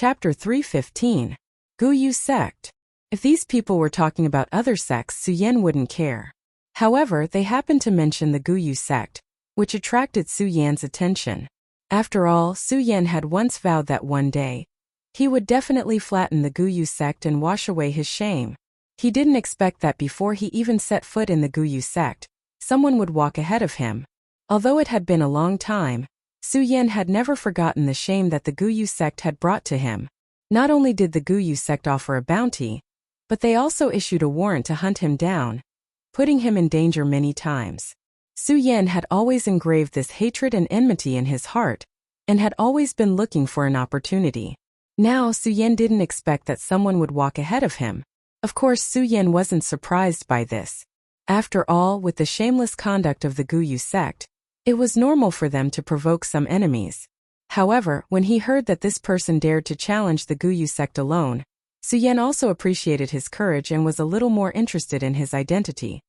Chapter 315. Guyu Sect. If these people were talking about other sects, Su Yan wouldn't care. However, they happened to mention the Guyu sect, which attracted Su Yan's attention. After all, Su Yan had once vowed that one day, he would definitely flatten the Guyu sect and wash away his shame. He didn't expect that before he even set foot in the Guyu sect, someone would walk ahead of him. Although it had been a long time, Su Yan had never forgotten the shame that the Guyu sect had brought to him. Not only did the Guyu sect offer a bounty, but they also issued a warrant to hunt him down, putting him in danger many times. Su Yan had always engraved this hatred and enmity in his heart, and had always been looking for an opportunity. Now Su Yan didn't expect that someone would walk ahead of him. Of course, Su Yan wasn't surprised by this. After all, with the shameless conduct of the Guyu sect, it was normal for them to provoke some enemies. However, when he heard that this person dared to challenge the Guyu sect alone, Su Yan also appreciated his courage and was a little more interested in his identity.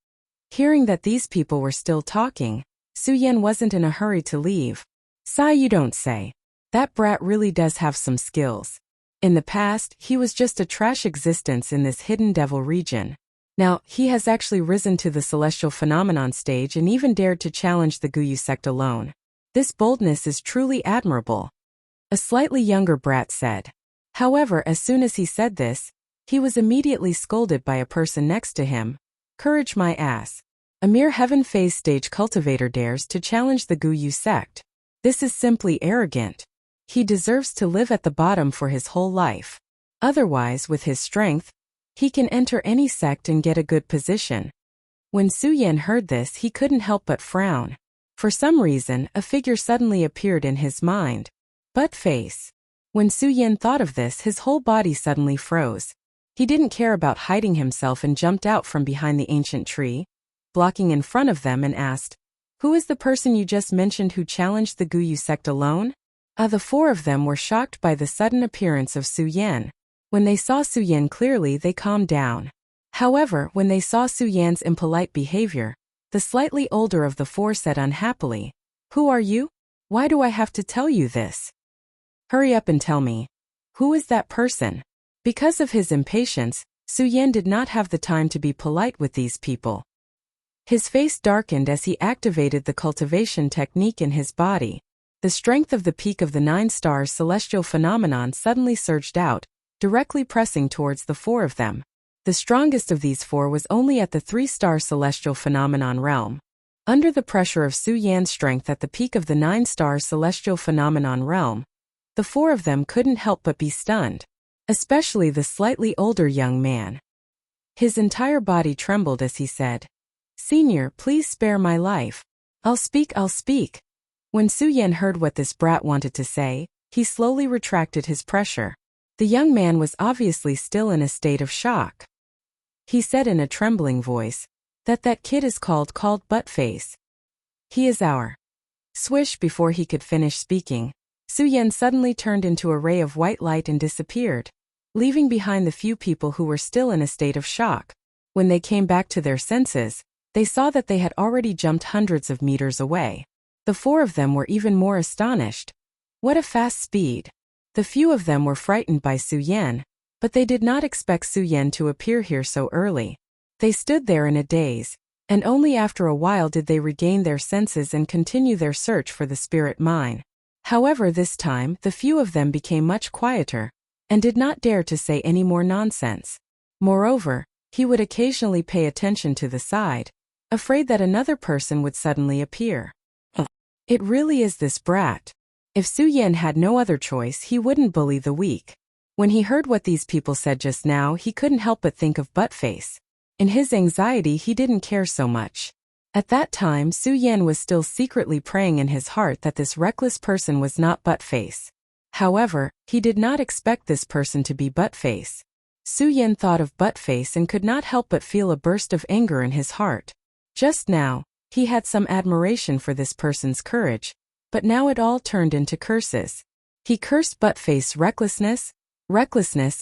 Hearing that these people were still talking, Su Yan wasn't in a hurry to leave. "Sigh, you don't say. That brat really does have some skills. In the past, he was just a trash existence in this hidden devil region. Now, he has actually risen to the celestial phenomenon stage and even dared to challenge the Guyu sect alone. This boldness is truly admirable," a slightly younger brat said. However, as soon as he said this, he was immediately scolded by a person next to him. "Courage, my ass. A mere heaven-phase stage cultivator dares to challenge the Guyu sect. This is simply arrogant. He deserves to live at the bottom for his whole life. Otherwise, with his strength, he can enter any sect and get a good position." When Su Yan heard this, he couldn't help but frown. For some reason, a figure suddenly appeared in his mind. Buttface. When Su Yan thought of this, his whole body suddenly froze. He didn't care about hiding himself and jumped out from behind the ancient tree, blocking in front of them, and asked, "Who is the person you just mentioned who challenged the Guyu sect alone?" The four of them were shocked by the sudden appearance of Su Yan. When they saw Su Yan clearly, they calmed down. However, when they saw Su Yan's impolite behavior, the slightly older of the four said unhappily, "Who are you? Why do I have to tell you this? Hurry up and tell me. Who is that person?" Because of his impatience, Su Yan did not have the time to be polite with these people. His face darkened as he activated the cultivation technique in his body. The strength of the peak of the 9 stars celestial phenomenon suddenly surged out, directly pressing towards the four of them. The strongest of these four was only at the 3-star celestial phenomenon realm. Under the pressure of Su Yan's strength at the peak of the 9-star celestial phenomenon realm, the four of them couldn't help but be stunned, especially the slightly older young man. His entire body trembled as he said, "Senior, please spare my life. I'll speak. When Su Yan heard what this brat wanted to say, he slowly retracted his pressure. The young man was obviously still in a state of shock. He said in a trembling voice, that kid is called Buttface. He is our..." Swish. Before he could finish speaking, Su Yan suddenly turned into a ray of white light and disappeared, leaving behind the few people who were still in a state of shock. When they came back to their senses, they saw that they had already jumped hundreds of meters away. The four of them were even more astonished. What a fast speed! The few of them were frightened by Su Yan, but they did not expect Su Yan to appear here so early. They stood there in a daze, and only after a while did they regain their senses and continue their search for the spirit mine. However, this time, the few of them became much quieter, and did not dare to say any more nonsense. Moreover, he would occasionally pay attention to the side, afraid that another person would suddenly appear. It really is this brat. If Su Yan had no other choice, he wouldn't bully the weak. When he heard what these people said just now, he couldn't help but think of Buttface. In his anxiety, he didn't care so much. At that time, Su Yan was still secretly praying in his heart that this reckless person was not Buttface. However, he did not expect this person to be Buttface. Su Yan thought of Buttface and could not help but feel a burst of anger in his heart. Just now, he had some admiration for this person's courage, but now it all turned into curses. He cursed Buttface's recklessness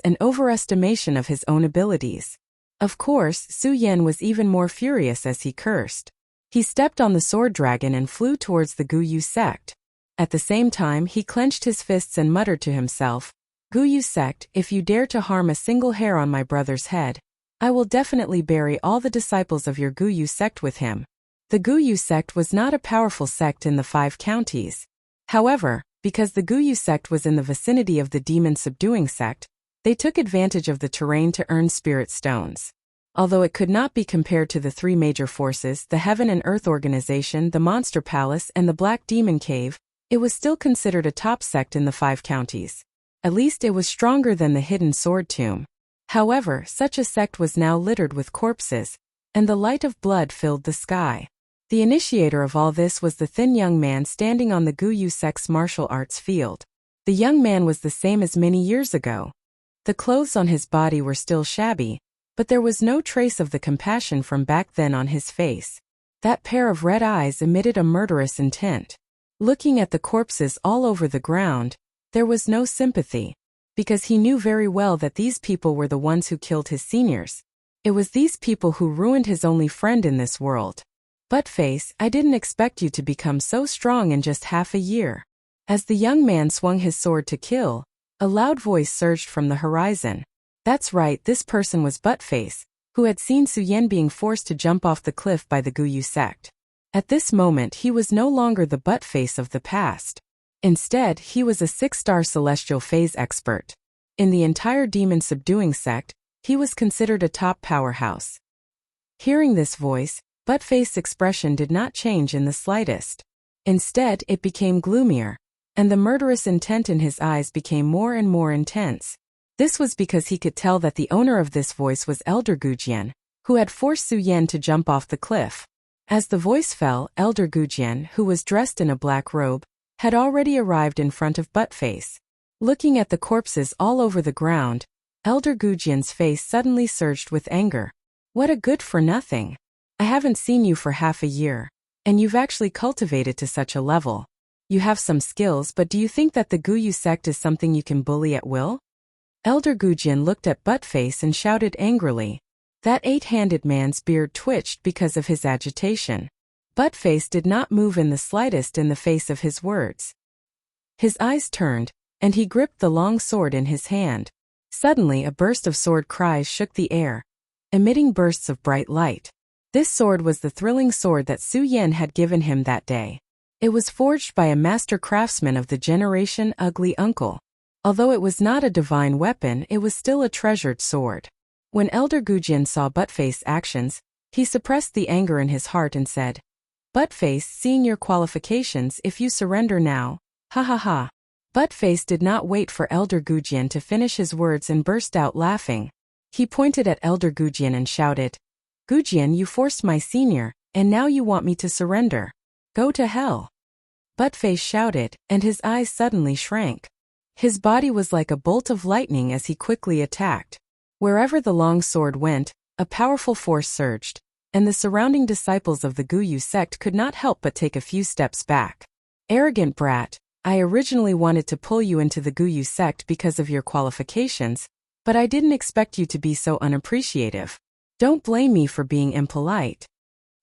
and overestimation of his own abilities. Of course, Su Yan was even more furious as he cursed. He stepped on the sword dragon and flew towards the Guyu sect. At the same time, he clenched his fists and muttered to himself, Guyu sect, if you dare to harm a single hair on my brother's head, I will definitely bury all the disciples of your Guyu sect with him. The Guyu sect was not a powerful sect in the 5 counties. However, because the Guyu sect was in the vicinity of the demon-subduing sect, they took advantage of the terrain to earn spirit stones. Although it could not be compared to the 3 major forces, the Heaven and Earth Organization, the Monster Palace, and the Black Demon Cave, it was still considered a top sect in the 5 counties. At least it was stronger than the Hidden Sword Tomb. However, such a sect was now littered with corpses, and the light of blood filled the sky. The initiator of all this was the thin young man standing on the Guyu sect's martial arts field. The young man was the same as many years ago. The clothes on his body were still shabby, but there was no trace of the compassion from back then on his face. That pair of red eyes emitted a murderous intent. Looking at the corpses all over the ground, there was no sympathy, because he knew very well that these people were the ones who killed his seniors. It was these people who ruined his only friend in this world. Buttface, I didn't expect you to become so strong in just half a year. As the young man swung his sword to kill, a loud voice surged from the horizon. That's right, this person was Buttface, who had seen Su Yan being forced to jump off the cliff by the Guyu sect. At this moment he was no longer the Buttface of the past. Instead, he was a 6-star celestial phase expert. In the entire demon-subduing sect, he was considered a top powerhouse. Hearing this voice, Buttface's expression did not change in the slightest. Instead, it became gloomier, and the murderous intent in his eyes became more and more intense. This was because he could tell that the owner of this voice was Elder Gujian, who had forced Su Yan to jump off the cliff. As the voice fell, Elder Gujian, who was dressed in a black robe, had already arrived in front of Buttface. Looking at the corpses all over the ground, Elder Gujian's face suddenly surged with anger. What a good-for-nothing! I haven't seen you for half a year, and you've actually cultivated to such a level. You have some skills, but do you think that the Guyu sect is something you can bully at will? Elder Gujian looked at Buttface and shouted angrily. That 8-handed man's beard twitched because of his agitation. Buttface did not move in the slightest in the face of his words. His eyes turned, and he gripped the long sword in his hand. Suddenly a burst of sword cries shook the air, emitting bursts of bright light. This sword was the thrilling sword that Su Yan had given him that day. It was forged by a master craftsman of the generation Ugly Uncle. Although it was not a divine weapon, it was still a treasured sword. When Elder Gujian saw Buttface's actions, he suppressed the anger in his heart and said, Buttface, seeing your qualifications, if you surrender now, ha ha ha. Buttface did not wait for Elder Gujian to finish his words and burst out laughing. He pointed at Elder Gujian and shouted, Gujian, you forced my senior, and now you want me to surrender. Go to hell. Buttface shouted, and his eyes suddenly shrank. His body was like a bolt of lightning as he quickly attacked. Wherever the long sword went, a powerful force surged, and the surrounding disciples of the Guyu sect could not help but take a few steps back. Arrogant brat, I originally wanted to pull you into the Guyu sect because of your qualifications, but I didn't expect you to be so unappreciative. Don't blame me for being impolite.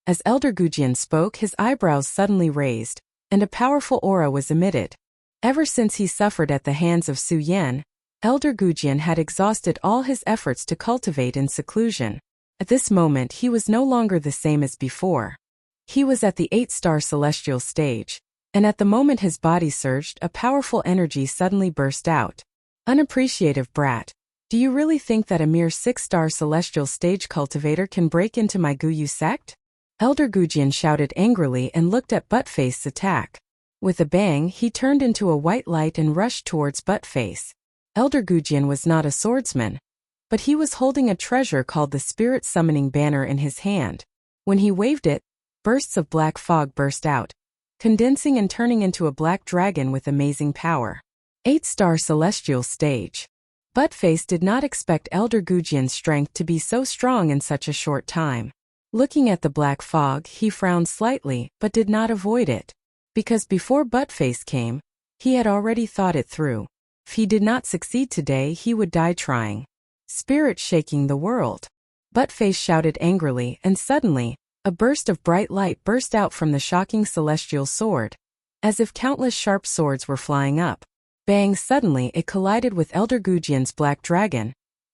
As Elder Gujian spoke, his eyebrows suddenly raised, and a powerful aura was emitted. Ever since he suffered at the hands of Su Yan, Elder Gujian had exhausted all his efforts to cultivate in seclusion. At this moment he was no longer the same as before. He was at the 8-star celestial stage, and at the moment his body surged, a powerful energy suddenly burst out. Unappreciative brat, do you really think that a mere 6-star celestial stage cultivator can break into my Guyu sect? Elder Gujian shouted angrily and looked at Buttface's attack. With a bang, he turned into a white light and rushed towards Buttface. Elder Gujian was not a swordsman, but he was holding a treasure called the Spirit Summoning Banner in his hand. When he waved it, bursts of black fog burst out, condensing and turning into a black dragon with amazing power. 8-star celestial stage. Buttface did not expect Elder Gujian's strength to be so strong in such a short time. Looking at the black fog, he frowned slightly, but did not avoid it. Because before Buttface came, he had already thought it through. If he did not succeed today, he would die trying. Spirit shaking the world. Buttface shouted angrily, and suddenly, a burst of bright light burst out from the shocking celestial sword. As if countless sharp swords were flying up, Bang! Suddenly it collided with Elder Gujian's black dragon,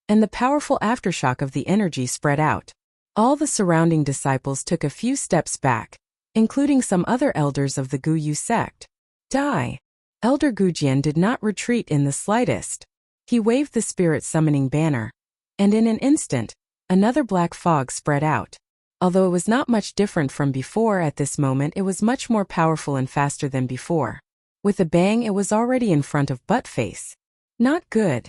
and the powerful aftershock of the energy spread out. All the surrounding disciples took a few steps back, including some other elders of the Guyu sect. Die! Elder Gujian did not retreat in the slightest. He waved the spirit summoning banner, and in an instant, another black fog spread out. Although it was not much different from before, at this moment it was much more powerful and faster than before. With a bang, it was already in front of Buttface. Not good.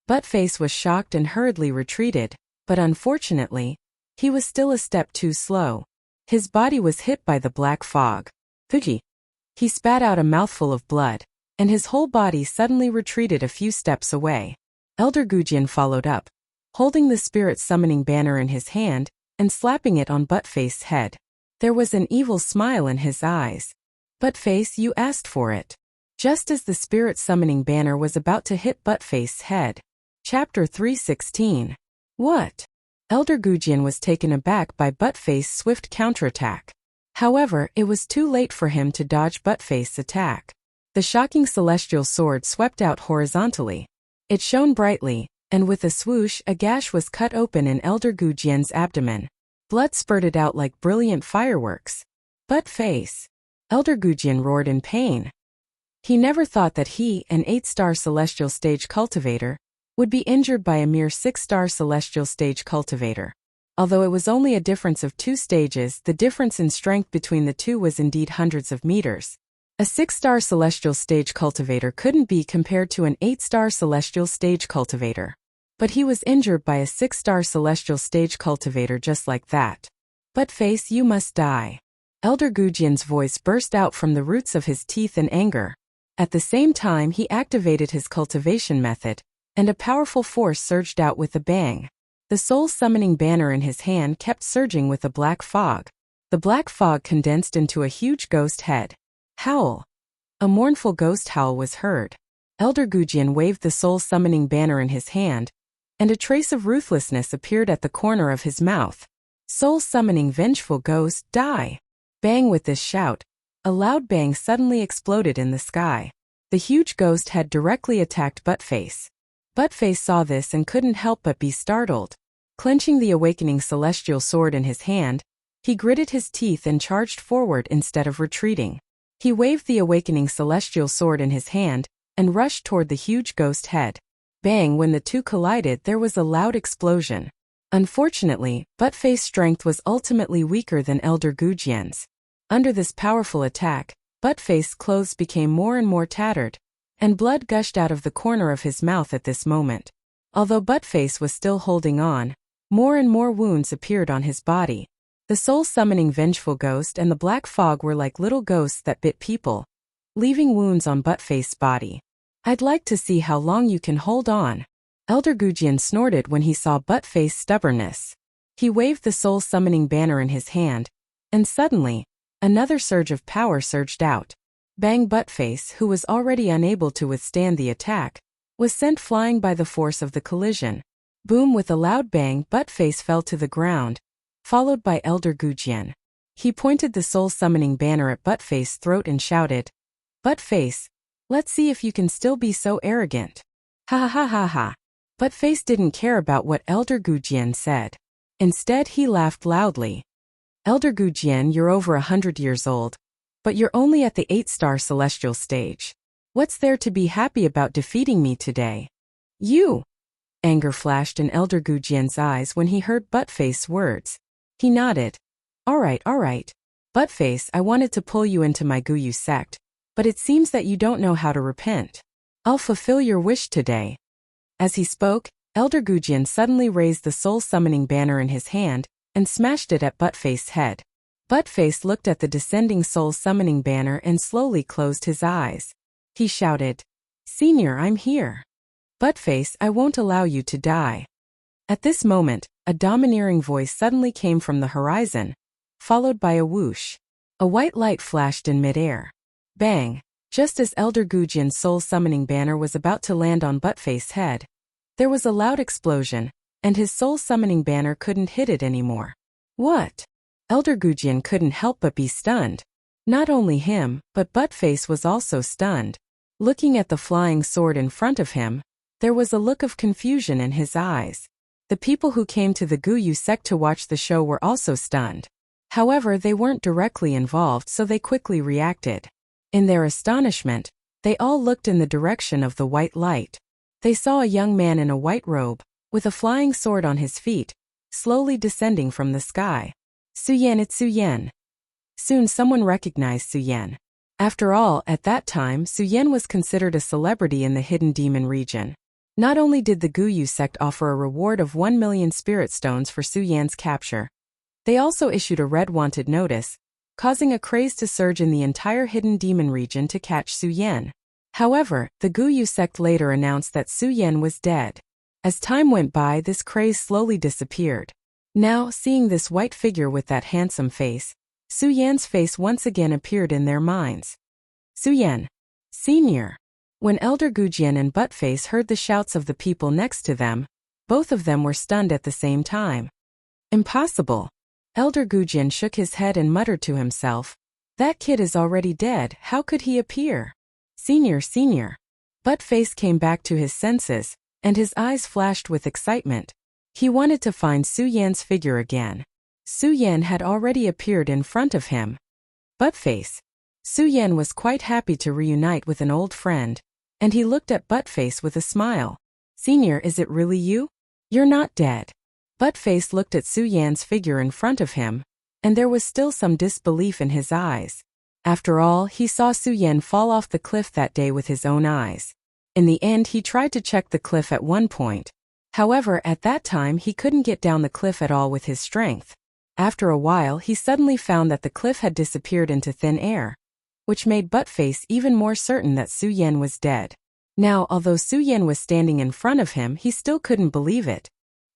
Buttface was shocked and hurriedly retreated, but unfortunately, he was still a step too slow. His body was hit by the black fog. Fuji. He spat out a mouthful of blood, and his whole body suddenly retreated a few steps away. Elder Gujian followed up, holding the spirit summoning banner in his hand and slapping it on Buttface's head. There was an evil smile in his eyes. Buttface, you asked for it. Just as the spirit summoning banner was about to hit Buttface's head. Chapter 316. What? Elder Gujian was taken aback by Buttface's swift counterattack. However, it was too late for him to dodge Buttface's attack. The shocking celestial sword swept out horizontally. It shone brightly, and with a swoosh, a gash was cut open in Elder Gujian's abdomen. Blood spurted out like brilliant fireworks. Buttface! Elder Gujian roared in pain. He never thought that he, an 8-star celestial stage cultivator, would be injured by a mere 6-star celestial stage cultivator. Although it was only a difference of 2 stages, the difference in strength between the two was indeed hundreds of meters. A 6-star celestial stage cultivator couldn't be compared to an 8-star celestial stage cultivator. But he was injured by a 6-star celestial stage cultivator just like that. Buttface, you must die. Elder Gujian's voice burst out from the roots of his teeth in anger. At the same time, he activated his cultivation method, and a powerful force surged out with a bang. The soul-summoning banner in his hand kept surging with a black fog. The black fog condensed into a huge ghost head. Howl! A mournful ghost howl was heard. Elder Gujian waved the soul-summoning banner in his hand, and a trace of ruthlessness appeared at the corner of his mouth. Soul-summoning vengeful ghost, die! Bang! With this shout, a loud bang suddenly exploded in the sky. The huge ghost head directly attacked Buttface. Buttface saw this and couldn't help but be startled. Clenching the awakening celestial sword in his hand, he gritted his teeth and charged forward instead of retreating. He waved the awakening celestial sword in his hand and rushed toward the huge ghost head. Bang! When the two collided, there was a loud explosion. Unfortunately, Buttface's strength was ultimately weaker than Elder Gujian's. Under this powerful attack, Buttface's clothes became more and more tattered, and blood gushed out of the corner of his mouth at this moment. Although Buttface was still holding on, more and more wounds appeared on his body. The soul-summoning vengeful ghost and the black fog were like little ghosts that bit people, leaving wounds on Buttface's body. I'd like to see how long you can hold on. Elder Gujian snorted when he saw Buttface's stubbornness. He waved the soul-summoning banner in his hand, and suddenly, another surge of power surged out. Bang! Buttface, who was already unable to withstand the attack, was sent flying by the force of the collision. Boom! With a loud bang, Buttface fell to the ground, followed by Elder Gujian. He pointed the soul-summoning banner at Buttface's throat and shouted, Buttface, let's see if you can still be so arrogant. Ha ha ha ha ha. Buttface didn't care about what Elder Gujian said. Instead, he laughed loudly. Elder Gujian, you're over 100 years old, but you're only at the 8-star celestial stage. What's there to be happy about defeating me today? You! Anger flashed in Elder Gujian's eyes when he heard Buttface's words. He nodded. All right. Buttface, I wanted to pull you into my Guyu sect, but it seems that you don't know how to repent. I'll fulfill your wish today. As he spoke, Elder Gujian suddenly raised the soul-summoning banner in his hand and smashed it at Buttface's head. Buttface looked at the descending soul-summoning banner and slowly closed his eyes. He shouted, Senior, I'm here. Buttface, I won't allow you to die. At this moment, a domineering voice suddenly came from the horizon, followed by a whoosh. A white light flashed in midair. Bang! Just as Elder Gujian's soul-summoning banner was about to land on Buttface's head, there was a loud explosion, and his soul-summoning banner couldn't hit it anymore. What? Elder Gujian couldn't help but be stunned. Not only him, but Buttface was also stunned. Looking at the flying sword in front of him, there was a look of confusion in his eyes. The people who came to the Guyu sect to watch the show were also stunned. However, they weren't directly involved, so they quickly reacted. In their astonishment, they all looked in the direction of the white light. They saw a young man in a white robe, with a flying sword on his feet, slowly descending from the sky. Suyan, it's Suyan. Soon someone recognized Suyan. After all, at that time, Suyan was considered a celebrity in the Hidden Demon region. Not only did the Guyu sect offer a reward of 1 million spirit stones for Suyan's capture, they also issued a red wanted notice, causing a craze to surge in the entire Hidden Demon region to catch Suyan. However, the Guyu sect later announced that Suyan was dead. As time went by, this craze slowly disappeared. Now, seeing this white figure with that handsome face, Suyan's face once again appeared in their minds. Suyan, Senior. When Elder Gujian and Buttface heard the shouts of the people next to them, both of them were stunned at the same time. Impossible. Elder Gujian shook his head and muttered to himself, "That kid is already dead, how could he appear?" Senior. Buttface came back to his senses, and his eyes flashed with excitement. He wanted to find Suyan's figure again. Suyan had already appeared in front of him. Buttface. Suyan was quite happy to reunite with an old friend, and he looked at Buttface with a smile. "Senior, is it really you? You're not dead." Buttface looked at Suyan's figure in front of him, and there was still some disbelief in his eyes. After all, he saw Suyan fall off the cliff that day with his own eyes. In the end, he tried to check the cliff at one point. However, at that time he couldn't get down the cliff at all with his strength. After a while, he suddenly found that the cliff had disappeared into thin air, which made Buttface even more certain that Suyan was dead. Now, although Suyan was standing in front of him, he still couldn't believe it.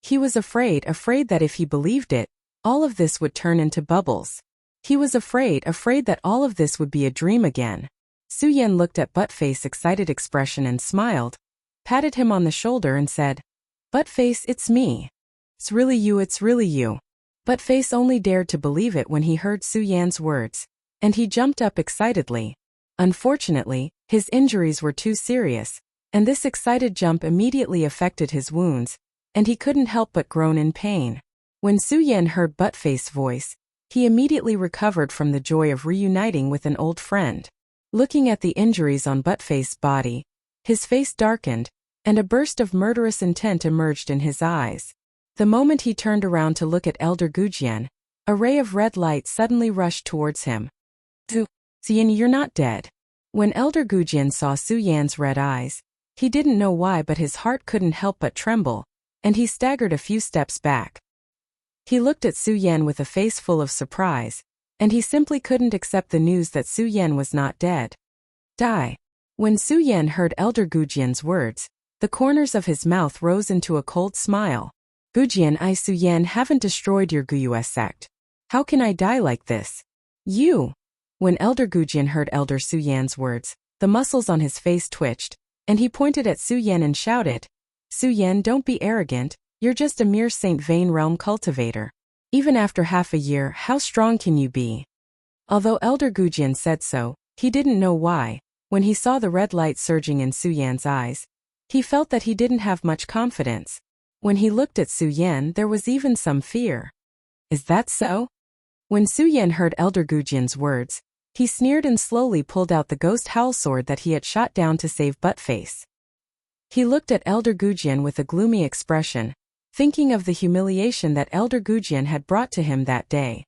He was afraid that if he believed it, all of this would turn into bubbles. He was afraid that all of this would be a dream again. Suyan looked at Buttface's excited expression and smiled, patted him on the shoulder and said, "Buttface, it's me. It's really you. Buttface only dared to believe it when he heard Suyan's words, and he jumped up excitedly. Unfortunately, his injuries were too serious, and this excited jump immediately affected his wounds, and he couldn't help but groan in pain. When Suyan heard Buttface's voice, he immediately recovered from the joy of reuniting with an old friend. Looking at the injuries on Buttface's body, his face darkened, and a burst of murderous intent emerged in his eyes. The moment he turned around to look at Elder Gujian, a ray of red light suddenly rushed towards him. "Suyan, you're not dead." When Elder Gujian saw Suyan's red eyes, he didn't know why, but his heart couldn't help but tremble, and he staggered a few steps back. He looked at Suyan with a face full of surprise, and he simply couldn't accept the news that Suyan was not dead. Die. When Suyan heard Elder Gujian's words, the corners of his mouth rose into a cold smile. "Gujian, I Suyan haven't destroyed your Guyu sect. How can I die like this? You." When Elder Gujian heard Elder Suyan's words, the muscles on his face twitched, and he pointed at Suyan and shouted, "Suyan, don't be arrogant, you're just a mere Saint Vane realm cultivator. Even after half a year, how strong can you be?" Although Elder Gujian said so, he didn't know why. When he saw the red light surging in Suyan's eyes, he felt that he didn't have much confidence. When he looked at Suyan, there was even some fear. "Is that so?" When Suyan heard Elder Gujian's words, he sneered and slowly pulled out the ghost howl sword that he had shot down to save Buttface. He looked at Elder Gujian with a gloomy expression, thinking of the humiliation that Elder Gujian had brought to him that day.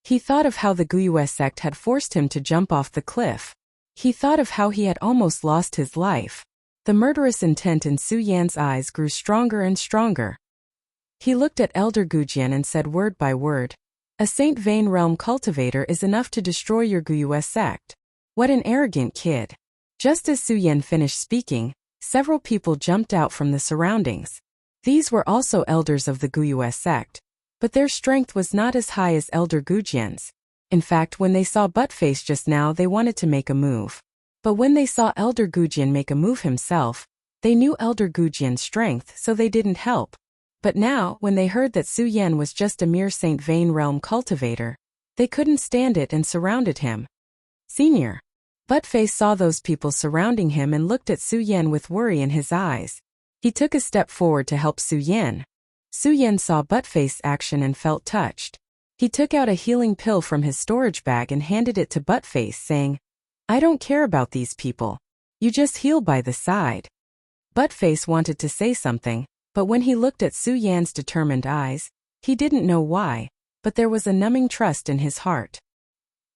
He thought of how the Guyu sect had forced him to jump off the cliff. He thought of how he had almost lost his life. The murderous intent in Suyan's eyes grew stronger and stronger. He looked at Elder Gujian and said word by word, "A Saint Vane realm cultivator is enough to destroy your Guyu sect. What an arrogant kid." Just as Suyan finished speaking, several people jumped out from the surroundings. These were also elders of the Guyu sect, but their strength was not as high as Elder Gujian's. In fact, when they saw Buttface just now, they wanted to make a move. But when they saw Elder Gujian make a move himself, they knew Elder Gujian's strength, so they didn't help. But now, when they heard that Suyan was just a mere Saint Vane realm cultivator, they couldn't stand it and surrounded him. "Senior." Buttface saw those people surrounding him and looked at Su Yan with worry in his eyes. He took a step forward to help Su Yan. Su Yan saw Buttface's action and felt touched. He took out a healing pill from his storage bag and handed it to Buttface, saying, "I don't care about these people. You just heal by the side." Buttface wanted to say something, but when he looked at Su Yan's determined eyes, he didn't know why, but there was a numbing trust in his heart.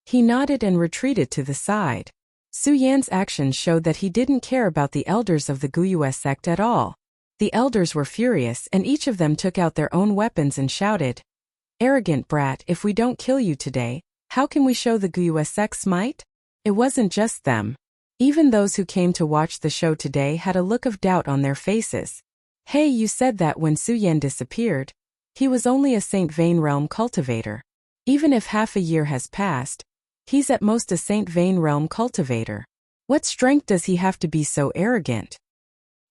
He nodded and retreated to the side. Su Yan's actions showed that he didn't care about the elders of the Guyue sect at all. The elders were furious and each of them took out their own weapons and shouted, "Arrogant brat, if we don't kill you today, how can we show the Guyue sect's might?" It wasn't just them. Even those who came to watch the show today had a look of doubt on their faces. "Hey, you said that when Su Yan disappeared. He was only a Saint Vane Realm cultivator. Even if half a year has passed, he's at most a Saint Vane Realm cultivator. What strength does he have to be so arrogant?"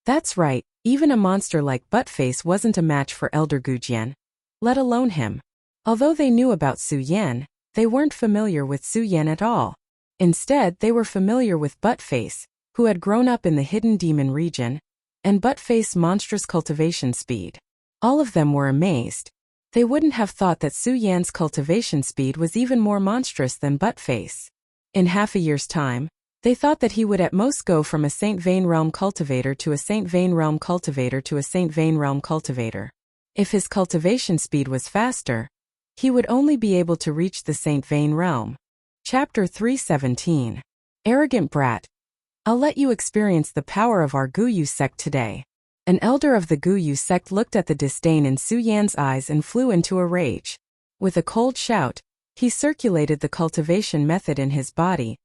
That's right, even a monster like Buttface wasn't a match for Elder Gujian, let alone him. Although they knew about Su Yan, they weren't familiar with Su Yan at all. Instead, they were familiar with Buttface, who had grown up in the Hidden Demon region, and Buttface's monstrous cultivation speed. All of them were amazed. They wouldn't have thought that Su Yan's cultivation speed was even more monstrous than Buttface. In half a year's time, they thought that he would at most go from a Saint Vane Realm cultivator to a Saint Vane Realm cultivator to a Saint Vane Realm cultivator. If his cultivation speed was faster, he would only be able to reach the Saint Vane Realm. Chapter 317. Arrogant Brat. I'll let you experience the power of our Guyu sect today. An elder of the Guyu sect looked at the disdain in Su Yan's eyes and flew into a rage. With a cold shout, he circulated the cultivation method in his body,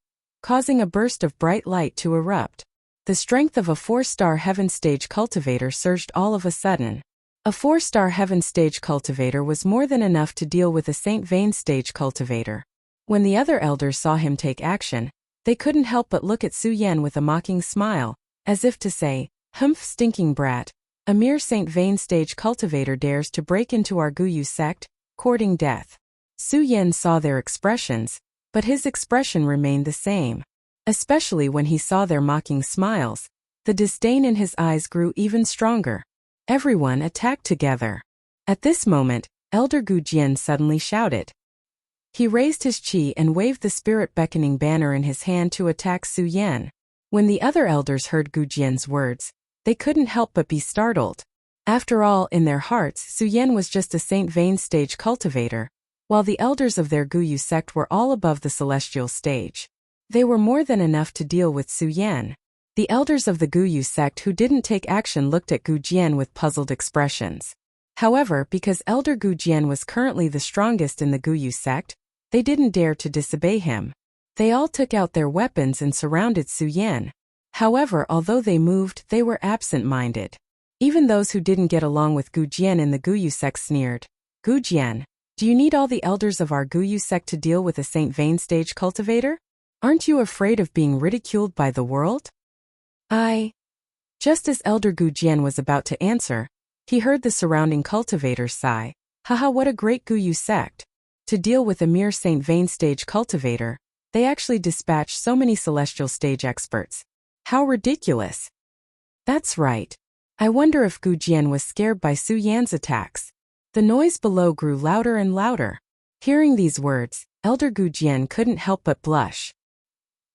causing a burst of bright light to erupt. The strength of a 4-star heaven stage cultivator surged all of a sudden. A 4-star heaven stage cultivator was more than enough to deal with a Saint Vane stage cultivator. When the other elders saw him take action, they couldn't help but look at Su Yan with a mocking smile, as if to say, "Humph, stinking brat, a mere Saint Vane stage cultivator dares to break into our Guyu sect, courting death." Su Yan saw their expressions, but his expression remained the same. Especially when he saw their mocking smiles, the disdain in his eyes grew even stronger. Everyone attacked together. At this moment, Elder Gujian suddenly shouted. He raised his chi and waved the spirit beckoning banner in his hand to attack Su Yan. When the other elders heard Gujian's words, they couldn't help but be startled. After all, in their hearts, Su Yan was just a Saint Vane stage cultivator, while the elders of their Guyu sect were all above the celestial stage. They were more than enough to deal with Su Yan. The elders of the Guyu sect who didn't take action looked at Gujian with puzzled expressions. However, because Elder Gujian was currently the strongest in the Guyu sect, they didn't dare to disobey him. They all took out their weapons and surrounded Su Yan. However, although they moved, they were absent-minded. Even those who didn't get along with Gujian in the Guyu sect sneered. "Gujian, do you need all the elders of our Guyu sect to deal with a Saint Vane stage cultivator? Aren't you afraid of being ridiculed by the world?" Just as Elder Gujian was about to answer, he heard the surrounding cultivators sigh. "Haha, what a great Guyu sect. To deal with a mere Saint Vane stage cultivator, they actually dispatched so many celestial stage experts. How ridiculous." That's right. I wonder if Gujian was scared by Su Yan's attacks. The noise below grew louder and louder. Hearing these words, Elder Gujian couldn't help but blush.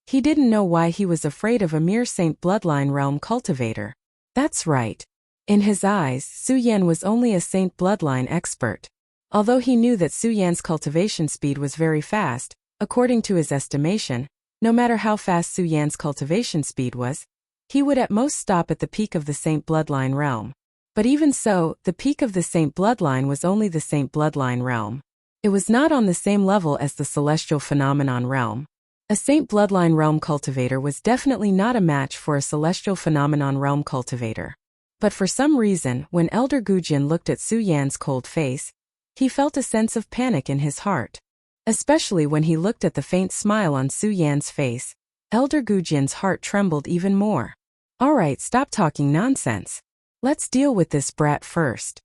He didn't know why he was afraid of a mere Saint Bloodline Realm cultivator. That's right. In his eyes, Su Yan was only a Saint Bloodline expert. Although he knew that Su Yan's cultivation speed was very fast, according to his estimation, no matter how fast Su Yan's cultivation speed was, he would at most stop at the peak of the Saint Bloodline Realm. But even so, the peak of the Saint Bloodline was only the Saint Bloodline Realm. It was not on the same level as the Celestial Phenomenon Realm. A Saint Bloodline Realm cultivator was definitely not a match for a Celestial Phenomenon Realm cultivator. But for some reason, when Elder Gujian looked at Su Yan's cold face, he felt a sense of panic in his heart. Especially when he looked at the faint smile on Su Yan's face, Elder Gujian's heart trembled even more. "Alright, stop talking nonsense. Let's deal with this brat first."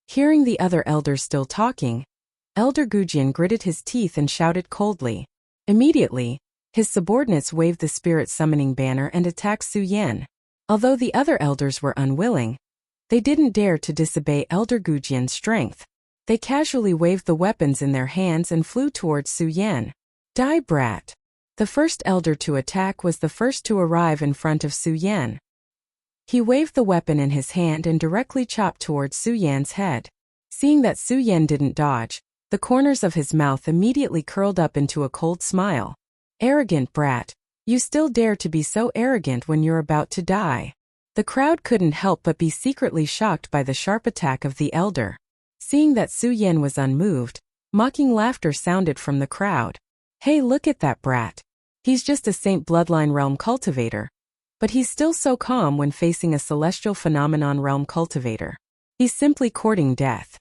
Hearing the other elders still talking, Elder Gujian gritted his teeth and shouted coldly. Immediately, His subordinates waved the spirit summoning banner and attacked Su Yan. Although the other elders were unwilling, they didn't dare to disobey Elder Gujian's strength. They casually waved the weapons in their hands and flew towards Su Yan. Die, brat! The first elder to attack was the first to arrive in front of Su Yan. He waved the weapon in his hand and directly chopped towards Su Yan's head. Seeing that Su Yan didn't dodge, the corners of his mouth immediately curled up into a cold smile. Arrogant brat! You still dare to be so arrogant when you're about to die. The crowd couldn't help but be secretly shocked by the sharp attack of the elder. Seeing that Su Yan was unmoved, mocking laughter sounded from the crowd. Hey, look at that brat. He's just a Saint Bloodline Realm cultivator. But he's still so calm when facing a Celestial Phenomenon Realm cultivator. He's simply courting death.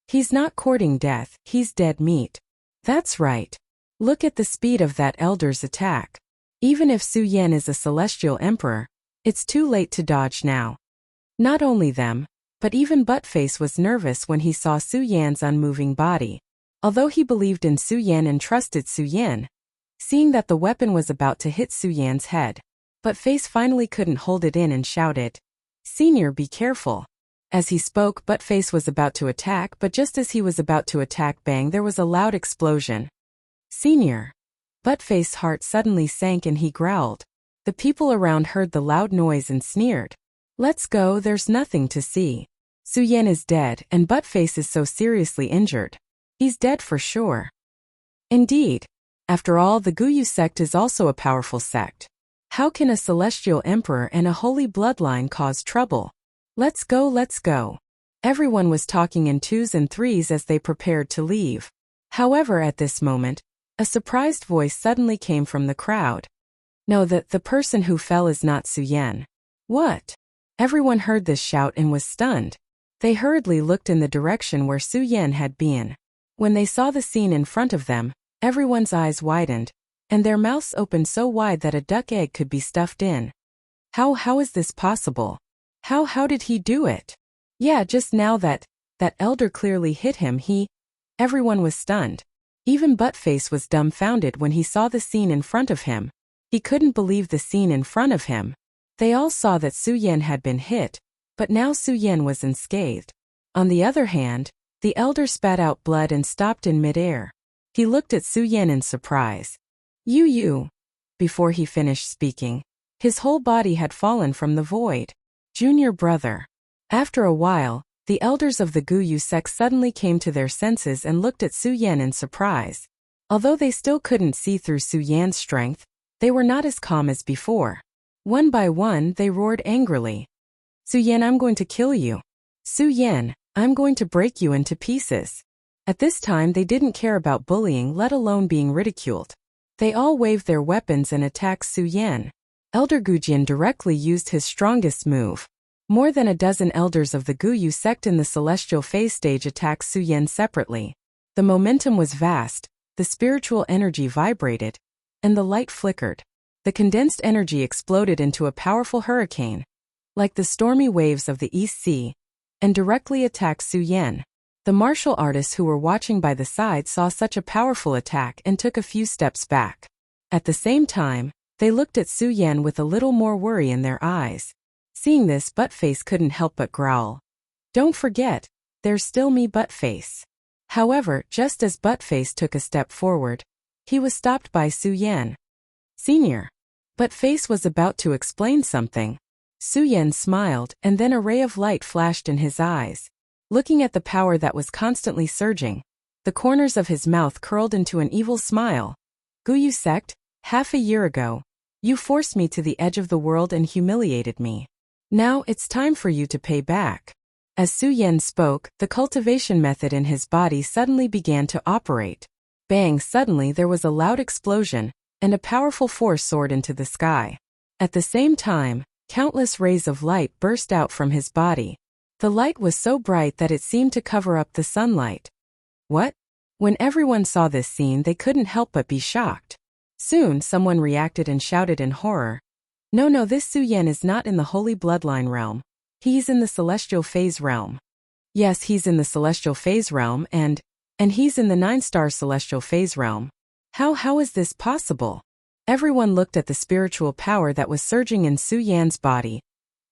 He's not courting death, he's dead meat. That's right. Look at the speed of that elder's attack. Even if Su Yan is a Celestial Emperor, it's too late to dodge now. Not only them, but even Buttface was nervous when he saw Su Yan's unmoving body. Although he believed in Su Yan and trusted Su Yan, seeing that the weapon was about to hit Su Yan's head, Buttface finally couldn't hold it in and shouted, "Senior, be careful." As he spoke, Buttface was about to attack, but just as he was about to attack, bang, there was a loud explosion. Senior. Buttface's heart suddenly sank and he growled. The people around heard the loud noise and sneered. Let's go, there's nothing to see. Su Yan is dead and Buttface is so seriously injured. He's dead for sure. Indeed. After all, the Guyu sect is also a powerful sect. How can a celestial emperor and a holy bloodline cause trouble? Let's go, let's go. Everyone was talking in twos and threes as they prepared to leave. However, at this moment, a surprised voice suddenly came from the crowd. No, the person who fell is not Su Yan. What? Everyone heard this shout and was stunned. They hurriedly looked in the direction where Su Yan had been. When they saw the scene in front of them, everyone's eyes widened, and their mouths opened so wide that a duck egg could be stuffed in. How is this possible? How did he do it? Yeah, just now that elder clearly hit him, Everyone was stunned. Even Buttface was dumbfounded when he saw the scene in front of him. He couldn't believe the scene in front of him. They all saw that Su Yan had been hit, but now Su Yan was unscathed. On the other hand, the elder spat out blood and stopped in midair. He looked at Su Yan in surprise. You. Before he finished speaking, his whole body had fallen from the void. Junior brother. After a while, the elders of the Guyu sect suddenly came to their senses and looked at Su Yan in surprise. Although they still couldn't see through Su Yan's strength, they were not as calm as before. One by one, they roared angrily. Su Yan, I'm going to kill you. Su Yan, I'm going to break you into pieces. At this time, they didn't care about bullying, let alone being ridiculed. They all waved their weapons and attacked Su Yan. Elder Gujian directly used his strongest move. More than a dozen elders of the Guyu sect in the celestial phase stage attacked Su Yan separately. The momentum was vast, the spiritual energy vibrated, and the light flickered. The condensed energy exploded into a powerful hurricane, like the stormy waves of the East Sea, and directly attacked Su Yan. The martial artists who were watching by the side saw such a powerful attack and took a few steps back. At the same time, they looked at Su Yan with a little more worry in their eyes. Seeing this, Buttface couldn't help but growl. Don't forget, there's still me, Buttface. However, just as Buttface took a step forward, he was stopped by Su Yan. Senior. Buttface was about to explain something. Su Yan smiled, and then a ray of light flashed in his eyes. Looking at the power that was constantly surging, the corners of his mouth curled into an evil smile. Guyu sect, half a year ago, you forced me to the edge of the world and humiliated me. Now it's time for you to pay back. As Su Yan spoke, the cultivation method in his body suddenly began to operate. Bang! Suddenly there was a loud explosion, and a powerful force soared into the sky. At the same time, countless rays of light burst out from his body. The light was so bright that it seemed to cover up the sunlight. What? When everyone saw this scene, they couldn't help but be shocked. Soon, someone reacted and shouted in horror. No, this Su Yan is not in the Holy Bloodline realm. He's in the Celestial Phase realm. Yes, he's in the Celestial Phase realm, and he's in the 9-star Celestial Phase realm. How is this possible? Everyone looked at the spiritual power that was surging in Su Yan's body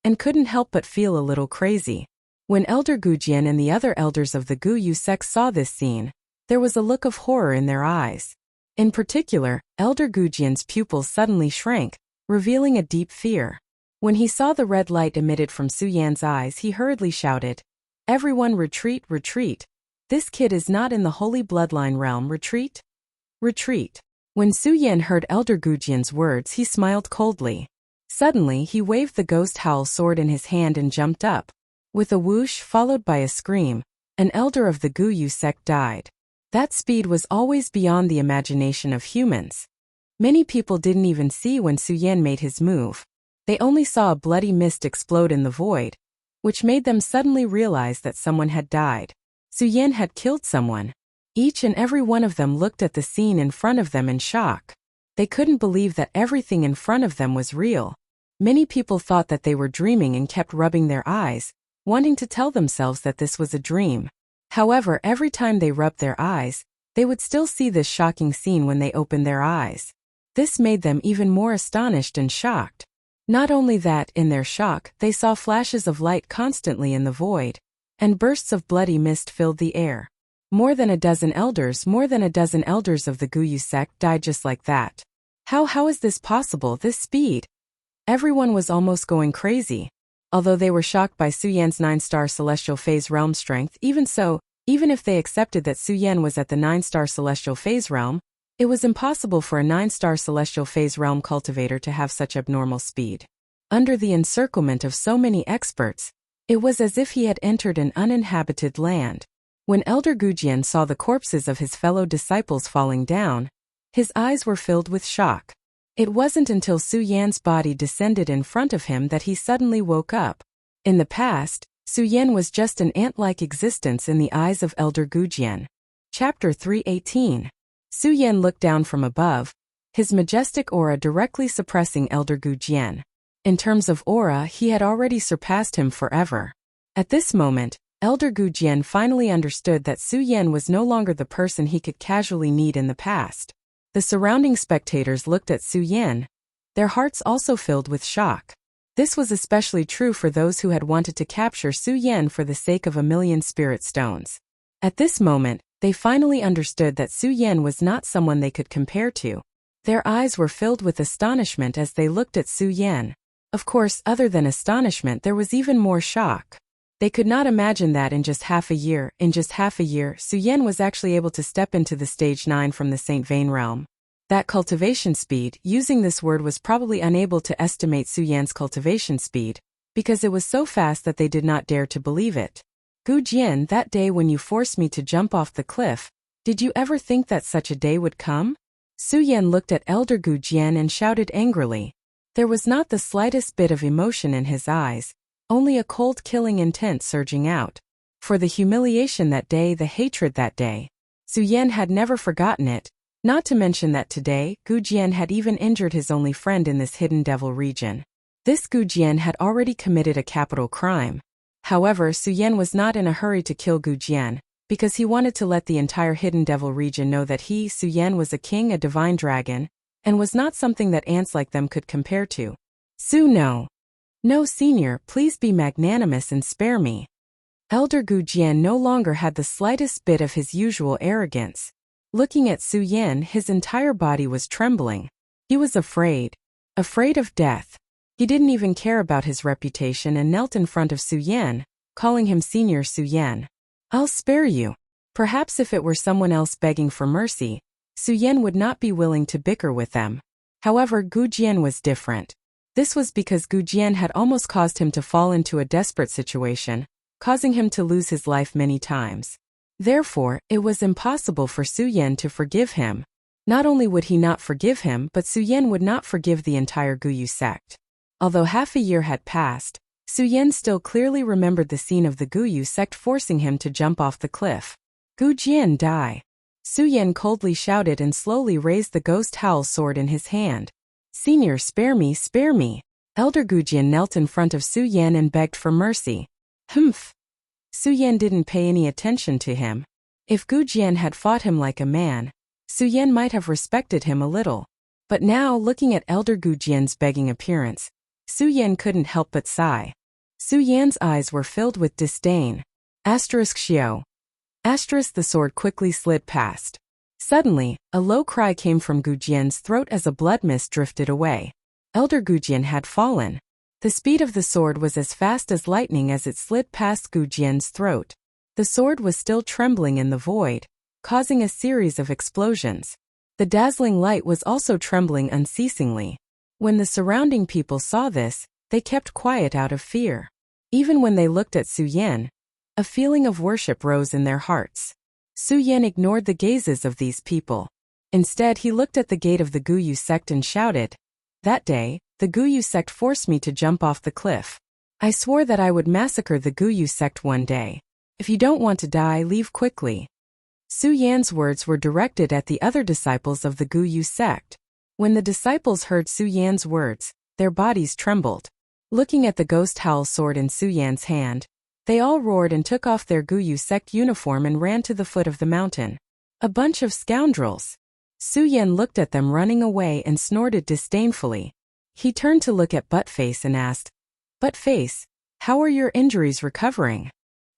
and couldn't help but feel a little crazy. When Elder Gujian and the other elders of the Guyu sect saw this scene, there was a look of horror in their eyes. In particular, Elder Gujian's pupils suddenly shrank, revealing a deep fear. When he saw the red light emitted from Su Yan's eyes, he hurriedly shouted, "Everyone retreat, retreat. This kid is not in the holy bloodline realm, retreat. Retreat." When Su Yan heard Elder Gujian's words, he smiled coldly. Suddenly, he waved the ghost howl sword in his hand and jumped up. With a whoosh followed by a scream, an elder of the Guyu sect died. That speed was always beyond the imagination of humans. Many people didn't even see when Su Yan made his move. They only saw a bloody mist explode in the void, which made them suddenly realize that someone had died. Su Yan had killed someone. Each and every one of them looked at the scene in front of them in shock. They couldn't believe that everything in front of them was real. Many people thought that they were dreaming and kept rubbing their eyes, wanting to tell themselves that this was a dream. However, every time they rubbed their eyes, they would still see this shocking scene when they opened their eyes. This made them even more astonished and shocked. Not only that, in their shock, they saw flashes of light constantly in the void, and bursts of bloody mist filled the air. More than a dozen elders of the Guyu sect died just like that. How is this possible, this speed? Everyone was almost going crazy. Although they were shocked by Su Yan's 9-star celestial phase realm strength, even if they accepted that Su Yan was at the 9-star celestial phase realm, it was impossible for a 9-star celestial phase realm cultivator to have such abnormal speed. Under the encirclement of so many experts, it was as if he had entered an uninhabited land. When Elder Gujian saw the corpses of his fellow disciples falling down, his eyes were filled with shock. It wasn't until Su Yan's body descended in front of him that he suddenly woke up. In the past, Su Yan was just an ant-like existence in the eyes of Elder Gujian. Chapter 318. Su Yan looked down from above, his majestic aura directly suppressing Elder Gujian. In terms of aura, he had already surpassed him forever. At this moment, Elder Gujian finally understood that Su Yan was no longer the person he could casually meet in the past. The surrounding spectators looked at Su Yan, their hearts also filled with shock. This was especially true for those who had wanted to capture Su Yan for the sake of 1,000,000 spirit stones. At this moment, they finally understood that Su Yan was not someone they could compare to. Their eyes were filled with astonishment as they looked at Su Yan. Of course, other than astonishment, there was even more shock. They could not imagine that in just half a year, Su Yan was actually able to step into the stage 9 from the Saint Vein realm. That cultivation speed, using this word, was probably unable to estimate Su Yan's cultivation speed, because it was so fast that they did not dare to believe it. Gujian, that day when you forced me to jump off the cliff, did you ever think that such a day would come? Su Yan looked at Elder Gujian and shouted angrily. There was not the slightest bit of emotion in his eyes, only a cold killing intent surging out. For the humiliation that day, the hatred that day. Su Yan had never forgotten it, not to mention that today, Gujian had even injured his only friend in this hidden devil region. This Gujian had already committed a capital crime. However, Su Yan was not in a hurry to kill Gujian, because he wanted to let the entire hidden devil region know that he, Su Yan, was a king, a divine dragon, and was not something that ants like them could compare to. No, senior, please be magnanimous and spare me. Elder Gujian no longer had the slightest bit of his usual arrogance. Looking at Su Yan, his entire body was trembling. He was afraid of death. He didn't even care about his reputation and knelt in front of Su Yan, calling him Senior Su Yan. I'll spare you. Perhaps if it were someone else begging for mercy, Su Yan would not be willing to bicker with them. However, Gujian was different. This was because Gujian had almost caused him to fall into a desperate situation, causing him to lose his life many times. Therefore, it was impossible for Su Yan to forgive him. Not only would he not forgive him, but Su Yan would not forgive the entire Guyu sect. Although half a year had passed, Su Yan still clearly remembered the scene of the Guyu sect forcing him to jump off the cliff. Gujian, die! Su Yan coldly shouted and slowly raised the ghost howl sword in his hand. Senior, spare me, spare me. Elder Gujian knelt in front of Su Yan and begged for mercy. Humph. Su Yan didn't pay any attention to him. If Gujian had fought him like a man, Su Yan might have respected him a little. But now, looking at Elder Gu Jian's begging appearance, Su Yan couldn't help but sigh. Su Yan's eyes were filled with disdain. Xiao. The sword quickly slid past. Suddenly, a low cry came from Gu Jian's throat as a blood mist drifted away. Elder Gu Jian had fallen. The speed of the sword was as fast as lightning as it slid past Gu Jian's throat. The sword was still trembling in the void, causing a series of explosions. The dazzling light was also trembling unceasingly. When the surrounding people saw this, they kept quiet out of fear. Even when they looked at Su Yan, a feeling of worship rose in their hearts. Su Yan ignored the gazes of these people. Instead, he looked at the gate of the Guyu sect and shouted, "That day, the Guyu sect forced me to jump off the cliff. I swore that I would massacre the Guyu sect one day. If you don't want to die, leave quickly." Su Yan's words were directed at the other disciples of the Guyu sect. When the disciples heard Su Yan's words, their bodies trembled. Looking at the ghost howl sword in Su Yan's hand, they all roared and took off their Guyu sect uniform and ran to the foot of the mountain. A bunch of scoundrels. Su Yan looked at them running away and snorted disdainfully. He turned to look at Buttface and asked, "Buttface, how are your injuries recovering?"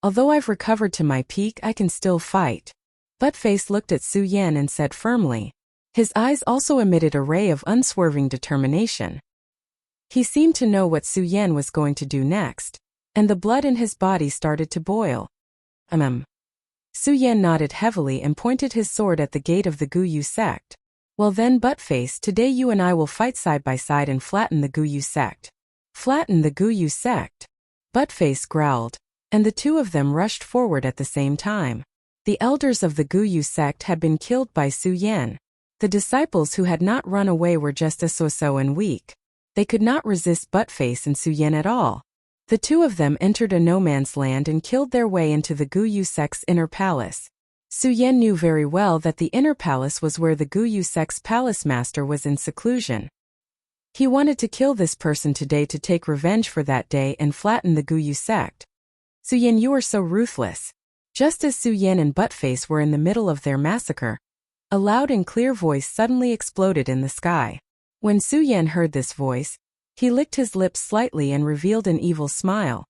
"Although I've recovered to my peak, I can still fight." Buttface looked at Su Yan and said firmly. His eyes also emitted a ray of unswerving determination. He seemed to know what Su Yan was going to do next, and the blood in his body started to boil. Su Yan nodded heavily and pointed his sword at the gate of the Guyu sect. "Well then, Buttface, today you and I will fight side by side and flatten the Guyu sect." "Flatten the Guyu sect?" Buttface growled, and the two of them rushed forward at the same time. The elders of the Guyu sect had been killed by Su Yan. The disciples who had not run away were just so and weak. They could not resist Buttface and Su Yan at all. The two of them entered a no-man's land and killed their way into the Guyu sect's inner palace. Su Yan knew very well that the inner palace was where the Guyu sect's palace master was in seclusion. He wanted to kill this person today to take revenge for that day and flatten the Guyu sect. "Su Yan, you are so ruthless." Just as Su Yan and Buttface were in the middle of their massacre, a loud and clear voice suddenly exploded in the sky. When Su Yan heard this voice, he licked his lips slightly and revealed an evil smile.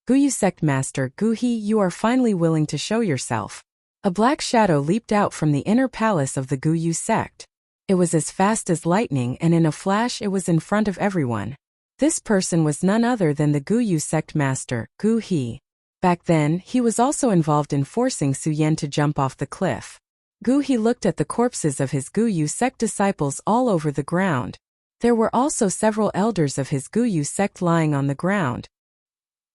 "Guyu sect master Gu He, you are finally willing to show yourself." A black shadow leaped out from the inner palace of the Guyu sect. It was as fast as lightning, and in a flash it was in front of everyone. This person was none other than the Guyu sect master, Gu He. Back then, he was also involved in forcing Su Yan to jump off the cliff. Gu He looked at the corpses of his Guyu sect disciples all over the ground. There were also several elders of his Guyu sect lying on the ground.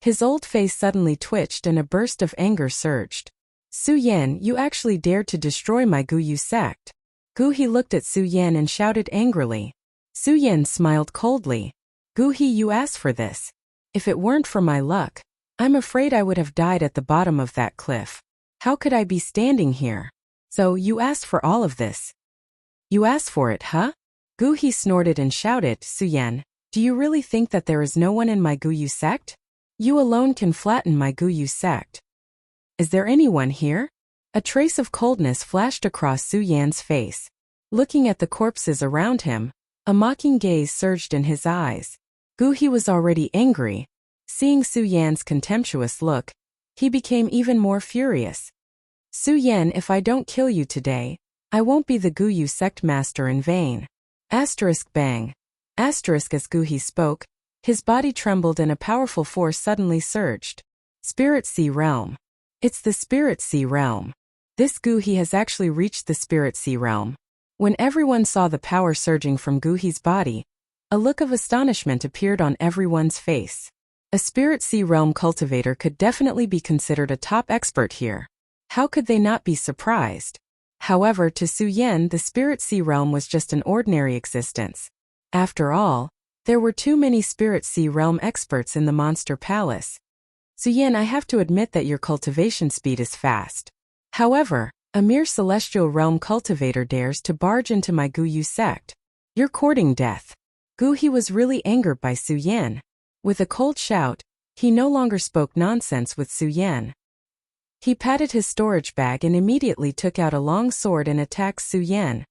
His old face suddenly twitched and a burst of anger surged. "Su Yan, you actually dared to destroy my Guyu sect." Gu He looked at Su Yan and shouted angrily. Su Yan smiled coldly. "Gu He, you asked for this. If it weren't for my luck, I'm afraid I would have died at the bottom of that cliff. How could I be standing here? So you asked for all of this. You asked for it, huh?" Gu He snorted and shouted, "Su Yan, do you really think that there is no one in my Guyu sect? You alone can flatten my Guyu sect. Is there anyone here?" A trace of coldness flashed across Su Yan's face. Looking at the corpses around him, a mocking gaze surged in his eyes. Gu He was already angry. Seeing Su Yan's contemptuous look, he became even more furious. "Su Yan, if I don't kill you today, I won't be the Guyu sect master in vain." Bang. As Gu He spoke, his body trembled and a powerful force suddenly surged. Spirit Sea Realm. It's the Spirit Sea Realm. This Gu He has actually reached the Spirit Sea Realm. When everyone saw the power surging from Gu He's body, a look of astonishment appeared on everyone's face. A Spirit Sea Realm cultivator could definitely be considered a top expert here. How could they not be surprised? However, to Su Yan, the Spirit Sea Realm was just an ordinary existence. After all, there were too many Spirit Sea Realm experts in the Monster Palace. "Su Yan, I have to admit that your cultivation speed is fast. However, a mere Celestial Realm cultivator dares to barge into my Guyu sect. You're courting death." Gu He was really angered by Su Yan. With a cold shout, he no longer spoke nonsense with Su Yan. He patted his storage bag and immediately took out a long sword and attacked Su Yan.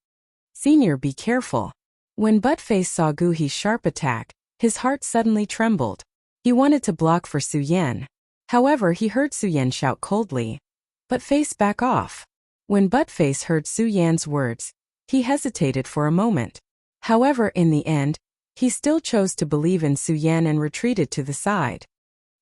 Senior, be careful. When Buttface saw Gu He's sharp attack, his heart suddenly trembled. He wanted to block for Su Yan. However, he heard Su Yan shout coldly, "Buttface, back off." When Buttface heard Su Yan's words, he hesitated for a moment. However, in the end, he still chose to believe in Su Yan and retreated to the side.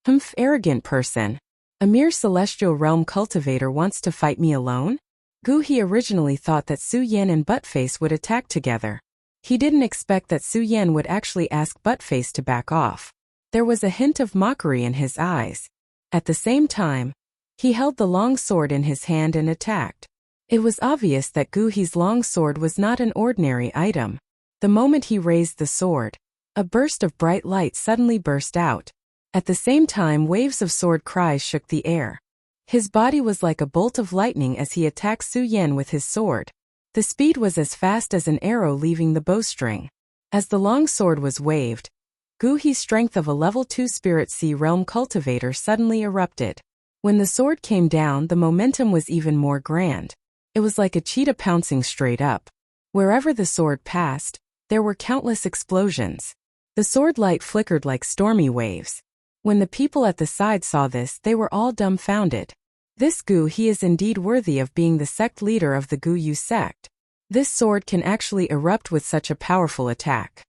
"Humph, arrogant person. A mere celestial realm cultivator wants to fight me alone?" Gu He originally thought that Su Yan and Buttface would attack together. He didn't expect that Su Yan would actually ask Buttface to back off. There was a hint of mockery in his eyes. At the same time, he held the long sword in his hand and attacked. It was obvious that Gu He's long sword was not an ordinary item. The moment he raised the sword, a burst of bright light suddenly burst out. At the same time, waves of sword cries shook the air. His body was like a bolt of lightning as he attacked Su Yan with his sword. The speed was as fast as an arrow leaving the bowstring. As the long sword was waved, Gu He's strength of a level 2 Spirit Sea Realm cultivator suddenly erupted. When the sword came down, the momentum was even more grand. It was like a cheetah pouncing straight up. Wherever the sword passed, there were countless explosions. The sword light flickered like stormy waves. When the people at the side saw this, they were all dumbfounded. This Gu He is indeed worthy of being the sect leader of the Gu Yu sect. This sword can actually erupt with such a powerful attack.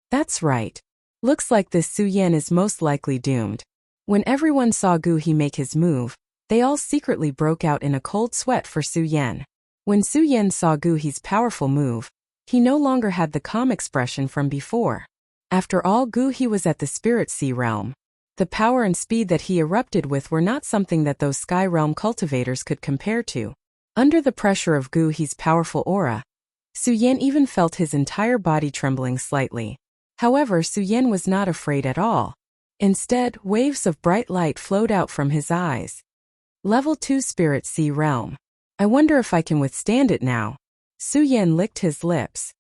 That's right. Looks like this Su Yan is most likely doomed. When everyone saw Gu He make his move, they all secretly broke out in a cold sweat for Su Yan. When Su Yan saw Gu He's powerful move, he no longer had the calm expression from before. After all, Gu He was at the Spirit Sea Realm. The power and speed that he erupted with were not something that those Sky Realm cultivators could compare to. Under the pressure of Gu He's powerful aura, Su Yan even felt his entire body trembling slightly. However, Su Yan was not afraid at all. Instead, waves of bright light flowed out from his eyes. Level 2 Spirit Sea Realm. I wonder if I can withstand it now. Su Yan licked his lips.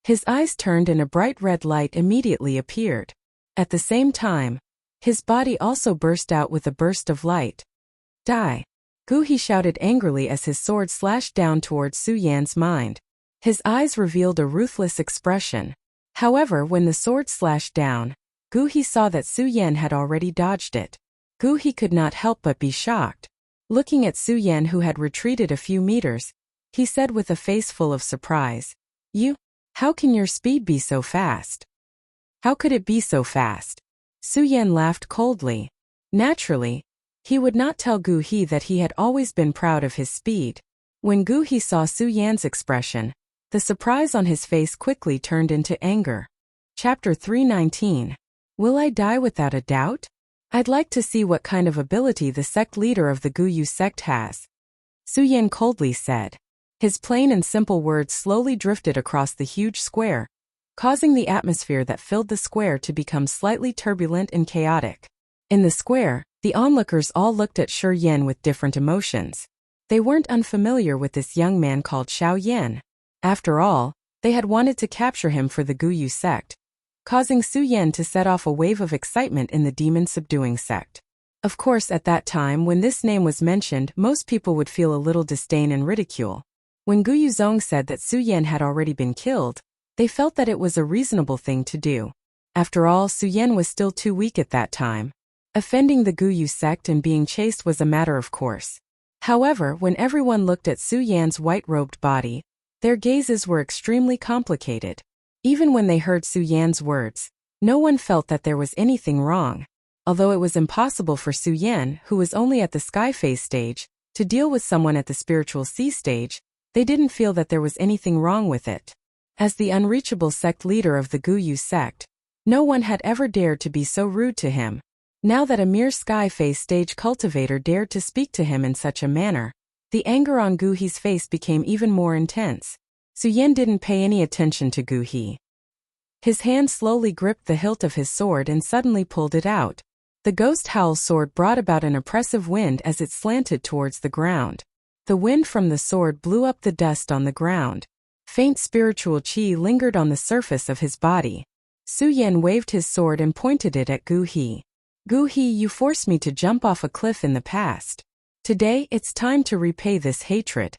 His eyes turned and a bright red light immediately appeared. At the same time, his body also burst out with a burst of light. Die! Gu He shouted angrily as his sword slashed down towards Su Yan's mind. His eyes revealed a ruthless expression. However, when the sword slashed down, Gu He saw that Su Yan had already dodged it. Gu He could not help but be shocked. Looking at Su Yan, who had retreated a few meters, he said with a face full of surprise, How can your speed be so fast? How could it be so fast? Su Yan laughed coldly. Naturally, he would not tell Gu He that he had always been proud of his speed. When Gu He saw Su Yan's expression, the surprise on his face quickly turned into anger. Chapter 319. Will I die without a doubt? I'd like to see what kind of ability the sect leader of the Gu Yu sect has. Su Yan coldly said. His plain and simple words slowly drifted across the huge square, causing the atmosphere that filled the square to become slightly turbulent and chaotic. In the square, the onlookers all looked at Shi Yan with different emotions. They weren't unfamiliar with this young man called Xiao Yan. After all, they had wanted to capture him for the Gu Yu sect, causing Su Yan to set off a wave of excitement in the demon-subduing sect. Of course, at that time when this name was mentioned, most people would feel a little disdain and ridicule. When Gu Yuzong said that Su Yan had already been killed, they felt that it was a reasonable thing to do. After all, Su Yan was still too weak at that time. Offending the Gu Yu sect and being chased was a matter of course. However, when everyone looked at Su Yan's white-robed body, their gazes were extremely complicated. Even when they heard Su Yan's words, no one felt that there was anything wrong. Although it was impossible for Su Yan, who was only at the Sky Phase stage, to deal with someone at the Spiritual Sea stage, they didn't feel that there was anything wrong with it. As the unreachable sect leader of the Gu Yu sect, no one had ever dared to be so rude to him. Now that a mere Sky Phase stage cultivator dared to speak to him in such a manner, the anger on Gu He's face became even more intense. Su Yan didn't pay any attention to Gu He. His hand slowly gripped the hilt of his sword and suddenly pulled it out. The Ghost Howl sword brought about an oppressive wind as it slanted towards the ground. The wind from the sword blew up the dust on the ground. Faint spiritual chi lingered on the surface of his body. Su Yan waved his sword and pointed it at Gu He. Gu He, you forced me to jump off a cliff in the past. Today, it's time to repay this hatred.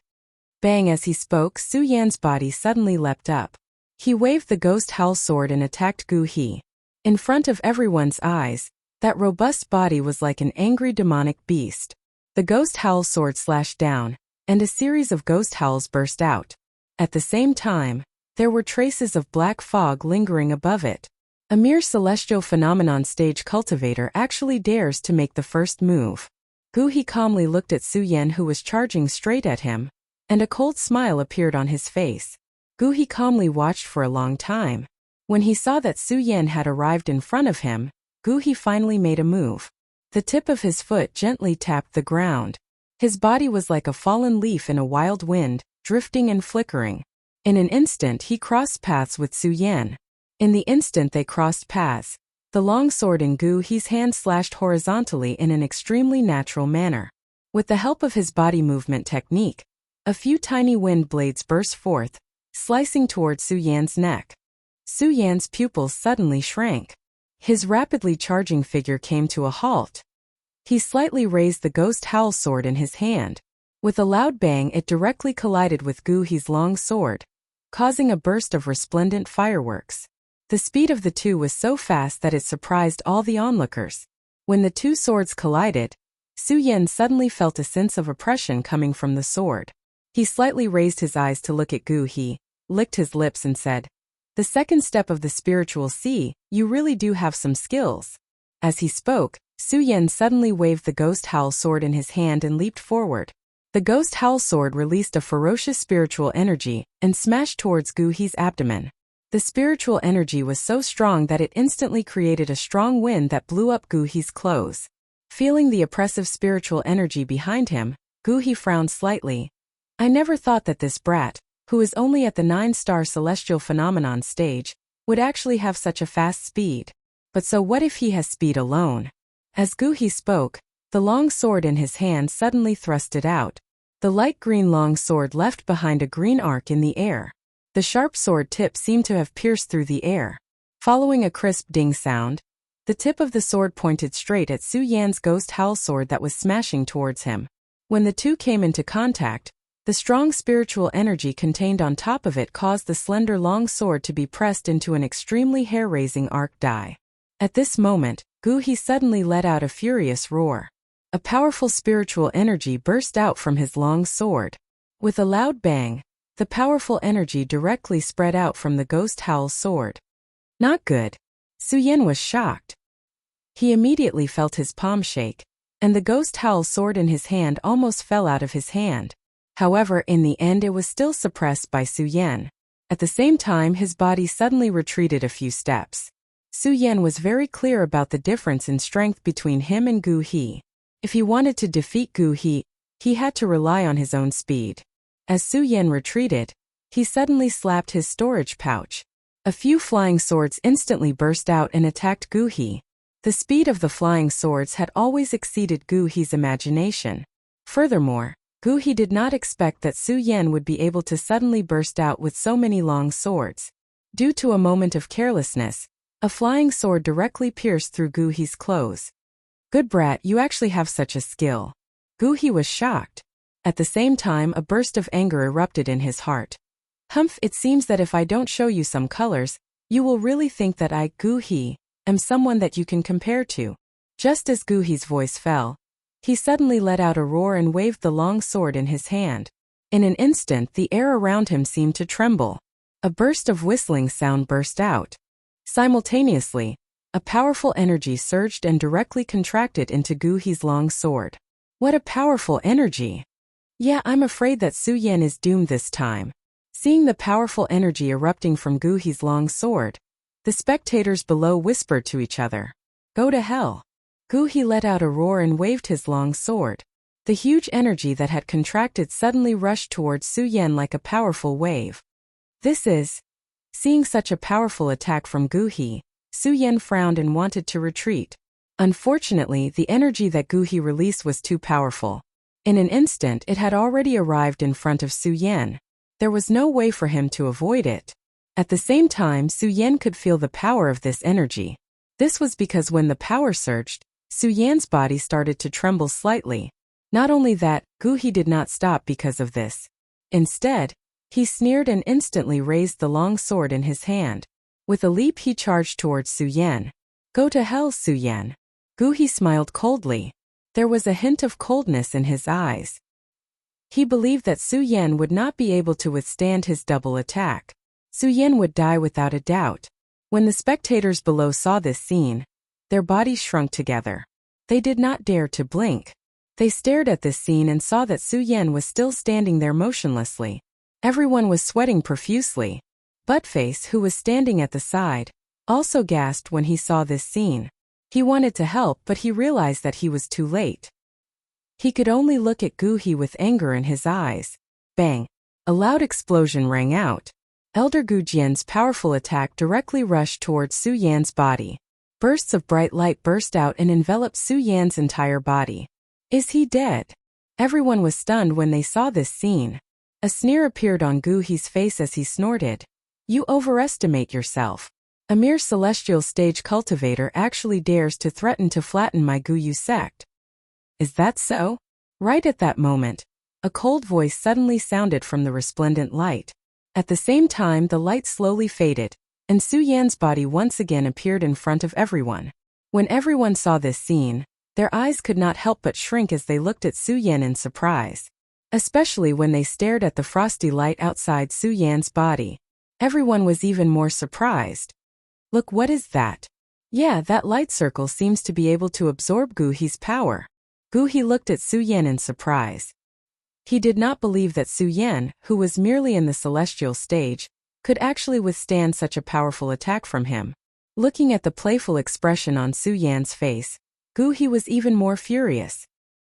Bang! As he spoke, Su Yan's body suddenly leapt up. He waved the ghost howl sword and attacked Gu He. In front of everyone's eyes, that robust body was like an angry demonic beast. The ghost howl sword slashed down, and a series of ghost howls burst out. At the same time, there were traces of black fog lingering above it. A mere celestial phenomenon stage cultivator actually dares to make the first move. Gu He calmly looked at Su Yan, who was charging straight at him, and a cold smile appeared on his face. Gu He calmly watched for a long time. When he saw that Su Yan had arrived in front of him, Gu He finally made a move. The tip of his foot gently tapped the ground. His body was like a fallen leaf in a wild wind, drifting and flickering. In an instant he crossed paths with Su Yan. In the instant they crossed paths, the long sword in Gu He's hand slashed horizontally in an extremely natural manner. With the help of his body movement technique, a few tiny wind blades burst forth, slicing toward Su Yan's neck. Su Yan's pupils suddenly shrank. His rapidly charging figure came to a halt. He slightly raised the ghost howl sword in his hand. With a loud bang, it directly collided with Gu He's long sword, causing a burst of resplendent fireworks. The speed of the two was so fast that it surprised all the onlookers. When the two swords collided, Su Yan suddenly felt a sense of oppression coming from the sword. He slightly raised his eyes to look at Gu He, licked his lips and said, "The second step of the spiritual sea, you really do have some skills." As he spoke, Su Yan suddenly waved the ghost howl sword in his hand and leaped forward. The ghost howl sword released a ferocious spiritual energy and smashed towards Gu He's abdomen. The spiritual energy was so strong that it instantly created a strong wind that blew up Gu He's clothes. Feeling the oppressive spiritual energy behind him, Gu He frowned slightly. "I never thought that this brat, who is only at the 9-star celestial phenomenon stage, would actually have such a fast speed. But so what if he has speed alone?" As Gu He spoke, the long sword in his hand suddenly thrusted out. The light green long sword left behind a green arc in the air. The sharp sword tip seemed to have pierced through the air. Following a crisp ding sound, the tip of the sword pointed straight at Su Yan's ghost howl sword that was smashing towards him. When the two came into contact, the strong spiritual energy contained on top of it caused the slender long sword to be pressed into an extremely hair-raising arc die. At this moment, Gu He suddenly let out a furious roar. A powerful spiritual energy burst out from his long sword. With a loud bang, the powerful energy directly spread out from the ghost howl sword. Not good. Su Yan was shocked. He immediately felt his palm shake, and the ghost howl sword in his hand almost fell out of his hand. However, in the end it was still suppressed by Su Yan. At the same time, his body suddenly retreated a few steps. Su Yan was very clear about the difference in strength between him and Gu He. If he wanted to defeat Gu He, he had to rely on his own speed. As Su Yan retreated, he suddenly slapped his storage pouch. A few flying swords instantly burst out and attacked Gu He. The speed of the flying swords had always exceeded Gu He's imagination. Furthermore, Gu He did not expect that Su Yan would be able to suddenly burst out with so many long swords. Due to a moment of carelessness, a flying sword directly pierced through Gu He's clothes. "Good brat, you actually have such a skill." Gu He was shocked. At the same time, a burst of anger erupted in his heart. "Humph, it seems that if I don't show you some colors, you will really think that I, Gu He, am someone that you can compare to." Just as Gu He's voice fell, he suddenly let out a roar and waved the long sword in his hand. In an instant, the air around him seemed to tremble. A burst of whistling sound burst out. Simultaneously, a powerful energy surged and directly contracted into Gu He's long sword. What a powerful energy! Yeah, I'm afraid that Su Yan is doomed this time. Seeing the powerful energy erupting from Gu He's long sword, the spectators below whispered to each other, "Go to hell." Gu He let out a roar and waved his long sword. The huge energy that had contracted suddenly rushed towards Su Yan like a powerful wave. This is... Seeing such a powerful attack from Gu He, Su Yan frowned and wanted to retreat. Unfortunately, the energy that Gu He released was too powerful. In an instant, it had already arrived in front of Su Yan. There was no way for him to avoid it. At the same time, Su Yan could feel the power of this energy. This was because when the power surged, Su Yan's body started to tremble slightly. Not only that, Gu He did not stop because of this. Instead, he sneered and instantly raised the long sword in his hand. With a leap he charged towards Su Yan. Go to hell, Su Yan. Gu He smiled coldly. There was a hint of coldness in his eyes. He believed that Su Yan would not be able to withstand his double attack. Su Yan would die without a doubt. When the spectators below saw this scene, their bodies shrunk together. They did not dare to blink. They stared at this scene and saw that Su Yan was still standing there motionlessly. Everyone was sweating profusely. Buttface, who was standing at the side, also gasped when he saw this scene. He wanted to help, but he realized that he was too late. He could only look at Gu He with anger in his eyes. Bang! A loud explosion rang out. Elder Gu Jian's powerful attack directly rushed towards Su Yan's body. Bursts of bright light burst out and enveloped Su Yan's entire body. Is he dead? Everyone was stunned when they saw this scene. A sneer appeared on Gu He's face as he snorted. You overestimate yourself. A mere celestial stage cultivator actually dares to threaten to flatten my Gu Yu sect. Is that so? Right at that moment, a cold voice suddenly sounded from the resplendent light. At the same time, the light slowly faded, and Su Yan's body once again appeared in front of everyone. When everyone saw this scene, their eyes could not help but shrink as they looked at Su Yan in surprise. Especially when they stared at the frosty light outside Su Yan's body. Everyone was even more surprised. Look, what is that? Yeah, that light circle seems to be able to absorb Gu He's power. Gu He looked at Su Yan in surprise. He did not believe that Su Yan, who was merely in the celestial stage, could actually withstand such a powerful attack from him. Looking at the playful expression on Su Yan's face, Gu He was even more furious.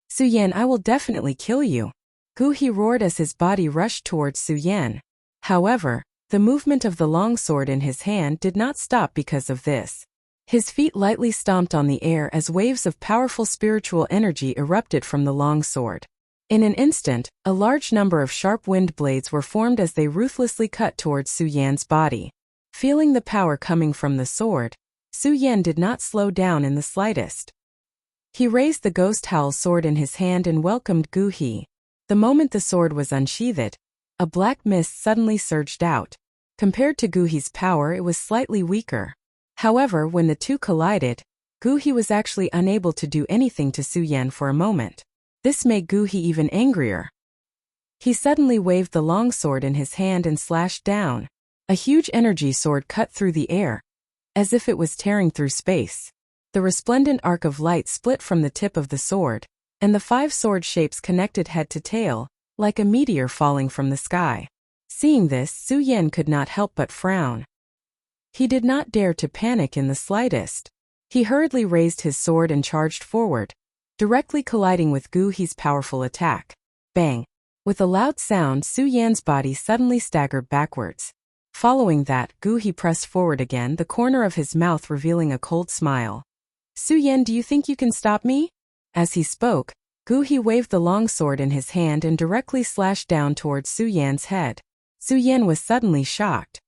Su Yan, I will definitely kill you. Gu He roared as his body rushed towards Su Yan. However, the movement of the long sword in his hand did not stop because of this. His feet lightly stomped on the air as waves of powerful spiritual energy erupted from the long sword. In an instant, a large number of sharp wind blades were formed as they ruthlessly cut towards Su Yan's body. Feeling the power coming from the sword, Su Yan did not slow down in the slightest. He raised the ghost howl sword in his hand and welcomed Gu He. The moment the sword was unsheathed, a black mist suddenly surged out. Compared to Gu He's power, it was slightly weaker. However, when the two collided, Gu He was actually unable to do anything to Su Yan for a moment. This made Gu He even angrier. He suddenly waved the long sword in his hand and slashed down. A huge energy sword cut through the air, as if it was tearing through space. The resplendent arc of light split from the tip of the sword, and the 5 sword shapes connected head to tail, like a meteor falling from the sky. Seeing this, Su Yan could not help but frown. He did not dare to panic in the slightest. He hurriedly raised his sword and charged forward, directly colliding with Gu He's powerful attack. Bang! With a loud sound, Su Yan's body suddenly staggered backwards. Following that, Gu He pressed forward again, the corner of his mouth revealing a cold smile. Su Yan, do you think you can stop me? As he spoke, Gu He waved the long sword in his hand and directly slashed down towards Su Yan's head. Su Yan was suddenly shocked.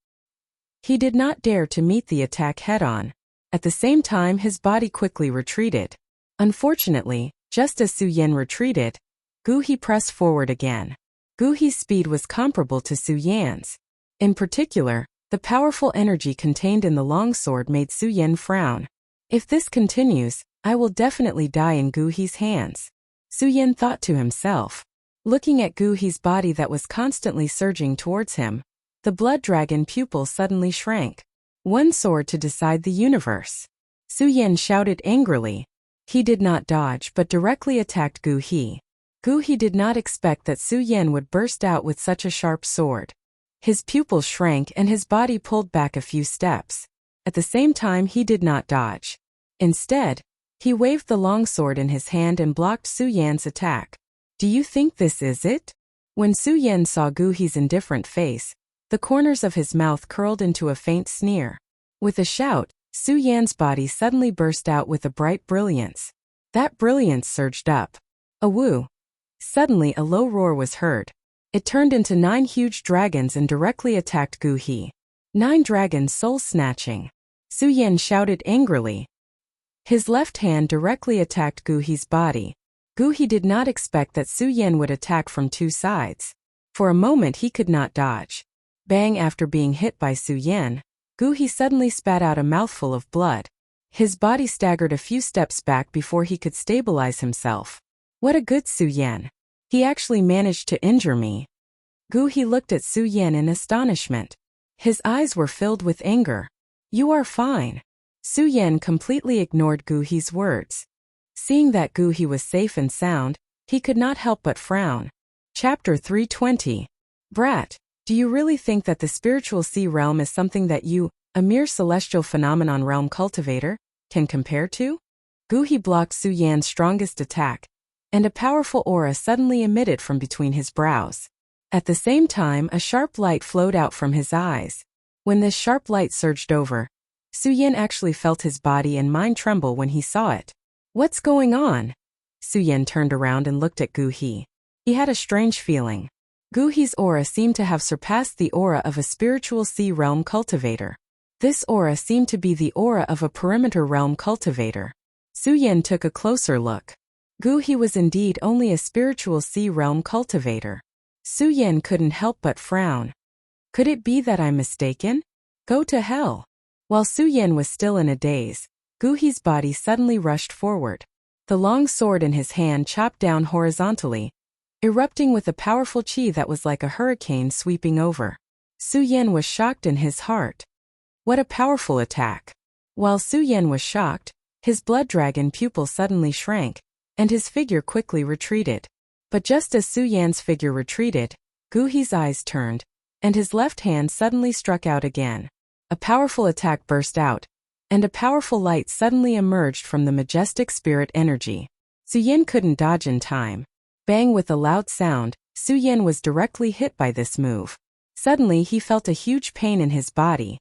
He did not dare to meet the attack head-on. At the same time, his body quickly retreated. Unfortunately, just as Su Yan retreated, Gu He pressed forward again. Gu He's speed was comparable to Su Yan's. In particular, the powerful energy contained in the long sword made Su Yan frown. If this continues, I will definitely die in Gu He's hands. Su Yan thought to himself. Looking at Gu He's body that was constantly surging towards him, the blood dragon pupil suddenly shrank. One sword to decide the universe. Su Yan shouted angrily. He did not dodge but directly attacked Gu He. Gu He did not expect that Su Yan would burst out with such a sharp sword. His pupil shrank and his body pulled back a few steps. At the same time, he did not dodge. Instead, he waved the long sword in his hand and blocked Su Yan's attack. Do you think this is it? When Su Yan saw Gu He's indifferent face, the corners of his mouth curled into a faint sneer. With a shout, Su Yan's body suddenly burst out with a bright brilliance. That brilliance surged up. A woo! Suddenly a low roar was heard. It turned into 9 huge dragons and directly attacked Gu He. 9 dragons soul-snatching. Su Yan shouted angrily. His left hand directly attacked Gu He's body. Gu He did not expect that Su Yan would attack from two sides. For a moment he could not dodge. Bang! After being hit by Su Yan, Gu He suddenly spat out a mouthful of blood. His body staggered a few steps back before he could stabilize himself. What a good Su Yan! He actually managed to injure me. Gu He looked at Su Yan in astonishment. His eyes were filled with anger. You are fine. Su Yan completely ignored Gu He's words. Seeing that Gu He was safe and sound, he could not help but frown. Chapter 320. Brat, do you really think that the spiritual sea realm is something that you, a mere celestial phenomenon realm cultivator, can compare to? Gu He blocked Su Yan's strongest attack, and a powerful aura suddenly emitted from between his brows. At the same time, a sharp light flowed out from his eyes. When this sharp light surged over, Su Yan actually felt his body and mind tremble when he saw it. What's going on? Su Yan turned around and looked at Gu He. He had a strange feeling. Gu He's aura seemed to have surpassed the aura of a spiritual sea realm cultivator. This aura seemed to be the aura of a perimeter realm cultivator. Su Yan took a closer look. Gu He was indeed only a spiritual sea realm cultivator. Su Yan couldn't help but frown. Could it be that I'm mistaken? Go to hell. While Su Yan was still in a daze, Gu He's body suddenly rushed forward. The long sword in his hand chopped down horizontally, erupting with a powerful chi that was like a hurricane sweeping over. Su Yan was shocked in his heart. What a powerful attack! While Su Yan was shocked, his blood dragon pupil suddenly shrank, and his figure quickly retreated. But just as Su Yan's figure retreated, Gu He's eyes turned, and his left hand suddenly struck out again. A powerful attack burst out, and a powerful light suddenly emerged from the majestic spirit energy. Su Yan couldn't dodge in time. Bang! With a loud sound, Su Yan was directly hit by this move. Suddenly he felt a huge pain in his body.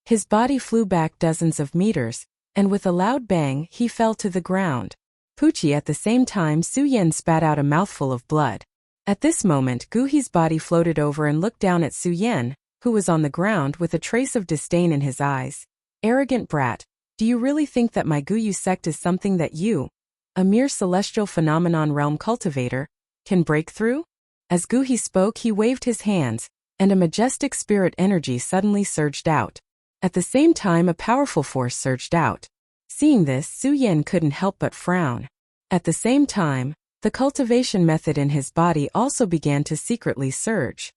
His body flew back dozens of meters, and with a loud bang he fell to the ground. Poochie! At the same time Su Yan spat out a mouthful of blood. At this moment Gu He's body floated over and looked down at Su Yan, who was on the ground with a trace of disdain in his eyes. Arrogant brat, do you really think that my Guyu sect is something that you, a mere celestial phenomenon realm cultivator, can break through? As Gu He spoke he waved his hands, and a majestic spirit energy suddenly surged out. At the same time a powerful force surged out. Seeing this, Su Yan couldn't help but frown. At the same time, the cultivation method in his body also began to secretly surge.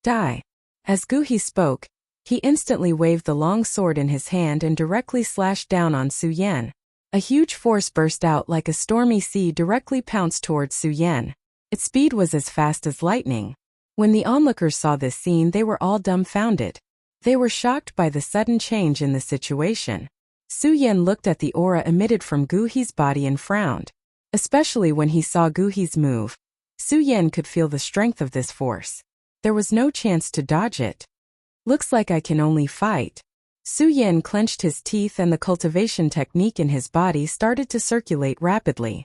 Die. As Gu He spoke, he instantly waved the long sword in his hand and directly slashed down on Su Yan. A huge force burst out like a stormy sea directly pounced towards Su Yan. Its speed was as fast as lightning. When the onlookers saw this scene they were all dumbfounded. They were shocked by the sudden change in the situation. Su Yan looked at the aura emitted from Gu He's body and frowned. Especially when he saw Gu He's move, Su Yan could feel the strength of this force. There was no chance to dodge it. Looks like I can only fight. Su Yan clenched his teeth and the cultivation technique in his body started to circulate rapidly.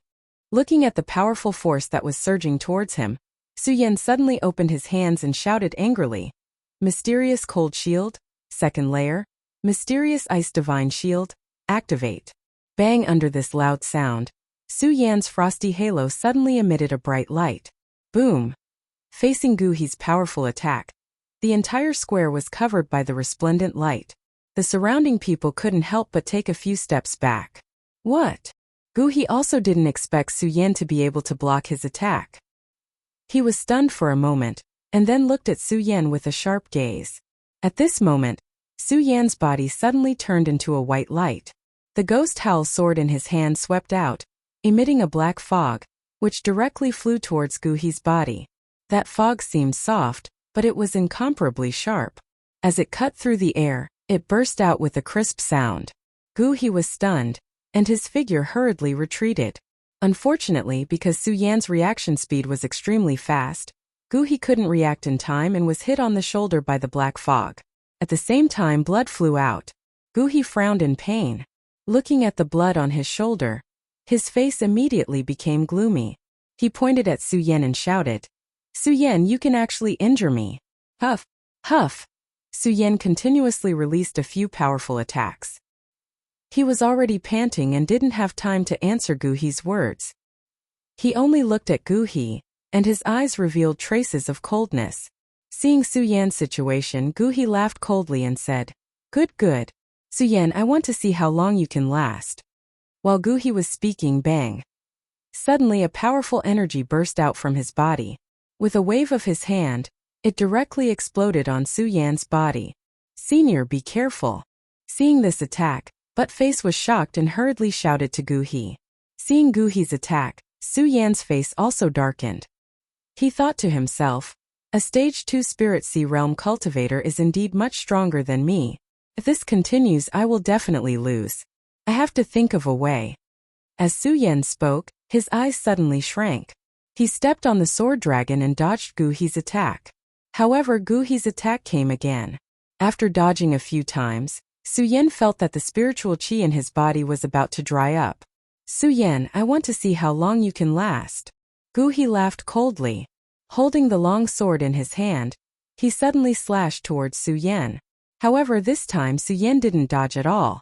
Looking at the powerful force that was surging towards him, Su Yan suddenly opened his hands and shouted angrily. Mysterious Cold Shield, second layer. Mysterious Ice Divine Shield, activate. Bang! Under this loud sound, Su Yan's frosty halo suddenly emitted a bright light. Boom! Facing Gu He's powerful attack, the entire square was covered by the resplendent light. The surrounding people couldn't help but take a few steps back. What? Gu He also didn't expect Su Yan to be able to block his attack. He was stunned for a moment, and then looked at Su Yan with a sharp gaze. At this moment, Su Yan's body suddenly turned into a white light. The ghost howl sword in his hand swept out, emitting a black fog, which directly flew towards Gu He's body. That fog seemed soft, but it was incomparably sharp. As it cut through the air, it burst out with a crisp sound. Gu He was stunned, and his figure hurriedly retreated. Unfortunately, because Su Yan's reaction speed was extremely fast, Gu He couldn't react in time and was hit on the shoulder by the black fog. At the same time blood flew out. Gu He frowned in pain. Looking at the blood on his shoulder, his face immediately became gloomy. He pointed at Su Yan and shouted, Su Yan, you can actually injure me. Huff, huff. Su Yan continuously released a few powerful attacks. He was already panting and didn't have time to answer Gu He's words. He only looked at Gu He, and his eyes revealed traces of coldness. Seeing Su Yan's situation, Gu He laughed coldly and said, "Good, good. Su Yan, I want to see how long you can last." While Gu He was speaking, bang! Suddenly a powerful energy burst out from his body. With a wave of his hand, it directly exploded on Su Yan's body. "Senior, be careful." Seeing this attack, Buttface was shocked and hurriedly shouted to Gu He. Seeing Gu He's attack, Su Yan's face also darkened. He thought to himself, "A Stage 2 Spirit Sea Realm cultivator is indeed much stronger than me. If this continues, I will definitely lose. I have to think of a way." As Su Yan spoke, his eyes suddenly shrank. He stepped on the sword dragon and dodged Gu He's attack. However, Gu He's attack came again. After dodging a few times, Su Yan felt that the spiritual qi in his body was about to dry up. "Su Yan, I want to see how long you can last." Gu He laughed coldly. Holding the long sword in his hand, he suddenly slashed towards Su Yan. However, this time Su Yan didn't dodge at all.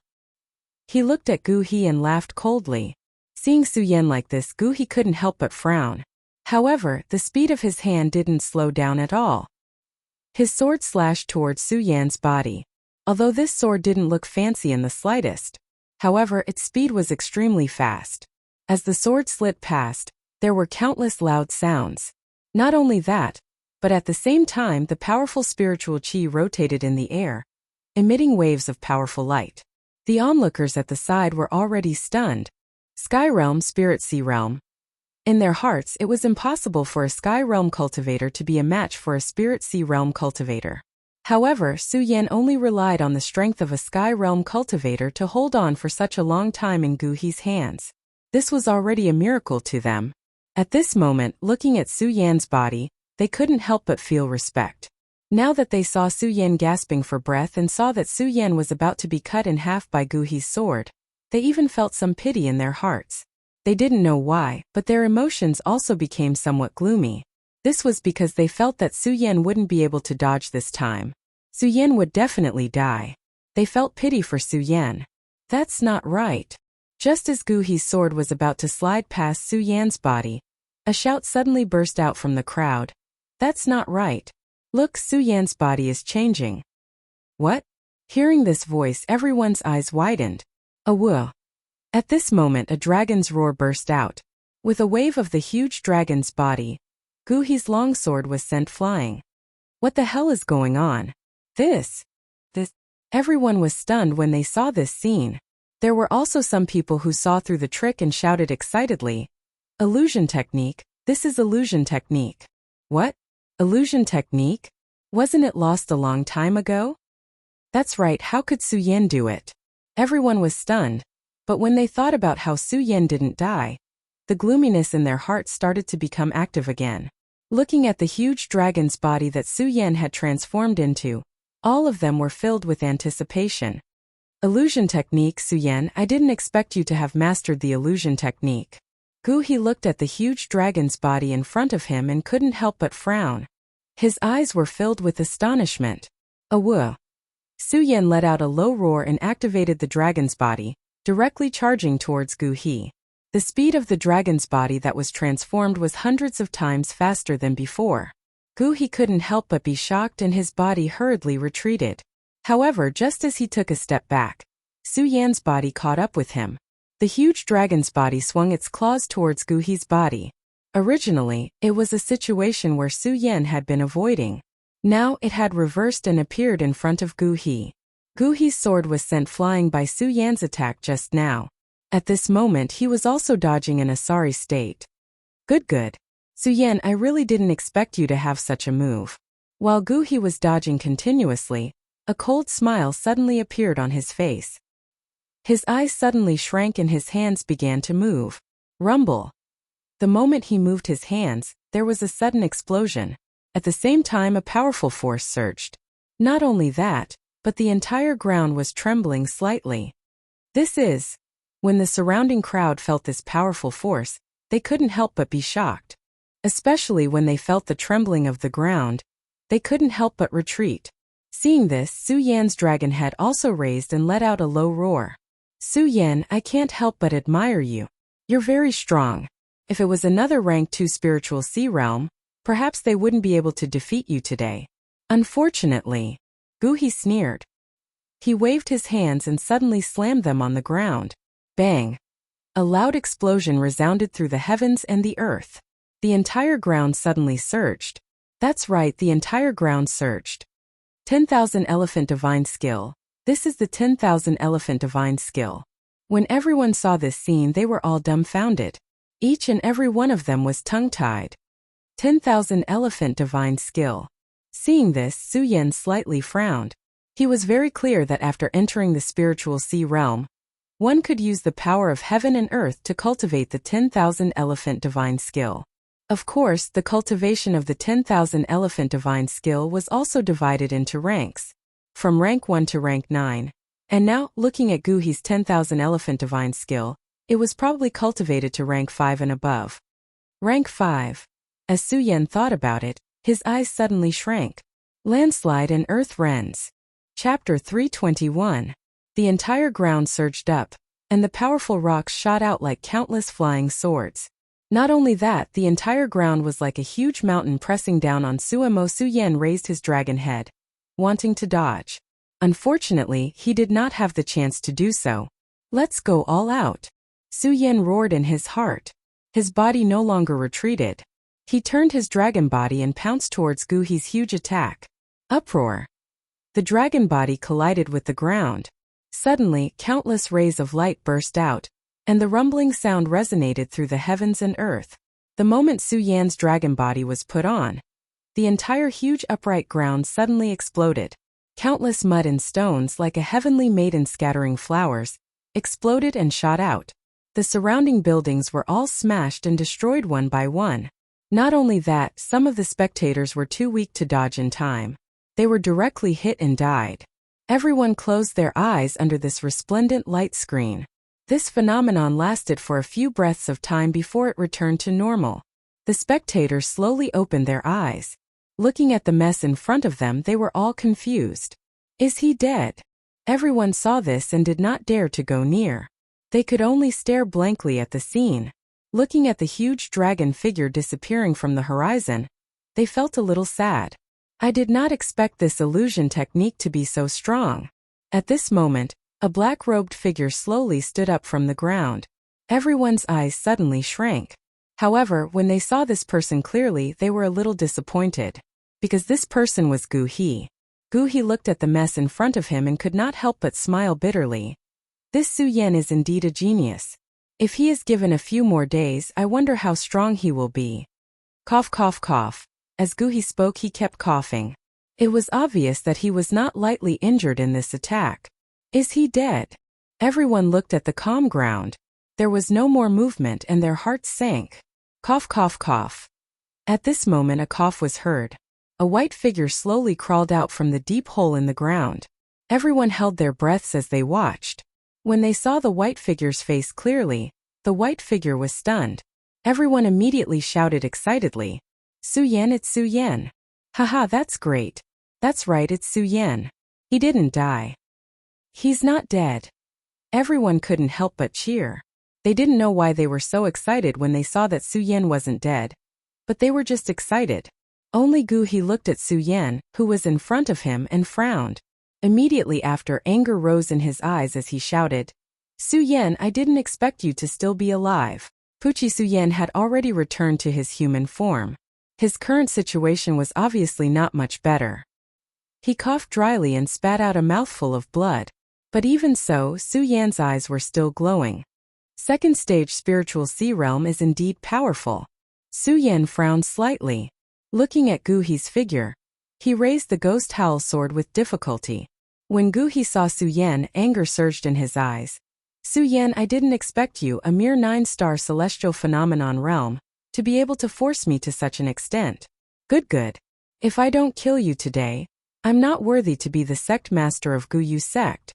He looked at Gu He and laughed coldly. Seeing Su Yan like this, Gu He couldn't help but frown. However, the speed of his hand didn't slow down at all. His sword slashed towards Su Yan's body. Although this sword didn't look fancy in the slightest, however, its speed was extremely fast. As the sword slid past, there were countless loud sounds. Not only that, but at the same time the powerful spiritual qi rotated in the air, emitting waves of powerful light. The onlookers at the side were already stunned. Sky Realm, Spirit Sea Realm. In their hearts, it was impossible for a Sky Realm cultivator to be a match for a Spirit Sea Realm cultivator. However, Su Yan only relied on the strength of a Sky Realm cultivator to hold on for such a long time in Gu He's hands. This was already a miracle to them. At this moment, looking at Su Yan's body, they couldn't help but feel respect. Now that they saw Su Yan gasping for breath and saw that Su Yan was about to be cut in half by Gu He's sword, they even felt some pity in their hearts. They didn't know why, but their emotions also became somewhat gloomy. This was because they felt that Su Yan wouldn't be able to dodge this time. Su Yan would definitely die. They felt pity for Su Yan. That's not right. Just as Gu He's sword was about to slide past Su Yan's body, a shout suddenly burst out from the crowd. "That's not right. Look, Su Yan's body is changing." What? Hearing this voice, everyone's eyes widened. Awoo. At this moment, a dragon's roar burst out. With a wave of the huge dragon's body, Gu He's longsword was sent flying. What the hell is going on? This. Everyone was stunned when they saw this scene. There were also some people who saw through the trick and shouted excitedly, "Illusion technique, this is illusion technique." What? Illusion technique? Wasn't it lost a long time ago? That's right, how could Su Yan do it? Everyone was stunned. But when they thought about how Su Yan didn't die, the gloominess in their hearts started to become active again. Looking at the huge dragon's body that Su Yan had transformed into, all of them were filled with anticipation. Illusion technique, Su Yan, I didn't expect you to have mastered the illusion technique. Gu He looked at the huge dragon's body in front of him and couldn't help but frown. His eyes were filled with astonishment. Awoo. Su Yan let out a low roar and activated the dragon's body, directly charging towards Gu He. The speed of the dragon's body that was transformed was hundreds of times faster than before. Gu He couldn't help but be shocked and his body hurriedly retreated. However, just as he took a step back, Su Yan's body caught up with him. The huge dragon's body swung its claws towards Gu He's body. Originally, it was a situation where Su Yan had been avoiding. Now it had reversed and appeared in front of Gu He. Gu He's sword was sent flying by Su Yan's attack just now. At this moment he was also dodging in a sorry state. Good. Su Yan, I really didn't expect you to have such a move. While Gu He was dodging continuously, a cold smile suddenly appeared on his face. His eyes suddenly shrank and his hands began to move. Rumble. The moment he moved his hands, there was a sudden explosion. At the same time, a powerful force surged. Not only that, but the entire ground was trembling slightly. When the surrounding crowd felt this powerful force, they couldn't help but be shocked. Especially when they felt the trembling of the ground, they couldn't help but retreat. Seeing this, Su Yan's dragon head also raised and let out a low roar. Su Yan, I can't help but admire you. You're very strong. If it was another rank 2 spiritual sea realm, perhaps they wouldn't be able to defeat you today. Unfortunately, Gu He sneered. He waved his hands and suddenly slammed them on the ground. Bang! A loud explosion resounded through the heavens and the earth. The entire ground suddenly surged. That's right, the entire ground surged. 10,000 Elephant Divine Skill. This is the 10,000 Elephant Divine Skill. When everyone saw this scene, they were all dumbfounded. Each and every one of them was tongue-tied. 10,000 Elephant Divine Skill. Seeing this, Su Yan slightly frowned. He was very clear that after entering the spiritual sea realm, one could use the power of heaven and earth to cultivate the 10,000 Elephant Divine Skill. Of course, the cultivation of the 10,000 Elephant Divine Skill was also divided into ranks, from rank 1 to rank 9. And now, looking at Gu He's 10,000 Elephant Divine Skill, it was probably cultivated to rank 5 and above. Rank 5. As Su Yan thought about it, his eyes suddenly shrank. Landslide and Earth Rends. Chapter 321. The entire ground surged up, and the powerful rocks shot out like countless flying swords. Not only that, the entire ground was like a huge mountain pressing down on Suemo. Su Yan raised his dragon head, wanting to dodge. Unfortunately, he did not have the chance to do so. Let's go all out. Su Yan roared in his heart. His body no longer retreated. He turned his dragon body and pounced towards Gu He's huge attack. Uproar. The dragon body collided with the ground. Suddenly, countless rays of light burst out, and the rumbling sound resonated through the heavens and earth. The moment Su Yan's dragon body was put on, the entire huge upright ground suddenly exploded. Countless mud and stones, like a heavenly maiden scattering flowers, exploded and shot out. The surrounding buildings were all smashed and destroyed one by one. Not only that, some of the spectators were too weak to dodge in time. They were directly hit and died. Everyone closed their eyes under this resplendent light screen. This phenomenon lasted for a few breaths of time before it returned to normal. The spectators slowly opened their eyes. Looking at the mess in front of them, they were all confused. Is he dead? Everyone saw this and did not dare to go near. They could only stare blankly at the scene. Looking at the huge dragon figure disappearing from the horizon, they felt a little sad. I did not expect this illusion technique to be so strong. At this moment, a black-robed figure slowly stood up from the ground. Everyone's eyes suddenly shrank. However, when they saw this person clearly, they were a little disappointed. Because this person was Gu He. Gu He looked at the mess in front of him and could not help but smile bitterly. This Su Yan is indeed a genius. If he is given a few more days, I wonder how strong he will be. Cough, cough, cough. As Gu He spoke, he kept coughing. It was obvious that he was not lightly injured in this attack. Is he dead? Everyone looked at the calm ground. There was no more movement and their hearts sank. Cough, cough, cough. At this moment a cough was heard. A white figure slowly crawled out from the deep hole in the ground. Everyone held their breaths as they watched. When they saw the white figure's face clearly, the white figure was stunned. Everyone immediately shouted excitedly, Su Yan, it's Su Yan. Haha, that's great. That's right, it's Su Yan. He didn't die. He's not dead. Everyone couldn't help but cheer. They didn't know why they were so excited when they saw that Su Yan wasn't dead. But they were just excited. Only Gu He looked at Su Yan, who was in front of him, and frowned. Immediately after, anger rose in his eyes as he shouted, Su Yan, I didn't expect you to still be alive. Puchi Su Yan had already returned to his human form. His current situation was obviously not much better. He coughed dryly and spat out a mouthful of blood. But even so, Su Yan's eyes were still glowing. Second stage spiritual sea realm is indeed powerful. Su Yan frowned slightly. Looking at Gu He's figure, he raised the ghost howl sword with difficulty. When Gu He saw Su Yan, anger surged in his eyes. Su Yan, I didn't expect you, a mere 9-star celestial phenomenon realm, to be able to force me to such an extent. Good. If I don't kill you today, I'm not worthy to be the sect master of Gu Yu's sect.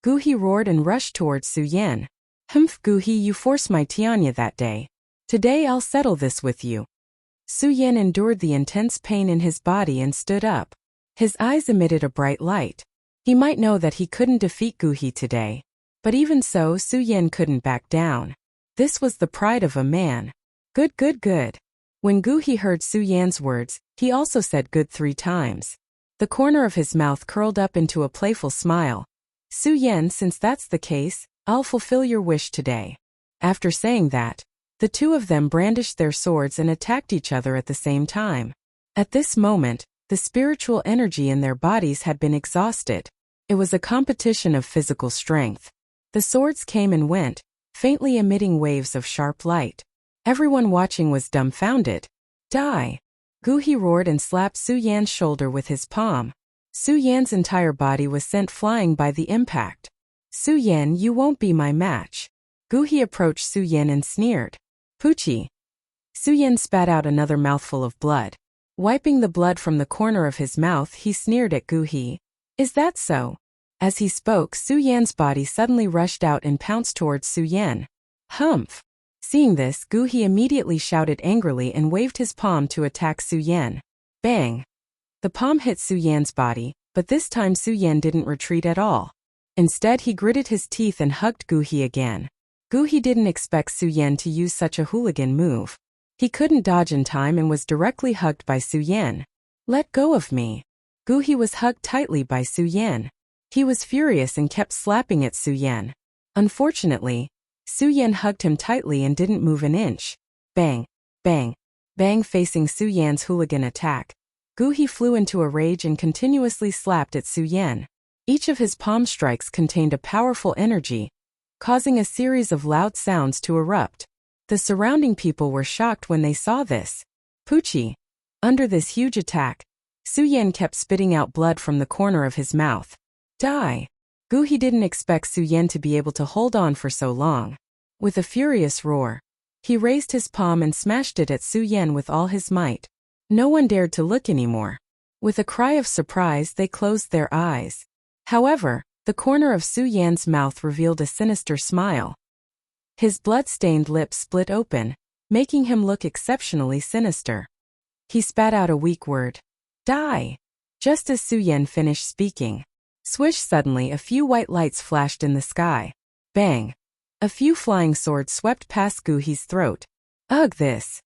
Gu He roared and rushed towards Su Yan. Humph, Gu He, you forced my Tianya that day. Today I'll settle this with you. Su Yan endured the intense pain in his body and stood up. His eyes emitted a bright light. He might know that he couldn't defeat Gu He today. But even so, Su Yan couldn't back down. This was the pride of a man. Good, good, good. When Gu He heard Su Yan's words, he also said good 3 times. The corner of his mouth curled up into a playful smile. Su Yan, since that's the case, I'll fulfill your wish today. After saying that, the two of them brandished their swords and attacked each other at the same time. At this moment, the spiritual energy in their bodies had been exhausted. It was a competition of physical strength. The swords came and went, faintly emitting waves of sharp light. Everyone watching was dumbfounded. Die! Gu He roared and slapped Su Yan's shoulder with his palm. Su Yan's entire body was sent flying by the impact. Su Yan, you won't be my match. Gu He approached Su Yan and sneered. Poochie. Su Yan spat out another mouthful of blood. Wiping the blood from the corner of his mouth, he sneered at Gu He. Is that so? As he spoke, Su Yan's body suddenly rushed out and pounced towards Su Yan. Humph! Seeing this, Gu He immediately shouted angrily and waved his palm to attack Su Yan. Bang! The palm hit Su Yan's body, but this time Su Yan didn't retreat at all. Instead, he gritted his teeth and hugged Gu He again. Gu He didn't expect Su Yan to use such a hooligan move. He couldn't dodge in time and was directly hugged by Su Yan. Let go of me. Gu He was hugged tightly by Su Yan. He was furious and kept slapping at Su Yan. Unfortunately, Su Yan hugged him tightly and didn't move an inch. Bang! Bang! Bang! Facing Su Yan's hooligan attack, Gu He flew into a rage and continuously slapped at Su Yan. Each of his palm strikes contained a powerful energy, causing a series of loud sounds to erupt. The surrounding people were shocked when they saw this. Poochie. Under this huge attack, Su Yan kept spitting out blood from the corner of his mouth. Die! Gu He didn't expect Su Yan to be able to hold on for so long. With a furious roar, he raised his palm and smashed it at Su Yan with all his might. No one dared to look anymore. With a cry of surprise, they closed their eyes. However, the corner of Su Yan's mouth revealed a sinister smile. His blood-stained lips split open, making him look exceptionally sinister. He spat out a weak word. Die! Just as Su Yan finished speaking, swish, suddenly a few white lights flashed in the sky. Bang! A few flying swords swept past Gu He's throat. Ugh, this.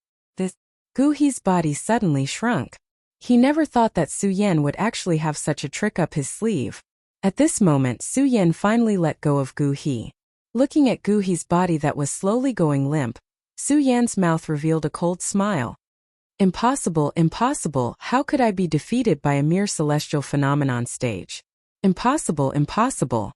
Gu He's body suddenly shrunk. He never thought that Su Yan would actually have such a trick up his sleeve. At this moment, Su Yan finally let go of Gu He. Looking at Gu He's body that was slowly going limp, Su Yan's mouth revealed a cold smile. Impossible, impossible, how could I be defeated by a mere celestial phenomenon stage? Impossible, impossible.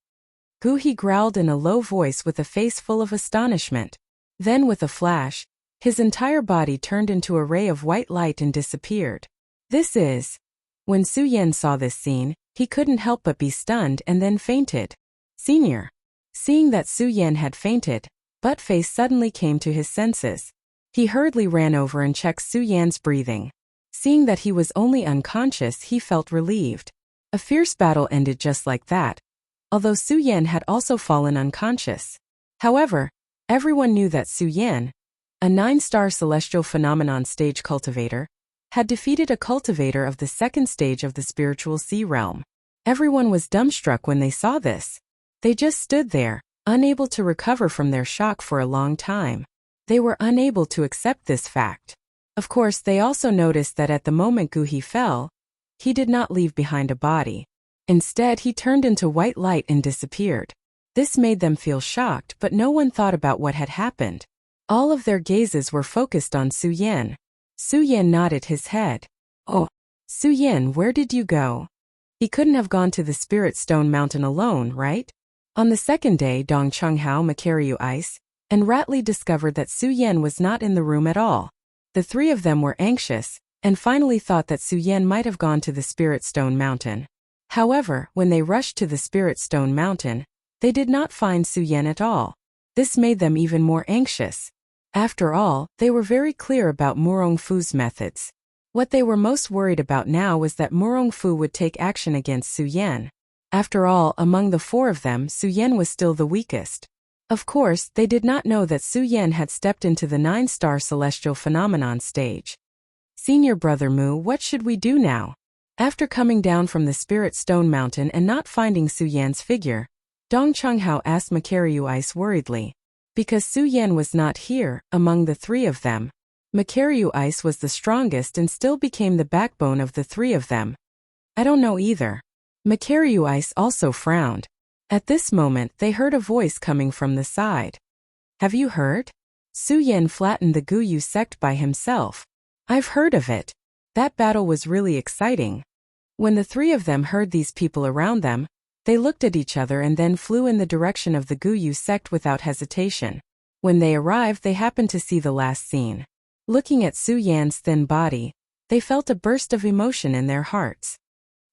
Gu He growled in a low voice with a face full of astonishment. Then with a flash, his entire body turned into a ray of white light and disappeared. This is... When Su Yan saw this scene, he couldn't help but be stunned and then fainted. Senior. Seeing that Su Yan had fainted, Buttface suddenly came to his senses. He hurriedly ran over and checked Su Yan's breathing. Seeing that he was only unconscious, he felt relieved. A fierce battle ended just like that, although Su Yan had also fallen unconscious. However, everyone knew that Su Yan, a 9-star celestial phenomenon stage cultivator, had defeated a cultivator of the 2nd stage of the spiritual sea realm. Everyone was dumbstruck when they saw this. They just stood there, unable to recover from their shock for a long time. They were unable to accept this fact. Of course, they also noticed that at the moment Gu He fell, he did not leave behind a body. Instead, he turned into white light and disappeared. This made them feel shocked, but no one thought about what had happened. All of their gazes were focused on Su Yan. Su Yan nodded his head. Oh, Su Yan, where did you go? He couldn't have gone to the Spirit Stone Mountain alone, right? On the 2nd day, Dong Chunghao, Makaryu Ice, and Ratley discovered that Su Yan was not in the room at all. The 3 of them were anxious, and finally thought that Su Yan might have gone to the Spirit Stone Mountain. However, when they rushed to the Spirit Stone Mountain, they did not find Su Yan at all. This made them even more anxious. After all, they were very clear about Murong Fu's methods. What they were most worried about now was that Murong Fu would take action against Su Yan. After all, among the 4 of them, Su Yan was still the weakest. Of course, they did not know that Su Yan had stepped into the 9-star celestial phenomenon stage. Senior Brother Mu, what should we do now? After coming down from the Spirit Stone Mountain and not finding Su Yan's figure, Dong Chunghao asked Makaryu Ice worriedly. Because Su Yan was not here, among the 3 of them, Makaryu Ice was the strongest and still became the backbone of the three of them. I don't know either. Makaryu Ice also frowned. At this moment they heard a voice coming from the side. Have you heard? Su Yan flattened the Guyu sect by himself. I've heard of it. That battle was really exciting. When the three of them heard these people around them, they looked at each other and then flew in the direction of the Guyu sect without hesitation. When they arrived, they happened to see the last scene. Looking at Su Yan's thin body, they felt a burst of emotion in their hearts.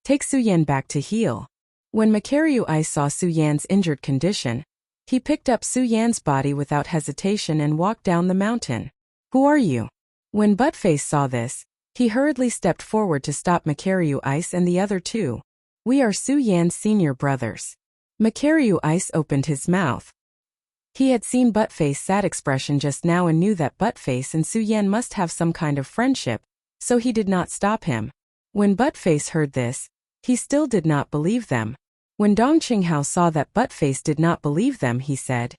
Take Su Yan back to heal. When Makaryu Ice saw Su Yan's injured condition, he picked up Su Yan's body without hesitation and walked down the mountain. Who are you? When Buttface saw this, he hurriedly stepped forward to stop Makaryu Ice and the other two. We are Su Yan's senior brothers. Makaryu Ice opened his mouth. He had seen Buttface's sad expression just now and knew that Buttface and Su Yan must have some kind of friendship, so he did not stop him. When Buttface heard this, he still did not believe them. When Dong Qinghao saw that Buttface did not believe them, he said,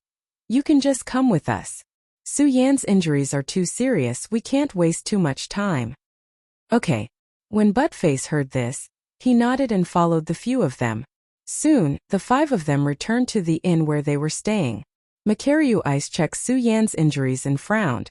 You can just come with us. Su Yan's injuries are too serious, we can't waste too much time. Okay. When Buttface heard this, he nodded and followed the few of them. Soon, the five of them returned to the inn where they were staying. Makaryu Ice checked Su Yan's injuries and frowned.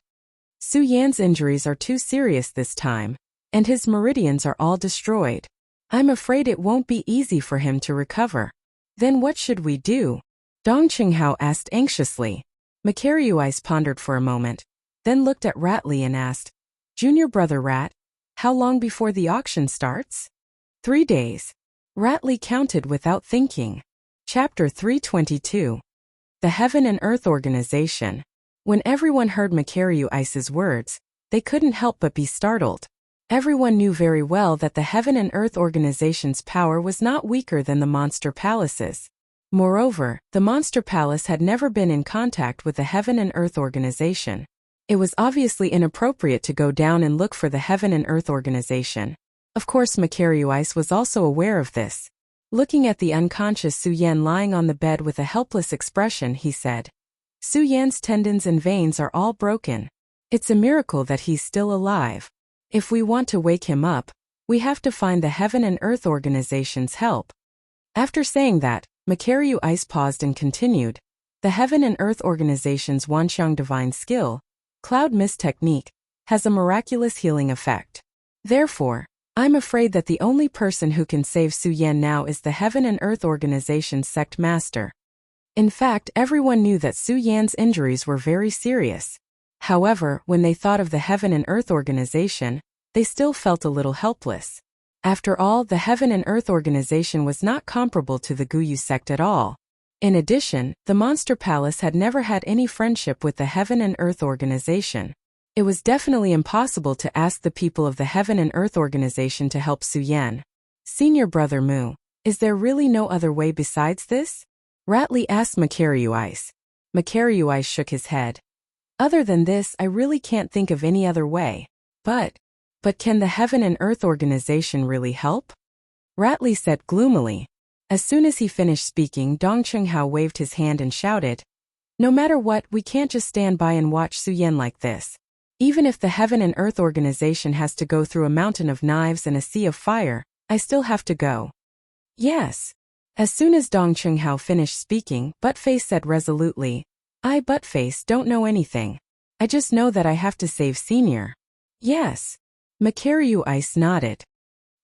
Su Yan's injuries are too serious this time, and his meridians are all destroyed. I'm afraid it won't be easy for him to recover. Then what should we do? Dong Qinghao asked anxiously. Makaryu Ice pondered for a moment, then looked at Ratli and asked, Junior brother Rat, how long before the auction starts? 3 days. Ratli counted without thinking. Chapter 322. The Heaven and Earth Organization. When everyone heard Makaryu Ice's words, they couldn't help but be startled. Everyone knew very well that the Heaven and Earth Organization's power was not weaker than the Monster Palace's. Moreover, the Monster Palace had never been in contact with the Heaven and Earth Organization. It was obviously inappropriate to go down and look for the Heaven and Earth Organization. Of course, Makaryu Ice was also aware of this. Looking at the unconscious Su Yan lying on the bed with a helpless expression, he said, Su Yan's tendons and veins are all broken. It's a miracle that he's still alive. If we want to wake him up, we have to find the Heaven and Earth Organization's help. After saying that, Makaryu Ice paused and continued, the Heaven and Earth Organization's Wanxiang Divine Skill, Cloud Mist Technique, has a miraculous healing effect. Therefore, I'm afraid that the only person who can save Su Yan now is the Heaven and Earth Organization's Sect Master. In fact, everyone knew that Su Yan's injuries were very serious. However, when they thought of the Heaven and Earth Organization, they still felt a little helpless. After all, the Heaven and Earth Organization was not comparable to the Guyu sect at all. In addition, the Monster Palace had never had any friendship with the Heaven and Earth Organization. It was definitely impossible to ask the people of the Heaven and Earth Organization to help Su Yan. Senior brother Mu, is there really no other way besides this? Ratli asked Makaryu Ice. Makaryu Ice shook his head. Other than this, I really can't think of any other way. But can the Heaven and Earth Organization really help? Ratli said gloomily. As soon as he finished speaking, Dong Qinghao waved his hand and shouted, No matter what, we can't just stand by and watch Su Yan like this. Even if the Heaven and Earth Organization has to go through a mountain of knives and a sea of fire, I still have to go. Yes. As soon as Dong Qinghao finished speaking, Buttface said resolutely, I, Buttface, don't know anything. I just know that I have to save Senior. Yes. Makaryu Ice nodded.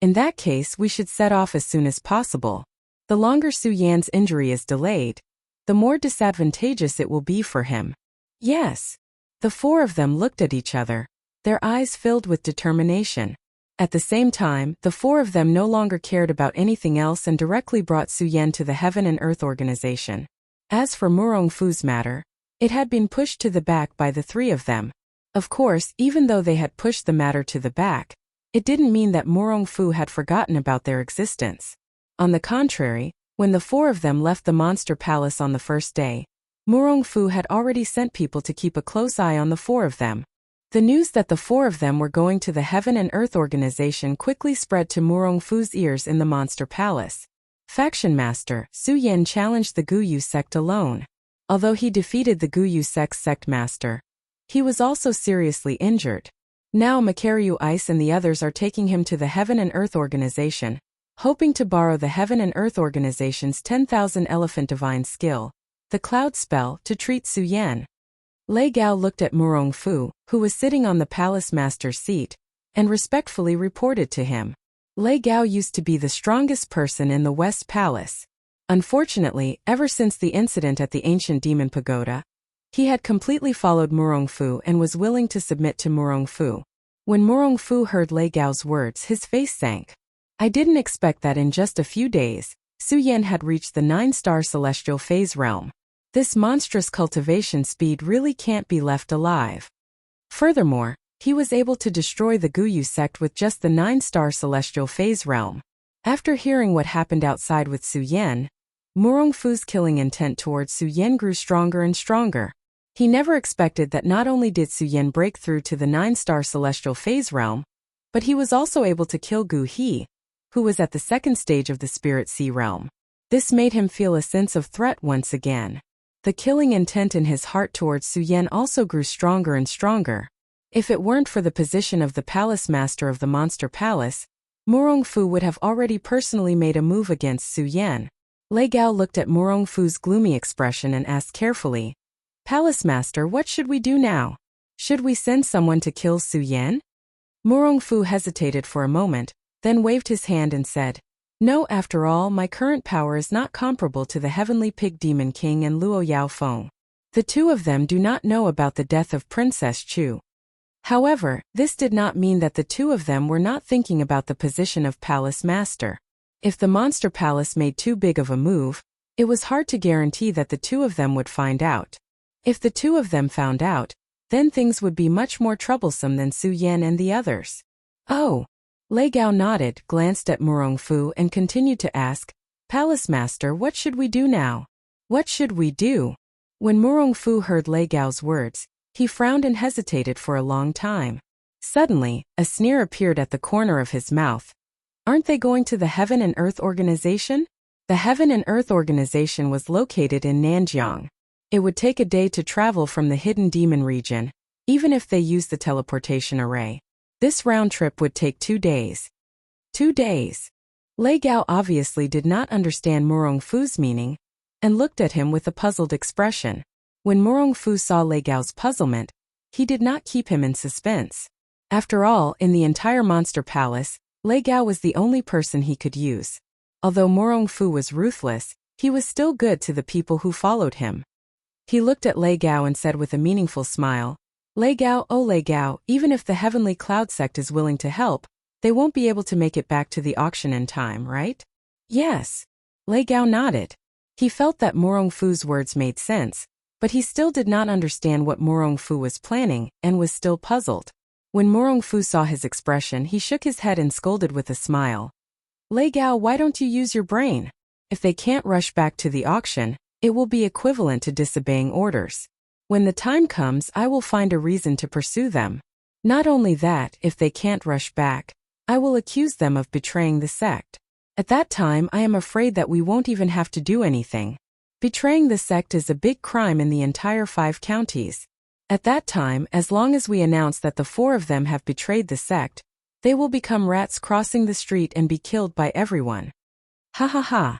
In that case, we should set off as soon as possible. The longer Su Yan's injury is delayed, the more disadvantageous it will be for him. Yes. The four of them looked at each other, their eyes filled with determination. At the same time, the four of them no longer cared about anything else and directly brought Su Yan to the Heaven and Earth Organization. As for Murong Fu's matter, it had been pushed to the back by the three of them. Of course, even though they had pushed the matter to the back, it didn't mean that Murong Fu had forgotten about their existence. On the contrary, when the four of them left the Monster Palace on the first day, Murong Fu had already sent people to keep a close eye on the four of them. The news that the four of them were going to the Heaven and Earth Organization quickly spread to Murong Fu's ears in the Monster Palace. Faction Master Su Yan challenged the Guyu sect alone. Although he defeated the Guyu sect's sect master, He was also seriously injured. Now Makaryu Ice and the others are taking him to the Heaven and Earth Organization, hoping to borrow the Heaven and Earth Organization's 10,000 Elephant Divine Skill, the Cloud Spell, to treat Su Yan. Lei Gao looked at Murong Fu, who was sitting on the Palace Master's seat, and respectfully reported to him. Lei Gao used to be the strongest person in the West Palace. Unfortunately, ever since the incident at the Ancient Demon Pagoda, he had completely followed Murong Fu and was willing to submit to Murong Fu. When Murong Fu heard Lei Gao's words, his face sank. I didn't expect that in just a few days, Su Yan had reached the 9-star celestial phase realm. This monstrous cultivation speed really can't be left alive. Furthermore, he was able to destroy the Guyu sect with just the 9-star celestial phase realm. After hearing what happened outside with Su Yan, Murong Fu's killing intent towards Su Yan grew stronger and stronger. He never expected that not only did Su Yan break through to the 9-star celestial phase realm, but he was also able to kill Gu He, who was at the 2nd stage of the Spirit Sea realm. This made him feel a sense of threat once again. The killing intent in his heart towards Su Yan also grew stronger and stronger. If it weren't for the position of the Palace Master of the Monster Palace, Murong Fu would have already personally made a move against Su Yan. Lei Gao looked at Murong Fu's gloomy expression and asked carefully, "Palace Master, what should we do now? Should we send someone to kill Su Yan?" Murong Fu hesitated for a moment, then waved his hand and said, "No, after all, my current power is not comparable to the Heavenly Pig Demon King and Luo Yao Feng. The two of them do not know about the death of Princess Chu." However, this did not mean that the two of them were not thinking about the position of Palace Master. If the Monster Palace made too big of a move, it was hard to guarantee that the two of them would find out. If the two of them found out, then things would be much more troublesome than Su Yan and the others. "Oh." Lei Gao nodded, glanced at Murong Fu and continued to ask, "Palace Master, what should we do now? What should we do?" When Murong Fu heard Lei Gao's words, he frowned and hesitated for a long time. Suddenly, a sneer appeared at the corner of his mouth. "Aren't they going to the Heaven and Earth Organization?" The Heaven and Earth Organization was located in Nanjiang. It would take a day to travel from the Hidden Demon region, even if they used the teleportation array. This round trip would take 2 days. 2 days. Lei Gao obviously did not understand Murong Fu's meaning, and looked at him with a puzzled expression. When Murong Fu saw Lei Gao's puzzlement, he did not keep him in suspense. After all, in the entire Monster Palace, Lei Gao was the only person he could use. Although Murong Fu was ruthless, he was still good to the people who followed him. He looked at Lei Gao and said with a meaningful smile, "Lei Gao, oh Lei Gao, even if the Heavenly Cloud Sect is willing to help, they won't be able to make it back to the auction in time, right?" "Yes." Lei Gao nodded. He felt that Murong Fu's words made sense, but he still did not understand what Murong Fu was planning and was still puzzled. When Murong Fu saw his expression, he shook his head and scolded with a smile. "Lei Gao, why don't you use your brain? If they can't rush back to the auction, it will be equivalent to disobeying orders. When the time comes, I will find a reason to pursue them. Not only that, if they can't rush back, I will accuse them of betraying the sect. At that time, I am afraid that we won't even have to do anything. Betraying the sect is a big crime in the entire 5 counties. At that time, as long as we announce that the 4 of them have betrayed the sect, they will become rats crossing the street and be killed by everyone." Ha ha ha.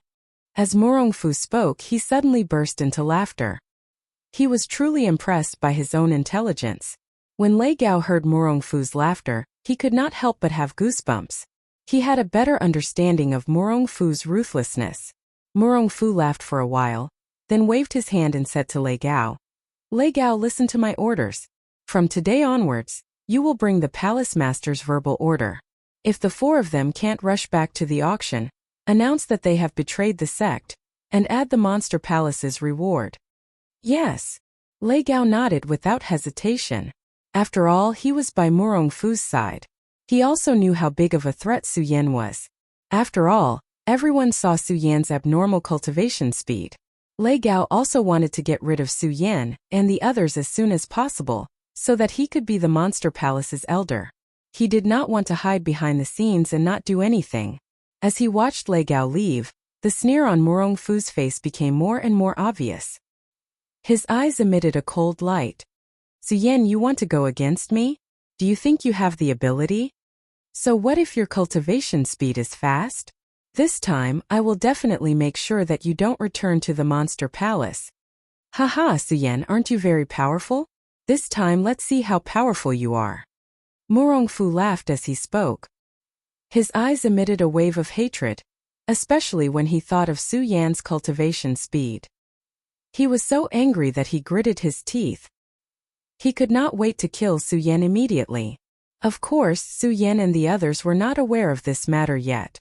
As Murong Fu spoke, he suddenly burst into laughter. He was truly impressed by his own intelligence. When Lei Gao heard Murong Fu's laughter, he could not help but have goosebumps. He had a better understanding of Murong Fu's ruthlessness. Murong Fu laughed for a while, then waved his hand and said to Lei Gao, "Lei Gao, listen to my orders. From today onwards, you will bring the Palace Master's verbal order. If the 4 of them can't rush back to the auction, announce that they have betrayed the sect, and add the Monster Palace's reward." "Yes." Lei Gao nodded without hesitation. After all, he was by Murong Fu's side. He also knew how big of a threat Su Yan was. After all, everyone saw Su Yan's abnormal cultivation speed. Lei Gao also wanted to get rid of Su Yan and the others as soon as possible, so that he could be the Monster Palace's elder. He did not want to hide behind the scenes and not do anything. As he watched Lei Gao leave, the sneer on Murong Fu's face became more and more obvious. His eyes emitted a cold light. Suyen, you want to go against me? Do you think you have the ability? So what if your cultivation speed is fast? This time, I will definitely make sure that you don't return to the monster palace. Haha, Suyen, aren't you very powerful? This time let's see how powerful you are. Murongfu laughed as he spoke. His eyes emitted a wave of hatred, especially when he thought of Su Yan's cultivation speed. He was so angry that he gritted his teeth. He could not wait to kill Su Yan immediately. Of course, Su Yan and the others were not aware of this matter yet.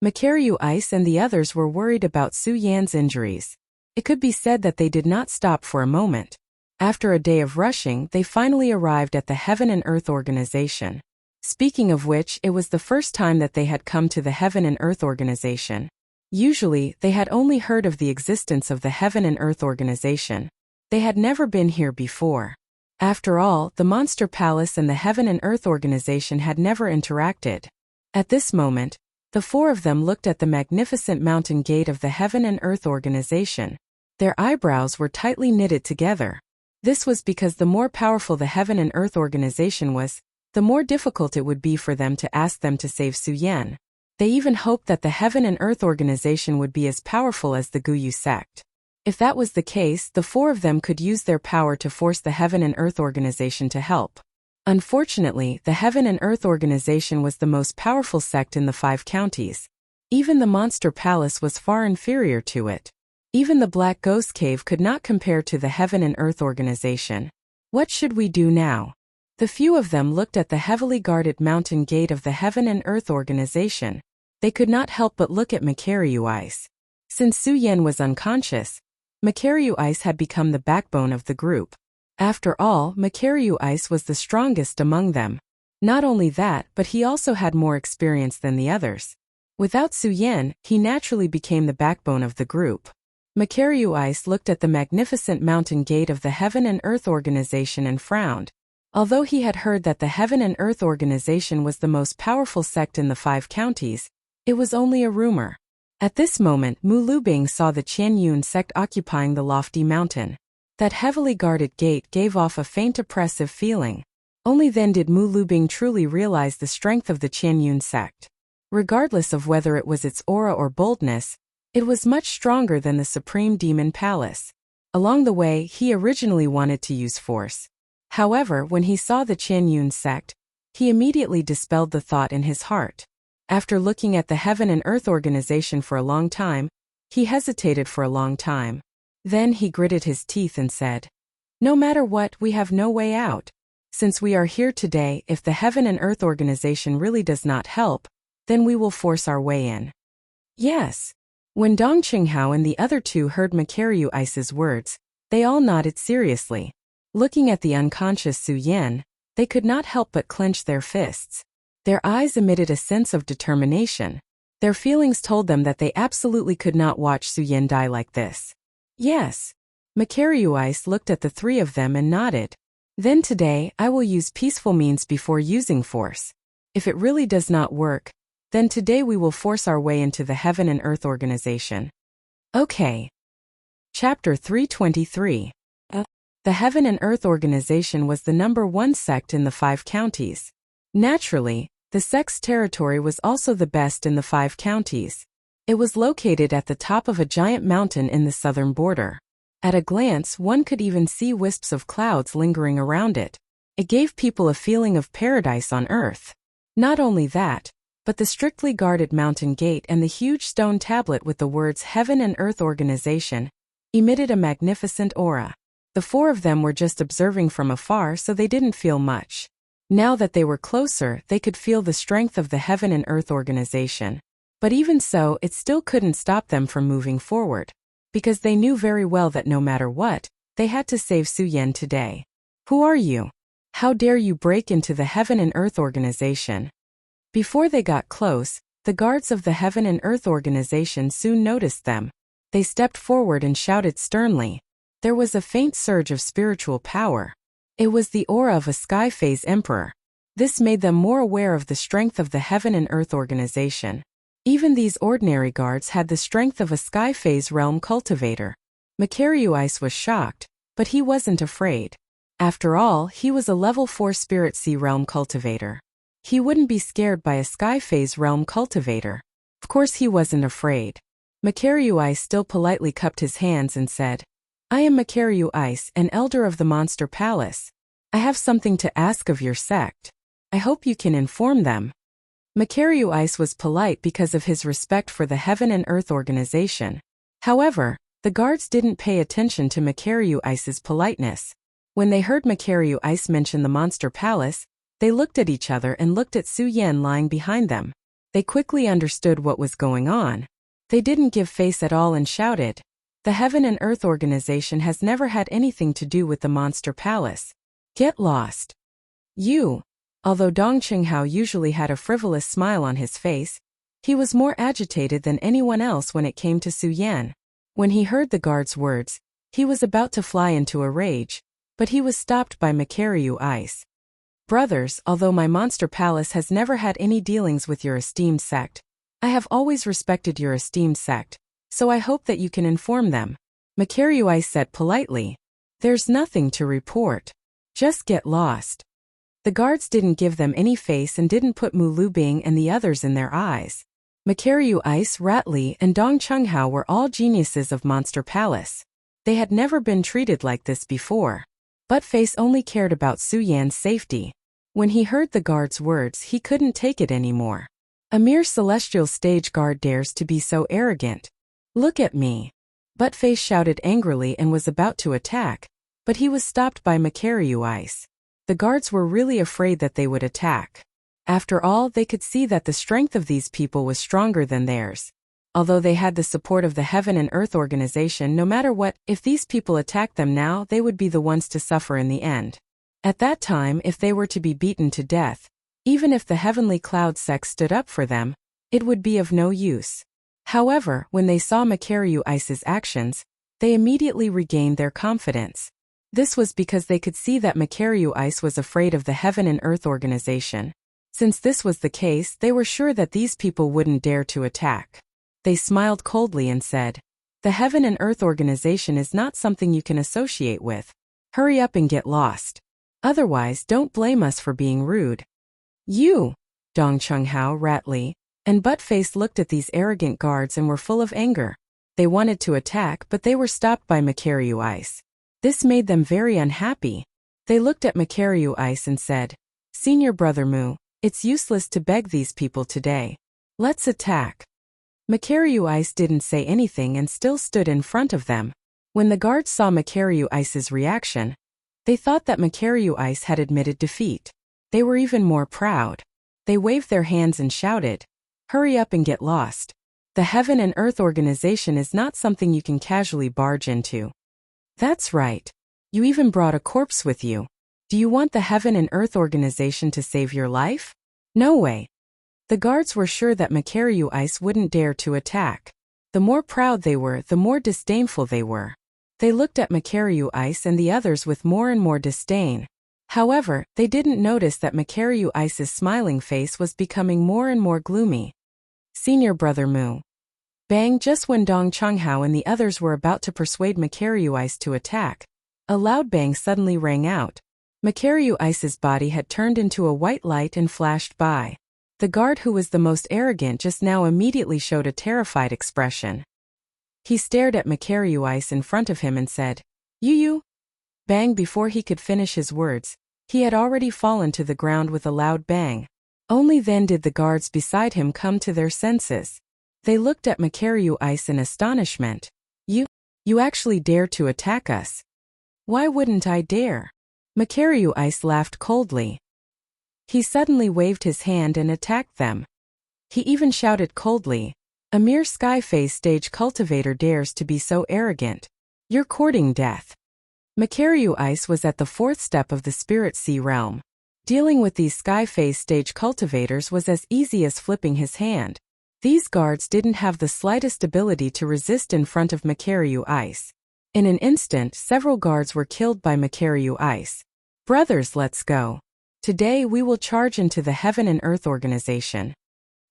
Makaryu Ice and the others were worried about Su Yan's injuries. It could be said that they did not stop for a moment. After a day of rushing, they finally arrived at the Heaven and Earth Organization. Speaking of which, it was the first time that they had come to the Heaven and Earth Organization. Usually, they had only heard of the existence of the Heaven and Earth Organization. They had never been here before. After all, the Monster Palace and the Heaven and Earth Organization had never interacted. At this moment, the four of them looked at the magnificent mountain gate of the Heaven and Earth Organization. Their eyebrows were tightly knitted together. This was because the more powerful the Heaven and Earth Organization was, the more difficult it would be for them to ask them to save Su Yan. They even hoped that the Heaven and Earth Organization would be as powerful as the Guyu sect. If that was the case, the four of them could use their power to force the Heaven and Earth Organization to help. Unfortunately, the Heaven and Earth Organization was the most powerful sect in the 5 counties. Even the Monster Palace was far inferior to it. Even the Black Ghost Cave could not compare to the Heaven and Earth Organization. What should we do now? The few of them looked at the heavily guarded mountain gate of the Heaven and Earth Organization. They could not help but look at Makaryu Ice. Since Su Yan was unconscious, Makaryu Ice had become the backbone of the group. After all, Makaryu Ice was the strongest among them. Not only that, but he also had more experience than the others. Without Su Yan, he naturally became the backbone of the group. Makaryu Ice looked at the magnificent mountain gate of the Heaven and Earth Organization and frowned. Although he had heard that the Heaven and Earth Organization was the most powerful sect in the 5 counties, it was only a rumor. At this moment, Mu Lubing saw the Qianyun sect occupying the lofty mountain. That heavily guarded gate gave off a faint oppressive feeling. Only then did Mu Lubing truly realize the strength of the Qianyun sect. Regardless of whether it was its aura or boldness, it was much stronger than the Supreme Demon Palace. Along the way, he originally wanted to use force. However, when he saw the Qianyun sect, he immediately dispelled the thought in his heart. After looking at the Heaven and Earth Organization for a long time, he hesitated for a long time. Then he gritted his teeth and said, "No matter what, we have no way out. Since we are here today, if the Heaven and Earth Organization really does not help, then we will force our way in." Yes. When Dong Qinghao and the other two heard Makaryu Ice's words, they all nodded seriously. Looking at the unconscious Su Yan, they could not help but clench their fists. Their eyes emitted a sense of determination. Their feelings told them that they absolutely could not watch Su Yan die like this. Yes. Makaryu Ice looked at the three of them and nodded. Then today, I will use peaceful means before using force. If it really does not work, then today we will force our way into the Heaven and Earth Organization. Okay. Chapter 323. The Heaven and Earth Organization was the #1 sect in the 5 counties. Naturally, the sect's territory was also the best in the 5 counties. It was located at the top of a giant mountain in the southern border. At a glance, one could even see wisps of clouds lingering around it. It gave people a feeling of paradise on earth. Not only that, but the strictly guarded mountain gate and the huge stone tablet with the words Heaven and Earth Organization emitted a magnificent aura. The four of them were just observing from afar, so they didn't feel much. Now that they were closer, they could feel the strength of the Heaven and Earth Organization. But even so, it still couldn't stop them from moving forward. Because they knew very well that no matter what, they had to save Su Yan today. Who are you? How dare you break into the Heaven and Earth Organization? Before they got close, the guards of the Heaven and Earth Organization soon noticed them. They stepped forward and shouted sternly. There was a faint surge of spiritual power. It was the aura of a Sky Phase Emperor. This made them more aware of the strength of the Heaven and Earth Organization. Even these ordinary guards had the strength of a Sky Phase Realm cultivator. Makaryu Ice was shocked, but he wasn't afraid. After all, he was a level 4 Spirit Sea Realm cultivator. He wouldn't be scared by a Sky Phase Realm cultivator. Of course he wasn't afraid. Makaryu Ice still politely cupped his hands and said, I am Makaryu Ice, an elder of the Monster Palace. I have something to ask of your sect. I hope you can inform them. Makaryu Ice was polite because of his respect for the Heaven and Earth organization. However, the guards didn't pay attention to Makaryu Ice's politeness. When they heard Makaryu Ice mention the Monster Palace, they looked at each other and looked at Su Yan lying behind them. They quickly understood what was going on. They didn't give face at all and shouted, the Heaven and Earth organization has never had anything to do with the Monster Palace. Get lost. You. Although Dong Qinghao usually had a frivolous smile on his face, he was more agitated than anyone else when it came to Su Yan. When he heard the guard's words, he was about to fly into a rage, but he was stopped by Makaryu Ice. Brothers, although my Monster Palace has never had any dealings with your esteemed sect, I have always respected your esteemed sect, so I hope that you can inform them. Makaryu Ice said politely, there's nothing to report. Just get lost. The guards didn't give them any face and didn't put Mu Lubing and the others in their eyes. Makaryu Ice, Rat Li, and Dong Qinghao were all geniuses of Monster Palace. They had never been treated like this before. Buttface only cared about Su Yan's safety. When he heard the guard's words, he couldn't take it anymore. A mere celestial stage guard dares to be so arrogant. Look at me. Buttface shouted angrily and was about to attack, but he was stopped by Makaryu Ice. The guards were really afraid that they would attack. After all, they could see that the strength of these people was stronger than theirs. Although they had the support of the Heaven and Earth organization, no matter what, if these people attacked them now, they would be the ones to suffer in the end. At that time, if they were to be beaten to death, even if the Heavenly Cloud sect stood up for them, it would be of no use. However, when they saw Makaryu Ice's actions, they immediately regained their confidence. This was because they could see that Makaryu Ice was afraid of the Heaven and Earth organization. Since this was the case, they were sure that these people wouldn't dare to attack. They smiled coldly and said, the Heaven and Earth organization is not something you can associate with. Hurry up and get lost. Otherwise, don't blame us for being rude. You, Dong Qinghao, Rat Li, and Buttface looked at these arrogant guards and were full of anger. They wanted to attack, but they were stopped by Makaryu Ice. This made them very unhappy. They looked at Makaryu Ice and said, Senior Brother Mu, it's useless to beg these people today. Let's attack. Makaryu Ice didn't say anything and still stood in front of them. When the guards saw Makaryu Ice's reaction, they thought that Makaryu Ice had admitted defeat. They were even more proud. They waved their hands and shouted, hurry up and get lost. The Heaven and Earth organization is not something you can casually barge into. That's right. You even brought a corpse with you. Do you want the Heaven and Earth organization to save your life? No way. The guards were sure that Makaryu Ice wouldn't dare to attack. The more proud they were, the more disdainful they were. They looked at Makaryu Ice and the others with more and more disdain. However, they didn't notice that Makaryu Ice's smiling face was becoming more and more gloomy. Senior Brother Mu. Bang! Just when Dong Qinghao and the others were about to persuade Makaryu Ice to attack, a loud bang suddenly rang out. Makaryu Ice's body had turned into a white light and flashed by. The guard who was the most arrogant just now immediately showed a terrified expression. He stared at Makaryu Ice in front of him and said, You. Bang! Before he could finish his words, he had already fallen to the ground with a loud bang. Only then did the guards beside him come to their senses. They looked at Makaryu Ice in astonishment. You actually dared to attack us. Why wouldn't I dare? Makaryu Ice laughed coldly. He suddenly waved his hand and attacked them. He even shouted coldly, a mere sky phase stage cultivator dares to be so arrogant. You're courting death. Makaryu Ice was at the 4th step of the Spirit Sea realm. Dealing with these sky phase stage cultivators was as easy as flipping his hand. These guards didn't have the slightest ability to resist in front of Makaryu Ice. In an instant, several guards were killed by Makaryu Ice. Brothers, let's go. Today we will charge into the Heaven and Earth organization.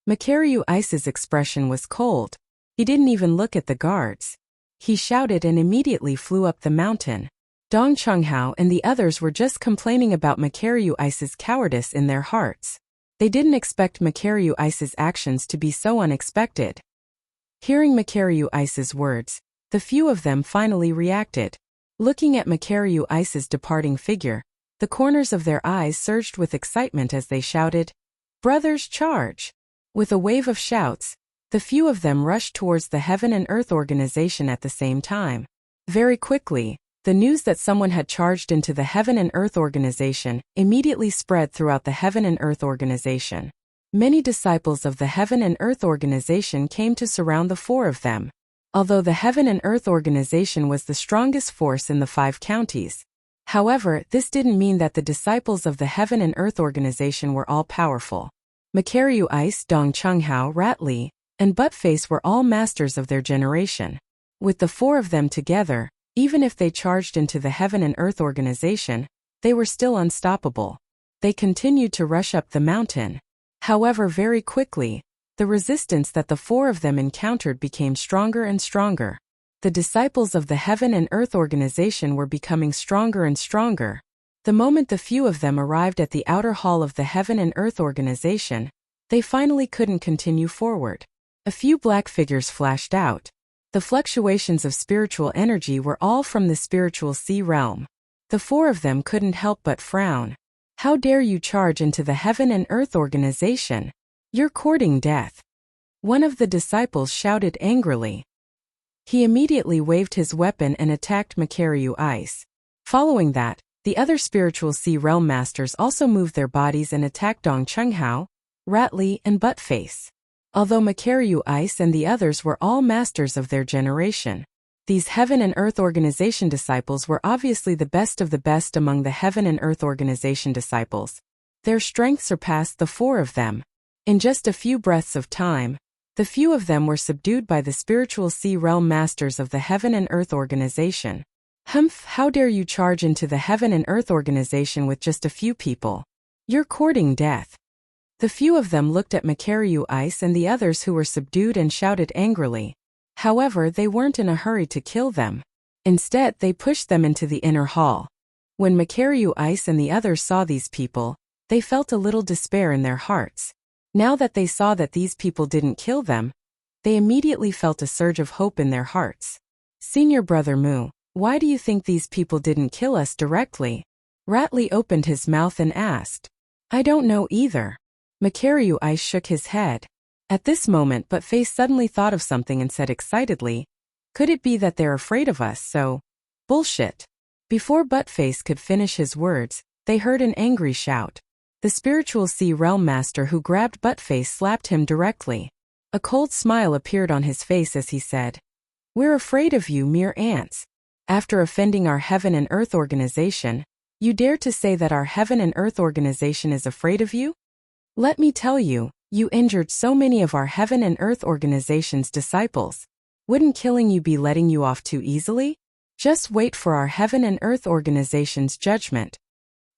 Makaryu Ice's expression was cold. He didn't even look at the guards. He shouted and immediately flew up the mountain. Dong Chunghao and the others were just complaining about Makaryu Ice's cowardice in their hearts. They didn't expect Makaryu Ice's actions to be so unexpected. Hearing Makaryu Ice's words, the few of them finally reacted. Looking at Makaryu Ice's departing figure, the corners of their eyes surged with excitement as they shouted, "Brothers, charge!" With a wave of shouts, the few of them rushed towards the Heaven and Earth organization at the same time. Very quickly, the news that someone had charged into the Heaven and Earth organization immediately spread throughout the Heaven and Earth organization. Many disciples of the Heaven and Earth organization came to surround the four of them. Although the Heaven and Earth organization was the strongest force in the 5 counties. However, this didn't mean that the disciples of the Heaven and Earth organization were all powerful. Makaryu Ice, Dong Chunghao, Rat Li, and Buttface were all masters of their generation. With the four of them together, even if they charged into the Heaven and Earth organization, they were still unstoppable. They continued to rush up the mountain. However, very quickly, the resistance that the four of them encountered became stronger and stronger. The disciples of the Heaven and Earth organization were becoming stronger and stronger. The moment the few of them arrived at the outer hall of the Heaven and Earth organization, they finally couldn't continue forward. A few black figures flashed out. The fluctuations of spiritual energy were all from the spiritual sea realm. The four of them couldn't help but frown. "How dare you charge into the Heaven and Earth organization? You're courting death." One of the disciples shouted angrily. He immediately waved his weapon and attacked Makaryu Ice. Following that, the other spiritual sea realm masters also moved their bodies and attacked Dong Chunghao, Rat Li, and Buttface. Although Makaryu Ice and the others were all masters of their generation, these Heaven and Earth organization disciples were obviously the best of the best among the Heaven and Earth organization disciples. Their strength surpassed the four of them. In just a few breaths of time, the few of them were subdued by the spiritual sea realm masters of the Heaven and Earth organization. "Humph, how dare you charge into the Heaven and Earth organization with just a few people? You're courting death." The few of them looked at Makaryu Ice and the others who were subdued and shouted angrily. However, they weren't in a hurry to kill them. Instead, they pushed them into the inner hall. When Makaryu Ice and the others saw these people, they felt a little despair in their hearts. Now that they saw that these people didn't kill them, they immediately felt a surge of hope in their hearts. "Senior Brother Mu, why do you think these people didn't kill us directly?" Rat Li opened his mouth and asked. "I don't know either." Makaryu Ice shook his head. At this moment, Buttface suddenly thought of something and said excitedly, "Could it be that they're afraid of us, so—" "Bullshit." Before Buttface could finish his words, they heard an angry shout. The spiritual sea realm master who grabbed Buttface slapped him directly. A cold smile appeared on his face as he said, "We're afraid of you, mere ants. After offending our Heaven and Earth organization, you dare to say that our Heaven and Earth organization is afraid of you? Let me tell you, you injured so many of our Heaven and Earth organization's disciples. Wouldn't killing you be letting you off too easily? Just wait for our Heaven and Earth organization's judgment."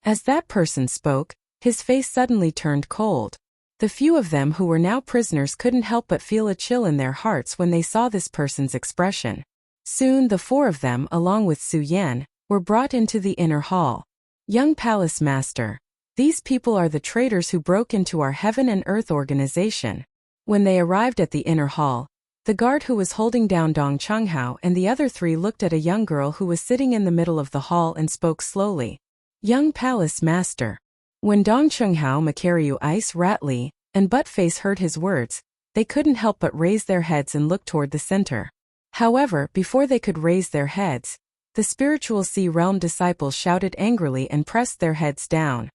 As that person spoke, his face suddenly turned cold. The few of them who were now prisoners couldn't help but feel a chill in their hearts when they saw this person's expression. Soon the four of them, along with Su Yan, were brought into the inner hall. "Young Palace Master, these people are the traitors who broke into our Heaven and Earth organization." When they arrived at the inner hall, the guard who was holding down Dong Chunghao and the other three looked at a young girl who was sitting in the middle of the hall and spoke slowly. "Young Palace Master." When Dong Chunghao, Makaryu Ice, Rat Li, and Buttface heard his words, they couldn't help but raise their heads and look toward the center. However, before they could raise their heads, the spiritual sea realm disciples shouted angrily and pressed their heads down.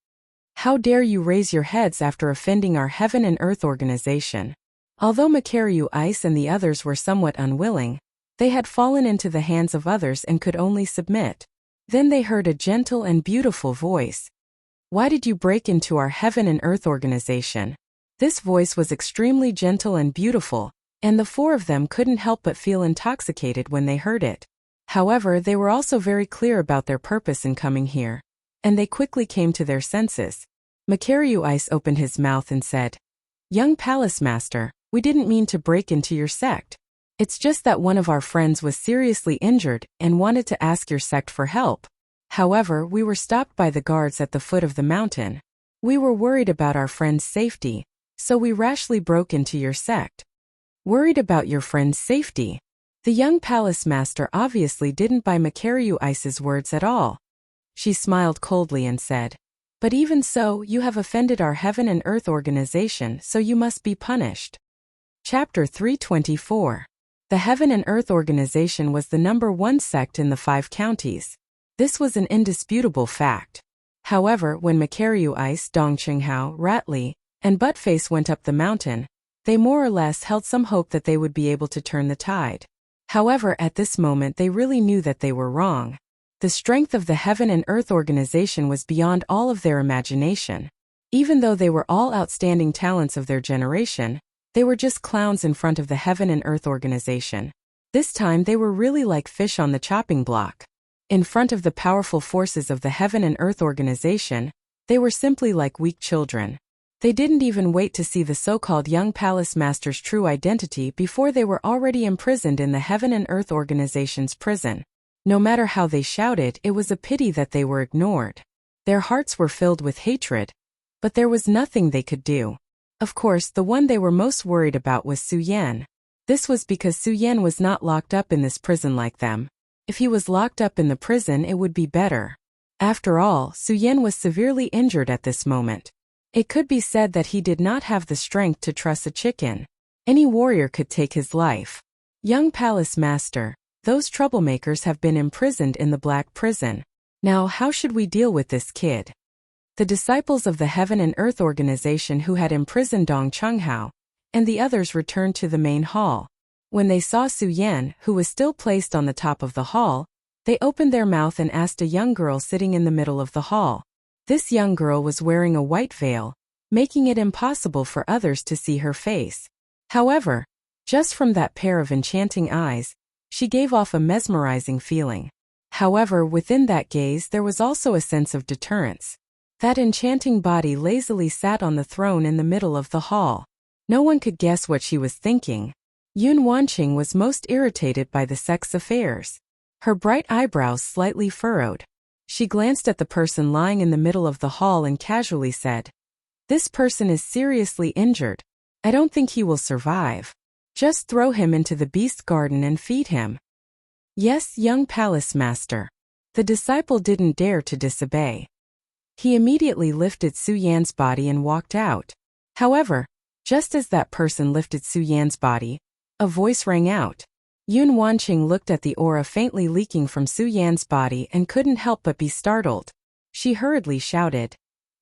"How dare you raise your heads after offending our Heaven and Earth organization?" Although Makaryu Ice and the others were somewhat unwilling, they had fallen into the hands of others and could only submit. Then they heard a gentle and beautiful voice. "Why did you break into our Heaven and Earth organization?" This voice was extremely gentle and beautiful, and the four of them couldn't help but feel intoxicated when they heard it. However, they were also very clear about their purpose in coming here, and they quickly came to their senses. Makaryu Ice opened his mouth and said, "Young Palace Master, we didn't mean to break into your sect. It's just that one of our friends was seriously injured and wanted to ask your sect for help." However, we were stopped by the guards at the foot of the mountain. We were worried about our friend's safety, so we rashly broke into your sect. Worried about your friend's safety? The young palace master obviously didn't buy Makariu Ice's words at all. She smiled coldly and said, "But even so, you have offended our heaven and earth organization, so you must be punished." Chapter 324. The Heaven and Earth Organization was the #1 sect in the 5 counties. This was an indisputable fact. However, when Makariu Ice, Dongqinghao, Ratli, and Buttface went up the mountain, they more or less held some hope that they would be able to turn the tide. However, at this moment they really knew that they were wrong. The strength of the Heaven and Earth Organization was beyond all of their imagination. Even though they were all outstanding talents of their generation, they were just clowns in front of the Heaven and Earth Organization. This time they were really like fish on the chopping block. In front of the powerful forces of the Heaven and Earth Organization, they were simply like weak children. They didn't even wait to see the so-called young palace master's true identity before they were already imprisoned in the Heaven and Earth Organization's prison. No matter how they shouted, it was a pity that they were ignored. Their hearts were filled with hatred, but there was nothing they could do. Of course, the one they were most worried about was Su Yan. This was because Su Yan was not locked up in this prison like them. If he was locked up in the prison, it would be better. After all, Su Yan was severely injured at this moment. It could be said that he did not have the strength to truss a chicken. Any warrior could take his life. Young palace master, those troublemakers have been imprisoned in the Black Prison. Now how should we deal with this kid? The disciples of the Heaven and Earth Organization who had imprisoned Dong Chenghao and the others returned to the main hall. When they saw Su Yan, who was still placed on the top of the hall, they opened their mouth and asked a young girl sitting in the middle of the hall. This young girl was wearing a white veil, making it impossible for others to see her face. However, just from that pair of enchanting eyes, she gave off a mesmerizing feeling. However, within that gaze there was also a sense of deterrence. That enchanting body lazily sat on the throne in the middle of the hall. No one could guess what she was thinking. Yun Wanqing was most irritated by the sect's affairs. Her bright eyebrows slightly furrowed. She glanced at the person lying in the middle of the hall and casually said, "This person is seriously injured. I don't think he will survive. Just throw him into the beast garden and feed him." "Yes, young palace master." The disciple didn't dare to disobey. He immediately lifted Su Yan's body and walked out. However, just as that person lifted Su Yan's body, a voice rang out. Yun Wanqing looked at the aura faintly leaking from Su Yan's body and couldn't help but be startled. She hurriedly shouted,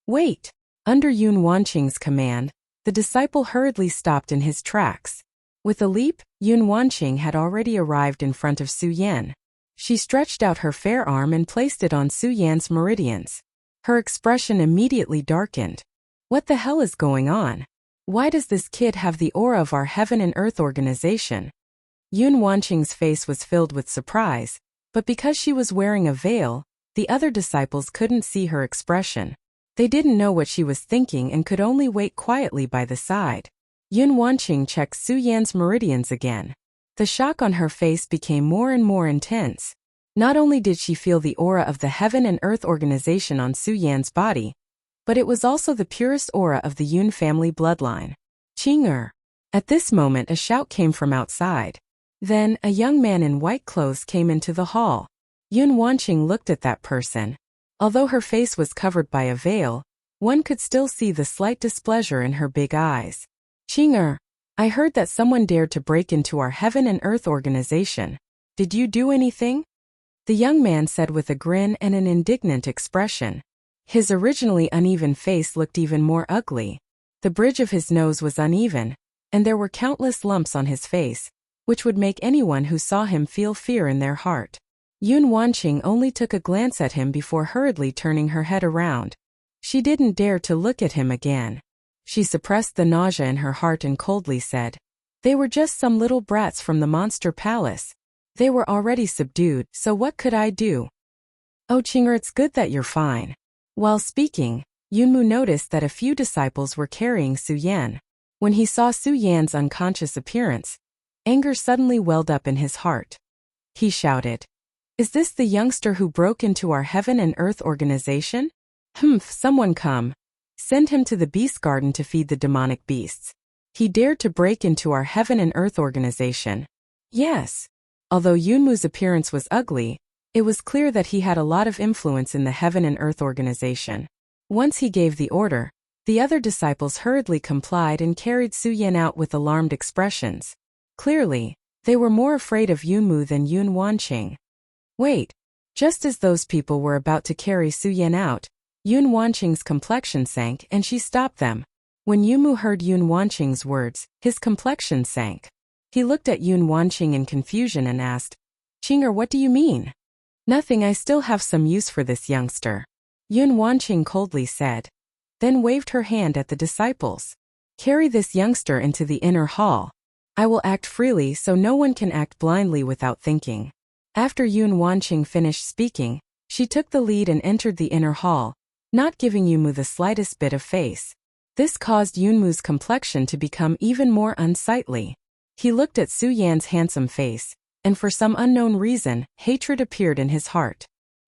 "Wait!" Under Yun Wanqing's command, the disciple hurriedly stopped in his tracks. With a leap, Yun Wanqing had already arrived in front of Su Yan. She stretched out her fair arm and placed it on Su Yan's meridians. Her expression immediately darkened. What the hell is going on? Why does this kid have the aura of our Heaven and Earth Organization? Yun Wanqing's face was filled with surprise, but because she was wearing a veil, the other disciples couldn't see her expression. They didn't know what she was thinking and could only wait quietly by the side. Yun Wanqing checked Su Yan's meridians again. The shock on her face became more and more intense. Not only did she feel the aura of the Heaven and Earth Organization on Su Yan's body, but it was also the purest aura of the Yun family bloodline. Qing'er. At this moment a shout came from outside. Then, a young man in white clothes came into the hall. Yun Wanqing looked at that person. Although her face was covered by a veil, one could still see the slight displeasure in her big eyes. "Qing'er, I heard that someone dared to break into our Heaven and Earth Organization. Did you do anything?" The young man said with a grin and an indignant expression. His originally uneven face looked even more ugly. The bridge of his nose was uneven, and there were countless lumps on his face, which would make anyone who saw him feel fear in their heart. Yun Wanqing only took a glance at him before hurriedly turning her head around. She didn't dare to look at him again. She suppressed the nausea in her heart and coldly said, "They were just some little brats from the Monster Palace. They were already subdued, so what could I do?" "Oh Qing'er, it's good that you're fine." While speaking, Yunmu noticed that a few disciples were carrying Su Yan. When he saw Su Yan's unconscious appearance, anger suddenly welled up in his heart. He shouted, Is this the youngster who broke into our heaven and earth organization? Humph, someone come. Send him to the beast garden to feed the demonic beasts. He dared to break into our heaven and earth organization. Yes. Although Yunmu's appearance was ugly, it was clear that he had a lot of influence in the heaven and earth organization. Once he gave the order, the other disciples hurriedly complied and carried Su Yan out with alarmed expressions. Clearly, they were more afraid of Yunmu than Yun Wanqing. Wait. Just as those people were about to carry Su Yan out, Yun Wanqing's complexion sank and she stopped them. When Yunmu heard Yun Wanqing's words, his complexion sank. He looked at Yun Wanqing in confusion and asked, "Qinger, what do you mean?" "Nothing, I still have some use for this youngster," Yun Wanqing coldly said. Then waved her hand at the disciples. "Carry this youngster into the inner hall. I will act freely so no one can act blindly without thinking." After Yun Wanqing finished speaking, she took the lead and entered the inner hall, not giving Yunmu the slightest bit of face. This caused Yunmu's complexion to become even more unsightly. He looked at Su Yan's handsome face, and for some unknown reason, hatred appeared in his heart.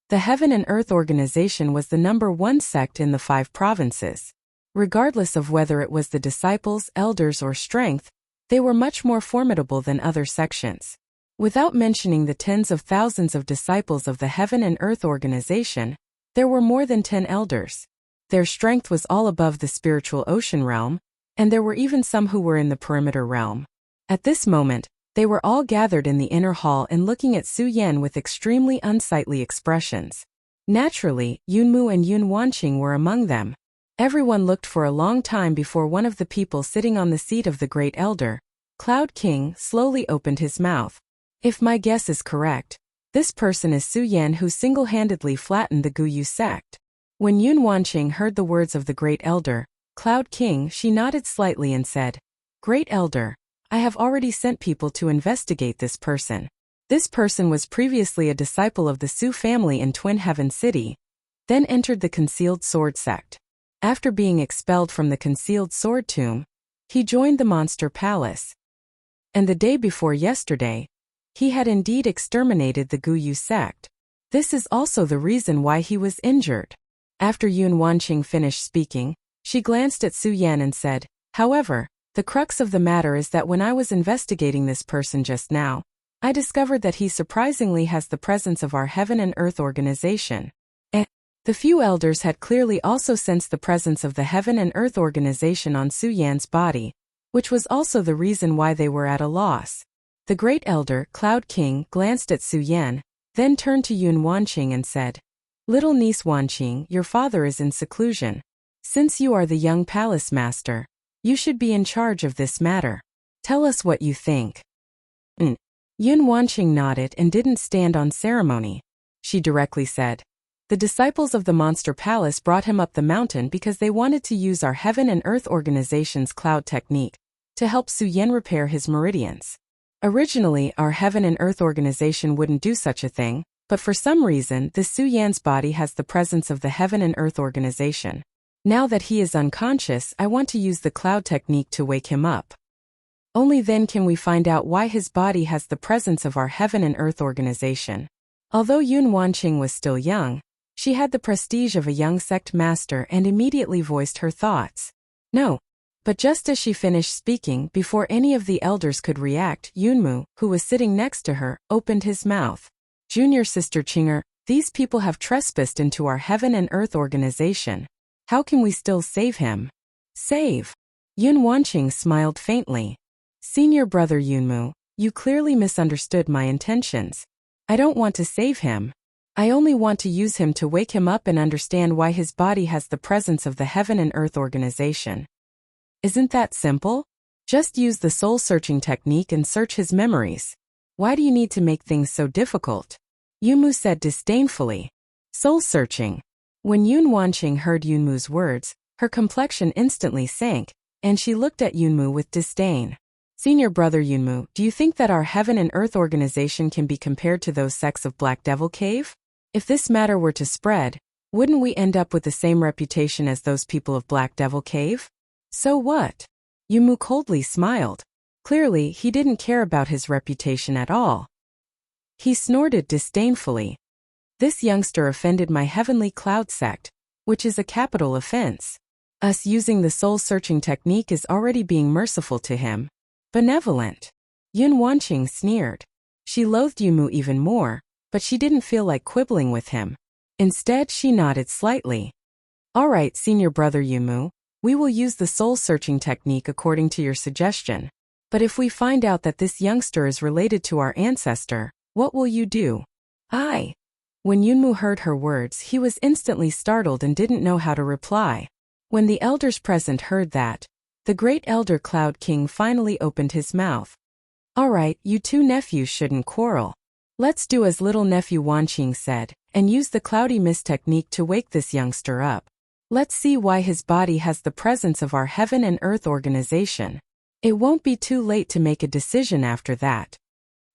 The Heaven and Earth Organization was the #1 sect in the 5 provinces. Regardless of whether it was the disciples, elders, or strength, they were much more formidable than other sections. Without mentioning the tens of thousands of disciples of the Heaven and Earth Organization, there were more than 10 elders. Their strength was all above the spiritual ocean realm, and there were even some who were in the perimeter realm. At this moment, they were all gathered in the inner hall and looking at Su Yan with extremely unsightly expressions. Naturally, Yunmu and Yun Wanqing were among them. Everyone looked for a long time before one of the people sitting on the seat of the Great Elder, Cloud King, slowly opened his mouth. If my guess is correct, this person is Su Yan, who single-handedly flattened the Guyu sect. When Yun Wanqing heard the words of the Great Elder, Cloud King, she nodded slightly and said, "Great Elder, I have already sent people to investigate this person. This person was previously a disciple of the Su family in Twin Heaven City, then entered the Concealed Sword sect. After being expelled from the Concealed Sword Tomb, he joined the Monster Palace. And the day before yesterday, he had indeed exterminated the Guyu sect. This is also the reason why he was injured." After Yun Wanqing finished speaking, she glanced at Su Yan and said, "However, the crux of the matter is that when I was investigating this person just now, I discovered that he surprisingly has the presence of our Heaven and Earth Organization." The few elders had clearly also sensed the presence of the Heaven and Earth Organization on Su Yan's body, which was also the reason why they were at a loss. The Great Elder, Cloud King, glanced at Su Yan, then turned to Yun Wanqing and said, "Little niece Wanqing, your father is in seclusion. Since you are the young palace master, you should be in charge of this matter. Tell us what you think." Yun Wanqing nodded and didn't stand on ceremony. She directly said, "The disciples of the Monster Palace brought him up the mountain because they wanted to use our Heaven and Earth Organization's cloud technique to help Su Yan repair his meridians. Originally, our Heaven and Earth Organization wouldn't do such a thing, but for some reason, this Su Yan's body has the presence of the Heaven and Earth Organization. Now that he is unconscious, I want to use the cloud technique to wake him up. Only then can we find out why his body has the presence of our Heaven and Earth Organization." Although Yun Wanqing was still young, she had the prestige of a young sect master and immediately voiced her thoughts. "No." But just as she finished speaking, before any of the elders could react, Yunmu, who was sitting next to her, opened his mouth. "Junior Sister Qinger, these people have trespassed into our Heaven and Earth Organization. How can we still save him?" "Save?" Yun Wanqing smiled faintly. "Senior brother Yunmu, you clearly misunderstood my intentions. I don't want to save him. I only want to use him to wake him up and understand why his body has the presence of the Heaven and Earth Organization. Isn't that simple? Just use the soul-searching technique and search his memories. Why do you need to make things so difficult?" Yunmu said disdainfully. "Soul-searching." When Yun Wanqing heard Yunmu's words, her complexion instantly sank, and she looked at Yunmu with disdain. "Senior brother Yunmu, do you think that our Heaven and Earth Organization can be compared to those sects of Black Devil Cave? If this matter were to spread, wouldn't we end up with the same reputation as those people of Black Devil Cave? So what?" Yunmu coldly smiled. Clearly, he didn't care about his reputation at all. He snorted disdainfully. This youngster offended my heavenly cloud sect, which is a capital offense. Us using the soul-searching technique is already being merciful to him. Benevolent. Yun Wanqing sneered. She loathed Yumu even more, but she didn't feel like quibbling with him. Instead, she nodded slightly. All right, senior brother Yumu, we will use the soul-searching technique according to your suggestion. But if we find out that this youngster is related to our ancestor, what will you do? When Yunmu heard her words, he was instantly startled and didn't know how to reply. When the elders present heard that, the great elder Cloud King finally opened his mouth. All right, you two nephews shouldn't quarrel. Let's do as little nephew Wanqing said, and use the cloudy mist technique to wake this youngster up. Let's see why his body has the presence of our heaven and earth organization. It won't be too late to make a decision after that.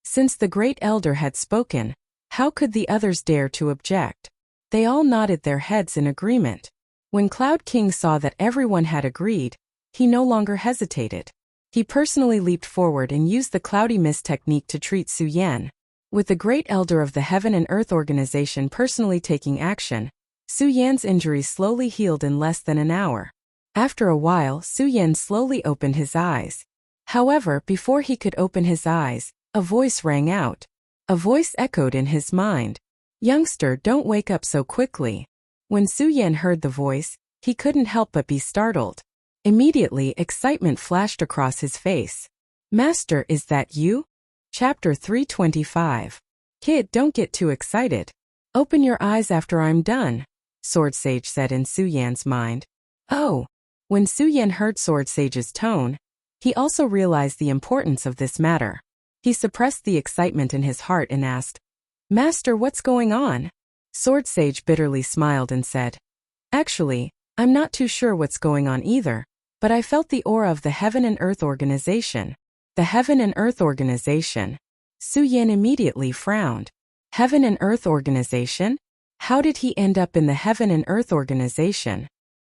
Since the great elder had spoken, how could the others dare to object? They all nodded their heads in agreement. When Cloud King saw that everyone had agreed, he no longer hesitated. He personally leaped forward and used the cloudy mist technique to treat Su Yan. With the great elder of the Heaven and Earth organization personally taking action, Su Yan's injury slowly healed in less than an hour. After a while, Su Yan slowly opened his eyes. However, before he could open his eyes, a voice rang out. A voice echoed in his mind. Youngster, don't wake up so quickly. When Su Yan heard the voice, he couldn't help but be startled. Immediately, excitement flashed across his face. Master, is that you? Chapter 325. Kid, don't get too excited. Open your eyes after I'm done, Sword Sage said in Su Yan's mind. Oh. When Su Yan heard Sword Sage's tone, he also realized the importance of this matter. He suppressed the excitement in his heart and asked, Master, what's going on? Sword Sage bitterly smiled and said, Actually, I'm not too sure what's going on either, but I felt the aura of the Heaven and Earth organization. The Heaven and Earth organization? Su Yan immediately frowned. Heaven and Earth organization? How did he end up in the Heaven and Earth organization?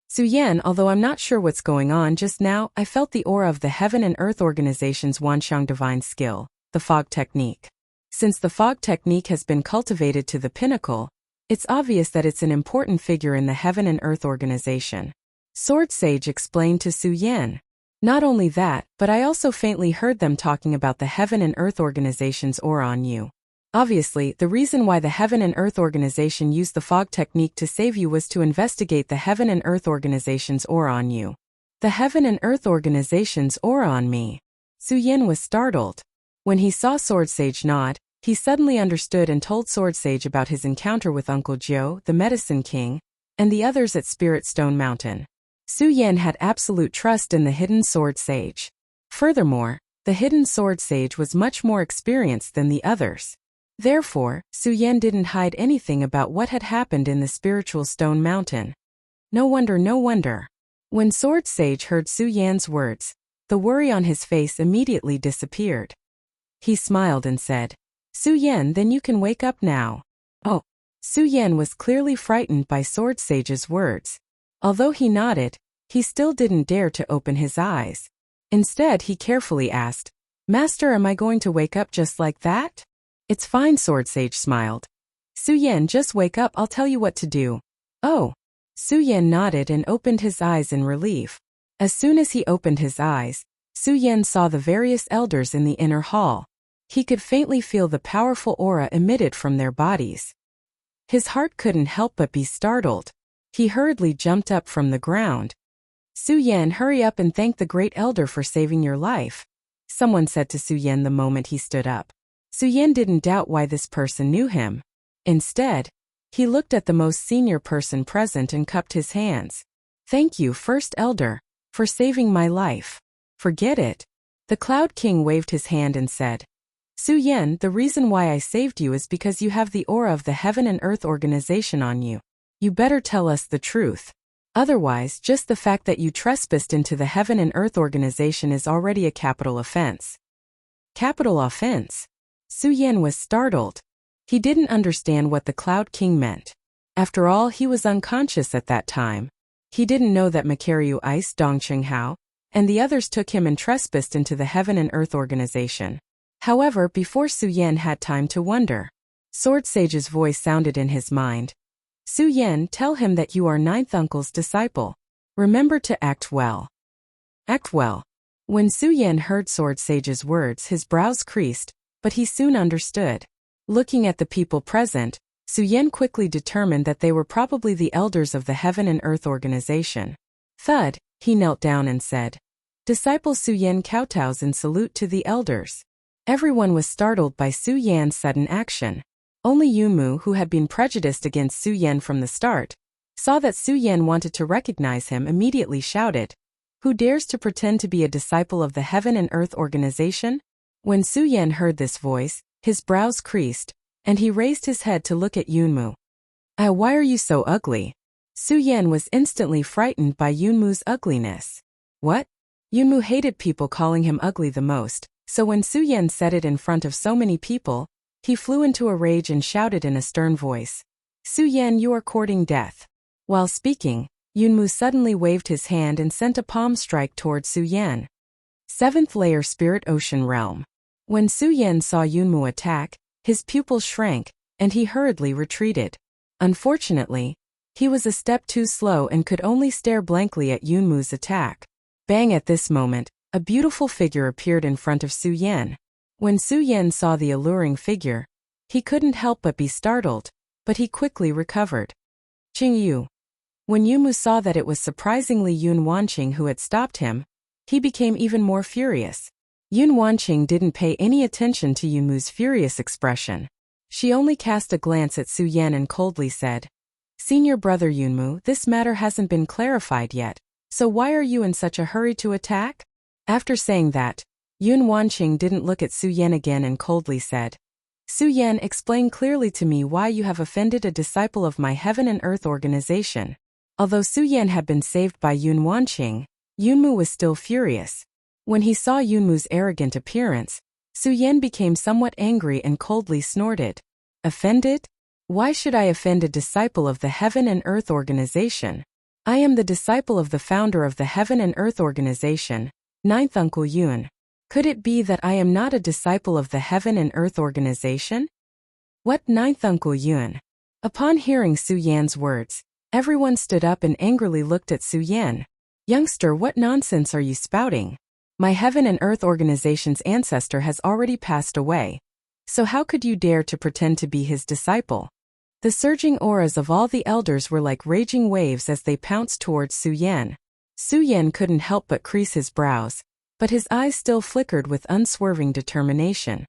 Su Yan, although I'm not sure what's going on just now, I felt the aura of the Heaven and Earth organization's Wanxiang divine skill, the fog technique. Since the fog technique has been cultivated to the pinnacle, it's obvious that it's an important figure in the Heaven and Earth organization. Sword Sage explained to Su Yan. Not only that, but I also faintly heard them talking about the Heaven and Earth organization's aura on you. Obviously, the reason why the Heaven and Earth organization used the fog technique to save you was to investigate the Heaven and Earth organization's aura on you. The Heaven and Earth organization's aura on me. Su Yan was startled. When he saw Sword Sage nod, he suddenly understood and told Sword Sage about his encounter with Uncle Jiu, the Medicine King, and the others at Spirit Stone Mountain. Su Yan had absolute trust in the hidden Sword Sage. Furthermore, the hidden Sword Sage was much more experienced than the others. Therefore, Su Yan didn't hide anything about what had happened in the spiritual Stone Mountain. No wonder. When Sword Sage heard Su Yan's words, the worry on his face immediately disappeared. He smiled and said, Su Yan, then you can wake up now. Oh. Su Yan was clearly frightened by Sword Sage's words. Although he nodded, he still didn't dare to open his eyes. Instead, he carefully asked, Master, am I going to wake up just like that? It's fine, Sword Sage smiled. Su Yan, just wake up, I'll tell you what to do. Oh. Su Yan nodded and opened his eyes in relief. As soon as he opened his eyes, Su Yan saw the various elders in the inner hall. He could faintly feel the powerful aura emitted from their bodies. His heart couldn't help but be startled. He hurriedly jumped up from the ground. Su Yan, hurry up and thank the great elder for saving your life, someone said to Su Yan the moment he stood up. Su Yan didn't doubt why this person knew him. Instead, he looked at the most senior person present and cupped his hands. Thank you, First Elder, for saving my life. Forget it. The Cloud King waved his hand and said, Su Yan, the reason why I saved you is because you have the aura of the Heaven and Earth organization on you. You better tell us the truth. Otherwise, just the fact that you trespassed into the Heaven and Earth organization is already a capital offense. Capital offense? Su Yan was startled. He didn't understand what the Cloud King meant. After all, he was unconscious at that time. He didn't know that Makaryu Ice, Dong Qinghao, and the others took him and trespassed into the Heaven and Earth organization. However, before Su Yan had time to wonder, Sword Sage's voice sounded in his mind. Su Yan, tell him that you are ninth uncle's disciple. Remember to act well. Act well. When Su Yan heard Sword Sage's words, his brows creased, but he soon understood. Looking at the people present, Su Yan quickly determined that they were probably the elders of the Heaven and Earth organization. Thud, he knelt down and said, Disciple Su Yan kowtows in salute to the elders. Everyone was startled by Su Yan's sudden action. Only Yunmu, who had been prejudiced against Su Yan from the start, saw that Su Yan wanted to recognize him, immediately shouted, Who dares to pretend to be a disciple of the Heaven and Earth organization? When Su Yan heard this voice, his brows creased, and he raised his head to look at Yunmu. Why are you so ugly? Su Yan was instantly frightened by Yunmu's ugliness. What? Yunmu hated people calling him ugly the most, so when Su Yan said it in front of so many people, he flew into a rage and shouted in a stern voice, Su Yan, you are courting death. While speaking, Yunmu suddenly waved his hand and sent a palm strike toward Su Yan. 7th layer Spirit Ocean Realm. When Su Yan saw Yunmu attack, his pupils shrank, and he hurriedly retreated. Unfortunately, he was a step too slow and could only stare blankly at Yunmu's attack. Bang! At this moment, a beautiful figure appeared in front of Su Yan. When Su Yan saw the alluring figure, he couldn't help but be startled, but he quickly recovered. Qing Yu. When Yunmu saw that it was surprisingly Yun Wanqing who had stopped him, he became even more furious. Yun Wanqing didn't pay any attention to Yunmu's furious expression. She only cast a glance at Su Yan and coldly said, Senior brother Yunmu, this matter hasn't been clarified yet, so why are you in such a hurry to attack? After saying that, Yun Wanqing didn't look at Su Yan again and coldly said, Su Yan, explain clearly to me why you have offended a disciple of my Heaven and Earth organization. Although Su Yan had been saved by Yun Wanqing, Yunmu was still furious. When he saw Yunmu's arrogant appearance, Su Yan became somewhat angry and coldly snorted. Offended? Why should I offend a disciple of the Heaven and Earth organization? I am the disciple of the founder of the Heaven and Earth organization, 9th Uncle Yun. Could it be that I am not a disciple of the Heaven and Earth organization? What 9th Uncle Yun? Upon hearing Su Yan's words, everyone stood up and angrily looked at Su Yan. Youngster, what nonsense are you spouting? My Heaven and Earth organization's ancestor has already passed away. So how could you dare to pretend to be his disciple? The surging auras of all the elders were like raging waves as they pounced towards Su Yan. Su Yan couldn't help but crease his brows, but his eyes still flickered with unswerving determination.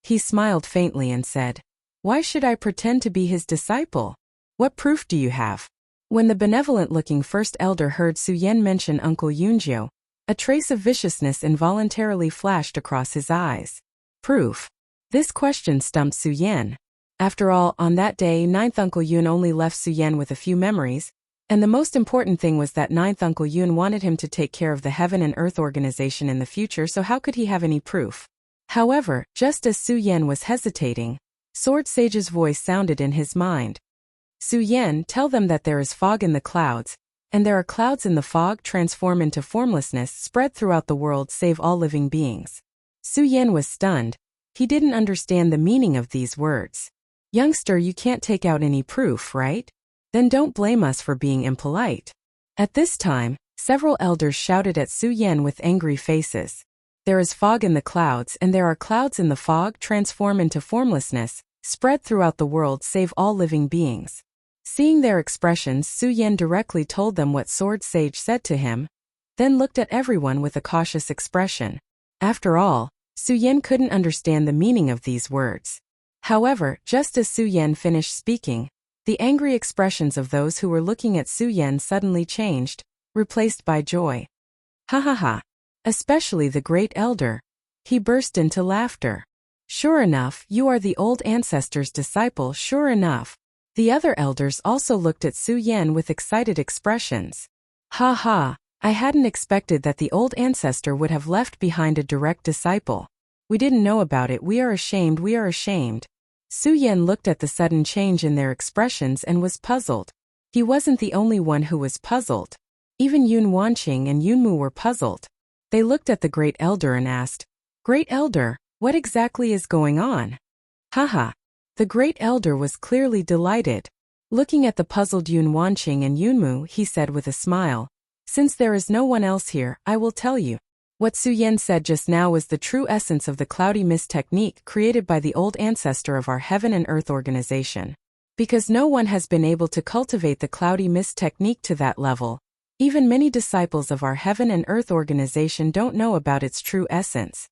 He smiled faintly and said, Why should I pretend to be his disciple? What proof do you have? When the benevolent-looking first elder heard Su Yan mention Uncle Yunjiu, a trace of viciousness involuntarily flashed across his eyes. Proof? This question stumped Su Yan. After all, on that day, 9th Uncle Yun only left Su Yan with a few memories, and the most important thing was that 9th Uncle Yun wanted him to take care of the Heaven and Earth organization in the future, so how could he have any proof? However, just as Su Yan was hesitating, Sword Sage's voice sounded in his mind. Su Yan, tell them that there is fog in the clouds, and there are clouds in the fog transform into formlessness spread throughout the world save all living beings. Su Yan was stunned. He didn't understand the meaning of these words. Youngster, you can't take out any proof, right? Then don't blame us for being impolite. At this time, several elders shouted at Su Yan with angry faces. There is fog in the clouds, and there are clouds in the fog transform into formlessness, spread throughout the world save all living beings. Seeing their expressions, Su Yan directly told them what Sword Sage said to him, then looked at everyone with a cautious expression. After all, Su Yan couldn't understand the meaning of these words. However, just as Su Yan finished speaking, the angry expressions of those who were looking at Su Yan suddenly changed, replaced by joy. Ha ha ha! Especially the great elder. He burst into laughter. Sure enough, you are the old ancestor's disciple, sure enough. The other elders also looked at Su Yan with excited expressions. Ha ha! I hadn't expected that the old ancestor would have left behind a direct disciple. We didn't know about it, we are ashamed, we are ashamed. Su Yan looked at the sudden change in their expressions and was puzzled. He wasn't the only one who was puzzled. Even Yun Wanqing and Yunmu were puzzled. They looked at the Great Elder and asked, Great Elder, What exactly is going on? Haha. The great elder was clearly delighted. Looking at the puzzled Yun Wanqing and Yunmu, he said with a smile, "Since there is no one else here, I will tell you. What Su Yan said just now was the true essence of the cloudy mist technique created by the old ancestor of our heaven and earth organization. Because no one has been able to cultivate the cloudy mist technique to that level, even many disciples of our heaven and earth organization don't know about its true essence.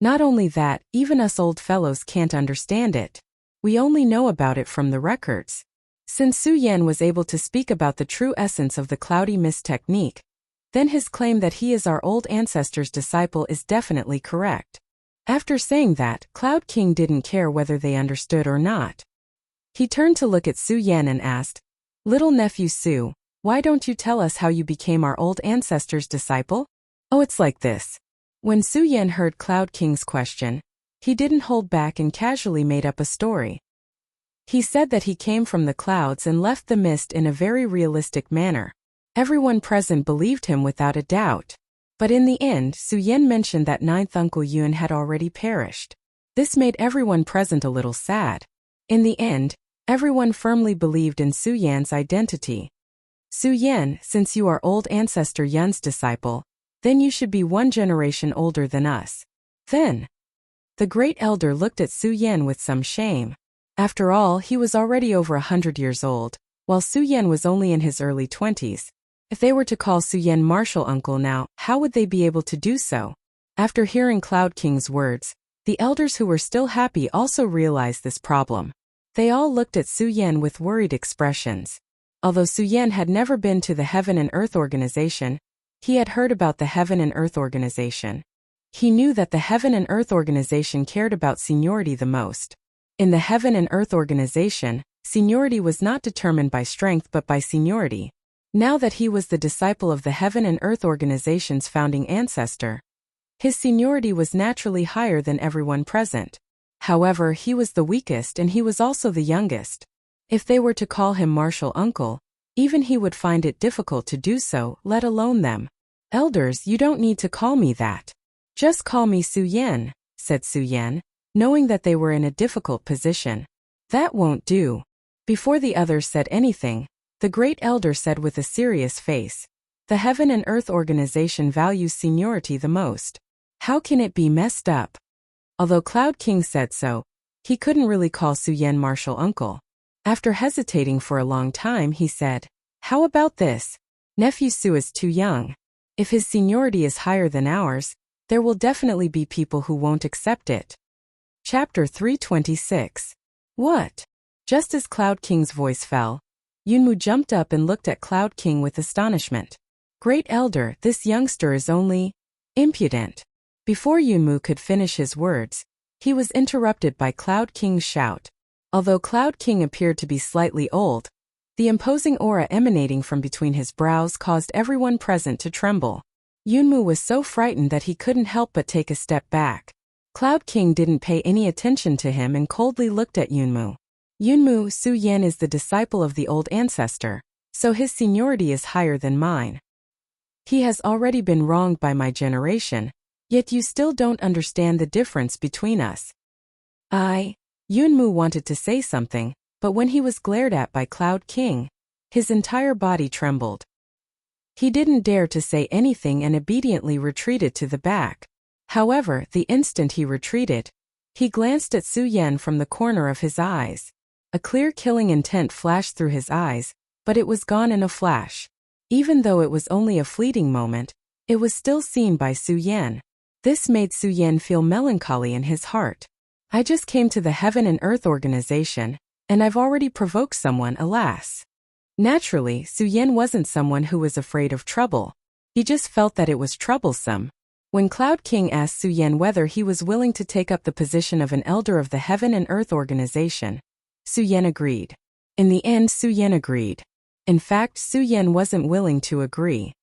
Not only that, even us old fellows can't understand it. We only know about it from the records." Since Su Yan was able to speak about the true essence of the cloudy mist technique, then his claim that he is our old ancestor's disciple is definitely correct. After saying that, Cloud King didn't care whether they understood or not. He turned to look at Su Yan and asked, "Little nephew Su, why don't you tell us how you became our old ancestor's disciple?" "Oh, it's like this." When Su Yan heard Cloud King's question, he didn't hold back and casually made up a story. He said that he came from the clouds and left the mist in a very realistic manner. Everyone present believed him without a doubt. But in the end, Su Yan mentioned that ninth Uncle Yun had already perished. This made everyone present a little sad. In the end, everyone firmly believed in Su Yan's identity. "Su Yan, since you are old ancestor Yun's disciple, then you should be one generation older than us." Then, the great elder looked at Su Yan with some shame. After all, he was already over 100 years old, while Su Yan was only in his early 20s. If they were to call Su Yan martial uncle now, how would they be able to do so? After hearing Cloud King's words, the elders who were still happy also realized this problem. They all looked at Su Yan with worried expressions. Although Su Yan had never been to the Heaven and Earth Organization, he had heard about the Heaven and Earth Organization. He knew that the Heaven and Earth Organization cared about seniority the most. In the Heaven and Earth Organization, seniority was not determined by strength but by seniority. Now that he was the disciple of the Heaven and Earth Organization's founding ancestor, his seniority was naturally higher than everyone present. However, he was the weakest and he was also the youngest. If they were to call him martial uncle, even he would find it difficult to do so, let alone them. "Elders, you don't need to call me that. Just call me Su Yan," said Su Yan, knowing that they were in a difficult position. "That won't do." Before the others said anything, the great elder said with a serious face, "The Heaven and Earth Organization values seniority the most. How can it be messed up?" Although Cloud King said so, he couldn't really call Su Yan martial uncle. After hesitating for a long time, he said, "How about this? Nephew Su is too young. If his seniority is higher than ours, there will definitely be people who won't accept it." Chapter 326. What? Just as Cloud King's voice fell, Yunmu jumped up and looked at Cloud King with astonishment. "Great Elder, this youngster is only impudent." Before Yunmu could finish his words, he was interrupted by Cloud King's shout. Although Cloud King appeared to be slightly old, the imposing aura emanating from between his brows caused everyone present to tremble. Yunmu was so frightened that he couldn't help but take a step back. Cloud King didn't pay any attention to him and coldly looked at Yunmu. "Yunmu, Su Yan is the disciple of the old ancestor, so his seniority is higher than mine. He has already been wronged by my generation, yet you still don't understand the difference between us." Yunmu wanted to say something, but when he was glared at by Cloud King, his entire body trembled. He didn't dare to say anything and obediently retreated to the back. However, the instant he retreated, he glanced at Su Yan from the corner of his eyes. A clear killing intent flashed through his eyes, but it was gone in a flash. Even though it was only a fleeting moment, it was still seen by Su Yan. This made Su Yan feel melancholy in his heart. "I just came to the Heaven and Earth Organization, and I've already provoked someone, alas." Naturally, Su Yan wasn't someone who was afraid of trouble. He just felt that it was troublesome. When Cloud King asked Su Yan whether he was willing to take up the position of an elder of the Heaven and Earth Organization, Su Yan agreed. In the end, Su Yan agreed. In fact, Su Yan wasn't willing to agree.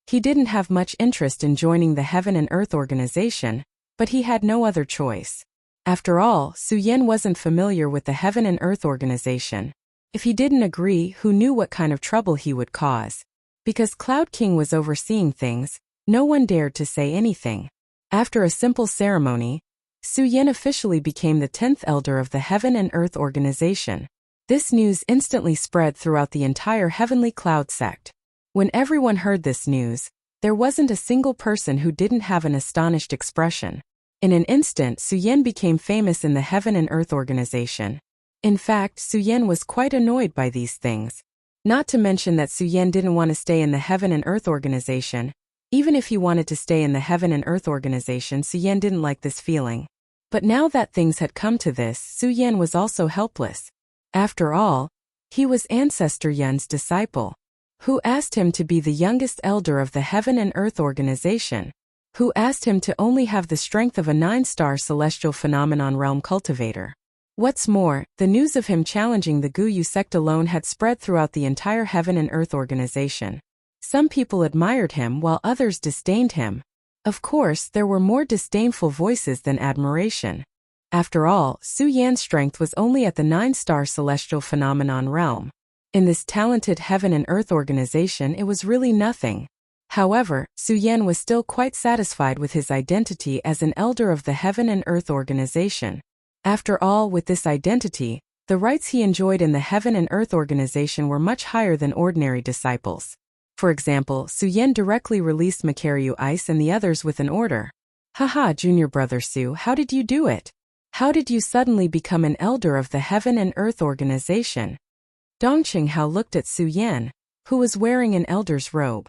He didn't have much interest in joining the Heaven and Earth Organization, but he had no other choice. After all, Su Yan wasn't familiar with the Heaven and Earth Organization. If he didn't agree, who knew what kind of trouble he would cause? Because Cloud King was overseeing things, no one dared to say anything. After a simple ceremony, Su Yan officially became the 10th elder of the Heaven and Earth Organization. This news instantly spread throughout the entire Heavenly Cloud sect. When everyone heard this news, there wasn't a single person who didn't have an astonished expression. In an instant, Su Yan became famous in the Heaven and Earth Organization. In fact, Su Yan was quite annoyed by these things. Not to mention that Su Yan didn't want to stay in the Heaven and Earth Organization. Even if he wanted to stay in the Heaven and Earth Organization, Su Yan didn't like this feeling. But now that things had come to this, Su Yan was also helpless. After all, he was Ancestor Yan's disciple, who asked him to be the youngest elder of the Heaven and Earth Organization, who asked him to only have the strength of a 9-star celestial phenomenon realm cultivator. What's more, the news of him challenging the Guyu sect alone had spread throughout the entire Heaven and Earth Organization. Some people admired him while others disdained him. Of course, there were more disdainful voices than admiration. After all, Su Yan's strength was only at the 9-star celestial phenomenon realm. In this talented Heaven and Earth Organization, it was really nothing. However, Su Yan was still quite satisfied with his identity as an elder of the Heaven and Earth Organization. After all, with this identity, the rights he enjoyed in the Heaven and Earth Organization were much higher than ordinary disciples. For example, Su Yan directly released Makaryu Ice and the others with an order. Haha, junior brother Su, how did you do it? How did you suddenly become an elder of the Heaven and Earth Organization? Dong Qinghao looked at Su Yan, who was wearing an elder's robe.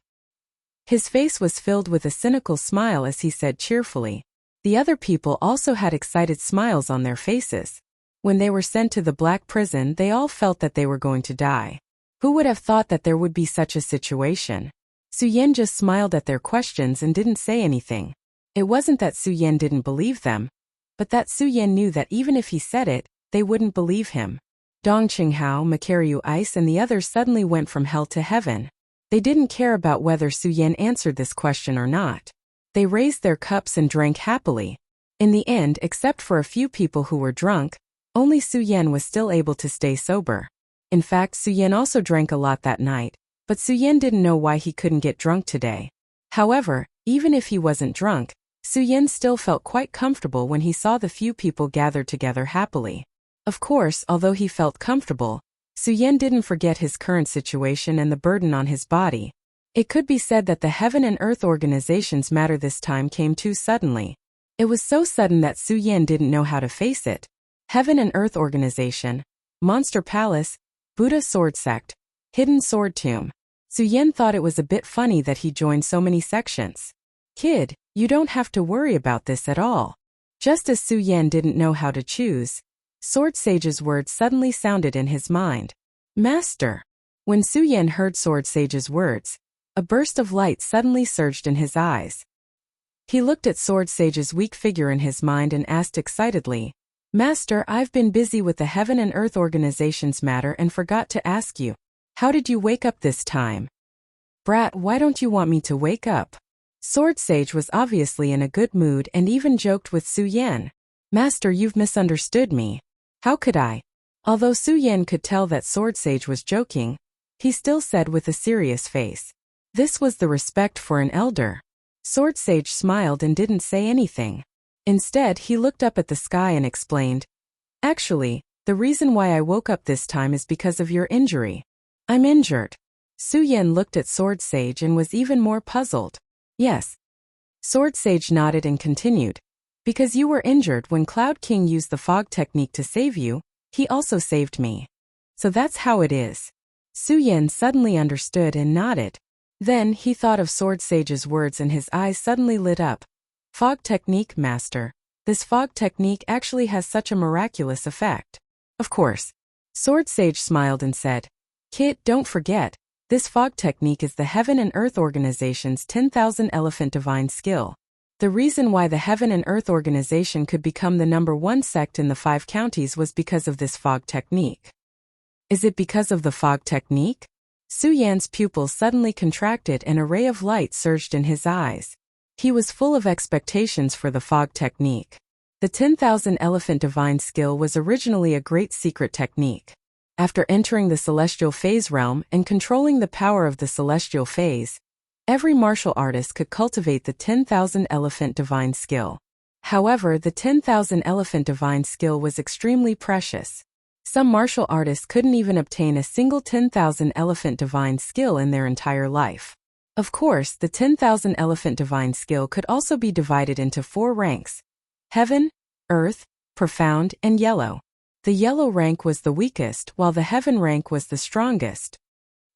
His face was filled with a cynical smile as he said cheerfully. The other people also had excited smiles on their faces. When they were sent to the Black Prison, they all felt that they were going to die. Who would have thought that there would be such a situation? Su Yan just smiled at their questions and didn't say anything. It wasn't that Su Yan didn't believe them, but that Su Yan knew that even if he said it, they wouldn't believe him. Dong Qinghao, Makaryu Ice and the others suddenly went from hell to heaven. They didn't care about whether Su Yan answered this question or not. They raised their cups and drank happily. In the end, except for a few people who were drunk, only Su Yan was still able to stay sober. In fact, Su Yan also drank a lot that night, but Su Yan didn't know why he couldn't get drunk today. However, even if he wasn't drunk, Su Yan still felt quite comfortable when he saw the few people gathered together happily. Of course, although he felt comfortable, Su Yan didn't forget his current situation and the burden on his body. It could be said that the Heaven and Earth Organization's matter this time came too suddenly. It was so sudden that Su Yan didn't know how to face it. Heaven and Earth Organization, Monster Palace, Buddha Sword Sect, Hidden Sword Tomb. Su Yan thought it was a bit funny that he joined so many sections. Kid, you don't have to worry about this at all. Just as Su Yan didn't know how to choose, Sword Sage's words suddenly sounded in his mind. Master. When Su Yan heard Sword Sage's words, a burst of light suddenly surged in his eyes. He looked at Sword Sage's weak figure in his mind and asked excitedly, Master, I've been busy with the Heaven and Earth Organization's matter and forgot to ask you. How did you wake up this time? Brat, why don't you want me to wake up? Sword Sage was obviously in a good mood and even joked with Su Yan. Master, you've misunderstood me. How could I? Although Su Yan could tell that Sword Sage was joking, he still said with a serious face. This was the respect for an elder. Sword Sage smiled and didn't say anything. Instead, he looked up at the sky and explained, Actually, the reason why I woke up this time is because of your injury. I'm injured. Su Yan looked at Sword Sage and was even more puzzled. Yes. Sword Sage nodded and continued. Because you were injured when Cloud King used the fog technique to save you, he also saved me. So that's how it is. Su Yan suddenly understood and nodded. Then he thought of Sword Sage's words and his eyes suddenly lit up. Fog technique, Master. This fog technique actually has such a miraculous effect. Of course. Sword Sage smiled and said, Kid, don't forget, this fog technique is the Heaven and Earth Organization's 10,000 Elephant Divine Skill. The reason why the Heaven and Earth Organization could become the #1 sect in the 5 counties was because of this fog technique. Is it because of the fog technique? Su Yan's pupils suddenly contracted and a ray of light surged in his eyes. He was full of expectations for the fog technique. The 10,000 Elephant Divine Skill was originally a great secret technique. After entering the Celestial Phase realm and controlling the power of the Celestial Phase, every martial artist could cultivate the 10,000 Elephant Divine Skill. However, the 10,000 elephant divine skill was extremely precious. Some martial artists couldn't even obtain a single 10,000 elephant divine skill in their entire life. Of course, the 10,000 elephant divine skill could also be divided into 4 ranks: heaven, earth, profound, and yellow. The yellow rank was the weakest, while the heaven rank was the strongest.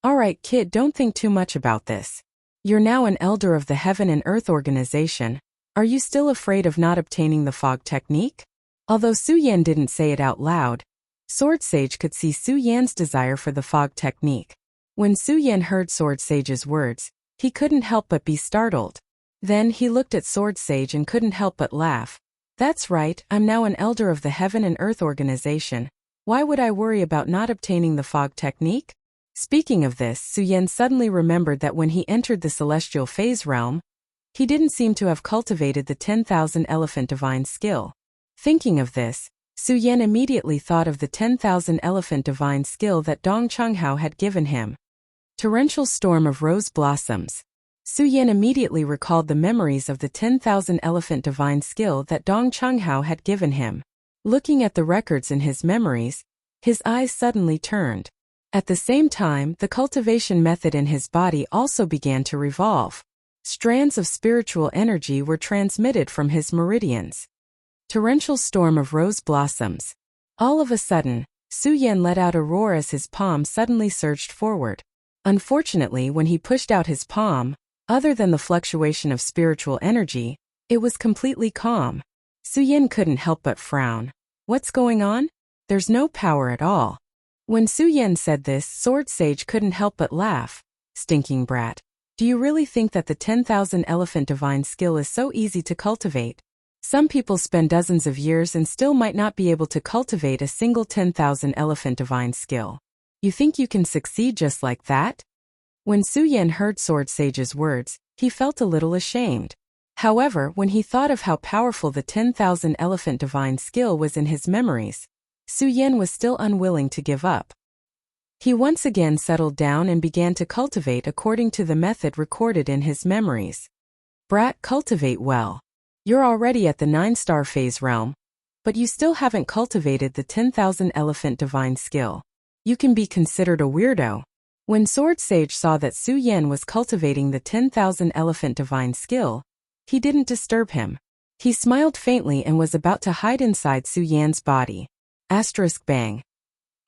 Alright kid, don't think too much about this. You're now an elder of the Heaven and Earth organization. Are you still afraid of not obtaining the fog technique? Although Su Yan didn't say it out loud, Sword Sage could see Su Yan's desire for the fog technique. When Su Yan heard Sword Sage's words, he couldn't help but be startled. Then he looked at Sword Sage and couldn't help but laugh. That's right, I'm now an elder of the Heaven and Earth organization. Why would I worry about not obtaining the fog technique? Speaking of this, Su Yan suddenly remembered that when he entered the celestial phase realm, he didn't seem to have cultivated the 10,000 elephant divine skill. Thinking of this, Su Yan immediately thought of the 10,000 elephant divine skill that Dong Changhao had given him. Torrential storm of rose blossoms. Su Yan immediately recalled the memories of the 10,000 elephant divine skill that Dong Changhao had given him. Looking at the records in his memories, his eyes suddenly turned. At the same time, the cultivation method in his body also began to revolve. Strands of spiritual energy were transmitted from his meridians. Torrential storm of rose blossoms. All of a sudden, Su Yan let out a roar as his palm suddenly surged forward. Unfortunately, when he pushed out his palm, other than the fluctuation of spiritual energy, it was completely calm. Su Yan couldn't help but frown. What's going on? There's no power at all. When Su Yan said this, Sword Sage couldn't help but laugh. Stinking brat. Do you really think that the 10,000 elephant divine skill is so easy to cultivate? Some people spend dozens of years and still might not be able to cultivate a single 10,000 elephant divine skill. You think you can succeed just like that? When Su Yan heard Sword Sage's words, he felt a little ashamed. However, when he thought of how powerful the 10,000 elephant divine skill was in his memories, Su Yan was still unwilling to give up. He once again settled down and began to cultivate according to the method recorded in his memories. Brat, cultivate well. You're already at the 9-star phase realm, but you still haven't cultivated the 10,000 elephant divine skill. You can be considered a weirdo. When Sword Sage saw that Su Yan was cultivating the 10,000 elephant divine skill, he didn't disturb him. He smiled faintly and was about to hide inside Su Yan's body. Asterisk bang.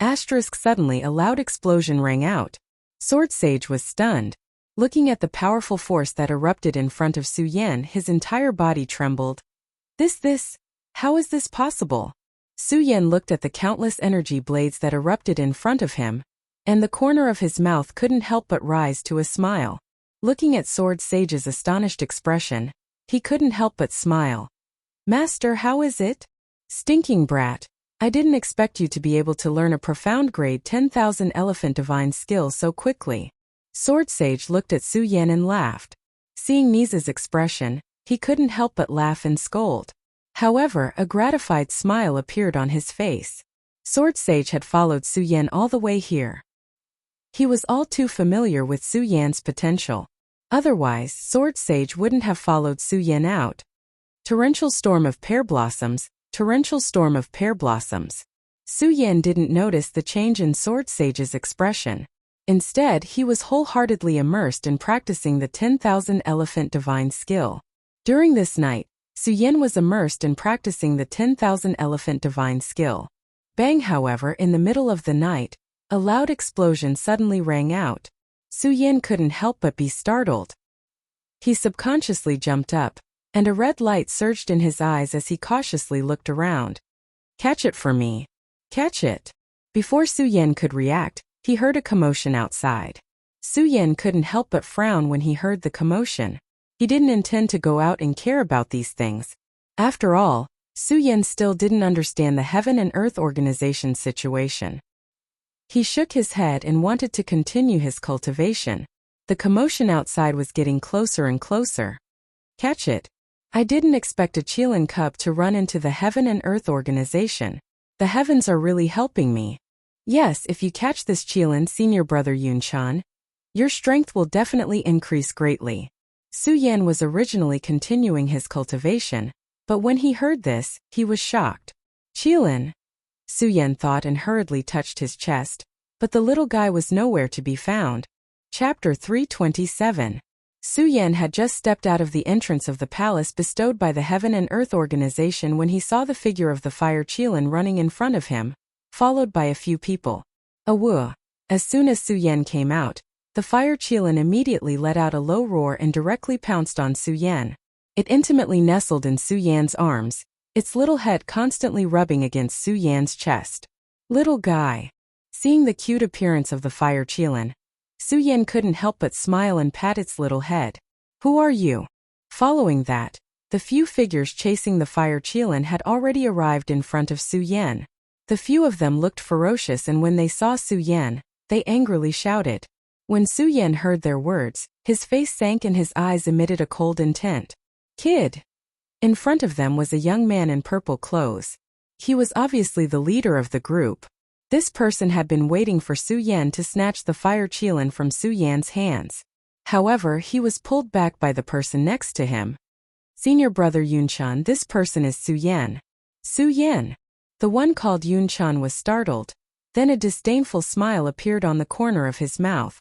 Asterisk suddenly a loud explosion rang out. Sword Sage was stunned. Looking at the powerful force that erupted in front of Su Yan, his entire body trembled. How is this possible? Su Yan looked at the countless energy blades that erupted in front of him, and the corner of his mouth couldn't help but rise to a smile. Looking at Sword Sage's astonished expression, he couldn't help but smile. Master, how is it? Stinking brat. I didn't expect you to be able to learn a profound grade 10,000 elephant divine skill so quickly. Sword Sage looked at Su Yan and laughed. Seeing Nisa's expression, he couldn't help but laugh and scold. However, a gratified smile appeared on his face. Sword Sage had followed Su Yan all the way here. He was all too familiar with Su Yan's potential. Otherwise, Sword Sage wouldn't have followed Su Yan out. Torrential storm of pear blossoms. Torrential storm of pear blossoms. Su Yan didn't notice the change in Sword Sage's expression. Instead, he was wholeheartedly immersed in practicing the 10,000 elephant divine skill. During this night, Su Yan was immersed in practicing the 10,000 elephant divine skill. Bang, however, in the middle of the night, a loud explosion suddenly rang out. Su Yan couldn't help but be startled. He subconsciously jumped up, and a red light surged in his eyes as he cautiously looked around. Catch it for me. Catch it. Before Su Yan could react, he heard a commotion outside. Su Yan couldn't help but frown when he heard the commotion. He didn't intend to go out and care about these things. After all, Su Yan still didn't understand the Heaven and Earth organization situation. He shook his head and wanted to continue his cultivation. The commotion outside was getting closer and closer. Catch it. I didn't expect a Qilin cub to run into the Heaven and Earth organization. The heavens are really helping me. Yes, if you catch this Qilin, senior brother Yunchan, your strength will definitely increase greatly. Su Yan was originally continuing his cultivation, But when he heard this, he was shocked. Qilin, Su Yan thought and hurriedly touched his chest, but the little guy was nowhere to be found. Chapter 327. Su Yan had just stepped out of the entrance of the palace bestowed by the Heaven and Earth Organization when he saw the figure of the Fire Qilin running in front of him, followed by a few people. Awoo! As soon as Su Yan came out, the Fire Qilin immediately let out a low roar and directly pounced on Su Yan. It intimately nestled in Su Yan's arms, its little head constantly rubbing against Su Yan's chest. Little guy. Seeing the cute appearance of the Fire Qilin, Su Yan couldn't help but smile and pat its little head. Who are you? Following that, the few figures chasing the Fire Qilin had already arrived in front of Su Yan. The few of them looked ferocious, and when they saw Su Yan, they angrily shouted. When Su Yan heard their words, his face sank and his eyes emitted a cold intent. Kid! In front of them was a young man in purple clothes. He was obviously the leader of the group. This person had been waiting for Su Yan to snatch the Fire Qilin from Su Yan's hands. However, he was pulled back by the person next to him. Senior brother Yunchan, this person is Su Yan. Su Yan. The one called Yunchan was startled. Then a disdainful smile appeared on the corner of his mouth.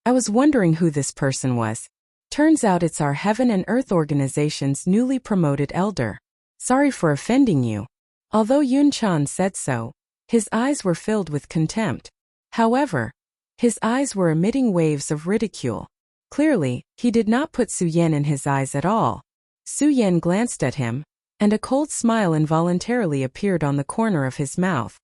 I was wondering who this person was. Turns out it's our Heaven and Earth Organization's newly promoted elder. Sorry for offending you. Although Yunchan said so, his eyes were filled with contempt. However, his eyes were emitting waves of ridicule. Clearly, he did not put Su Yan in his eyes at all. Su Yan glanced at him, and a cold smile involuntarily appeared on the corner of his mouth.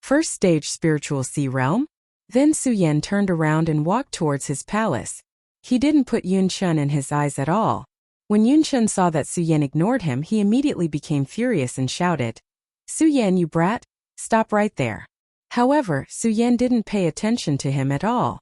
First stage spiritual sea realm? Then Su Yan turned around and walked towards his palace. He didn't put Yunchan in his eyes at all. When Yunchan saw that Su Yan ignored him, he immediately became furious and shouted, Su Yan, you brat, stop right there. However, Su Yan didn't pay attention to him at all.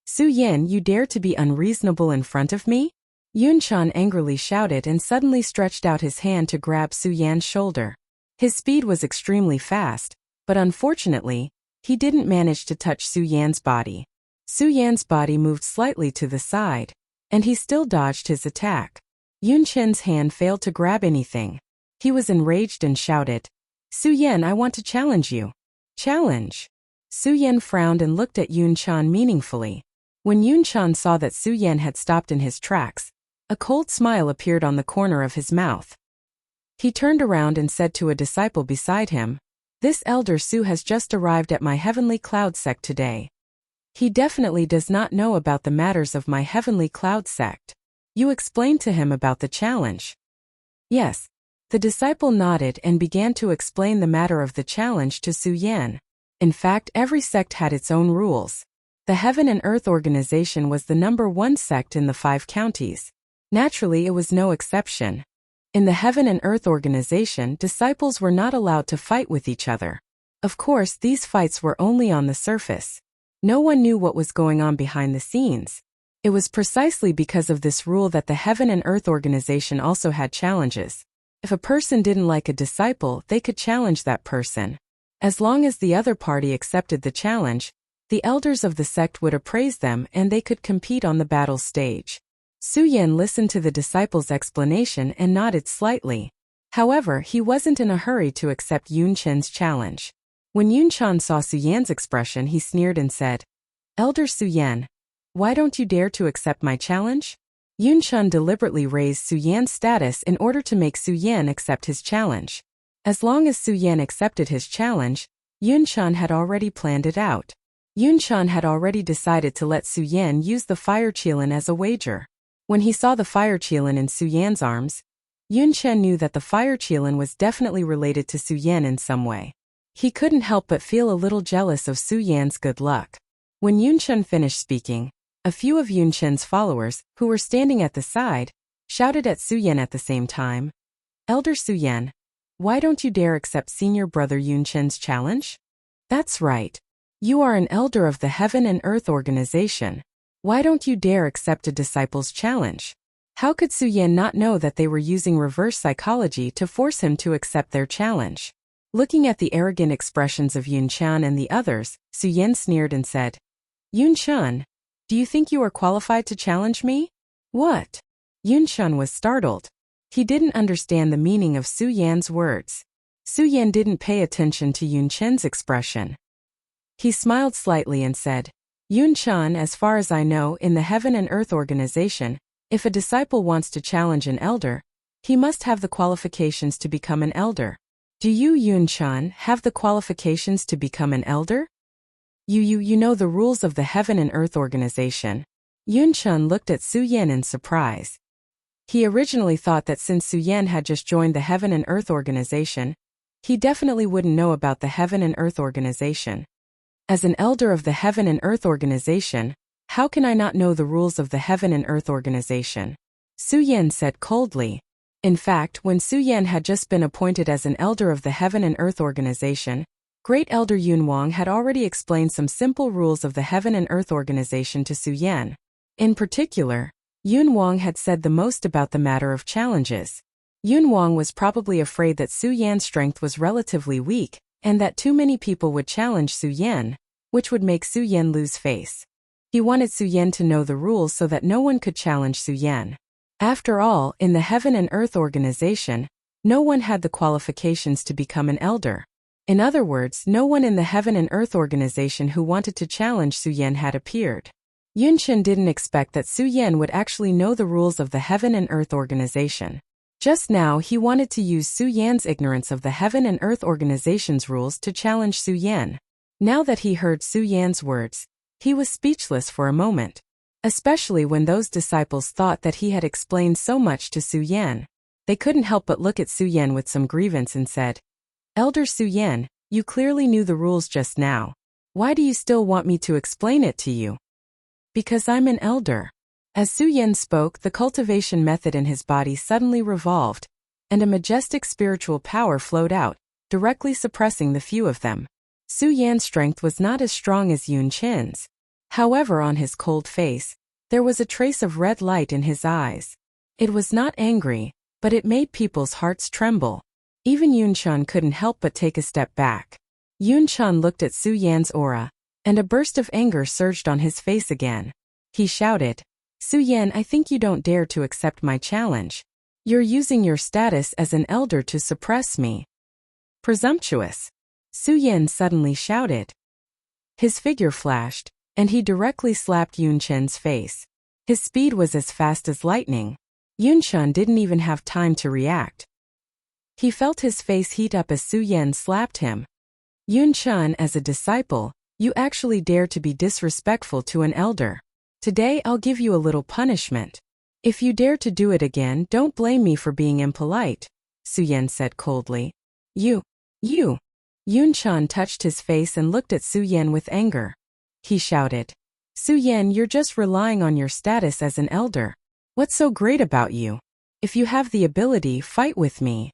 Su Yan, you dare to be unreasonable in front of me? Yunchan angrily shouted and suddenly stretched out his hand to grab Su Yan's shoulder. His speed was extremely fast, but unfortunately, he didn't manage to touch Su Yan's body. Su Yan's body moved slightly to the side, and he still dodged his attack. Yunchan's hand failed to grab anything. He was enraged and shouted, Su Yan, I want to challenge you. Challenge? Su Yan frowned and looked at Yunchan meaningfully. When Yunchan saw that Su Yan had stopped in his tracks, a cold smile appeared on the corner of his mouth. He turned around and said to a disciple beside him, This elder Su has just arrived at my Heavenly Cloud sect today. He definitely does not know about the matters of my Heavenly Cloud sect. You explained to him about the challenge. Yes. The disciple nodded and began to explain the matter of the challenge to Su Yan. In fact, every sect had its own rules. The Heaven and Earth Organization was the #1 sect in the 5 counties. Naturally, it was no exception. In the Heaven and Earth Organization, disciples were not allowed to fight with each other. Of course, these fights were only on the surface. No one knew what was going on behind the scenes. It was precisely because of this rule that the Heaven and Earth Organization also had challenges. If a person didn't like a disciple, they could challenge that person. As long as the other party accepted the challenge, the elders of the sect would appraise them and they could compete on the battle stage. Su Yan listened to the disciple's explanation and nodded slightly. However, he wasn't in a hurry to accept Yunchan's challenge. When Yunchan saw Su Yan's expression, he sneered and said, Elder Su Yan, why don't you dare to accept my challenge? Yunchan deliberately raised Su Yan's status in order to make Su Yan accept his challenge. As long as Su Yan accepted his challenge, Yunchan had already planned it out. Yunchan had already decided to let Su Yan use the Fire Qilin as a wager. When he saw the Fire Qilin in Su Yan's arms, Yunchan knew that the Fire Qilin was definitely related to Su Yan in some way. He couldn't help but feel a little jealous of Su Yan's good luck. When Yunchan finished speaking, a few of Yunchan's followers, who were standing at the side, shouted at Su Yan at the same time, Elder Su Yan, why don't you dare accept senior brother Yunchan's challenge? That's right. You are an elder of the Heaven and Earth Organization. Why don't you dare accept a disciple's challenge? How could Su Yan not know that they were using reverse psychology to force him to accept their challenge? Looking at the arrogant expressions of Yunchan and the others, Su Yan sneered and said, Yunchan, do you think you are qualified to challenge me? What? Yunchan was startled. He didn't understand the meaning of Su Yan's words. Su Yan didn't pay attention to Yun Chen's expression. He smiled slightly and said, Yun Chen, as far as I know, in the Heaven and Earth organization, if a disciple wants to challenge an elder, he must have the qualifications to become an elder. Do you, Yun Chen, have the qualifications to become an elder? You know the rules of the Heaven and Earth organization. Yun Chen looked at Su Yan in surprise. He originally thought that since Su Yan had just joined the Heaven and Earth organization, he definitely wouldn't know about the Heaven and Earth organization. As an elder of the Heaven and Earth organization, how can I not know the rules of the Heaven and Earth organization? Su Yan said coldly. In fact, when Su Yan had just been appointed as an elder of the Heaven and Earth organization, Great Elder Yun Wang had already explained some simple rules of the Heaven and Earth organization to Su Yan. In particular, Yun Wang had said the most about the matter of challenges. Yun Wang was probably afraid that Su Yan's strength was relatively weak, and that too many people would challenge Su Yan, which would make Su Yan lose face. He wanted Su Yan to know the rules so that no one could challenge Su Yan. After all, in the Heaven and Earth organization, no one had the qualifications to become an elder. In other words, no one in the Heaven and Earth organization who wanted to challenge Su Yan had appeared. Yun Chen didn't expect that Su Yan would actually know the rules of the Heaven and Earth organization. Just now he wanted to use Su Yan's ignorance of the Heaven and Earth organization's rules to challenge Su Yan. Now that he heard Su Yan's words, he was speechless for a moment. Especially when those disciples thought that he had explained so much to Su Yan. They couldn't help but look at Su Yan with some grievance and said, Elder Su Yan, you clearly knew the rules just now. Why do you still want me to explain it to you? Because I'm an elder. As Su Yan spoke, the cultivation method in his body suddenly revolved, and a majestic spiritual power flowed out, directly suppressing the few of them. Su Yan's strength was not as strong as Yun Chen's. However, on his cold face, there was a trace of red light in his eyes. It was not angry, but it made people's hearts tremble. Even Yun Chen couldn't help but take a step back. Yun Chen looked at Su Yan's aura, and a burst of anger surged on his face again. He shouted, Su Yan, I think you don't dare to accept my challenge. You're using your status as an elder to suppress me. Presumptuous. Su Yan suddenly shouted. His figure flashed, and he directly slapped Yun Chen's face. His speed was as fast as lightning. Yun Chen didn't even have time to react. He felt his face heat up as Su Yan slapped him. Yun Chen, as a disciple, you actually dare to be disrespectful to an elder. Today I'll give you a little punishment. If you dare to do it again, don't blame me for being impolite, Su Yan said coldly. You. Yun Chen touched his face and looked at Su Yan with anger. He shouted, Su Yan, you're just relying on your status as an elder. What's so great about you? If you have the ability, fight with me.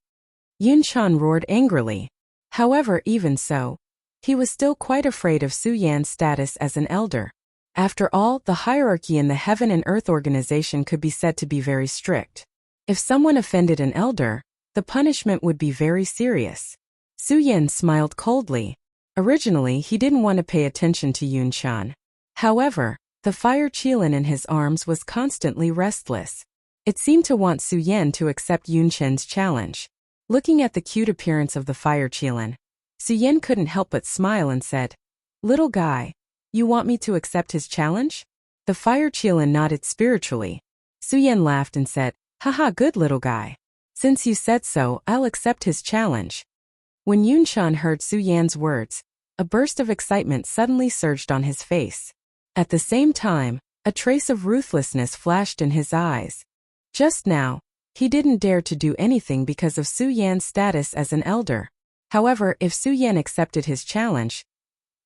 Yun Chen roared angrily. However, even so, he was still quite afraid of Su Yan's status as an elder. After all, the hierarchy in the Heaven and Earth organization could be said to be very strict. If someone offended an elder, the punishment would be very serious. Su Yan smiled coldly. Originally, he didn't want to pay attention to Yun Chen. However, the fire qilin in his arms was constantly restless. It seemed to want Su Yan to accept Yun Chen's challenge. Looking at the cute appearance of the fire qilin, Su Yan couldn't help but smile and said, Little guy, you want me to accept his challenge? The fire qilin nodded spiritually. Su Yan laughed and said, Haha, good little guy. Since you said so, I'll accept his challenge. When Yun Chen heard Su Yan's words, a burst of excitement suddenly surged on his face. At the same time, a trace of ruthlessness flashed in his eyes. Just now, he didn't dare to do anything because of Su Yan's status as an elder. However, if Su Yan accepted his challenge,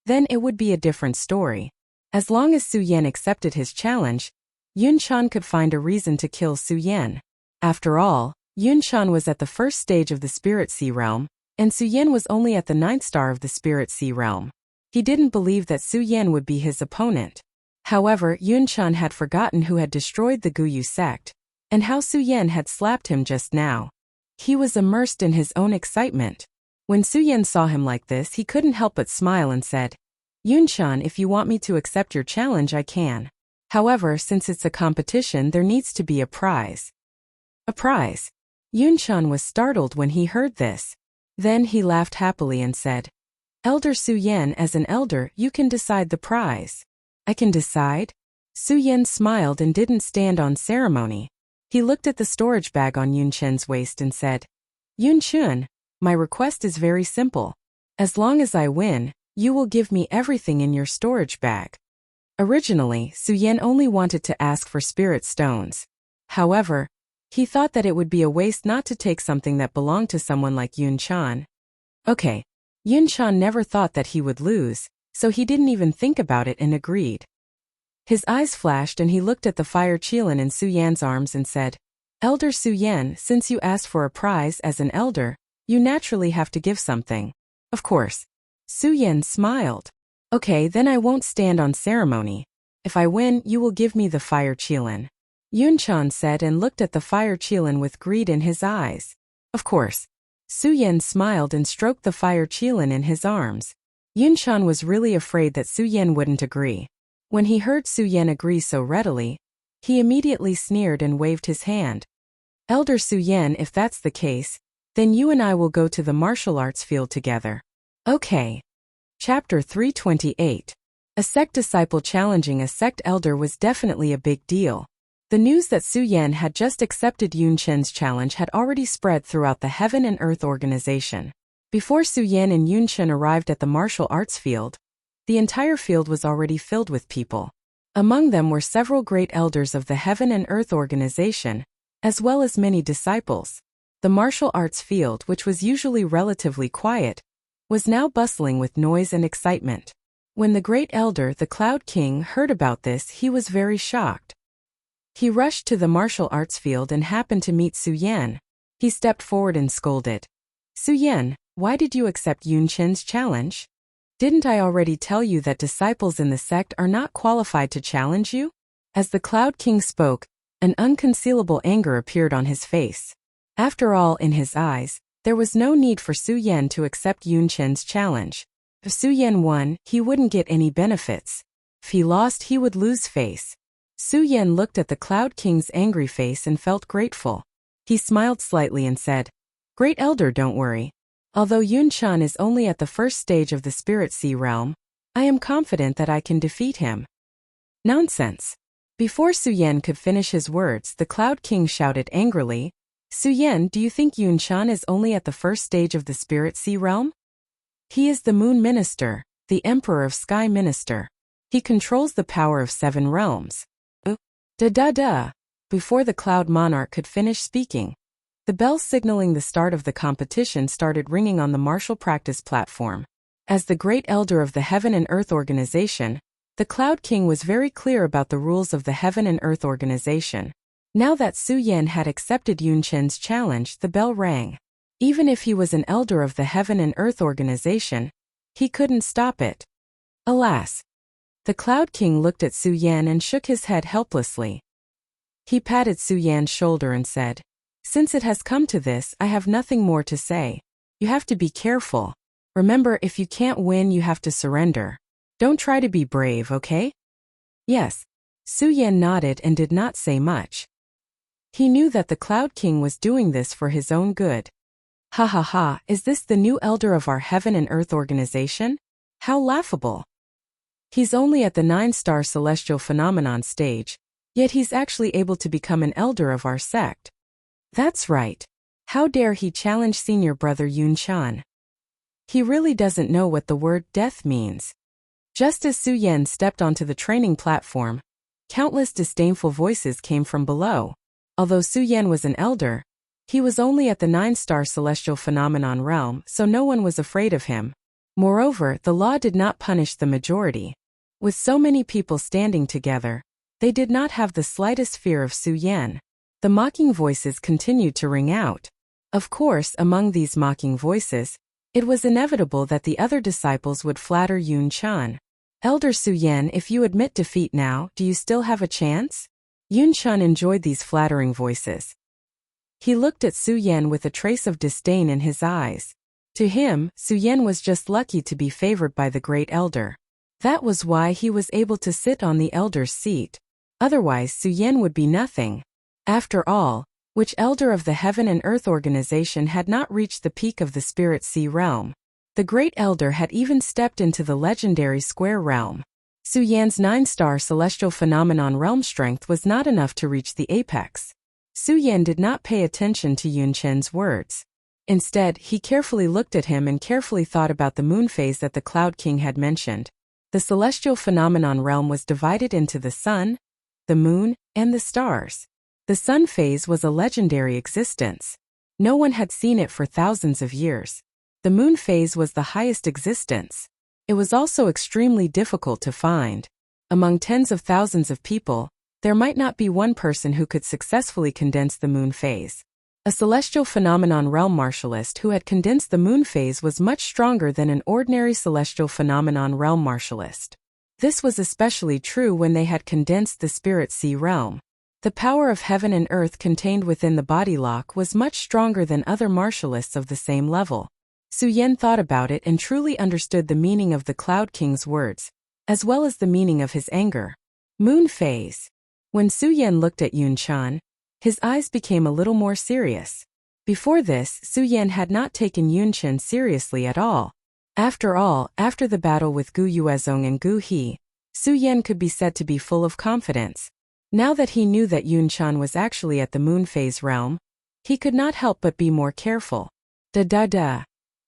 then it would be a different story. As long as Su Yan accepted his challenge, Yun Chen could find a reason to kill Su Yan. After all, Yun Chen was at the first stage of the Spirit Sea realm, and Su Yan was only at the 9th star of the Spirit Sea realm. He didn't believe that Su Yan would be his opponent. However, Yun Chen had forgotten who had destroyed the Guyu sect, and how Su Yan had slapped him just now. He was immersed in his own excitement. When Su Yan saw him like this, he couldn't help but smile and said, Yun Chen, if you want me to accept your challenge, I can. However, since it's a competition, there needs to be a prize. A prize? Yunshan was startled when he heard this. Then he laughed happily and said, Elder Su Yan, as an elder, you can decide the prize. I can decide? Su Yan smiled and didn't stand on ceremony. He looked at the storage bag on Yunshan's waist and said, Yunshan, my request is very simple. As long as I win, you will give me everything in your storage bag. Originally, Su Yan only wanted to ask for spirit stones. However, he thought that it would be a waste not to take something that belonged to someone like Yunshan. Okay. Yunshan never thought that he would lose, so he didn't even think about it and agreed. His eyes flashed and he looked at the fire qilin in Su Yan's arms and said, Elder Su Yan, since you asked for a prize as an elder, you naturally have to give something. Of course. Su Yan smiled. Okay, then I won't stand on ceremony. If I win, you will give me the fire qilin. Yunshan said and looked at the fire qilin with greed in his eyes. Of course. Su Yan smiled and stroked the fire qilin in his arms. Yunshan was really afraid that Su Yan wouldn't agree. When he heard Su Yan agree so readily, he immediately sneered and waved his hand. Elder Su Yan, if that's the case, then you and I will go to the martial arts field together. Okay. Chapter 328. A sect disciple challenging a sect elder was definitely a big deal. The news that Su Yan had just accepted Yunshan's challenge had already spread throughout the Heaven and Earth organization. Before Su Yan and Yunshan arrived at the martial arts field, the entire field was already filled with people. Among them were several great elders of the Heaven and Earth organization, as well as many disciples. The martial arts field, which was usually relatively quiet, was now bustling with noise and excitement. When the great elder, the Cloud King, heard about this, he was very shocked. He rushed to the martial arts field and happened to meet Su Yan. He stepped forward and scolded. Su Yan, why did you accept Yunshan's challenge? Didn't I already tell you that disciples in the sect are not qualified to challenge you? As the Cloud King spoke, an unconcealable anger appeared on his face. After all, in his eyes, there was no need for Su Yan to accept Yunshan's challenge. If Su Yan won, he wouldn't get any benefits. If he lost, he would lose face. Su Yan looked at the Cloud King's angry face and felt grateful. He smiled slightly and said, Great Elder, don't worry. Although Yunshan is only at the first stage of the Spirit Sea realm, I am confident that I can defeat him. Nonsense. Before Su Yan could finish his words, the Cloud King shouted angrily, Su Yan, do you think Yunshan is only at the first stage of the Spirit Sea realm? He is the Moon Minister, the Emperor of Sky Minister. He controls the power of 7 realms. Da-da-da. Before the Cloud Monarch could finish speaking, the bell signaling the start of the competition started ringing on the martial practice platform. As the great elder of the Heaven and Earth organization, the Cloud King was very clear about the rules of the Heaven and Earth organization. Now that Su Yan had accepted Yunshan's challenge, the bell rang. Even if he was an elder of the Heaven and Earth organization, he couldn't stop it. Alas! The Cloud King looked at Su Yan and shook his head helplessly. He patted Su Yan's shoulder and said, Since it has come to this, I have nothing more to say. You have to be careful. Remember, if you can't win, you have to surrender. Don't try to be brave, okay? Yes. Su Yan nodded and did not say much. He knew that the Cloud King was doing this for his own good. Ha ha ha, is this the new elder of our Heaven and Earth organization? How laughable. He's only at the 9-star celestial phenomenon stage, yet he's actually able to become an elder of our sect. That's right. How dare he challenge senior brother Yunshan? He really doesn't know what the word death means. Just as Su Yan stepped onto the training platform, countless disdainful voices came from below. Although Su Yan was an elder, he was only at the 9-star celestial phenomenon realm, so no one was afraid of him. Moreover, the law did not punish the majority. With so many people standing together, they did not have the slightest fear of Su Yan. The mocking voices continued to ring out. Of course, among these mocking voices, it was inevitable that the other disciples would flatter Yunshan. Elder Su Yan, if you admit defeat now, do you still have a chance? Yunshan enjoyed these flattering voices. He looked at Su Yan with a trace of disdain in his eyes. To him, Su Yan was just lucky to be favored by the great elder. That was why he was able to sit on the elder's seat. Otherwise, Su Yan would be nothing. After all, which elder of the Heaven and Earth organization had not reached the peak of the Spirit Sea realm. The Great Elder had even stepped into the legendary Square realm. Su Yan's 9-star celestial phenomenon realm strength was not enough to reach the apex. Su Yan did not pay attention to Yun Chen's words. Instead, he carefully looked at him and carefully thought about the moon phase that the Cloud King had mentioned. The celestial phenomenon realm was divided into the sun, the moon, and the stars. The sun phase was a legendary existence. No one had seen it for thousands of years. The moon phase was the highest existence. It was also extremely difficult to find. Among tens of thousands of people, there might not be one person who could successfully condense the moon phase. A celestial phenomenon realm martialist who had condensed the moon phase was much stronger than an ordinary celestial phenomenon realm martialist. This was especially true when they had condensed the Spirit Sea realm. The power of heaven and earth contained within the body lock was much stronger than other martialists of the same level. Su Yan thought about it and truly understood the meaning of the Cloud King's words, as well as the meaning of his anger. Moon phase. When Su Yan looked at Yun Chen, his eyes became a little more serious. Before this, Su Yan had not taken Yun Chen seriously at all. After all, after the battle with Gu Yuezong and Gu He, Su Yan could be said to be full of confidence. Now that he knew that Yun Chen was actually at the moon phase realm, he could not help but be more careful. Da-da-da.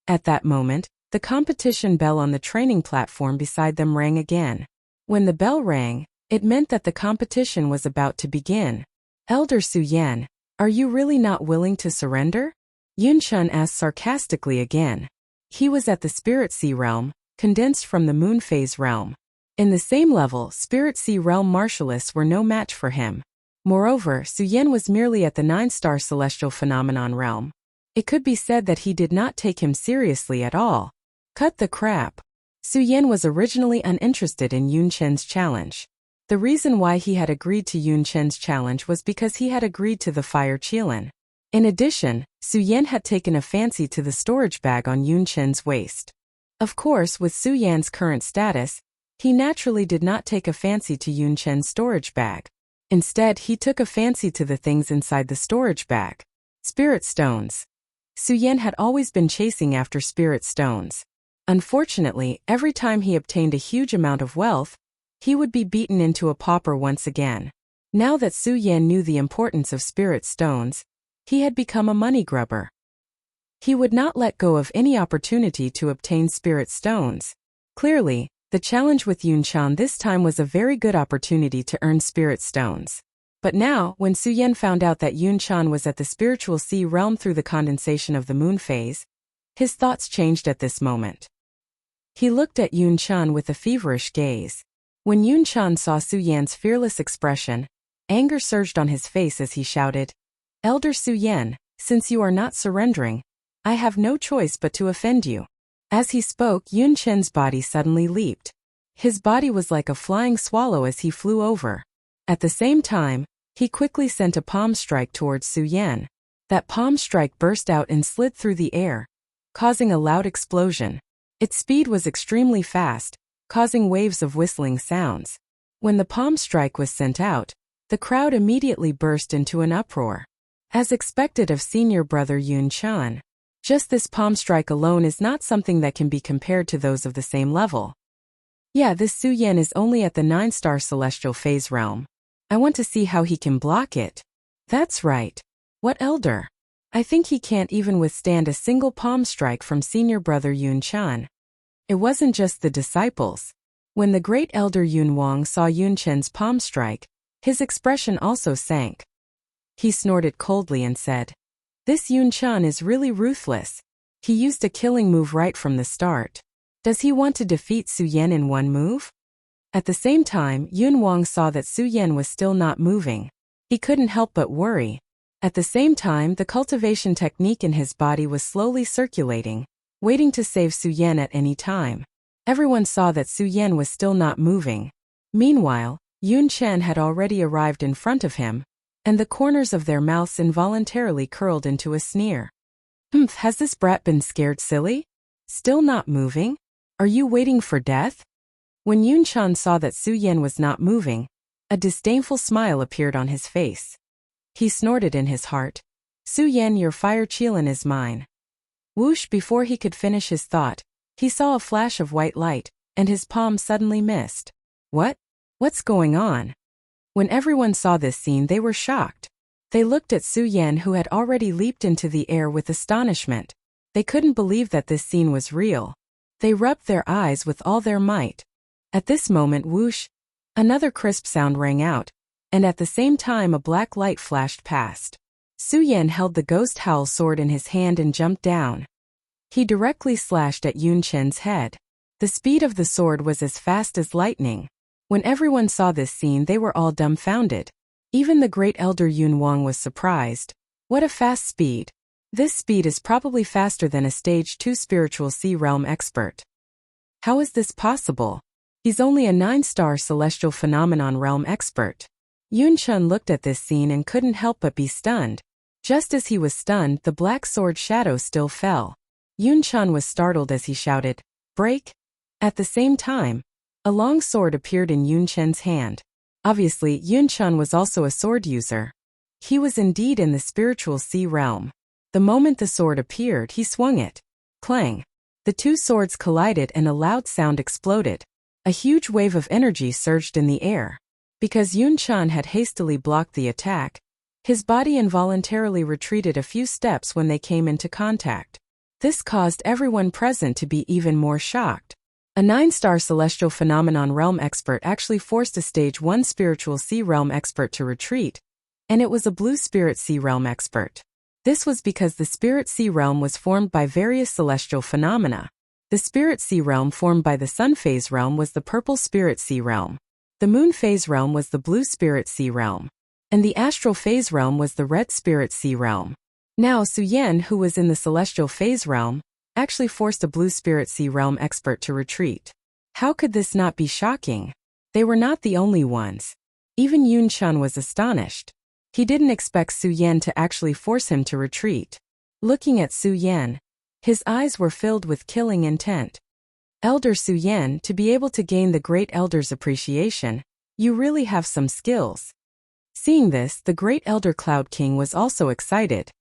At that moment, the competition bell on the training platform beside them rang again. When the bell rang, it meant that the competition was about to begin. Elder Su Yan, are you really not willing to surrender? Yun Chen asked sarcastically again. He was at the Spirit Sea realm, condensed from the moon phase realm. In the same level, Spirit Sea realm martialists were no match for him. Moreover, Su Yan was merely at the 9-star celestial phenomenon realm. It could be said that he did not take him seriously at all. Cut the crap. Su Yan was originally uninterested in Yun Chen's challenge. The reason why he had agreed to Yun Chen's challenge was because he had agreed to the Fire Qilin. In addition, Su Yan had taken a fancy to the storage bag on Yun Chen's waist. Of course, with Su Yan's current status, he naturally did not take a fancy to Yun Chen's storage bag. Instead, he took a fancy to the things inside the storage bag. Spirit stones. Su Yan had always been chasing after spirit stones. Unfortunately, every time he obtained a huge amount of wealth, he would be beaten into a pauper once again. Now that Su Yan knew the importance of spirit stones, he had become a money grubber. He would not let go of any opportunity to obtain spirit stones. Clearly, the challenge with Yun Chen this time was a very good opportunity to earn spirit stones. But now, when Su Yan found out that Yun Chen was at the spiritual sea realm through the condensation of the moon phase, his thoughts changed at this moment. He looked at Yun Chen with a feverish gaze. When Yun Chen saw Su Yan's fearless expression, anger surged on his face as he shouted, "Elder Su Yan, since you are not surrendering, I have no choice but to offend you." As he spoke, Yun Chen's body suddenly leaped. His body was like a flying swallow as he flew over. At the same time, he quickly sent a palm strike towards Su Yan. That palm strike burst out and slid through the air, causing a loud explosion. Its speed was extremely fast, causing waves of whistling sounds. When the palm strike was sent out, the crowd immediately burst into an uproar. As expected of senior brother Yun Chen, just this palm strike alone is not something that can be compared to those of the same level. Yeah, this Su Yan is only at the 9-star celestial phase realm. I want to see how he can block it. That's right. What elder? I think he can't even withstand a single palm strike from senior brother Yun Chen. It wasn't just the disciples. When the great elder Yun Wang saw Yun Chen's palm strike, his expression also sank. He snorted coldly and said, "This Yun Chen is really ruthless. He used a killing move right from the start. Does he want to defeat Su Yan in one move?" At the same time, Yun Wang saw that Su Yan was still not moving. He couldn't help but worry. At the same time, the cultivation technique in his body was slowly circulating, waiting to save Su Yan at any time. Everyone saw that Su Yan was still not moving. Meanwhile, Yun Chen had already arrived in front of him, and the corners of their mouths involuntarily curled into a sneer. Has this brat been scared silly? Still not moving? Are you waiting for death?" When Yun Chen saw that Su Yan was not moving, a disdainful smile appeared on his face. He snorted in his heart. Su Yan, your fire qilin is mine. Whoosh! Before he could finish his thought, he saw a flash of white light, and his palm suddenly missed. What? What's going on? When everyone saw this scene, they were shocked. They looked at Su Yan, who had already leaped into the air, with astonishment. They couldn't believe that this scene was real. They rubbed their eyes with all their might. At this moment, whoosh! Another crisp sound rang out, and at the same time a black light flashed past. Su Yan held the ghost howl sword in his hand and jumped down. He directly slashed at Yun Chen's head. The speed of the sword was as fast as lightning. When everyone saw this scene, they were all dumbfounded. Even the great elder Yun Wang was surprised. What a fast speed! This speed is probably faster than a stage 2 spiritual sea realm expert. How is this possible? He's only a 9-star celestial phenomenon realm expert. Yun Chun looked at this scene and couldn't help but be stunned. Just as he was stunned, the black sword shadow still fell. Yun Chun was startled as he shouted, "Break!" At the same time, a long sword appeared in Yun Chen's hand. Obviously, Yun Chun was also a sword user. He was indeed in the spiritual sea realm. The moment the sword appeared, he swung it. Clang! The two swords collided and a loud sound exploded. A huge wave of energy surged in the air. Because Yun Chun had hastily blocked the attack, his body involuntarily retreated a few steps when they came into contact. This caused everyone present to be even more shocked. A 9-star celestial phenomenon realm expert actually forced a stage 1 spiritual sea realm expert to retreat, and it was a blue spirit sea realm expert. This was because the spirit sea realm was formed by various celestial phenomena. The spirit sea realm formed by the sun phase realm was the purple spirit sea realm. The moon phase realm was the blue spirit sea realm. And the astral phase realm was the red spirit sea realm. Now Su Yan, who was in the celestial phase realm, actually forced a blue spirit sea realm expert to retreat. How could this not be shocking? They were not the only ones. Even Yun Chun was astonished. He didn't expect Su Yan to actually force him to retreat. Looking at Su Yan, his eyes were filled with killing intent. Elder Su Yan, to be able to gain the Great Elder's appreciation, you really have some skills. Seeing this, the Great Elder Cloud King was also excited.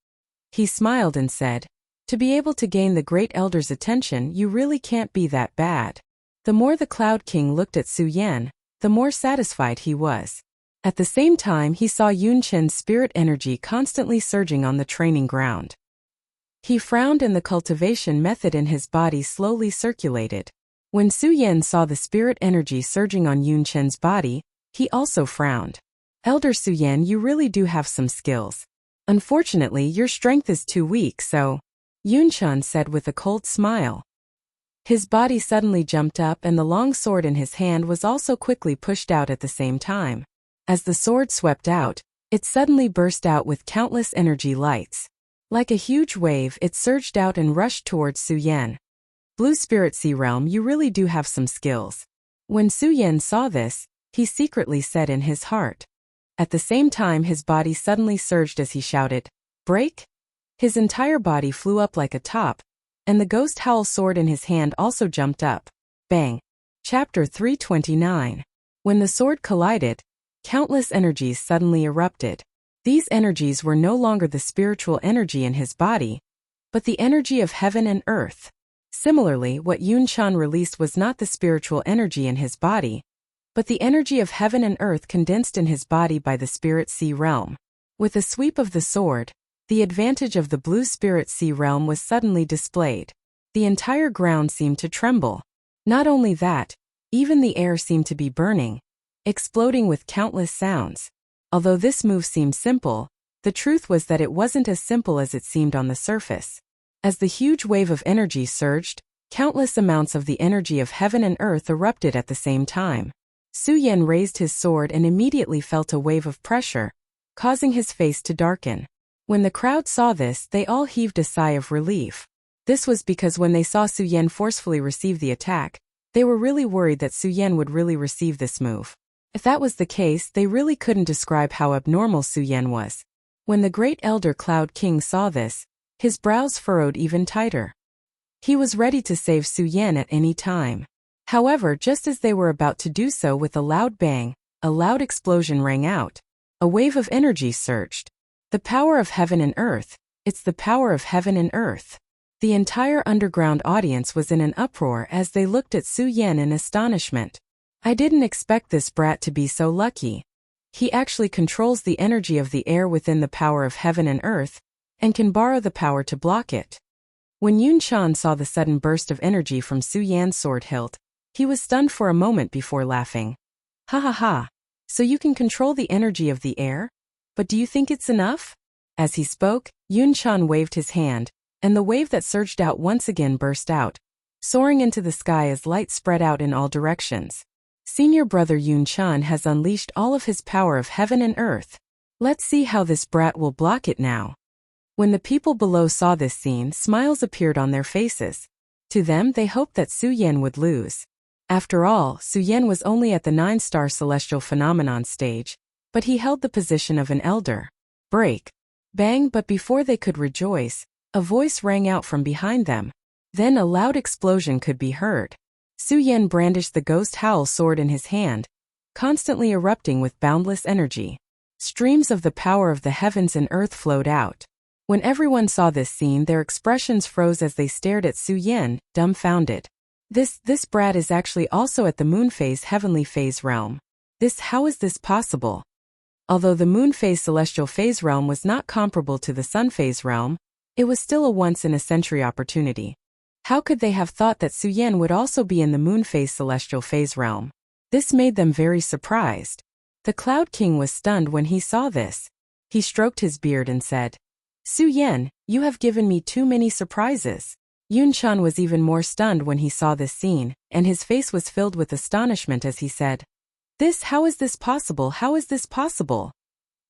He smiled and said, "To be able to gain the Great Elder's attention, you really can't be that bad." The more the Cloud King looked at Su Yan, the more satisfied he was. At the same time, he saw Yun Chen's spirit energy constantly surging on the training ground. He frowned and the cultivation method in his body slowly circulated. When Su Yan saw the spirit energy surging on Yun Chen's body, he also frowned. "Elder Su Yan, you really do have some skills. Unfortunately, your strength is too weak, so," Yun Chen said with a cold smile. His body suddenly jumped up and the long sword in his hand was also quickly pushed out at the same time. As the sword swept out, it suddenly burst out with countless energy lights. Like a huge wave, it surged out and rushed towards Su Yan. "Blue Spirit Sea Realm, you really do have some skills." When Su Yan saw this, he secretly said in his heart. At the same time, his body suddenly surged as he shouted, "Break!" His entire body flew up like a top, and the ghost howl sword in his hand also jumped up. Bang! Chapter 329. When the sword collided, countless energies suddenly erupted. These energies were no longer the spiritual energy in his body, but the energy of heaven and earth. Similarly, what Yun Chan released was not the spiritual energy in his body, but the energy of heaven and earth condensed in his body by the spirit sea realm. With a sweep of the sword, the advantage of the blue spirit sea realm was suddenly displayed. The entire ground seemed to tremble. Not only that, even the air seemed to be burning, exploding with countless sounds. Although this move seemed simple, the truth was that it wasn't as simple as it seemed on the surface. As the huge wave of energy surged, countless amounts of the energy of heaven and earth erupted at the same time. Su Yan raised his sword and immediately felt a wave of pressure, causing his face to darken. When the crowd saw this, they all heaved a sigh of relief. This was because when they saw Su Yan forcefully receive the attack, they were really worried that Su Yan would really receive this move. If that was the case, they really couldn't describe how abnormal Su Yan was. When the Great Elder Cloud King saw this, his brows furrowed even tighter. He was ready to save Su Yan at any time. However, just as they were about to do so, with a loud bang, a loud explosion rang out. A wave of energy surged. The power of heaven and earth. It's the power of heaven and earth. The entire underground audience was in an uproar as they looked at Su Yan in astonishment. I didn't expect this brat to be so lucky. He actually controls the energy of the air within the power of heaven and earth, and can borrow the power to block it. When Yun Chan saw the sudden burst of energy from Su Yan's sword hilt, he was stunned for a moment before laughing. Ha ha ha. So you can control the energy of the air? But do you think it's enough? As he spoke, Yun Chan waved his hand, and the wave that surged out once again burst out, soaring into the sky as light spread out in all directions. Senior brother Yun Chan has unleashed all of his power of heaven and earth. Let's see how this brat will block it now. When the people below saw this scene, smiles appeared on their faces. To them, they hoped that Su Yan would lose. After all, Su Yan was only at the 9-star celestial phenomenon stage, but he held the position of an elder. Break. Bang, but before they could rejoice, a voice rang out from behind them. Then a loud explosion could be heard. Su Yan brandished the ghost howl sword in his hand, constantly erupting with boundless energy. Streams of the power of the heavens and earth flowed out. When everyone saw this scene, their expressions froze as they stared at Su Yan, dumbfounded. This brat is actually also at the moon phase heavenly phase realm. How is this possible? Although the moon phase celestial phase realm was not comparable to the sun phase realm, it was still a once-in-a-century opportunity. How could they have thought that Su Yan would also be in the moon phase celestial phase realm? This made them very surprised. The Cloud King was stunned when he saw this. He stroked his beard and said, Su Yan, you have given me too many surprises. Yun Chan was even more stunned when he saw this scene, and his face was filled with astonishment as he said, how is this possible? How is this possible?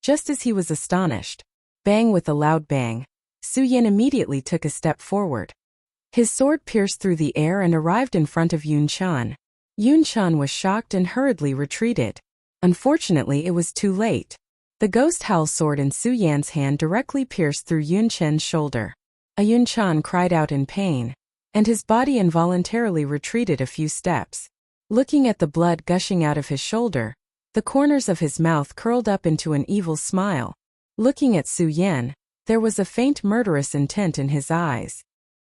Just as he was astonished, bang, with a loud bang, Su Yan immediately took a step forward. His sword pierced through the air and arrived in front of Yun Chan. Yun Chan was shocked and hurriedly retreated. Unfortunately, it was too late. The ghost howl sword in Su Yan's hand directly pierced through Yun Chen's shoulder. Yun Chan cried out in pain, and his body involuntarily retreated a few steps. Looking at the blood gushing out of his shoulder, the corners of his mouth curled up into an evil smile. Looking at Su Yan, there was a faint murderous intent in his eyes.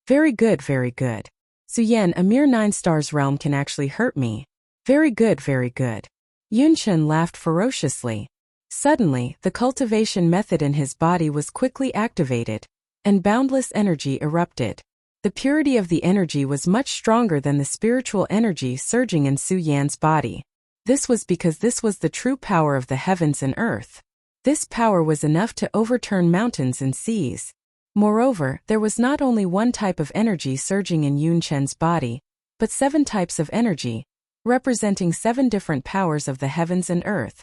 Very good, very good. Su Yan, a mere 9 stars realm can actually hurt me. Very good, very good. Yun Chen laughed ferociously. Suddenly, the cultivation method in his body was quickly activated, and boundless energy erupted. The purity of the energy was much stronger than the spiritual energy surging in Su Yan's body. This was because this was the true power of the heavens and earth. This power was enough to overturn mountains and seas. Moreover, there was not only one type of energy surging in Yun Chen's body, but 7 types of energy, representing 7 different powers of the heavens and earth.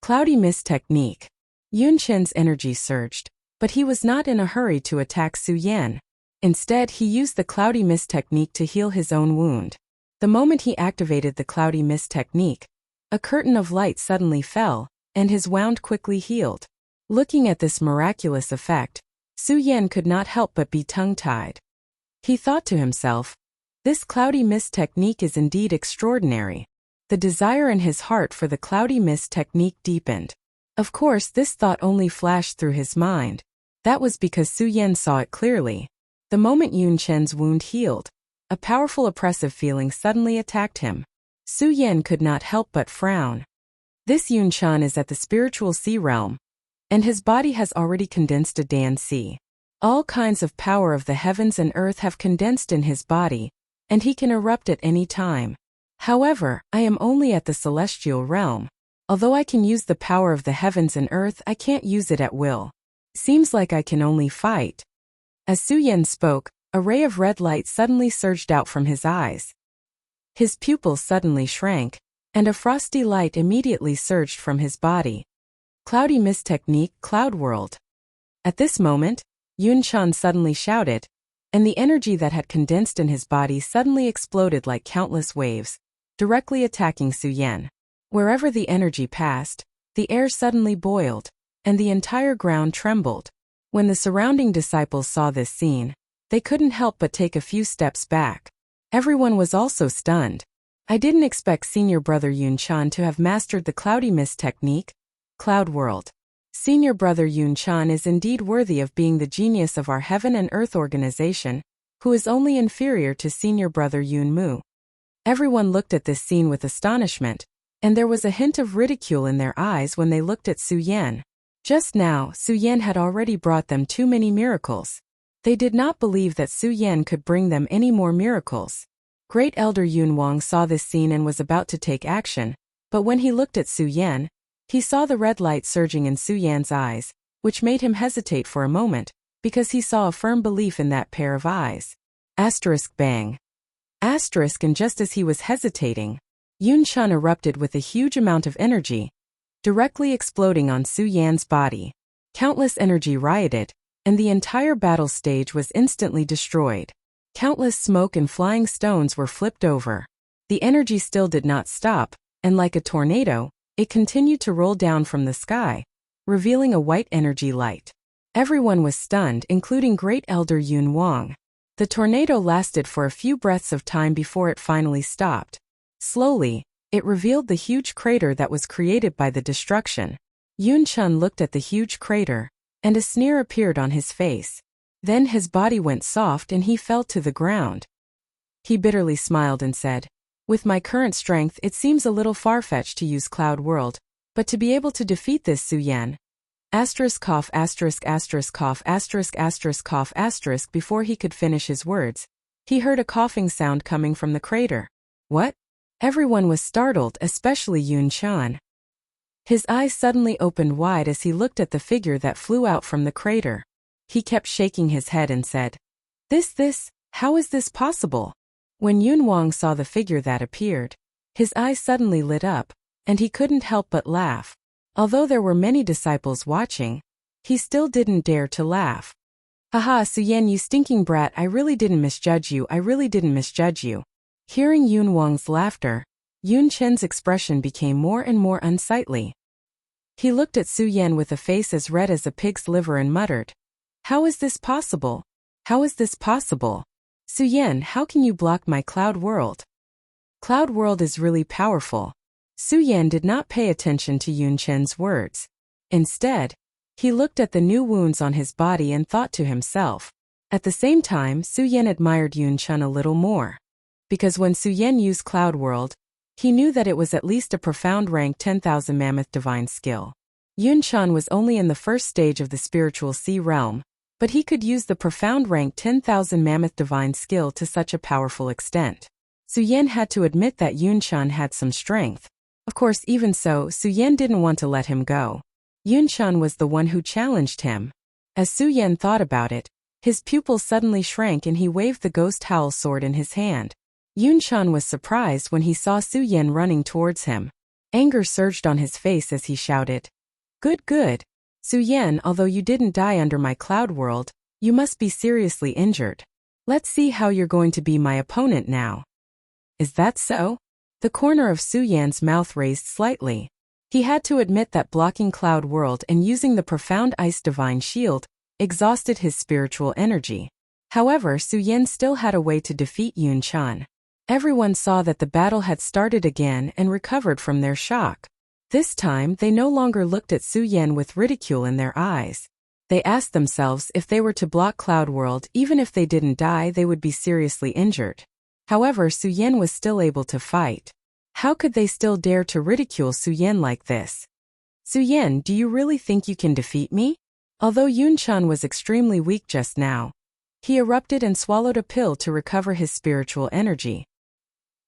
Cloudy Mist Technique. Yun Chen's energy surged, but he was not in a hurry to attack Su Yan. Instead, he used the Cloudy Mist Technique to heal his own wound. The moment he activated the Cloudy Mist Technique, a curtain of light suddenly fell, and his wound quickly healed. Looking at this miraculous effect, Su Yan could not help but be tongue-tied. He thought to himself, this Cloudy Mist Technique is indeed extraordinary. The desire in his heart for the Cloudy Mist Technique deepened. Of course, this thought only flashed through his mind. That was because Su Yan saw it clearly. The moment Yun Chen's wound healed, a powerful oppressive feeling suddenly attacked him. Su Yan could not help but frown. This Yun Chan is at the spiritual sea realm, and his body has already condensed a Dan Sea. All kinds of power of the heavens and earth have condensed in his body, and he can erupt at any time. However, I am only at the celestial realm. Although I can use the power of the heavens and earth, I can't use it at will. Seems like I can only fight. As Su Yan spoke, a ray of red light suddenly surged out from his eyes. His pupils suddenly shrank, and a frosty light immediately surged from his body. Cloudy Mist Technique, Cloud World. At this moment, Yun Chan suddenly shouted, and the energy that had condensed in his body suddenly exploded like countless waves, directly attacking Su Yan. Wherever the energy passed, the air suddenly boiled, and the entire ground trembled. When the surrounding disciples saw this scene, they couldn't help but take a few steps back. Everyone was also stunned. I didn't expect senior brother Yun Chan to have mastered the Cloudy Mist Technique, Cloud World. Senior brother Yun Chan is indeed worthy of being the genius of our heaven and earth organization, who is only inferior to senior brother Yun Mu. Everyone looked at this scene with astonishment, and there was a hint of ridicule in their eyes when they looked at Su Yan. Just now, Su Yan had already brought them too many miracles. They did not believe that Su Yan could bring them any more miracles. Great Elder Yun Wang saw this scene and was about to take action, but when he looked at Su Yan, he saw the red light surging in Su Yan's eyes, which made him hesitate for a moment, because he saw a firm belief in that pair of eyes. Asterisk bang. Asterisk, and just as he was hesitating, Yun Chan erupted with a huge amount of energy, directly exploding on Su Yan's body. Countless energy rioted, and the entire battle stage was instantly destroyed. Countless smoke and flying stones were flipped over. The energy still did not stop, and like a tornado, it continued to roll down from the sky, revealing a white energy light. Everyone was stunned, including Great Elder Yun Wang. The tornado lasted for a few breaths of time before it finally stopped. Slowly, it revealed the huge crater that was created by the destruction. Yun Chan looked at the huge crater, and a sneer appeared on his face. Then his body went soft and he fell to the ground. He bitterly smiled and said, "With my current strength, it seems a little far-fetched to use Cloud World, but to be able to defeat this Su Yan." Asterisk cough asterisk asterisk cough asterisk asterisk cough asterisk. Before he could finish his words, he heard a coughing sound coming from the crater. What? Everyone was startled, especially Yun Chan. His eyes suddenly opened wide as he looked at the figure that flew out from the crater. He kept shaking his head and said, How is this possible?" When Yun Wang saw the figure that appeared, his eyes suddenly lit up, and he couldn't help but laugh. Although there were many disciples watching, he still didn't dare to laugh. "Haha, Su Yan, you stinking brat, I really didn't misjudge you. Hearing Yun Wang's laughter, Yun Chen's expression became more and more unsightly. He looked at Su Yan with a face as red as a pig's liver and muttered, How is this possible? Su Yan, how can you block my Cloud World? Cloud World is really powerful." Su Yan did not pay attention to Yun Chen's words. Instead, he looked at the new wounds on his body and thought to himself. At the same time, Su Yan admired Yun Chen a little more. Because when Su Yan used Cloud World, he knew that it was at least a profound rank 10,000 mammoth divine skill. Yun Chan was only in the first stage of the spiritual sea realm, but he could use the profound rank 10,000 mammoth divine skill to such a powerful extent. Su Yan had to admit that Yun Chan had some strength. Of course, even so, Su Yan didn't want to let him go. Yun Chan was the one who challenged him. As Su Yan thought about it, his pupils suddenly shrank and he waved the ghost howl sword in his hand. Yun Chan was surprised when he saw Su Yan running towards him. Anger surged on his face as he shouted, Good. Su Yan, although you didn't die under my Cloud World, you must be seriously injured. Let's see how you're going to be my opponent now." "Is that so?" The corner of Su Yan's mouth raised slightly. He had to admit that blocking Cloud World and using the profound ice divine shield exhausted his spiritual energy. However, Su Yan still had a way to defeat Yun Chan. Everyone saw that the battle had started again and recovered from their shock. This time, they no longer looked at Su Yan with ridicule in their eyes. They asked themselves if they were to block Cloud World, even if they didn't die, they would be seriously injured. However, Su Yan was still able to fight. How could they still dare to ridicule Su Yan like this? "Su Yan, do you really think you can defeat me?" Although Yun Chan was extremely weak just now, he erupted and swallowed a pill to recover his spiritual energy.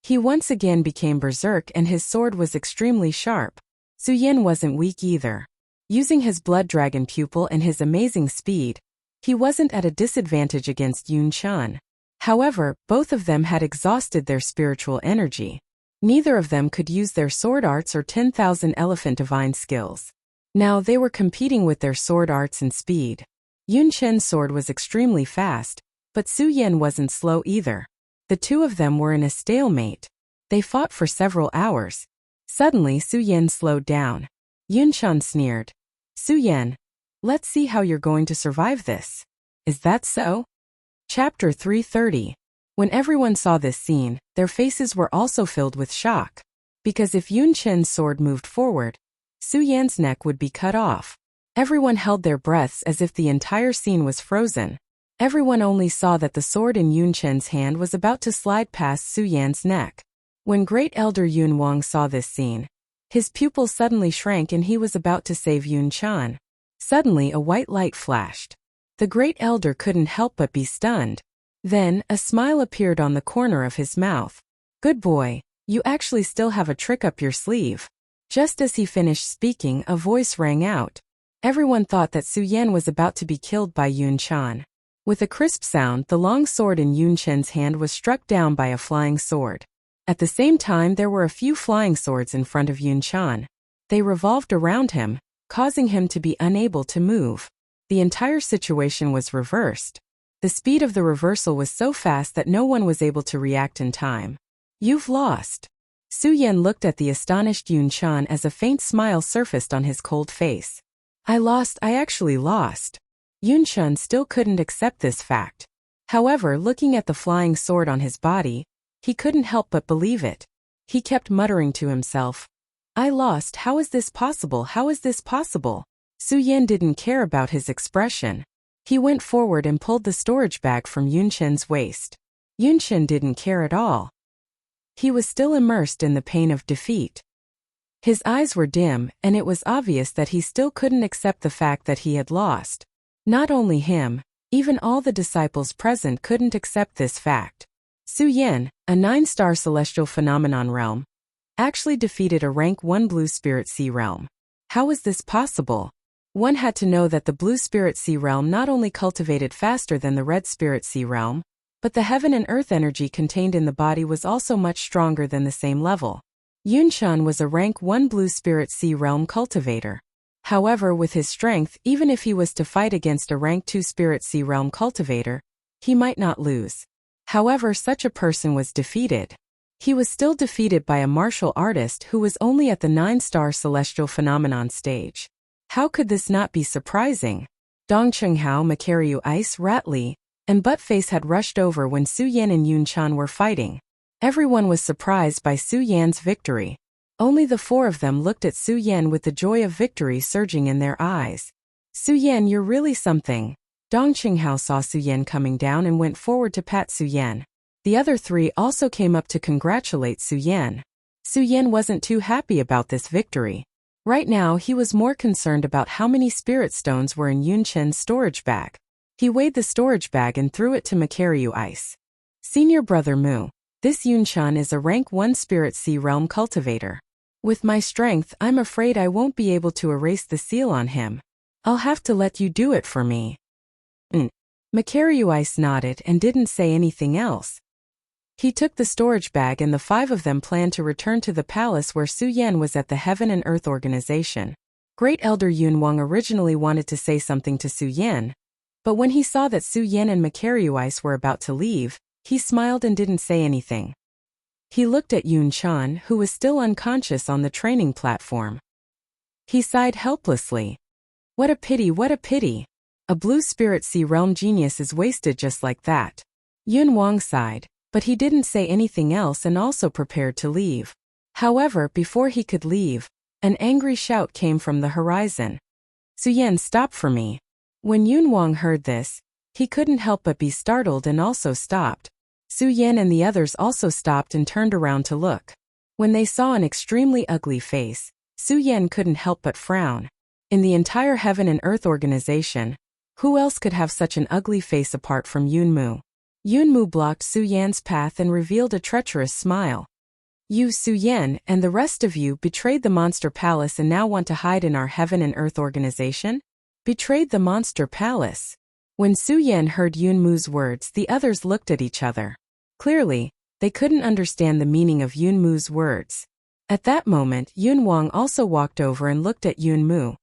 He once again became berserk and his sword was extremely sharp. Su Yan wasn't weak either. Using his blood dragon pupil and his amazing speed, he wasn't at a disadvantage against Yun Chan. However, both of them had exhausted their spiritual energy. Neither of them could use their sword arts or 10,000 elephant divine skills. Now they were competing with their sword arts and speed. Yun Chen's sword was extremely fast, but Su Yan wasn't slow either. The two of them were in a stalemate. They fought for several hours. Suddenly Su Yan slowed down. Yun Chan sneered. "Su Yan, let's see how you're going to survive this. Is that so?" Chapter 330. When everyone saw this scene, their faces were also filled with shock. Because if Yun Chen's sword moved forward, Su Yan's neck would be cut off. Everyone held their breaths as if the entire scene was frozen. Everyone only saw that the sword in Yun Chen's hand was about to slide past Su Yan's neck. When Great Elder Yun Wang saw this scene, his pupils suddenly shrank and he was about to save Yun Chan. Suddenly a white light flashed. The Great Elder couldn't help but be stunned. Then, a smile appeared on the corner of his mouth. "Good boy, you actually still have a trick up your sleeve." Just as he finished speaking, a voice rang out. Everyone thought that Su Yan was about to be killed by Yun Chan. With a crisp sound, the long sword in Yun Chen's hand was struck down by a flying sword. At the same time, there were a few flying swords in front of Yun Chan. They revolved around him, causing him to be unable to move. The entire situation was reversed. The speed of the reversal was so fast that no one was able to react in time. "You've lost." Su Yan looked at the astonished Yun Chan as a faint smile surfaced on his cold face. I actually lost." Yun Chan still couldn't accept this fact. However, looking at the flying sword on his body, he couldn't help but believe it. He kept muttering to himself, "I lost, how is this possible, how is this possible?" Su Yan didn't care about his expression. He went forward and pulled the storage bag from Yun Chen's waist. Yun Chen didn't care at all. He was still immersed in the pain of defeat. His eyes were dim, and it was obvious that he still couldn't accept the fact that he had lost. Not only him, even all the disciples present couldn't accept this fact. Su Yan, a 9-star celestial phenomenon realm, actually defeated a rank 1 blue spirit sea realm. How was this possible? One had to know that the blue spirit sea realm not only cultivated faster than the red spirit sea realm, but the heaven and earth energy contained in the body was also much stronger than the same level. Yun Chan was a rank 1 blue spirit sea realm cultivator. However, with his strength, even if he was to fight against a rank 2 spirit sea realm cultivator, he might not lose. However, such a person was defeated. He was still defeated by a martial artist who was only at the 9-star celestial phenomenon stage. How could this not be surprising? Dong Chenghao, Makaryu Ice, Ratli, and Buttface had rushed over when Su Yan and Yun Chan were fighting. Everyone was surprised by Su Yan's victory. Only the 4 of them looked at Su Yan with the joy of victory surging in their eyes. "Su Yan, you're really something." Dong Chenghao saw Su Yan coming down and went forward to pat Su Yan. The other 3 also came up to congratulate Su Yan. Su Yan wasn't too happy about this victory. Right now, he was more concerned about how many spirit stones were in Yun Chen's storage bag. He weighed the storage bag and threw it to Makaryu Ice. "Senior Brother Mu, this Yun Chan is a rank 1 spirit sea realm cultivator. With my strength, I'm afraid I won't be able to erase the seal on him. I'll have to let you do it for me." Makaryu Ice nodded and didn't say anything else. He took the storage bag and the 5 of them planned to return to the palace where Su Yan was at the Heaven and Earth Organization. Great Elder Yun Wang originally wanted to say something to Su Yan, but when he saw that Su Yan and Makaryu Ice were about to leave, he smiled and didn't say anything. He looked at Yun Chan, who was still unconscious on the training platform. He sighed helplessly. What a pity, what a pity. A blue spirit sea realm genius is wasted just like that. Yun Wang sighed, but he didn't say anything else and also prepared to leave. However, before he could leave, an angry shout came from the horizon. "Su Yan, stop for me." When Yun Wang heard this, he couldn't help but be startled and also stopped. Su Yan and the others also stopped and turned around to look. When they saw an extremely ugly face, Su Yan couldn't help but frown. In the entire Heaven and Earth Organization, who else could have such an ugly face apart from Yun Mu? Yun Mu blocked Su Yan's path and revealed a treacherous smile. "You, Su Yan, and the rest of you betrayed the Monster Palace and now want to hide in our Heaven and Earth Organization? Betrayed the Monster Palace?" When Su Yan heard Yun Mu's words, the others looked at each other. Clearly, they couldn't understand the meaning of Yun Mu's words. At that moment, Yun Wang also walked over and looked at Yun Mu.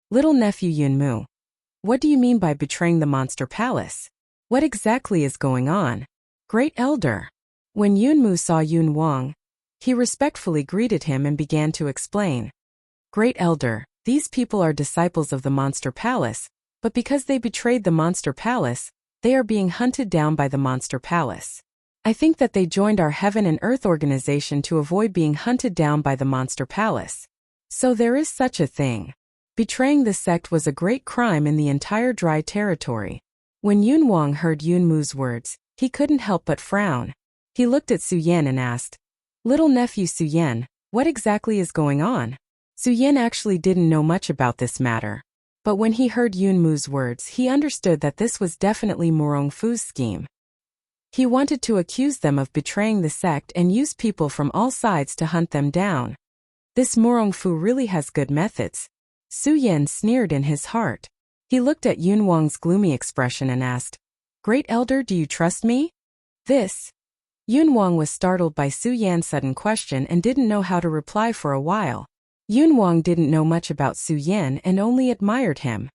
"Little nephew Yun Mu, what do you mean by betraying the Monster Palace? What exactly is going on?" "Great Elder." When Yun Mu saw Yun Wang, he respectfully greeted him and began to explain. "Great Elder, these people are disciples of the Monster Palace, but because they betrayed the Monster Palace, they are being hunted down by the Monster Palace. I think that they joined our Heaven and Earth Organization to avoid being hunted down by the Monster Palace. So there is such a thing." Betraying the sect was a great crime in the entire dry territory. When Yunwang heard Yunmu's words, he couldn't help but frown. He looked at Su Yan and asked, "Little nephew Su Yan, what exactly is going on?" Su Yan actually didn't know much about this matter. But when he heard Yunmu's words, he understood that this was definitely Murong Fu's scheme. He wanted to accuse them of betraying the sect and use people from all sides to hunt them down. This Murong Fu really has good methods. Su Yan sneered in his heart. He looked at Yunwang's gloomy expression and asked, "Great Elder, do you trust me?" Yunwang was startled by Su Yan's sudden question and didn't know how to reply for a while. Yunwang didn't know much about Su Yan and only admired him.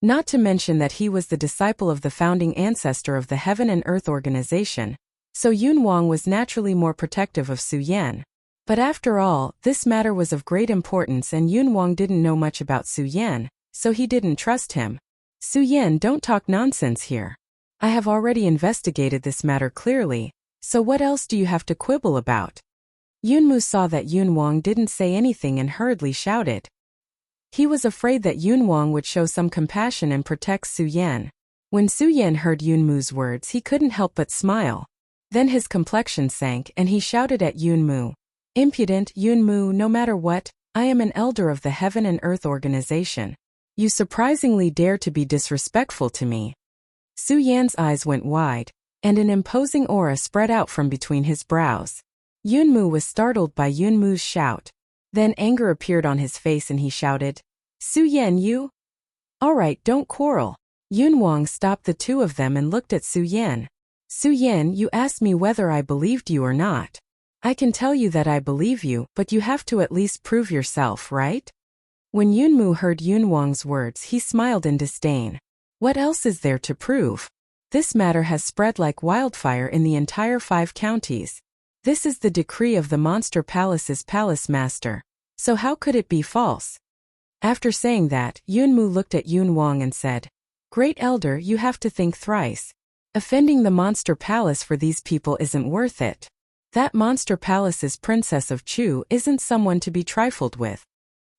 Not to mention that he was the disciple of the founding ancestor of the Heaven and Earth Organization, so Yunwang was naturally more protective of Su Yan. But after all, this matter was of great importance and Yunwang didn't know much about Su Yan, so he didn't trust him. "Su Yan, don't talk nonsense here. I have already investigated this matter clearly, so what else do you have to quibble about?" Yunmu saw that Yunwang didn't say anything and hurriedly shouted. He was afraid that Yunwang would show some compassion and protect Su Yan. When Su Yan heard Yunmu's words, he couldn't help but smile. Then his complexion sank and he shouted at Yunmu, "Impudent Yunmu, no matter what, I am an elder of the Heaven and Earth Organization. You surprisingly dare to be disrespectful to me." Su Yan's eyes went wide, and an imposing aura spread out from between his brows. Yunmu was startled by Yunmu's shout. Then anger appeared on his face and he shouted, "Su Yan, you? All right, don't quarrel." Yunwang stopped the two of them and looked at Su Yan. "Su Yan, you asked me whether I believed you or not. I can tell you that I believe you, but you have to at least prove yourself, right?" When Yunmu heard Yunwang's words, he smiled in disdain. What else is there to prove? This matter has spread like wildfire in the entire 5 counties. This is the decree of the Monster Palace's palace master, so how could it be false? After saying that, Yunmu looked at Yunwang and said, "Great Elder, you have to think thrice. Offending the Monster Palace for these people isn't worth it. That Monster Palace's Princess of Chu isn't someone to be trifled with.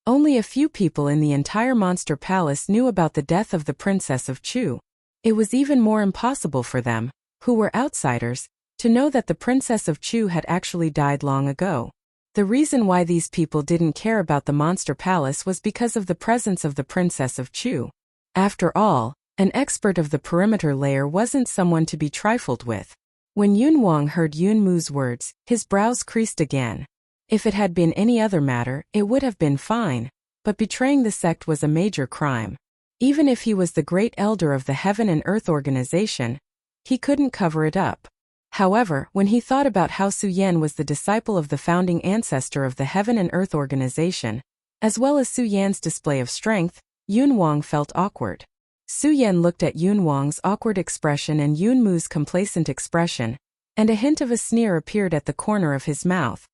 Only a few people in the entire Monster Palace knew about the death of the Princess of Chu. It was even more impossible for them, who were outsiders, to know that the Princess of Chu had actually died long ago. The reason why these people didn't care about the Monster Palace was because of the presence of the Princess of Chu. After all, an expert of the perimeter layer wasn't someone to be trifled with." When Yunwang heard Yunmu's words, his brows creased again. If it had been any other matter, it would have been fine, but betraying the sect was a major crime. Even if he was the great elder of the Heaven and Earth Organization, he couldn't cover it up. However, when he thought about how Su Yan was the disciple of the founding ancestor of the Heaven and Earth Organization, as well as Su Yan's display of strength, Yunwang felt awkward. Su Yan looked at Yunwang's awkward expression and Yunmu's complacent expression, and a hint of a sneer appeared at the corner of his mouth.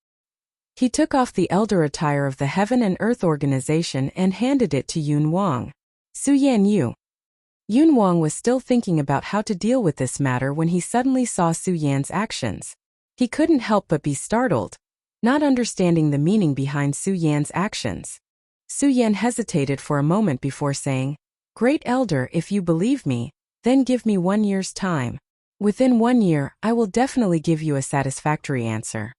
He took off the elder attire of the Heaven and Earth Organization and handed it to Yunwang. "Su Yan, you." Yunwang was still thinking about how to deal with this matter when he suddenly saw Su Yan's actions. He couldn't help but be startled, not understanding the meaning behind Su Yan's actions. Su Yan hesitated for a moment before saying, "Great Elder, if you believe me, then give me 1 year's time. Within 1 year, I will definitely give you a satisfactory answer."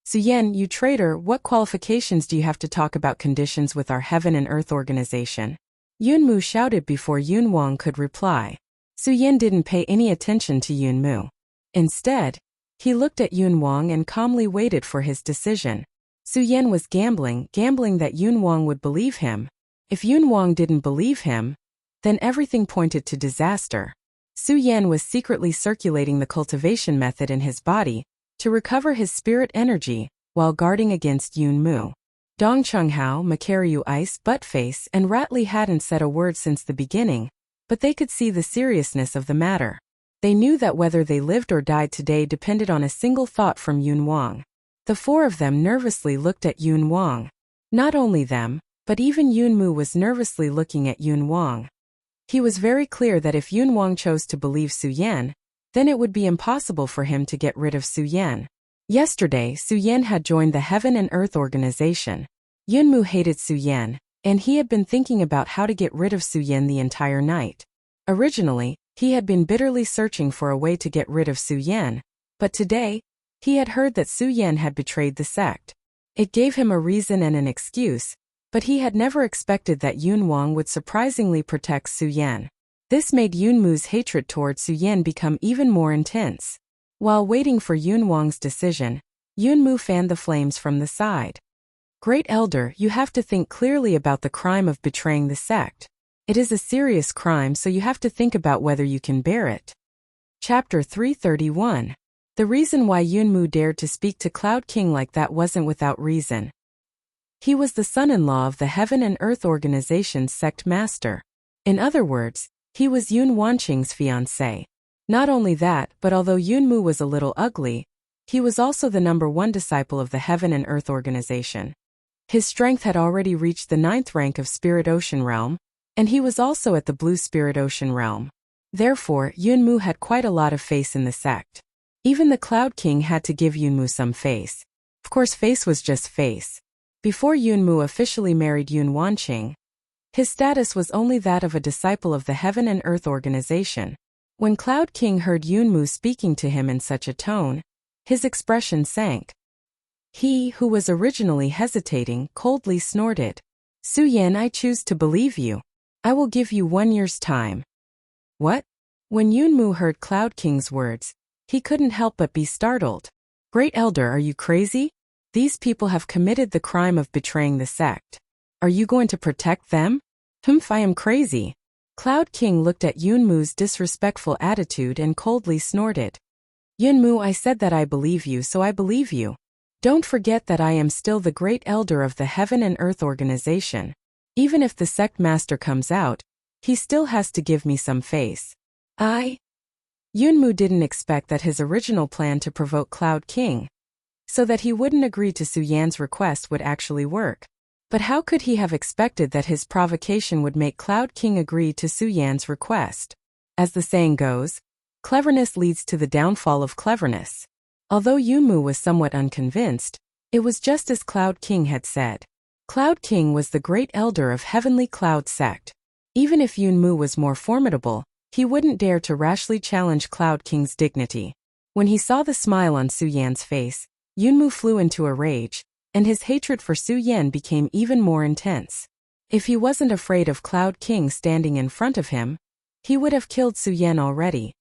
"Su Yan, you traitor, what qualifications do you have to talk about conditions with our Heaven and Earth Organization?" Yunmu shouted before Yunwang could reply. Su Yan didn't pay any attention to Yunmu. Instead, he looked at Yunwang and calmly waited for his decision. Su Yan was gambling that Yunwang would believe him. If Yunwang didn't believe him, then everything pointed to disaster. Su Yan was secretly circulating the cultivation method in his body to recover his spirit energy while guarding against Yunmu. Dong Chunghao, Makaryu Ice, Buttface, and Ratli hadn't said a word since the beginning, but they could see the seriousness of the matter. They knew that whether they lived or died today depended on a single thought from Yunwang. The 4 of them nervously looked at Yunwang. Not only them, but even Yunmu was nervously looking at Yunwang. He was very clear that if Yunwang chose to believe Su Yan, then it would be impossible for him to get rid of Su Yan. Yesterday, Su Yan had joined the Heaven and Earth Organization. Yunmu hated Su Yan, and he had been thinking about how to get rid of Su Yan the entire night. Originally, he had been bitterly searching for a way to get rid of Su Yan, but today, he had heard that Su Yan had betrayed the sect. It gave him a reason and an excuse, but he had never expected that Yun Wang would surprisingly protect Su Yan. This made Yun Mu's hatred toward Su Yan become even more intense. While waiting for Yun Wang's decision, Yun Mu fanned the flames from the side. Great Elder, you have to think clearly about the crime of betraying the sect. It is a serious crime, so you have to think about whether you can bear it. Chapter 331. The reason why Yun Mu dared to speak to Cloud King like that wasn't without reason. He was the son-in-law of the Heaven and Earth Organization's sect master. In other words, he was Yun Wanqing's fiancé. Not only that, but although Yun Mu was a little ugly, he was also the #1 disciple of the Heaven and Earth Organization. His strength had already reached the 9th rank of Spirit Ocean Realm, and he was also at the Blue Spirit Ocean Realm. Therefore, Yun Mu had quite a lot of face in the sect. Even the Cloud King had to give Yun Mu some face. Of course, face was just face. Before Yun Mu officially married Yun Wanqing, his status was only that of a disciple of the Heaven and Earth Organization. When Cloud King heard Yun Mu speaking to him in such a tone, his expression sank. He, who was originally hesitating, coldly snorted. Su Yan, I choose to believe you. I will give you 1 year's time. What? When Yun Mu heard Cloud King's words, he couldn't help but be startled. Great Elder, are you crazy? These people have committed the crime of betraying the sect. Are you going to protect them? I am crazy. Cloud King looked at Yun Mu's disrespectful attitude and coldly snorted. Yun Mu, I said that I believe you, so I believe you. Don't forget that I am still the Great Elder of the Heaven and Earth Organization. Even if the sect master comes out, he still has to give me some face. Yun Mu didn't expect that his original plan to provoke Cloud King, so that he wouldn't agree to Su Yan's request, would actually work. But how could he have expected that his provocation would make Cloud King agree to Su Yan's request? As the saying goes, cleverness leads to the downfall of cleverness. Although Yun Mu was somewhat unconvinced, it was just as Cloud King had said. Cloud King was the Great Elder of Heavenly Cloud Sect. Even if Yun Mu was more formidable, he wouldn't dare to rashly challenge Cloud King's dignity. When he saw the smile on Su Yan's face, Yun Mu flew into a rage, and his hatred for Su Yan became even more intense. If he wasn't afraid of Cloud King standing in front of him, he would have killed Su Yan already.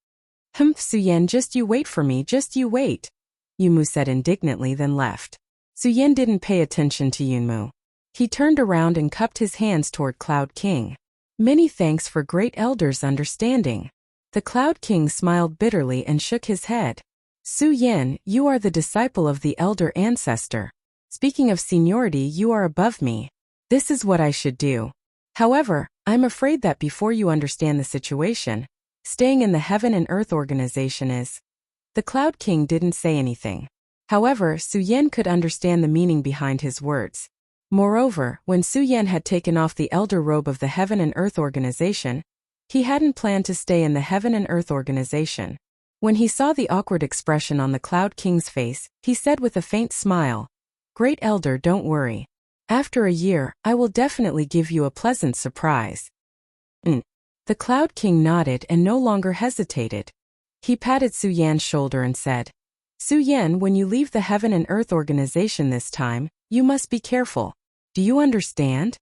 Su Yan, just you wait for me, just you wait, Yun Mu said indignantly, then left. Su Yan didn't pay attention to Yun Mu. He turned around and cupped his hands toward Cloud King. Many thanks for Great Elder's understanding. The Cloud King smiled bitterly and shook his head. Su Yan, you are the disciple of the Elder Ancestor. Speaking of seniority, you are above me. This is what I should do. However, I'm afraid that before you understand the situation, staying in the Heaven and Earth Organization is... The Cloud King didn't say anything. However, Su Yan could understand the meaning behind his words. Moreover, when Su Yan had taken off the Elder Robe of the Heaven and Earth Organization, he hadn't planned to stay in the Heaven and Earth Organization. When he saw the awkward expression on the Cloud King's face, he said with a faint smile, Great Elder, don't worry. After a year, I will definitely give you a pleasant surprise. The Cloud King nodded and no longer hesitated. He patted Su Yan's shoulder and said, Su Yan, when you leave the Heaven and Earth Organization this time, you must be careful. Do you understand?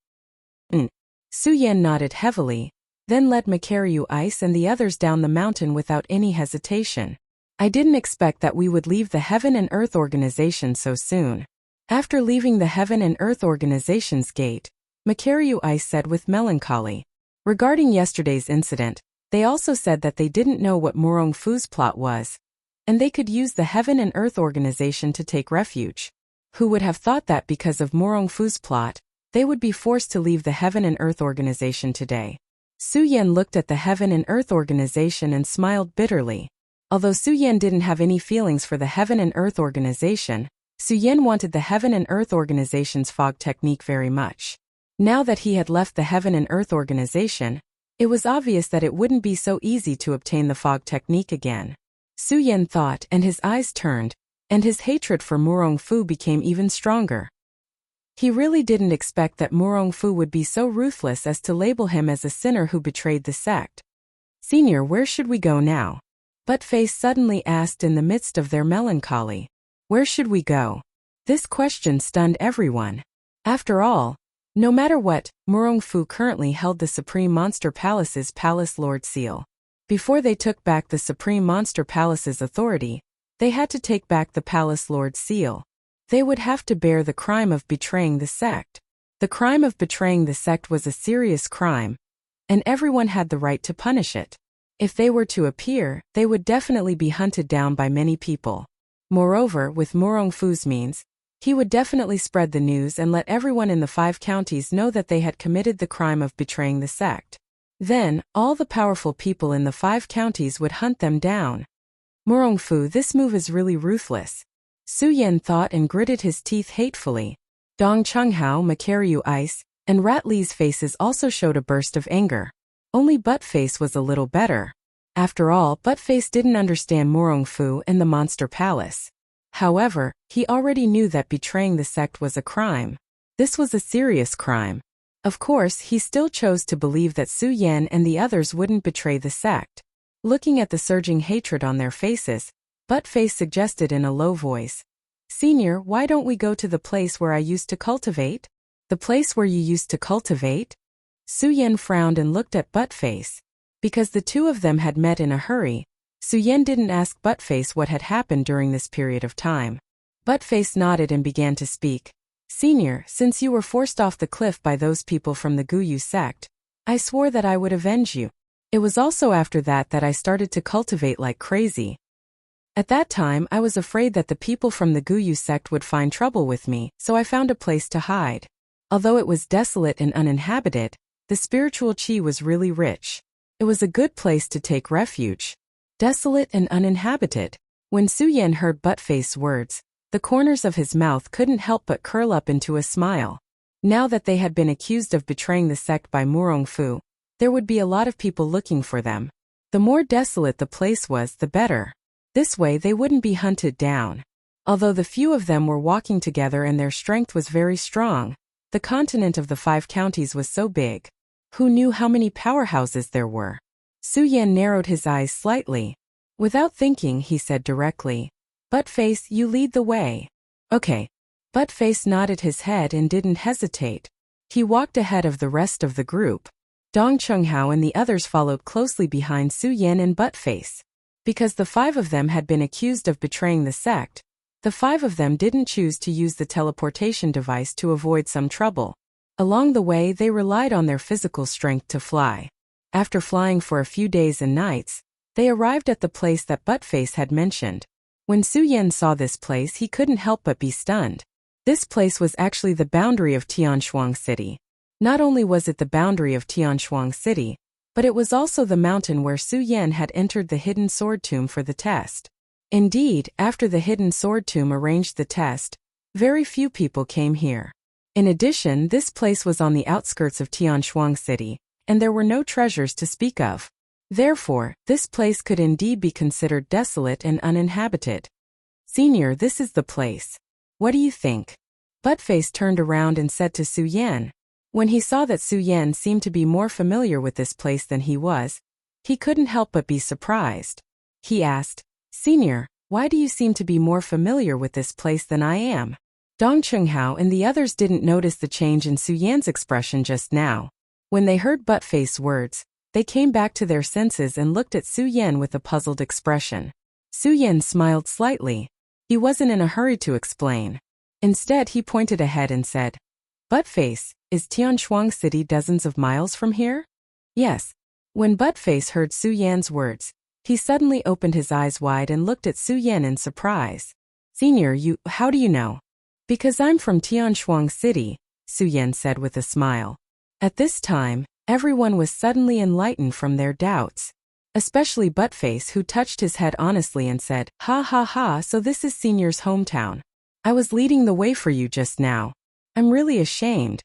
Su Yan nodded heavily, then led Makaryu Ice and the others down the mountain without any hesitation. I didn't expect that we would leave the Heaven and Earth Organization so soon. After leaving the Heaven and Earth Organization's gate, Makaryu Ice said with melancholy. Regarding yesterday's incident, they also said that they didn't know what Morong Fu's plot was, and they could use the Heaven and Earth Organization to take refuge. Who would have thought that because of Morong Fu's plot, they would be forced to leave the Heaven and Earth Organization today? Su Yan looked at the Heaven and Earth Organization and smiled bitterly. Although Su Yan didn't have any feelings for the Heaven and Earth Organization, Su Yan wanted the Heaven and Earth Organization's fog technique very much. Now that he had left the Heaven and Earth Organization, it was obvious that it wouldn't be so easy to obtain the fog technique again. Su Yan thought, and his eyes turned, and his hatred for Morong Fu became even stronger. He really didn't expect that Murongfu would be so ruthless as to label him as a sinner who betrayed the sect. Senior, where should we go now? Buttface suddenly asked in the midst of their melancholy. Where should we go? This question stunned everyone. After all, no matter what, Murongfu currently held the Supreme Monster Palace's Palace Lord seal. Before they took back the Supreme Monster Palace's authority, they had to take back the Palace Lord's seal. They would have to bear the crime of betraying the sect. The crime of betraying the sect was a serious crime, and everyone had the right to punish it. If they were to appear, they would definitely be hunted down by many people. Moreover, with Murongfu's means, he would definitely spread the news and let everyone in the 5 counties know that they had committed the crime of betraying the sect. Then, all the powerful people in the 5 counties would hunt them down. Murongfu, this move is really ruthless. Su Yan thought and gritted his teeth hatefully. Dong Chunghao, Makaryu Ice, and Rat Li's faces also showed a burst of anger. Only Buttface was a little better. After all, Buttface didn't understand Murongfu and the Monster Palace. However, he already knew that betraying the sect was a crime. This was a serious crime. Of course, he still chose to believe that Su Yan and the others wouldn't betray the sect. Looking at the surging hatred on their faces, Buttface suggested in a low voice. Senior, why don't we go to the place where I used to cultivate? The place where you used to cultivate? Su Yan frowned and looked at Buttface. Because the two of them had met in a hurry, Su Yan didn't ask Buttface what had happened during this period of time. Buttface nodded and began to speak. Senior, since you were forced off the cliff by those people from the Guyu sect, I swore that I would avenge you. It was also after that I started to cultivate like crazy. At that time, I was afraid that the people from the Guyu sect would find trouble with me, so I found a place to hide. Although it was desolate and uninhabited, the spiritual chi was really rich. It was a good place to take refuge. Desolate and uninhabited. When Su Yan heard Buttface's words, the corners of his mouth couldn't help but curl up into a smile. Now that they had been accused of betraying the sect by Murongfu, there would be a lot of people looking for them. The more desolate the place was, the better. This way they wouldn't be hunted down. Although the few of them were walking together and their strength was very strong, the continent of the 5 counties was so big. Who knew how many powerhouses there were? Su Yan narrowed his eyes slightly. Without thinking, he said directly, Buttface, you lead the way. Okay. Buttface nodded his head and didn't hesitate. He walked ahead of the rest of the group. Dong Chunghao and the others followed closely behind Su Yan and Buttface. Because the 5 of them had been accused of betraying the sect, the 5 of them didn't choose to use the teleportation device to avoid some trouble. Along the way, they relied on their physical strength to fly. After flying for a few days and nights, they arrived at the place that Buttface had mentioned. When Su Yan saw this place, he couldn't help but be stunned. This place was actually the boundary of Tianshuang City. Not only was it the boundary of Tianshuang City, but it was also the mountain where Su Yan had entered the hidden sword tomb for the test. Indeed, after the hidden sword tomb arranged the test, very few people came here. In addition, this place was on the outskirts of Tianshuang City, and there were no treasures to speak of. Therefore, this place could indeed be considered desolate and uninhabited. Senior, this is the place. What do you think? Buttface turned around and said to Su Yan. When he saw that Su Yan seemed to be more familiar with this place than he was, he couldn't help but be surprised. He asked, Senior, why do you seem to be more familiar with this place than I am? Dong Chunghao and the others didn't notice the change in Su Yan's expression just now. When they heard Buttface's words, they came back to their senses and looked at Su Yan with a puzzled expression. Su Yan smiled slightly. He wasn't in a hurry to explain. Instead, he pointed ahead and said, Buttface, is Tianshuang City dozens of miles from here? Yes. When Buttface heard Su Yan's words, he suddenly opened his eyes wide and looked at Su Yan in surprise. Senior, how do you know? Because I'm from Tianshuang City, Su Yan said with a smile. At this time, everyone was suddenly enlightened from their doubts. Especially Buttface, who touched his head honestly and said, Ha ha ha, so this is Senior's hometown. I was leading the way for you just now. I'm really ashamed.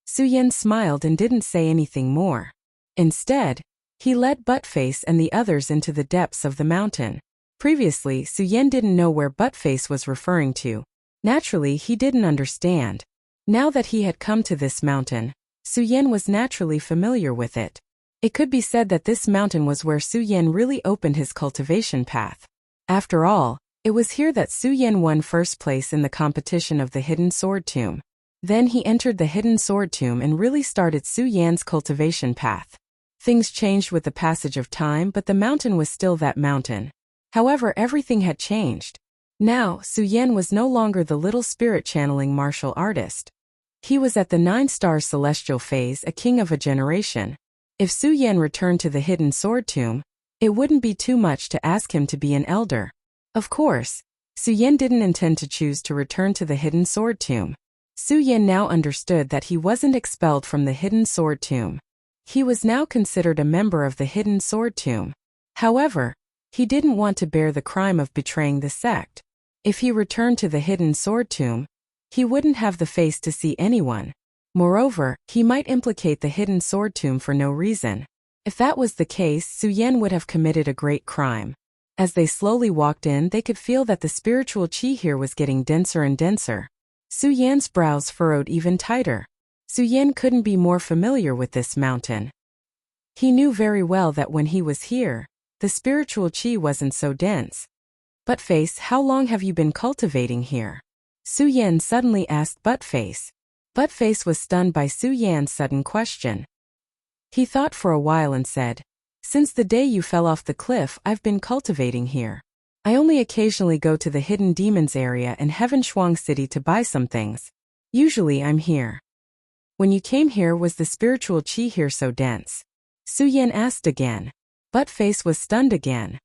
Su Yan smiled and didn't say anything more. Instead, he led Buttface and the others into the depths of the mountain. Previously, Su Yan didn't know where Buttface was referring to. Naturally, he didn't understand. Now that he had come to this mountain, Su Yan was naturally familiar with it. It could be said that this mountain was where Su Yan really opened his cultivation path. After all, it was here that Su Yan won first place in the competition of the Hidden Sword Tomb. Then he entered the Hidden Sword Tomb and really started Su Yan's cultivation path. Things changed with the passage of time, but the mountain was still that mountain. However, everything had changed. Now, Su Yan was no longer the little spirit-channeling martial artist. He was at the 9-star celestial phase, a king of a generation. If Su Yan returned to the Hidden Sword Tomb, it wouldn't be too much to ask him to be an elder. Of course, Su Yan didn't intend to choose to return to the Hidden Sword Tomb. Su Yan now understood that he wasn't expelled from the Hidden Sword Tomb. He was now considered a member of the Hidden Sword Tomb. However, he didn't want to bear the crime of betraying the sect. If he returned to the Hidden Sword Tomb, he wouldn't have the face to see anyone. Moreover, he might implicate the Hidden Sword Tomb for no reason. If that was the case, Su Yan would have committed a great crime. As they slowly walked in, they could feel that the spiritual qi here was getting denser and denser. Su Yan's brows furrowed even tighter. Su Yan couldn't be more familiar with this mountain. He knew very well that when he was here, the spiritual qi wasn't so dense. Buttface, how long have you been cultivating here? Su Yan suddenly asked Buttface. Buttface was stunned by Su Yan's sudden question. He thought for a while and said, "Since the day you fell off the cliff, I've been cultivating here. I only occasionally go to the Hidden Demons area in Heaven Shuang City to buy some things. Usually I'm here." "When you came here, was the spiritual qi here so dense?" Su Yan asked again. Buttface was stunned again.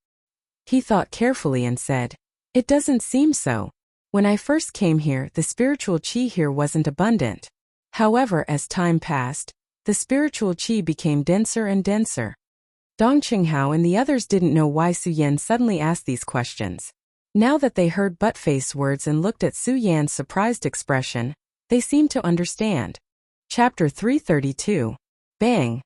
He thought carefully and said, "It doesn't seem so. When I first came here, the spiritual qi here wasn't abundant. However, as time passed, the spiritual qi became denser and denser." Dong Qinghao and the others didn't know why Su Yan suddenly asked these questions. Now that they heard Buttface's words and looked at Su Yan's surprised expression, they seemed to understand. Chapter 332. Bang!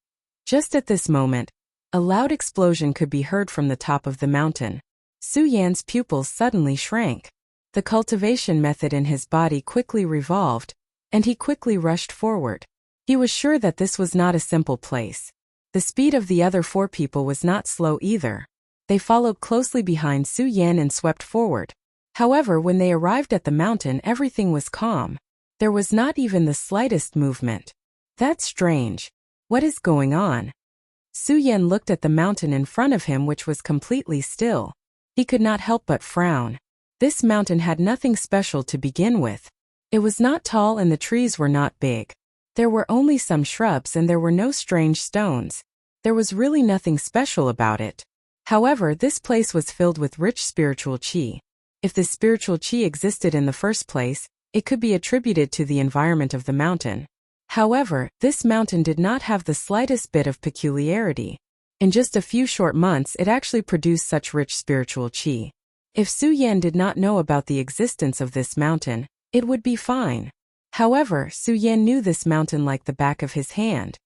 Just at this moment, a loud explosion could be heard from the top of the mountain. Su Yan's pupils suddenly shrank. The cultivation method in his body quickly revolved, and he quickly rushed forward. He was sure that this was not a simple place. The speed of the other 4 people was not slow either. They followed closely behind Su Yan and swept forward. However, when they arrived at the mountain, everything was calm. There was not even the slightest movement. That's strange. What is going on? Su Yan looked at the mountain in front of him, which was completely still. He could not help but frown. This mountain had nothing special to begin with. It was not tall and the trees were not big. There were only some shrubs and there were no strange stones. There was really nothing special about it. However, this place was filled with rich spiritual qi. If this spiritual qi existed in the first place, it could be attributed to the environment of the mountain. However, this mountain did not have the slightest bit of peculiarity. In just a few short months, it actually produced such rich spiritual qi. If Su Yan did not know about the existence of this mountain, it would be fine. However, Su Yan knew this mountain like the back of his hand.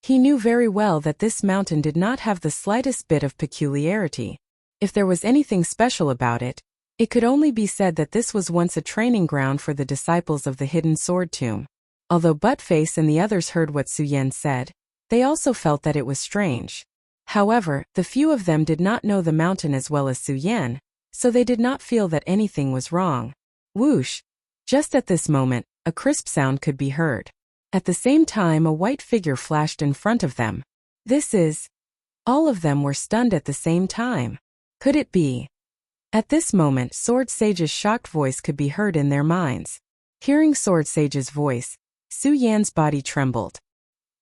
He knew very well that this mountain did not have the slightest bit of peculiarity. If there was anything special about it, it could only be said that this was once a training ground for the disciples of the Hidden Sword Tomb. Although Buttface and the others heard what Su Yan said, they also felt that it was strange. However, the few of them did not know the mountain as well as Su Yan, so they did not feel that anything was wrong. Whoosh! Just at this moment, a crisp sound could be heard. At the same time, a white figure flashed in front of them. This is... All of them were stunned at the same time. Could it be? At this moment, Sword Sage's shocked voice could be heard in their minds. Hearing Sword Sage's voice, Su Yan's body trembled.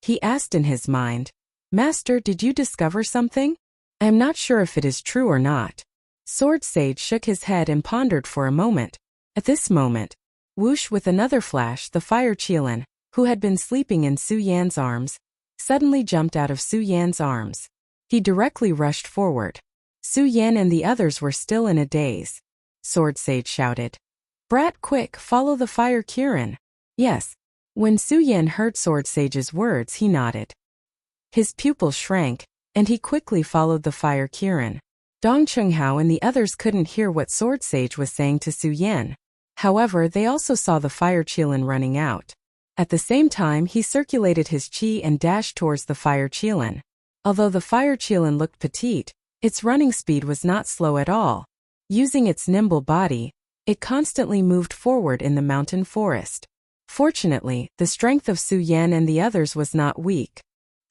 He asked in his mind, "Master, did you discover something? I am not sure if it is true or not." Sword Sage shook his head and pondered for a moment. At this moment, whoosh, with another flash, the fire Qilin, who had been sleeping in Su Yan's arms, suddenly jumped out of Su Yan's arms. He directly rushed forward. Su Yan and the others were still in a daze. Sword Sage shouted, "Brat, quick, follow the fire Kirin." Yes. When Su Yan heard Sword Sage's words, he nodded. His pupils shrank, and he quickly followed the fire Kirin. Dong Qinghao and the others couldn't hear what Sword Sage was saying to Su Yan. However, they also saw the fire Qilin running out. At the same time, he circulated his qi and dashed towards the fire Qilin. Although the fire Qilin looked petite, its running speed was not slow at all. Using its nimble body, it constantly moved forward in the mountain forest. Fortunately, the strength of Su Yan and the others was not weak.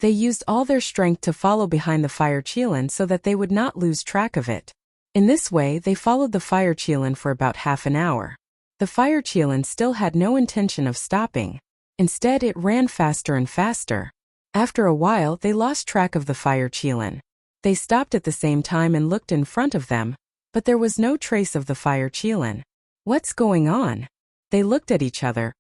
They used all their strength to follow behind the fire Qilin so that they would not lose track of it. In this way, they followed the fire Qilin for about half an hour. The fire Qilin still had no intention of stopping. Instead, it ran faster and faster. After a while, they lost track of the fire Qilin. They stopped at the same time and looked in front of them, but there was no trace of the fire Qilin. What's going on? They looked at each other,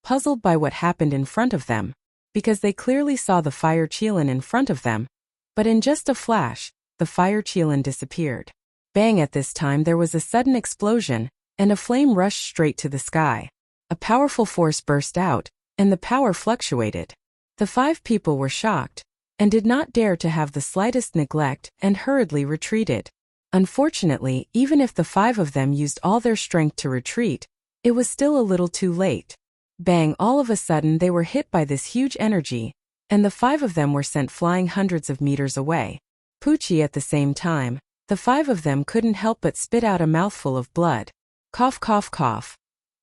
puzzled by what happened in front of them, because they clearly saw the fire Qilin in front of them, but in just a flash, the fire Qilin disappeared. Bang! At this time there was a sudden explosion, and a flame rushed straight to the sky. A powerful force burst out, and the power fluctuated. The 5 people were shocked, and did not dare to have the slightest neglect and hurriedly retreated. Unfortunately, even if the 5 of them used all their strength to retreat, it was still a little too late. Bang! All of a sudden they were hit by this huge energy, and the 5 of them were sent flying hundreds of meters away. Poochie at the same time, the 5 of them couldn't help but spit out a mouthful of blood. Cough, cough, cough.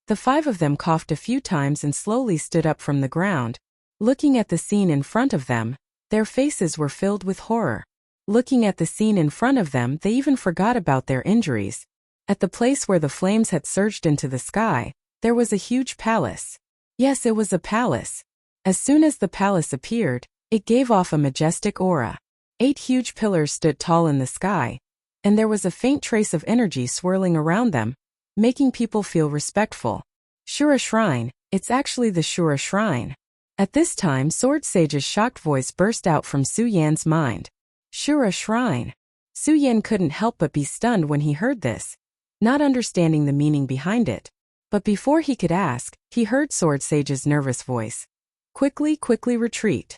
The 5 of them coughed a few times and slowly stood up from the ground. Looking at the scene in front of them, their faces were filled with horror. Looking at the scene in front of them, they even forgot about their injuries. At the place where the flames had surged into the sky, there was a huge palace. Yes, it was a palace. As soon as the palace appeared, it gave off a majestic aura. 8 huge pillars stood tall in the sky, and there was a faint trace of energy swirling around them, making people feel respectful. Shura Shrine, it's actually the Shura Shrine. At this time, Sword Sage's shocked voice burst out from Su Yan's mind. Shura Shrine. Su Yan couldn't help but be stunned when he heard this, not understanding the meaning behind it. But before he could ask, he heard Sword Sage's nervous voice. Quickly, quickly retreat.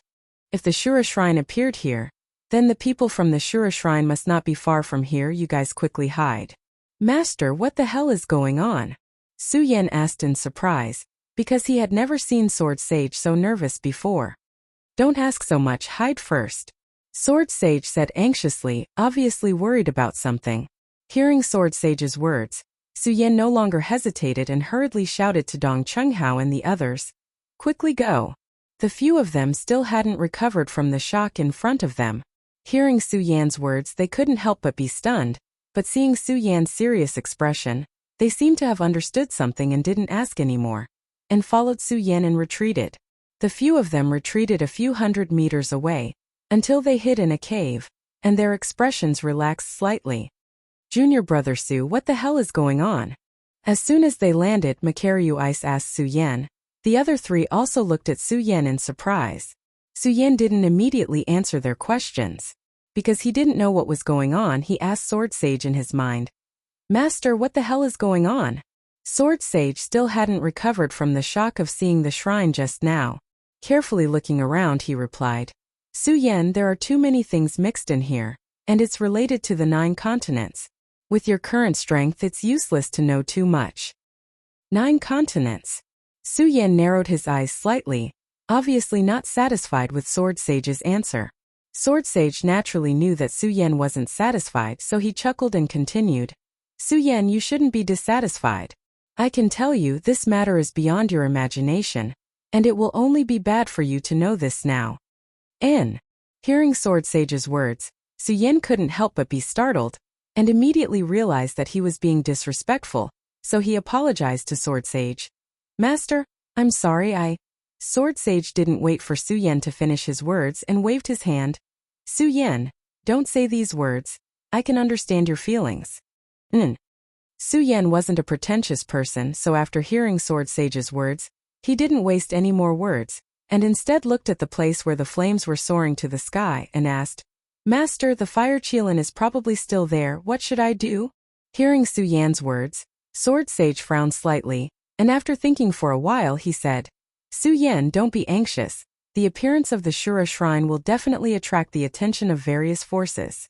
If the Shura Shrine appeared here, then the people from the Shura Shrine must not be far from here. You guys quickly hide. Master, what the hell is going on? Su Yan asked in surprise, because he had never seen Sword Sage so nervous before. Don't ask so much, hide first. Sword Sage said anxiously, obviously worried about something. Hearing Sword Sage's words, Su Yan no longer hesitated and hurriedly shouted to Dong Chunghao and the others. Quickly go. The few of them still hadn't recovered from the shock in front of them. Hearing Su Yan's words, they couldn't help but be stunned, but seeing Su Yan's serious expression, they seemed to have understood something and didn't ask anymore, and followed Su Yan and retreated. The few of them retreated a few hundred meters away, until they hid in a cave, and their expressions relaxed slightly. Junior brother Su, what the hell is going on? As soon as they landed, Makaryu Ice asked Su Yan. The other 3 also looked at Su Yan in surprise. Su Yan didn't immediately answer their questions. Because he didn't know what was going on, he asked Sword Sage in his mind. Master, what the hell is going on? Sword Sage still hadn't recovered from the shock of seeing the shrine just now. Carefully looking around, he replied. Su Yan, there are too many things mixed in here, and it's related to the 9 continents. With your current strength, it's useless to know too much. 9 continents. Su Yan narrowed his eyes slightly, obviously not satisfied with Sword Sage's answer. Sword Sage naturally knew that Su Yan wasn't satisfied, so he chuckled and continued. Su Yan, you shouldn't be dissatisfied. I can tell you this matter is beyond your imagination, and it will only be bad for you to know this now. Hearing Sword Sage's words, Su Yan couldn't help but be startled, and immediately realized that he was being disrespectful, so he apologized to Sword Sage. Master, I'm sorry, Sword Sage didn't wait for Su Yan to finish his words and waved his hand. Su Yan, don't say these words. I can understand your feelings. Su Yan wasn't a pretentious person, so after hearing Sword Sage's words, he didn't waste any more words, and instead looked at the place where the flames were soaring to the sky and asked, Master, the fire Qilin is probably still there, what should I do? Hearing Su Yan's words, Sword Sage frowned slightly, and after thinking for a while he said, Su Yan, don't be anxious. The appearance of the Shura Shrine will definitely attract the attention of various forces.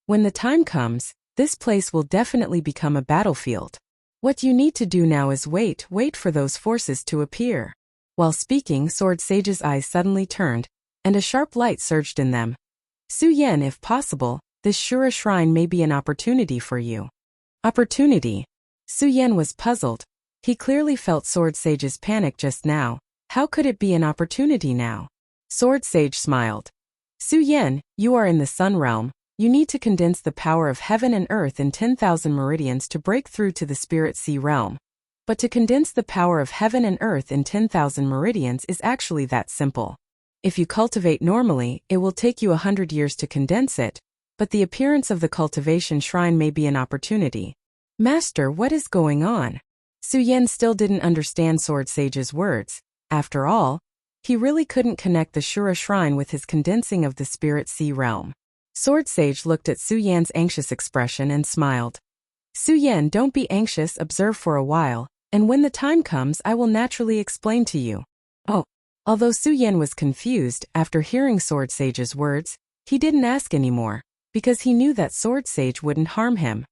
When the time comes, this place will definitely become a battlefield. What you need to do now is wait for those forces to appear. While speaking, Sword Sage's eyes suddenly turned, and a sharp light surged in them. Su Yan, if possible, this Shura shrine may be an opportunity for you. Opportunity? Su Yan was puzzled. He clearly felt Sword Sage's panic just now. How could it be an opportunity now? Sword Sage smiled. Su Yan, you are in the Sun Realm. You need to condense the power of heaven and earth in 10,000 meridians to break through to the Spirit Sea realm. But to condense the power of heaven and earth in 10,000 meridians is actually that simple. If you cultivate normally, it will take you 100 years to condense it, but the appearance of the cultivation shrine may be an opportunity. Master, what is going on? Su Yan still didn't understand Sword Sage's words. After all, he really couldn't connect the Shura shrine with his condensing of the Spirit Sea realm. Sword Sage looked at Su Yan's anxious expression and smiled. Su Yan, don't be anxious, observe for a while, and when the time comes I will naturally explain to you. Oh. Although Su Yan was confused after hearing Sword Sage's words, he didn't ask anymore, because he knew that Sword Sage wouldn't harm him.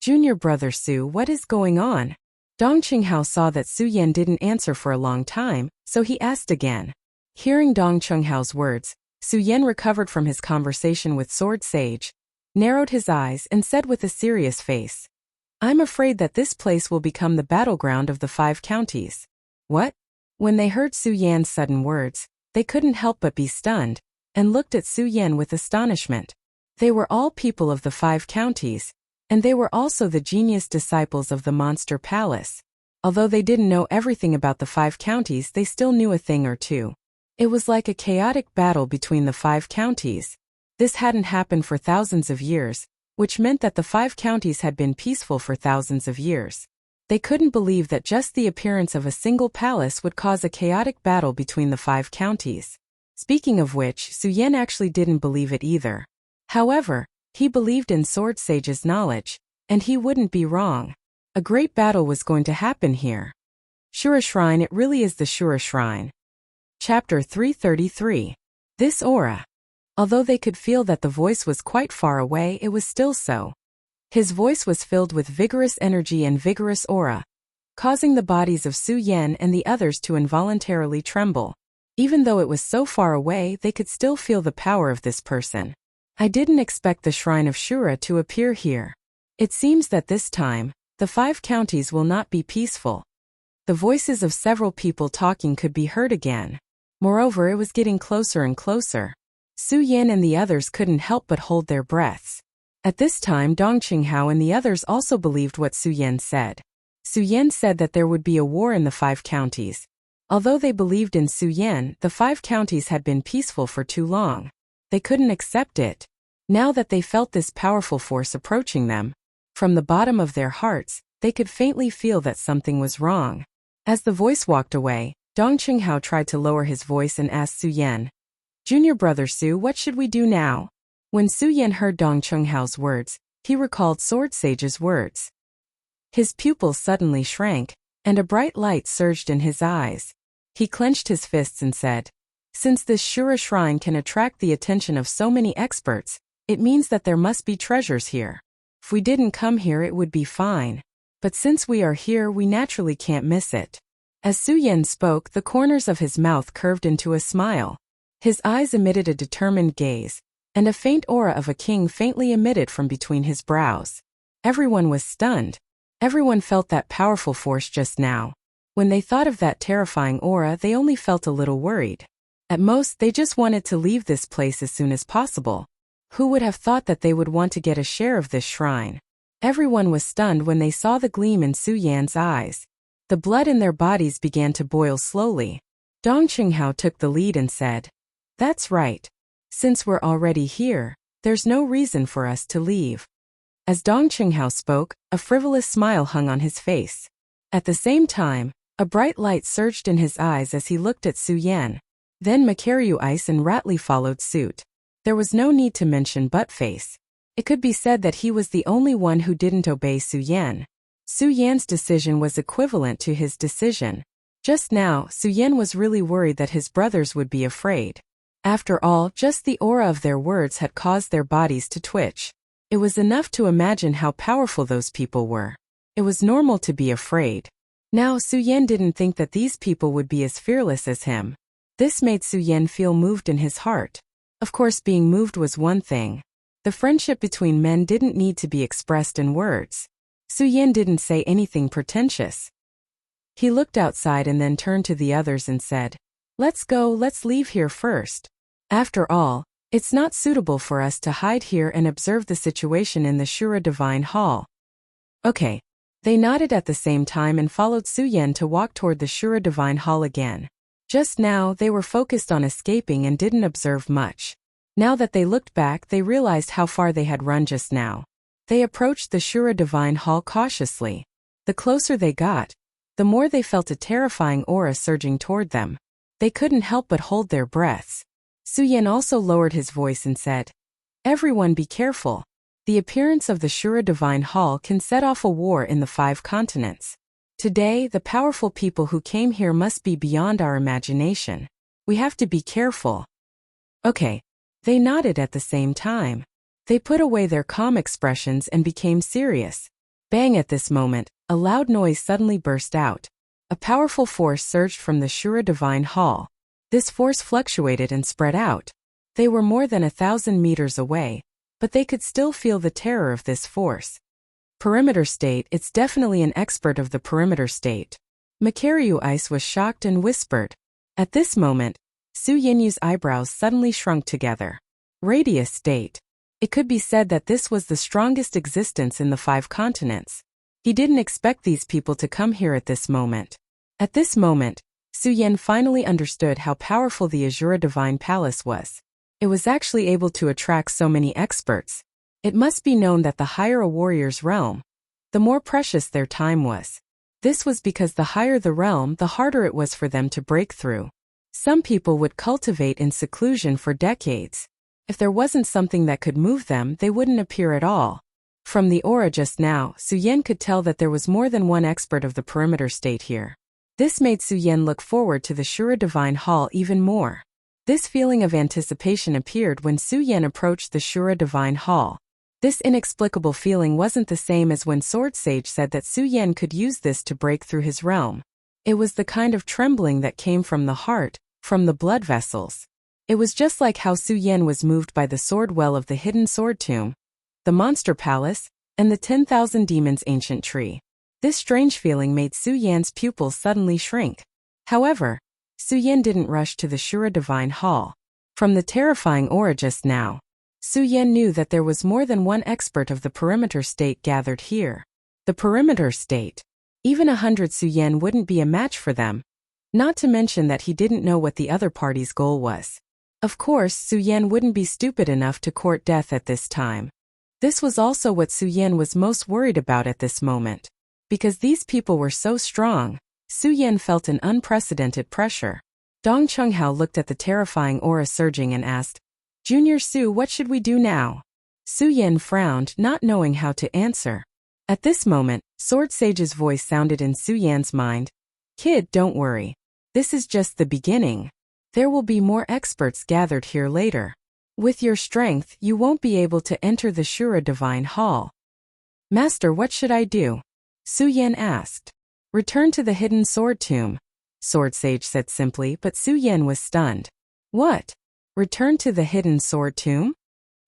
Junior brother Su, what is going on? Dong Qinghao saw that Su Yan didn't answer for a long time, so he asked again. Hearing Dong Qinghao's words, Su Yan recovered from his conversation with Sword Sage, narrowed his eyes and said with a serious face, I'm afraid that this place will become the battleground of the 5 counties. What? When they heard Su Yan's sudden words, they couldn't help but be stunned, and looked at Su Yan with astonishment. They were all people of the 5 counties, and they were also the genius disciples of the Monster Palace. Although they didn't know everything about the 5 counties, they still knew a thing or two. It was like a chaotic battle between the 5 counties. This hadn't happened for thousands of years, which meant that the 5 counties had been peaceful for thousands of years. They couldn't believe that just the appearance of a single palace would cause a chaotic battle between the 5 counties. Speaking of which, Su Yan actually didn't believe it either. However, he believed in Sword Sage's knowledge, and he wouldn't be wrong. A great battle was going to happen here. Shura Shrine, it really is the Shura Shrine. Chapter 333. This aura. Although they could feel that the voice was quite far away, it was still so. His voice was filled with vigorous energy and vigorous aura, causing the bodies of Su Yan and the others to involuntarily tremble. Even though it was so far away, they could still feel the power of this person. I didn't expect the Shrine of Shura to appear here. It seems that this time, the 5 counties will not be peaceful. The voices of several people talking could be heard again. Moreover, it was getting closer and closer. Su Yan and the others couldn't help but hold their breaths. At this time, Dong Qinghao and the others also believed what Su Yan said. Su Yan said that there would be a war in the 5 counties. Although they believed in Su Yan, the 5 counties had been peaceful for too long. They couldn't accept it. Now that they felt this powerful force approaching them, from the bottom of their hearts, they could faintly feel that something was wrong. As the voice walked away, Dong Qinghao tried to lower his voice and asked Su Yan, Junior brother Su, what should we do now? When Su Yan heard Dong Qinghao's words, he recalled Sword Sage's words. His pupils suddenly shrank, and a bright light surged in his eyes. He clenched his fists and said, Since this Shura Shrine can attract the attention of so many experts, it means that there must be treasures here. If we didn't come here it would be fine. But since we are here, we naturally can't miss it. As Su Yan spoke, the corners of his mouth curved into a smile. His eyes emitted a determined gaze, and a faint aura of a king faintly emitted from between his brows. Everyone was stunned. Everyone felt that powerful force just now. When they thought of that terrifying aura, they only felt a little worried. At most, they just wanted to leave this place as soon as possible. Who would have thought that they would want to get a share of this shrine? Everyone was stunned when they saw the gleam in Su Yan's eyes. The blood in their bodies began to boil slowly. Dong Qinghao took the lead and said, That's right. Since we're already here, there's no reason for us to leave. As Dong Qinghao spoke, a frivolous smile hung on his face. At the same time, a bright light surged in his eyes as he looked at Su Yan. Then Makaryu Ice and Ratley followed suit. There was no need to mention Buttface. It could be said that he was the only one who didn't obey Su Yan. Su Yan's decision was equivalent to his decision. Just now, Su Yan was really worried that his brothers would be afraid. After all, just the aura of their words had caused their bodies to twitch. It was enough to imagine how powerful those people were. It was normal to be afraid. Now Su Yan didn't think that these people would be as fearless as him. This made Su Yan feel moved in his heart. Of course, being moved was one thing. The friendship between men didn't need to be expressed in words. Su Yan didn't say anything pretentious. He looked outside and then turned to the others and said, "Let's go, let's leave here first. After all, it's not suitable for us to hide here and observe the situation in the Shura Divine Hall." Okay. They nodded at the same time and followed Su Yan to walk toward the Shura Divine Hall again. Just now, they were focused on escaping and didn't observe much. Now that they looked back, they realized how far they had run just now. They approached the Shura Divine Hall cautiously. The closer they got, the more they felt a terrifying aura surging toward them. They couldn't help but hold their breaths. Su Yan also lowered his voice and said, "Everyone be careful. The appearance of the Shura Divine Hall can set off a war in the 5 continents. Today, the powerful people who came here must be beyond our imagination. We have to be careful." Okay. They nodded at the same time. They put away their calm expressions and became serious. Bang! At this moment, a loud noise suddenly burst out. A powerful force surged from the Shura Divine Hall. This force fluctuated and spread out. They were more than 1,000 meters away, but they could still feel the terror of this force. Perimeter State, it's definitely an expert of the Perimeter State. Makaryu Ice was shocked and whispered. At this moment, Su Yinyu's eyebrows suddenly shrunk together. Radius State. It could be said that this was the strongest existence in the 5 continents. He didn't expect these people to come here at this moment. At this moment, Su Yan finally understood how powerful the Azura Divine Palace was. It was actually able to attract so many experts. It must be known that the higher a warrior's realm, the more precious their time was. This was because the higher the realm, the harder it was for them to break through. Some people would cultivate in seclusion for decades. If there wasn't something that could move them, they wouldn't appear at all. From the aura just now, Su Yan could tell that there was more than one expert of the Perimeter State here. This made Su Yan look forward to the Shura Divine Hall even more. This feeling of anticipation appeared when Su Yan approached the Shura Divine Hall. This inexplicable feeling wasn't the same as when Sword Sage said that Su Yan could use this to break through his realm. It was the kind of trembling that came from the heart, from the blood vessels. It was just like how Su Yan was moved by the sword well of the hidden sword tomb, the monster palace, and the 10,000 demons ancient tree. This strange feeling made Su Yan's pupils suddenly shrink. However, Su Yan didn't rush to the Shura Divine Hall. From the terrifying aura just now, Su Yan knew that there was more than one expert of the Perimeter State gathered here. The Perimeter State. Even 100 Su Yan wouldn't be a match for them. Not to mention that he didn't know what the other party's goal was. Of course, Su Yan wouldn't be stupid enough to court death at this time. This was also what Su Yan was most worried about at this moment. Because these people were so strong, Su Yan felt an unprecedented pressure. Dong Chunghao looked at the terrifying aura surging and asked, "Junior Su, what should we do now?" Su Yan frowned, not knowing how to answer. At this moment, Sword Sage's voice sounded in Su Yan's mind. "Kid, don't worry. This is just the beginning. There will be more experts gathered here later. With your strength, you won't be able to enter the Shura Divine Hall." "Master, what should I do?" Su Yan asked. "Return to the hidden sword tomb," Sword Sage said simply, but Su Yan was stunned. "What? Return to the hidden sword tomb?"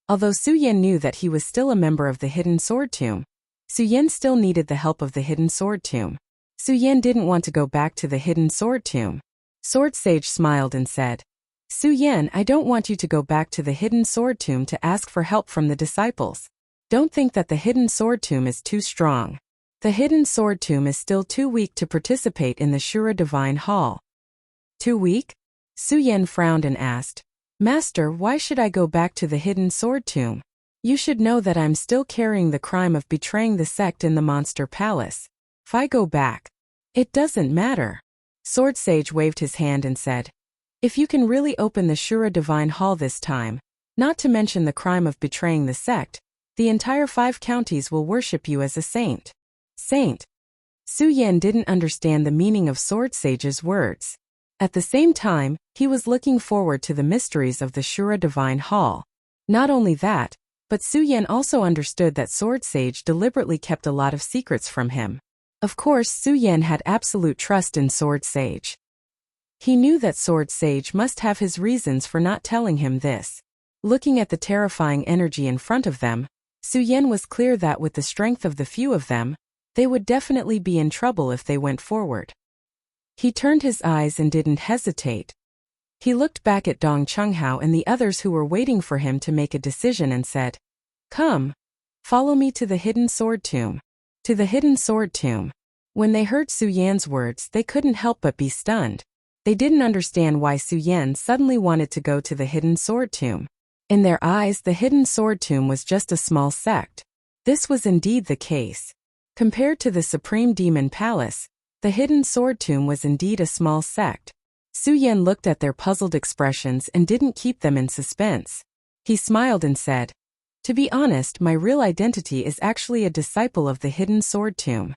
Although Su Yan knew that he was still a member of the hidden sword tomb, Su Yan still needed the help of the hidden sword tomb. Su Yan didn't want to go back to the hidden sword tomb. Sword Sage smiled and said, "Su Yan, I don't want you to go back to the hidden sword tomb to ask for help from the disciples. Don't think that the hidden sword tomb is too strong. The hidden sword tomb is still too weak to participate in the Shura Divine Hall." "Too weak?" Su Yan frowned and asked, "Master, why should I go back to the hidden sword tomb? You should know that I'm still carrying the crime of betraying the sect in the monster palace. If I go back, it doesn't matter." Sword Sage waved his hand and said, "If you can really open the Shura Divine Hall this time, not to mention the crime of betraying the sect, the entire 5 counties will worship you as a saint." Saint. Su Yan didn't understand the meaning of Sword Sage's words. At the same time, he was looking forward to the mysteries of the Shura Divine Hall. Not only that, But Su Yan also understood that Sword Sage deliberately kept a lot of secrets from him. Of course, Su Yan had absolute trust in Sword Sage. He knew that Sword Sage must have his reasons for not telling him this. Looking at the terrifying energy in front of them, Su Yan was clear that with the strength of the few of them, they would definitely be in trouble if they went forward. He turned his eyes and didn't hesitate. He looked back at Dong Chunghao and the others who were waiting for him to make a decision and said, "Come, follow me to the hidden sword tomb." To the hidden sword tomb. When they heard Su Yan's words, they couldn't help but be stunned. They didn't understand why Su Yan suddenly wanted to go to the hidden sword tomb. In their eyes, the hidden sword tomb was just a small sect. This was indeed the case. Compared to the Supreme Demon Palace, the hidden sword tomb was indeed a small sect. Su Yan looked at their puzzled expressions and didn't keep them in suspense. He smiled and said, "To be honest, my real identity is actually a disciple of the hidden sword tomb."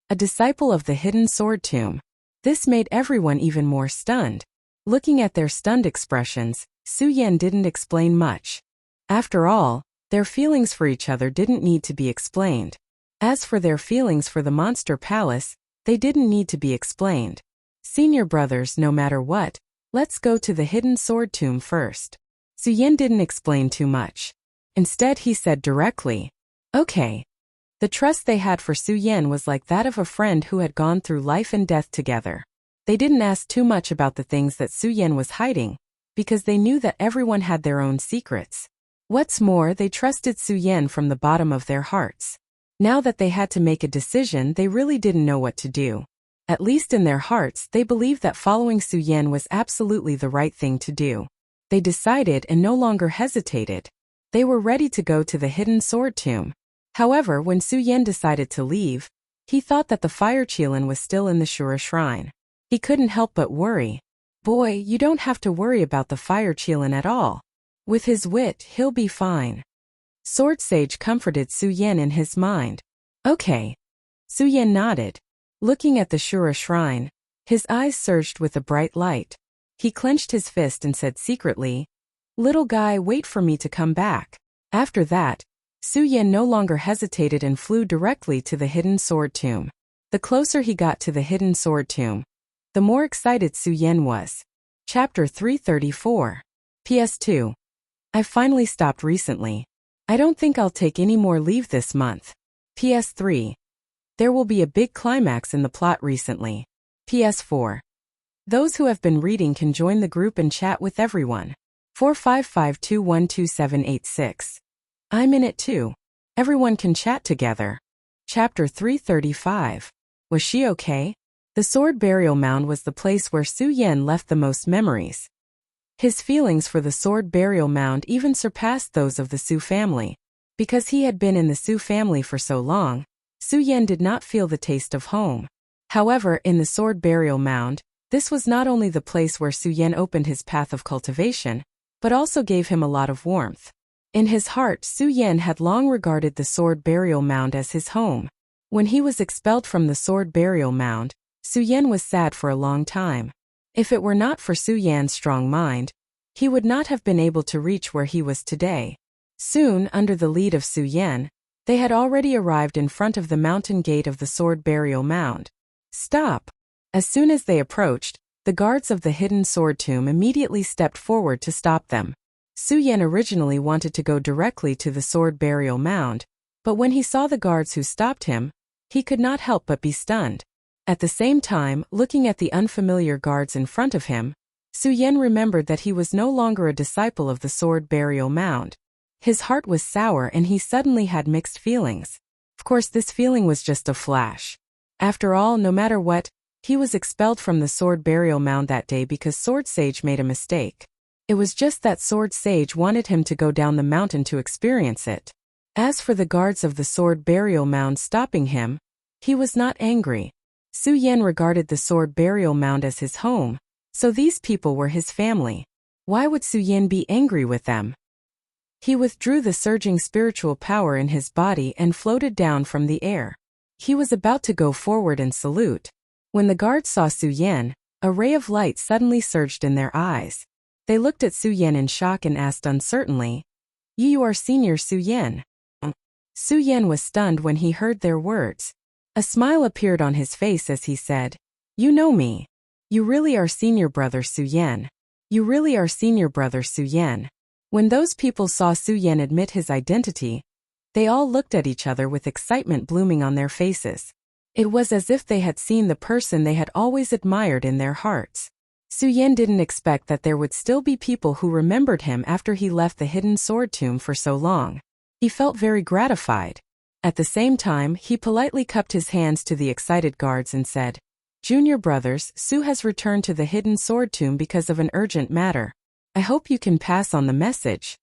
A disciple of the hidden sword tomb. This made everyone even more stunned. Looking at their stunned expressions, Su Yan didn't explain much. After all, their feelings for each other didn't need to be explained. As for their feelings for the Monster Palace, they didn't need to be explained. Senior brothers, no matter what, let's go to the hidden sword tomb first. Su Yan didn't explain too much. Instead, he said directly, "Okay." The trust they had for Su Yan was like that of a friend who had gone through life and death together. They didn't ask too much about the things that Su Yan was hiding, because they knew that everyone had their own secrets. What's more, they trusted Su Yan from the bottom of their hearts. Now that they had to make a decision, they really didn't know what to do. At least in their hearts, they believed that following Su Yan was absolutely the right thing to do. They decided and no longer hesitated. They were ready to go to the hidden sword tomb. However, when Su Yan decided to leave, he thought that the fire Qilin was still in the Shura shrine. He couldn't help but worry. "Boy, you don't have to worry about the fire Qilin at all. With his wit, he'll be fine." Sword Sage comforted Su Yan in his mind. "Okay." Su Yan nodded. Looking at the Shura shrine, his eyes surged with a bright light. He clenched his fist and said secretly, "Little guy, wait for me to come back." After that, Su Yan no longer hesitated and flew directly to the hidden sword tomb. The closer he got to the hidden sword tomb, the more excited Su Yan was. Chapter 334. PS2. I finally stopped recently. I don't think I'll take any more leave this month. PS3. There will be a big climax in the plot recently. PS4. Those who have been reading can join the group and chat with everyone. 4552122786. I'm in it too. Everyone can chat together. Chapter 335. Was she okay? The sword burial mound was the place where Su Yan left the most memories. His feelings for the sword burial mound even surpassed those of the Su family. Because he had been in the Su family for so long, Su Yan did not feel the taste of home. However, in the sword burial mound, this was not only the place where Su Yan opened his path of cultivation, but also gave him a lot of warmth. In his heart, Su Yan had long regarded the sword burial mound as his home. When he was expelled from the sword burial mound, Su Yan was sad for a long time. If it were not for Su Yan's strong mind, he would not have been able to reach where he was today. Soon, under the lead of Su Yan, they had already arrived in front of the mountain gate of the sword burial mound. "Stop!" As soon as they approached, the guards of the hidden sword tomb immediately stepped forward to stop them. Su Yan originally wanted to go directly to the sword burial mound, but when he saw the guards who stopped him, he could not help but be stunned. At the same time, looking at the unfamiliar guards in front of him, Su Yan remembered that he was no longer a disciple of the sword burial mound. His heart was sour and he suddenly had mixed feelings. Of course, this feeling was just a flash. After all, no matter what, he was expelled from the sword burial mound that day because Sword Sage made a mistake. It was just that Sword Sage wanted him to go down the mountain to experience it. As for the guards of the sword burial mound stopping him, he was not angry. Su Yan regarded the sword burial mound as his home, so these people were his family. Why would Su Yan be angry with them? He withdrew the surging spiritual power in his body and floated down from the air. He was about to go forward and salute. When the guards saw Su Yan, a ray of light suddenly surged in their eyes. They looked at Su Yan in shock and asked uncertainly, You are Senior Su Yan. Su Yan was stunned when he heard their words. A smile appeared on his face as he said, You know me. You really are Senior Brother Su Yan. You really are Senior Brother Su Yan. When those people saw Su Yan admit his identity, they all looked at each other with excitement blooming on their faces. It was as if they had seen the person they had always admired in their hearts. Su Yan didn't expect that there would still be people who remembered him after he left the hidden sword tomb for so long. He felt very gratified. At the same time, he politely cupped his hands to the excited guards and said, Junior brothers, Su has returned to the hidden sword tomb because of an urgent matter. I hope you can pass on the message.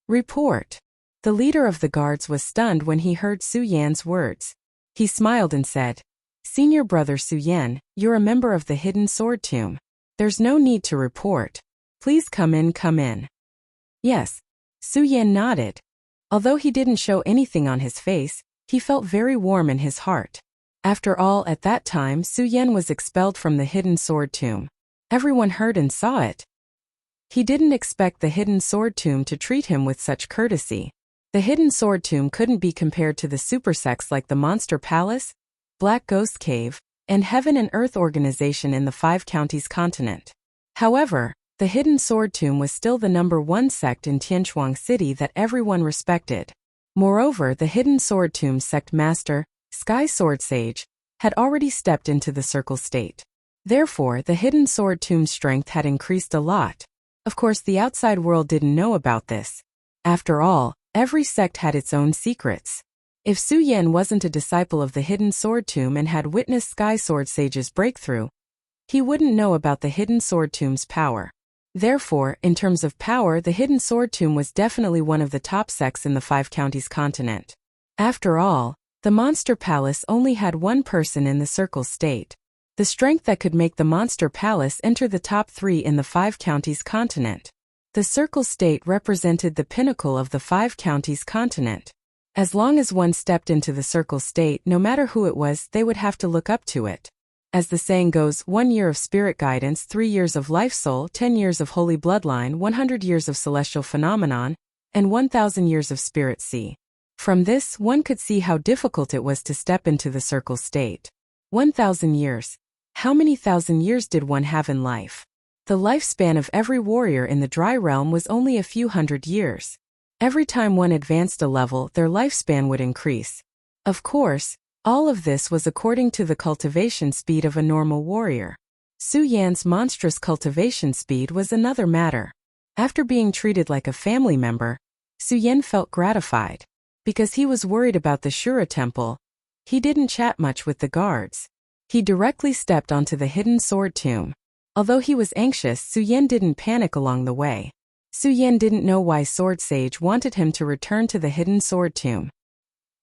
Report. The leader of the guards was stunned when he heard Su Yan's words. He smiled and said, Senior Brother Su Yan, you're a member of the hidden sword tomb. There's no need to report. Please come in, come in. Yes. Su Yan nodded. Although he didn't show anything on his face, he felt very warm in his heart. After all, at that time Su Yan was expelled from the hidden sword tomb. Everyone heard and saw it. He didn't expect the hidden sword tomb to treat him with such courtesy. The hidden sword tomb couldn't be compared to the super sects like the Monster Palace, Black Ghost Cave, and Heaven and Earth organization in the 5 counties continent. However, the hidden sword tomb was still the #1 sect in Tianchuang City that everyone respected. Moreover, the hidden sword tomb sect master, Sky Sword Sage, had already stepped into the circle state. Therefore, the hidden sword tomb's strength had increased a lot. Of course, the outside world didn't know about this. After all, every sect had its own secrets. If Su Yan wasn't a disciple of the hidden sword tomb and had witnessed Sky Sword Sage's breakthrough, he wouldn't know about the hidden sword tomb's power. Therefore, in terms of power, the hidden sword tomb was definitely one of the top sects in the 5 counties continent. After all, the Monster Palace only had one person in the circle state. The strength that could make the Monster Palace enter the top 3 in the 5 counties continent. The circle state represented the pinnacle of the 5 counties continent. As long as one stepped into the circle state, no matter who it was, they would have to look up to it. As the saying goes, 1 year of spirit guidance, 3 years of life soul, 10 years of holy bloodline, 100 years of celestial phenomenon, and 1,000 years of spirit sea. From this, one could see how difficult it was to step into the circle state. 1,000 years. How many thousand years did one have in life? The lifespan of every warrior in the dry realm was only a few hundred years. Every time one advanced a level, their lifespan would increase. Of course, all of this was according to the cultivation speed of a normal warrior. Su Yan's monstrous cultivation speed was another matter. After being treated like a family member, Su Yan felt gratified. Because he was worried about the Shura temple, he didn't chat much with the guards. He directly stepped onto the hidden sword tomb. Although he was anxious, Su Yan didn't panic along the way. Su Yan didn't know why Sword Sage wanted him to return to the hidden sword tomb.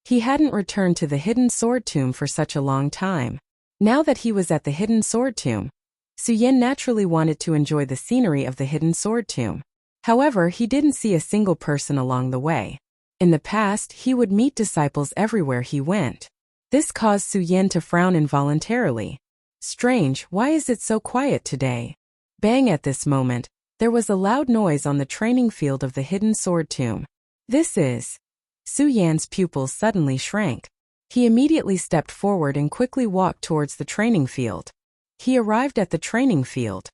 He hadn't returned to the hidden sword tomb for such a long time. Now that he was at the hidden sword tomb, Su Yan naturally wanted to enjoy the scenery of the hidden sword tomb. However, he didn't see a single person along the way. In the past, he would meet disciples everywhere he went. This caused Su Yan to frown involuntarily. Strange, why is it so quiet today? Bang! At this moment, there was a loud noise on the training field of the hidden sword tomb. This is... Su Yan's pupils suddenly shrank. He immediately stepped forward and quickly walked towards the training field. He arrived at the training field.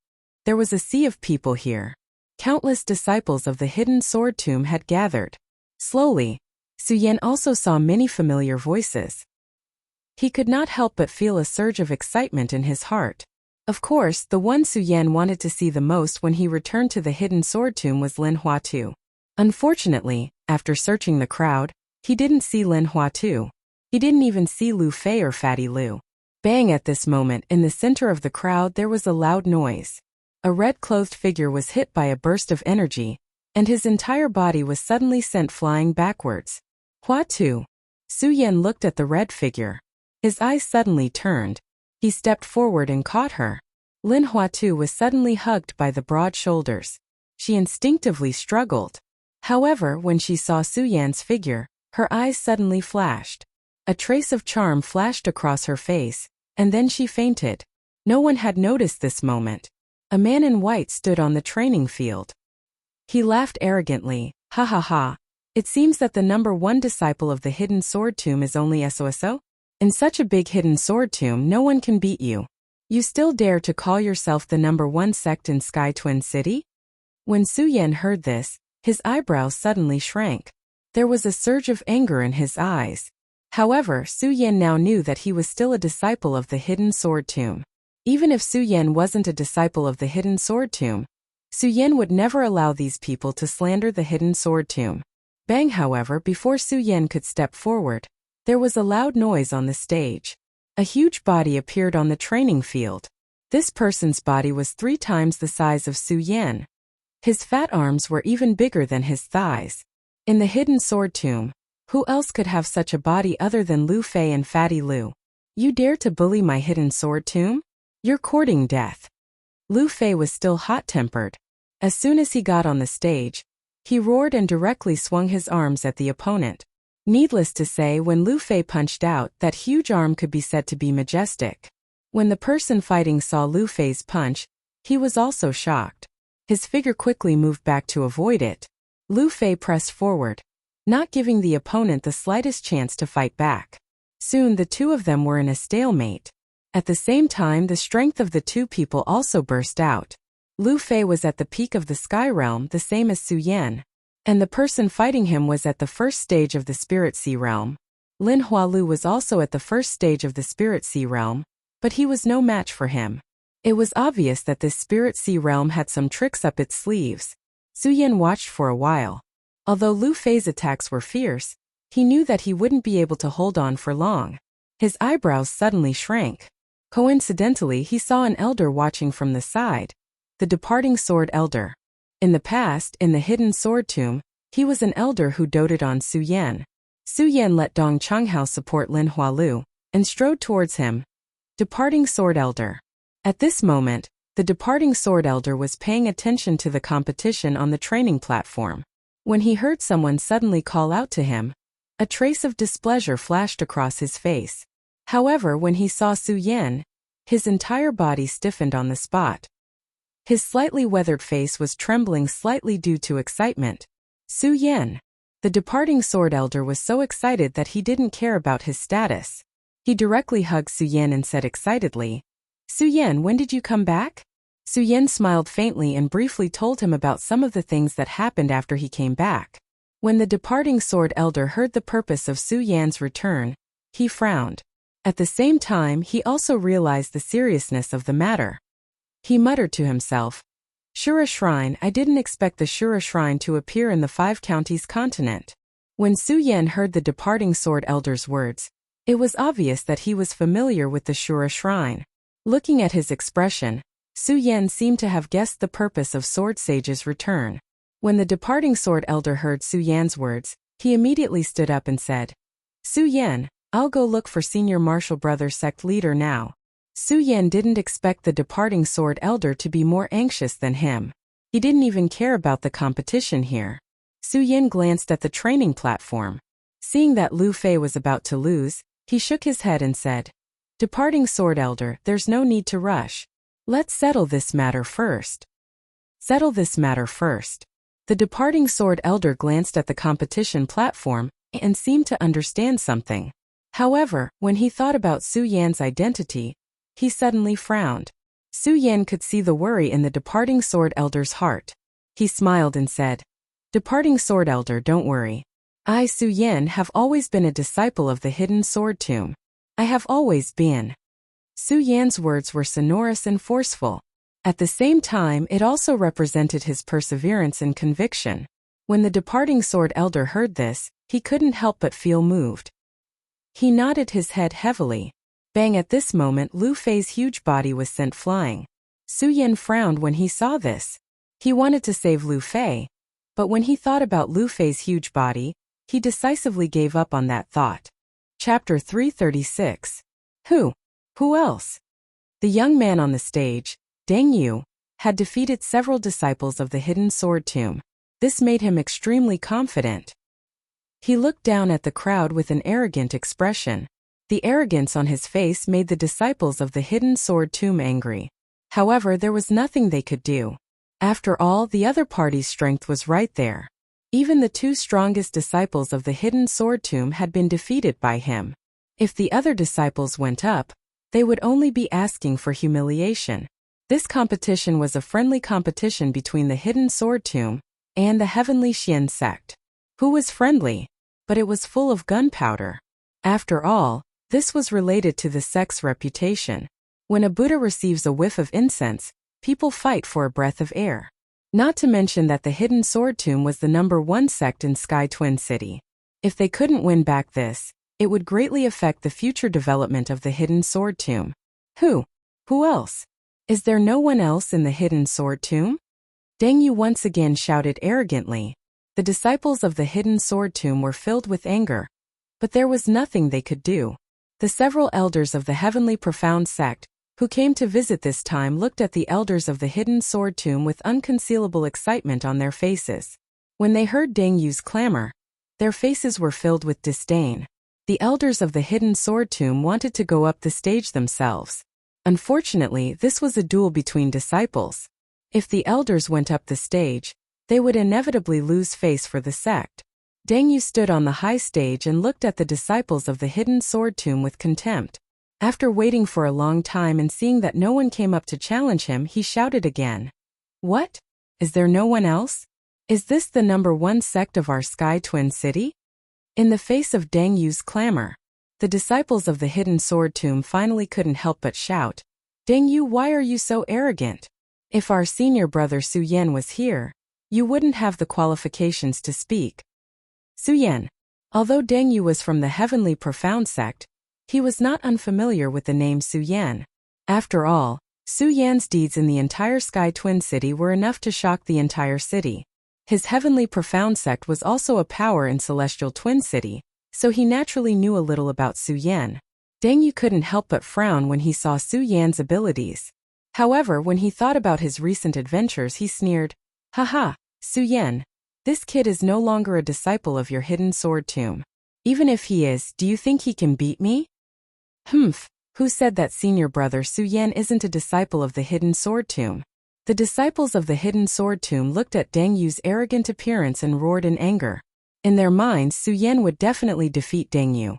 There was a sea of people here. Countless disciples of the hidden sword tomb had gathered. Slowly, Su Yan also saw many familiar voices. He could not help but feel a surge of excitement in his heart. Of course, the one Su Yan wanted to see the most when he returned to the hidden sword tomb was Lin Huatu. Unfortunately, after searching the crowd, he didn't see Lin Huatu. He didn't even see Lu Fei or Fatty Lu. Bang! At this moment, in the center of the crowd there was a loud noise. A red-clothed figure was hit by a burst of energy, and his entire body was suddenly sent flying backwards. Huatu. Su Yan looked at the red figure. His eyes suddenly turned. He stepped forward and caught her. Lin Huatu was suddenly hugged by the broad shoulders. She instinctively struggled. However, when she saw Su Yan's figure, her eyes suddenly flashed. A trace of charm flashed across her face, and then she fainted. No one had noticed this moment. A man in white stood on the training field. He laughed arrogantly, ha ha ha. It seems that the number one disciple of the hidden sword tomb is only SOSO? In such a big hidden sword tomb, no one can beat you. You still dare to call yourself the number one sect in Sky Twin City? When Su Yan heard this, his eyebrows suddenly shrank. There was a surge of anger in his eyes. However, Su Yan now knew that he was still a disciple of the hidden sword tomb. Even if Su Yan wasn't a disciple of the hidden sword tomb, Su Yan would never allow these people to slander the hidden sword tomb. Bang! However, before Su Yan could step forward, there was a loud noise on the stage. A huge body appeared on the training field. This person's body was 3 times the size of Su Yan. His fat arms were even bigger than his thighs. In the hidden sword tomb, who else could have such a body other than Lu Fei and Fatty Lu? You dare to bully my hidden sword tomb? You're courting death. Lu Fei was still hot-tempered. As soon as he got on the stage, he roared and directly swung his arms at the opponent. Needless to say, when Lu Fei punched out, that huge arm could be said to be majestic. When the person fighting saw Lu Fei's punch, he was also shocked. His figure quickly moved back to avoid it. Lu Fei pressed forward, not giving the opponent the slightest chance to fight back. Soon the two of them were in a stalemate. At the same time, the strength of the two people also burst out. Lu Fei was at the peak of the Sky Realm, the same as Su Yan, and the person fighting him was at the first stage of the Spirit Sea Realm. Lin Hualu was also at the first stage of the Spirit Sea Realm, but he was no match for him. It was obvious that this Spirit Sea Realm had some tricks up its sleeves. Su Yan watched for a while. Although Lu Fei's attacks were fierce, he knew that he wouldn't be able to hold on for long. His eyebrows suddenly shrank. Coincidentally, he saw an elder watching from the side. The departing sword elder. In the past, in the hidden sword tomb, he was an elder who doted on Su Yan. Su Yan let Dong Changhao support Lin Hualu, and strode towards him. Departing sword elder. At this moment, the departing sword elder was paying attention to the competition on the training platform. When he heard someone suddenly call out to him, a trace of displeasure flashed across his face. However, when he saw Su Yan, his entire body stiffened on the spot. His slightly weathered face was trembling slightly due to excitement. Su Yan. The departing sword elder was so excited that he didn't care about his status. He directly hugged Su Yan and said excitedly, "Su Yan, when did you come back?" Su Yan smiled faintly and briefly told him about some of the things that happened after he came back. When the departing sword elder heard the purpose of Su Yan's return, he frowned. At the same time, he also realized the seriousness of the matter. He muttered to himself, "Shura Shrine, I didn't expect the Shura Shrine to appear in the 5 counties continent." When Su Yan heard the departing sword elder's words, it was obvious that he was familiar with the Shura Shrine. Looking at his expression, Su Yan seemed to have guessed the purpose of Sword Sage's return. When the departing sword elder heard Su Yan's words, he immediately stood up and said, "Su Yan, I'll go look for Senior Martial Brother sect leader now." Su Yan didn't expect the departing sword elder to be more anxious than him. He didn't even care about the competition here. Su Yan glanced at the training platform. Seeing that Lu Fei was about to lose, he shook his head and said, "Departing sword elder, there's no need to rush. Let's settle this matter first." Settle this matter first. The departing sword elder glanced at the competition platform and seemed to understand something. However, when he thought about Su Yan's identity, he suddenly frowned. Su Yan could see the worry in the departing sword elder's heart. He smiled and said, "Departing sword elder, don't worry. I, Su Yan, have always been a disciple of the hidden sword tomb. I have always been." Su Yan's words were sonorous and forceful. At the same time, it also represented his perseverance and conviction. When the departing sword elder heard this, he couldn't help but feel moved. He nodded his head heavily. Bang! At this moment, Lu Fei's huge body was sent flying. Su Yan frowned when he saw this. He wanted to save Lu Fei, but when he thought about Lu Fei's huge body, he decisively gave up on that thought. Chapter 336. Who else? The young man on the stage, Deng Yu, had defeated several disciples of the hidden sword tomb. This made him extremely confident. He looked down at the crowd with an arrogant expression. The arrogance on his face made the disciples of the hidden sword tomb angry. However, there was nothing they could do. After all, the other party's strength was right there. Even the two strongest disciples of the hidden sword tomb had been defeated by him. If the other disciples went up, they would only be asking for humiliation. This competition was a friendly competition between the hidden sword tomb and the heavenly Xian sect. Who was friendly? But it was full of gunpowder. After all, this was related to the sect's reputation. When a Buddha receives a whiff of incense, people fight for a breath of air. Not to mention that the hidden sword tomb was the #1 sect in Sky Twin City. If they couldn't win back this, it would greatly affect the future development of the hidden sword tomb. Who else? Is there no one else in the hidden sword tomb? Deng Yu once again shouted arrogantly. The disciples of the hidden sword tomb were filled with anger, but there was nothing they could do. The several elders of the heavenly profound sect who came to visit this time looked at the elders of the hidden sword tomb with unconcealable excitement on their faces. When they heard Deng Yu's clamor, their faces were filled with disdain. The elders of the hidden sword tomb wanted to go up the stage themselves. Unfortunately, this was a duel between disciples. If the elders went up the stage, they would inevitably lose face for the sect. Deng Yu stood on the high stage and looked at the disciples of the hidden sword tomb with contempt. After waiting for a long time and seeing that no one came up to challenge him, he shouted again. What? Is there no one else? Is this the #1 sect of our Sky Twin City? In the face of Deng Yu's clamor, the disciples of the hidden sword tomb finally couldn't help but shout, Deng Yu, why are you so arrogant? If our senior brother Su Yan was here, you wouldn't have the qualifications to speak. Su Yan. Although Deng Yu was from the heavenly profound sect, he was not unfamiliar with the name Su Yan. After all, Su Yan's deeds in the entire Sky Twin City were enough to shock the entire city. His heavenly profound sect was also a power in Celestial Twin City, so he naturally knew a little about Su Yan. Deng Yu couldn't help but frown when he saw Su Yan's abilities. However, when he thought about his recent adventures, he sneered, Haha, Su Yan, this kid is no longer a disciple of your hidden sword tomb. Even if he is, do you think he can beat me? Who said that senior brother Su Yan isn't a disciple of the hidden sword tomb? The disciples of the hidden sword tomb looked at Deng Yu's arrogant appearance and roared in anger. In their minds, Su Yan would definitely defeat Deng Yu.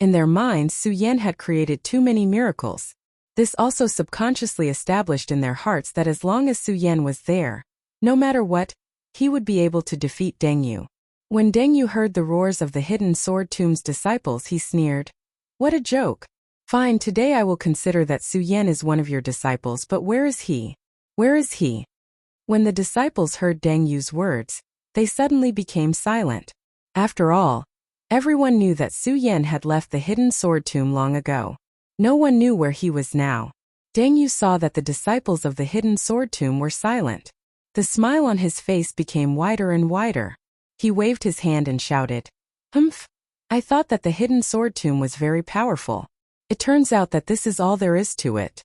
In their minds, Su Yan had created too many miracles. This also subconsciously established in their hearts that as long as Su Yan was there, no matter what, he would be able to defeat Deng Yu. When Deng Yu heard the roars of the hidden sword tomb's disciples, he sneered, What a joke. Fine, today I will consider that Su Yan is one of your disciples, but where is he? Where is he? When the disciples heard Deng Yu's words, they suddenly became silent. After all, everyone knew that Su Yan had left the hidden sword tomb long ago. No one knew where he was now. Deng Yu saw that the disciples of the hidden sword tomb were silent. The smile on his face became wider and wider. He waved his hand and shouted, I thought that the hidden sword tomb was very powerful. It turns out that this is all there is to it.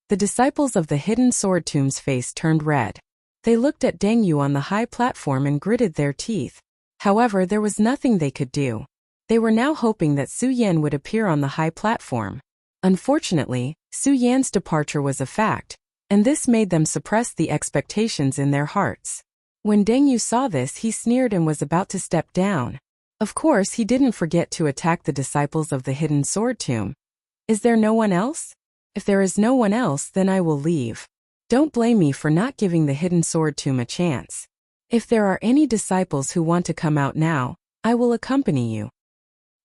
The disciples of the hidden sword tomb's face turned red. They looked at Deng Yu on the high platform and gritted their teeth. However, there was nothing they could do. They were now hoping that Su Yan would appear on the high platform. Unfortunately, Su Yan's departure was a fact, and this made them suppress the expectations in their hearts. When Deng Yu saw this, he sneered and was about to step down. Of course, he didn't forget to attack the disciples of the hidden sword tomb. Is there no one else? If there is no one else, then I will leave. Don't blame me for not giving the hidden sword tomb a chance. If there are any disciples who want to come out now, I will accompany you.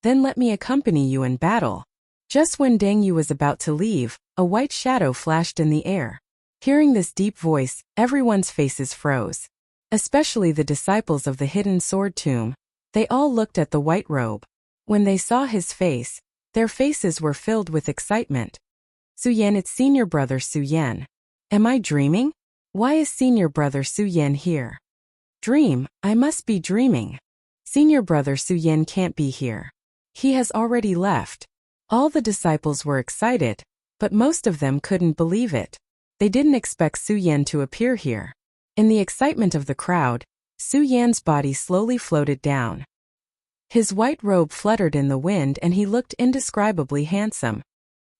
Then let me accompany you in battle. Just when Deng Yu was about to leave, a white shadow flashed in the air. Hearing this deep voice, everyone's faces froze. Especially the disciples of the hidden sword tomb. They all looked at the white robe. When they saw his face, their faces were filled with excitement. Su Yan, it's senior brother Su Yan. Am I dreaming? Why is senior brother Su Yan here? Dream, I must be dreaming. Senior brother Su Yan can't be here. He has already left. All the disciples were excited, but most of them couldn't believe it. They didn't expect Su Yan to appear here. In the excitement of the crowd, Su Yan's body slowly floated down. His white robe fluttered in the wind and he looked indescribably handsome.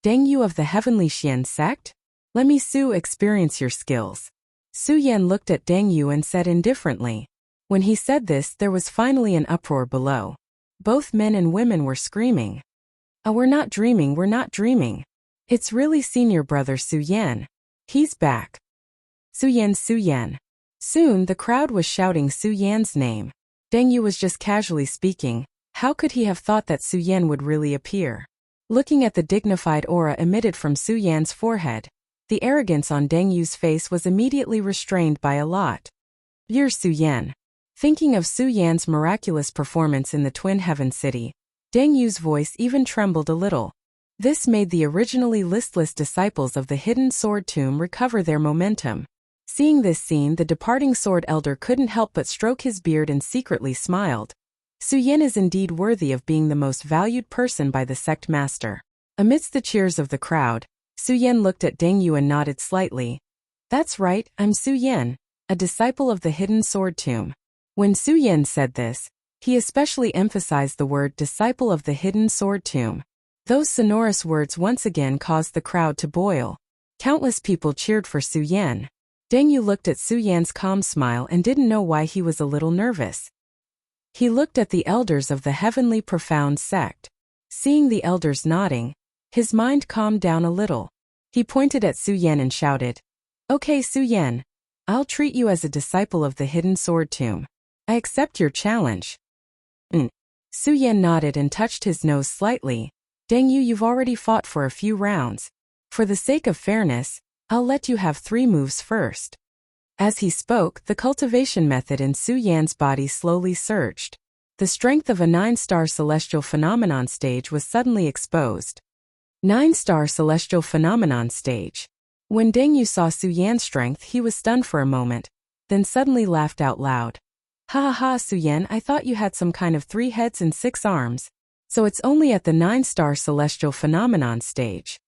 Deng Yu of the heavenly Xian sect? Let me experience your skills. Su Yan looked at Deng Yu and said indifferently, When he said this, there was finally an uproar below. Both men and women were screaming. "Oh, we're not dreaming, we're not dreaming. It's really senior brother Su Yan. He's back. Su Yan, Su Yan." Soon, the crowd was shouting Su Yan's name. Deng Yu was just casually speaking. How could he have thought that Su Yan would really appear? Looking at the dignified aura emitted from Su Yan's forehead, the arrogance on Deng Yu's face was immediately restrained by a lot. "You're Su Yan." Thinking of Su Yan's miraculous performance in the Twin Heaven City, Deng Yu's voice even trembled a little. This made the originally listless disciples of the hidden sword tomb recover their momentum. Seeing this scene, the departing sword elder couldn't help but stroke his beard and secretly smiled. Su Yan is indeed worthy of being the most valued person by the sect master. Amidst the cheers of the crowd, Su Yan looked at Deng Yu and nodded slightly. "That's right, I'm Su Yan, a disciple of the hidden sword tomb." When Su Yan said this, he especially emphasized the word disciple of the hidden sword tomb. Those sonorous words once again caused the crowd to boil. Countless people cheered for Su Yan. Deng Yu looked at Su Yan's calm smile and didn't know why he was a little nervous. He looked at the elders of the heavenly profound sect. Seeing the elders nodding, his mind calmed down a little. He pointed at Su Yan and shouted, "Okay, Su Yan, I'll treat you as a disciple of the hidden sword tomb. I accept your challenge." Su Yan nodded and touched his nose slightly. "Deng Yu, you've already fought for a few rounds. For the sake of fairness, I'll let you have 3 moves first." As he spoke, the cultivation method in Su Yan's body slowly surged. The strength of a 9-star celestial phenomenon stage was suddenly exposed. 9-star celestial phenomenon stage. When Deng Yu saw Su Yan's strength, he was stunned for a moment, then suddenly laughed out loud. "Ha ha ha, Su Yan, I thought you had some kind of 3 heads and 6 arms. So it's only at the 9-star celestial phenomenon stage."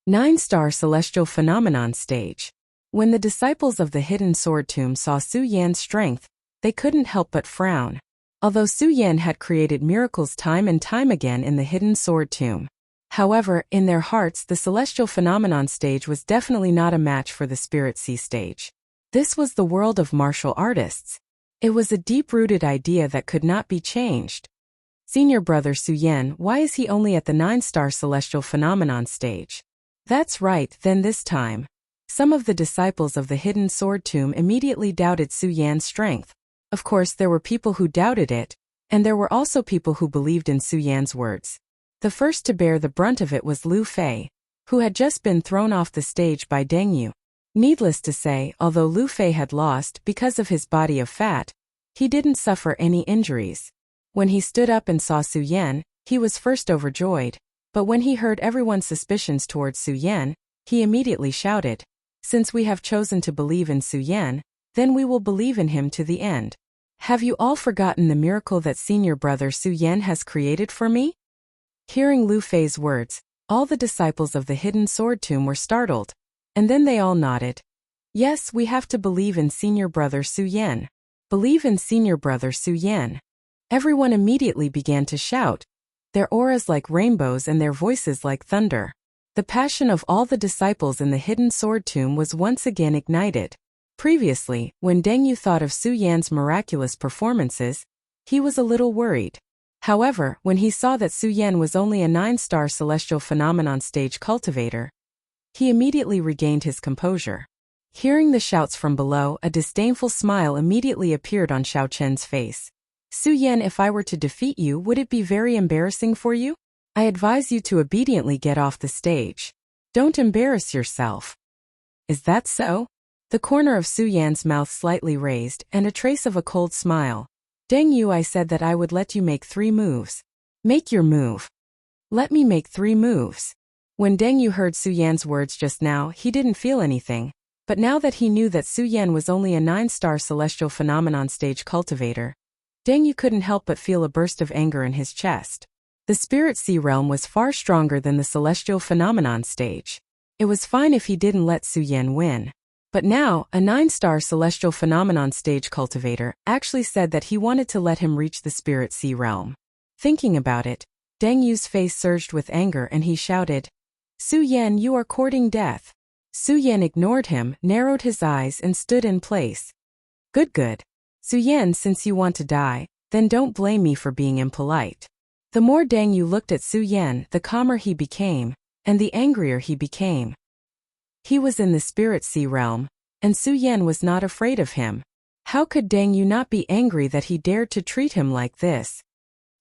9-star celestial phenomenon stage. When the disciples of the hidden sword tomb saw Su Yan's strength, they couldn't help but frown. Although Su Yan had created miracles time and time again in the hidden sword tomb. However, in their hearts, the celestial phenomenon stage was definitely not a match for the spirit sea stage. This was the world of martial artists. It was a deep-rooted idea that could not be changed. "Senior brother Su Yan, why is he only at the 9-star celestial phenomenon stage?" That's right, then this time. Some of the disciples of the hidden sword tomb immediately doubted Su Yan's strength. Of course, there were people who doubted it, and there were also people who believed in Su Yan's words. The first to bear the brunt of it was Lu Fei, who had just been thrown off the stage by Deng Yu. Needless to say, although Lu Fei had lost because of his body of fat, he didn't suffer any injuries. When he stood up and saw Su Yan, he was first overjoyed, but when he heard everyone's suspicions towards Su Yan, he immediately shouted, "Since we have chosen to believe in Su Yan, then we will believe in him to the end. Have you all forgotten the miracle that senior brother Su Yan has created for me?" Hearing Lu Fei's words, all the disciples of the hidden sword tomb were startled, and then they all nodded. "Yes, we have to believe in senior brother Su Yan. Believe in senior brother Su Yan." Everyone immediately began to shout, their auras like rainbows and their voices like thunder. The passion of all the disciples in the hidden sword tomb was once again ignited. Previously, when Deng Yu thought of Su Yan's miraculous performances, he was a little worried. However, when he saw that Su Yan was only a 9-star celestial phenomenon stage cultivator, he immediately regained his composure. Hearing the shouts from below, a disdainful smile immediately appeared on Xiao Chen's face. "Su Yan, if I were to defeat you, would it be very embarrassing for you? I advise you to obediently get off the stage. Don't embarrass yourself." "Is that so?" The corner of Su Yan's mouth slightly raised, and a trace of a cold smile. "Deng Yu, I said that I would let you make 3 moves. Make your move." "Let me make 3 moves." When Deng Yu heard Su Yan's words just now, he didn't feel anything. But now that he knew that Su Yan was only a 9-star celestial phenomenon stage cultivator, Deng Yu couldn't help but feel a burst of anger in his chest. The spirit sea realm was far stronger than the celestial phenomenon stage. It was fine if he didn't let Su Yan win. But now, a 9-star celestial phenomenon stage cultivator actually said that he wanted to let him reach the spirit sea realm. Thinking about it, Deng Yu's face surged with anger and he shouted, "Su Yan, you are courting death." Su Yan ignored him, narrowed his eyes and stood in place. Good. Su Yan, since you want to die, then don't blame me for being impolite. The more Deng Yu looked at Su Yan, the calmer he became, and the angrier he became. He was in the spirit sea realm, and Su Yan was not afraid of him. How could Deng Yu not be angry that he dared to treat him like this?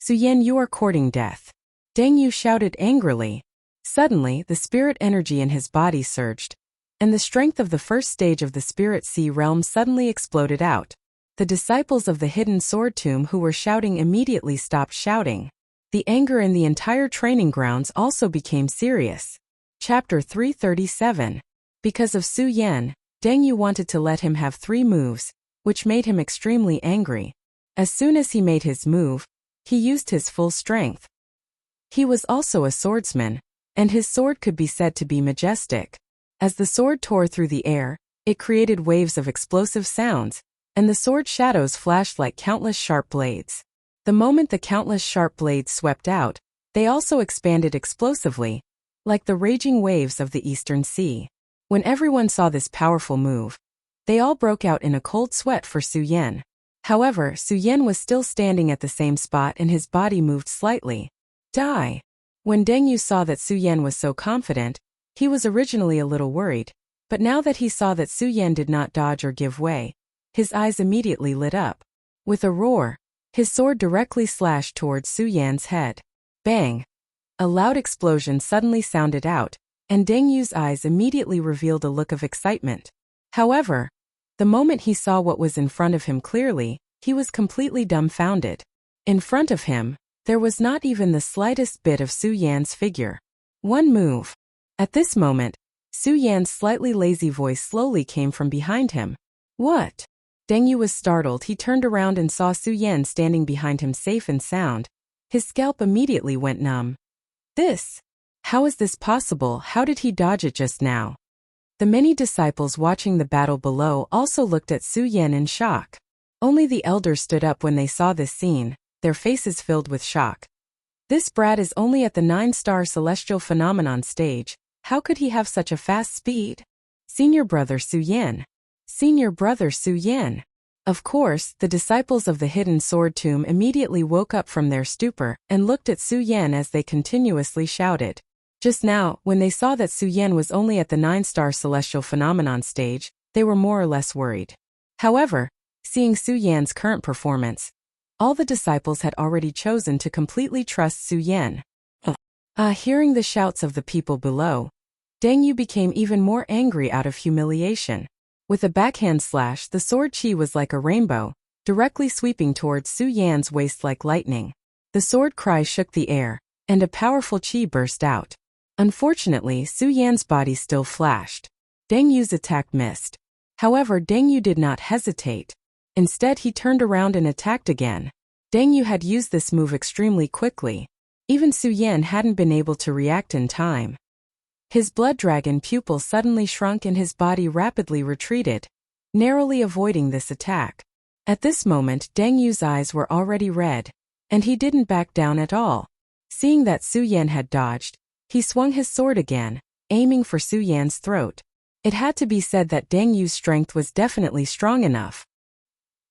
Su Yan, you are courting death. Deng Yu shouted angrily. Suddenly, the spirit energy in his body surged, and the strength of the first stage of the spirit sea realm suddenly exploded out. The disciples of the hidden sword tomb who were shouting immediately stopped shouting. The anger in the entire training grounds also became serious. Chapter 337. Because of Su Yan, Deng Yu wanted to let him have 3 moves, which made him extremely angry. As soon as he made his move, he used his full strength. He was also a swordsman, and his sword could be said to be majestic. As the sword tore through the air, it created waves of explosive sounds, and the sword shadows flashed like countless sharp blades. The moment the countless sharp blades swept out, they also expanded explosively, like the raging waves of the Eastern Sea. When everyone saw this powerful move, they all broke out in a cold sweat for Su Yan. However, Su Yan was still standing at the same spot and his body moved slightly. Die! When Deng Yu saw that Su Yan was so confident, he was originally a little worried, but now that he saw that Su Yan did not dodge or give way, his eyes immediately lit up. With a roar, his sword directly slashed towards Su Yan's head. Bang! A loud explosion suddenly sounded out, and Deng Yu's eyes immediately revealed a look of excitement. However, the moment he saw what was in front of him clearly, he was completely dumbfounded. In front of him, there was not even the slightest bit of Su Yan's figure. One move. At this moment, Su Yan's slightly lazy voice slowly came from behind him. What? Deng Yu was startled. He turned around and saw Su Yan standing behind him safe and sound. His scalp immediately went numb. How is this possible? How did he dodge it just now? The many disciples watching the battle below also looked at Su Yan in shock. Only the elders stood up when they saw this scene, their faces filled with shock. This brat is only at the 9-star celestial phenomenon stage. How could he have such a fast speed? Senior brother Su Yan. Senior brother Su Yan. Of course, the disciples of the hidden sword tomb immediately woke up from their stupor and looked at Su Yan as they continuously shouted. Just now, when they saw that Su Yan was only at the 9-star celestial phenomenon stage, they were more or less worried. However, seeing Su Yan's current performance, all the disciples had already chosen to completely trust Su Yan. Hearing the shouts of the people below, Deng Yu became even more angry out of humiliation. With a backhand slash, the sword chi was like a rainbow, directly sweeping towards Su Yan's waist like lightning. The sword cry shook the air, and a powerful chi burst out. Unfortunately, Su Yan's body still flashed. Deng Yu's attack missed. However, Deng Yu did not hesitate. Instead, he turned around and attacked again. Deng Yu had used this move extremely quickly. Even Su Yan hadn't been able to react in time. His blood dragon pupil suddenly shrunk and his body rapidly retreated, narrowly avoiding this attack. At this moment, Deng Yu's eyes were already red, and he didn't back down at all. Seeing that Su Yan had dodged, he swung his sword again, aiming for Su Yan's throat. It had to be said that Deng Yu's strength was definitely strong enough.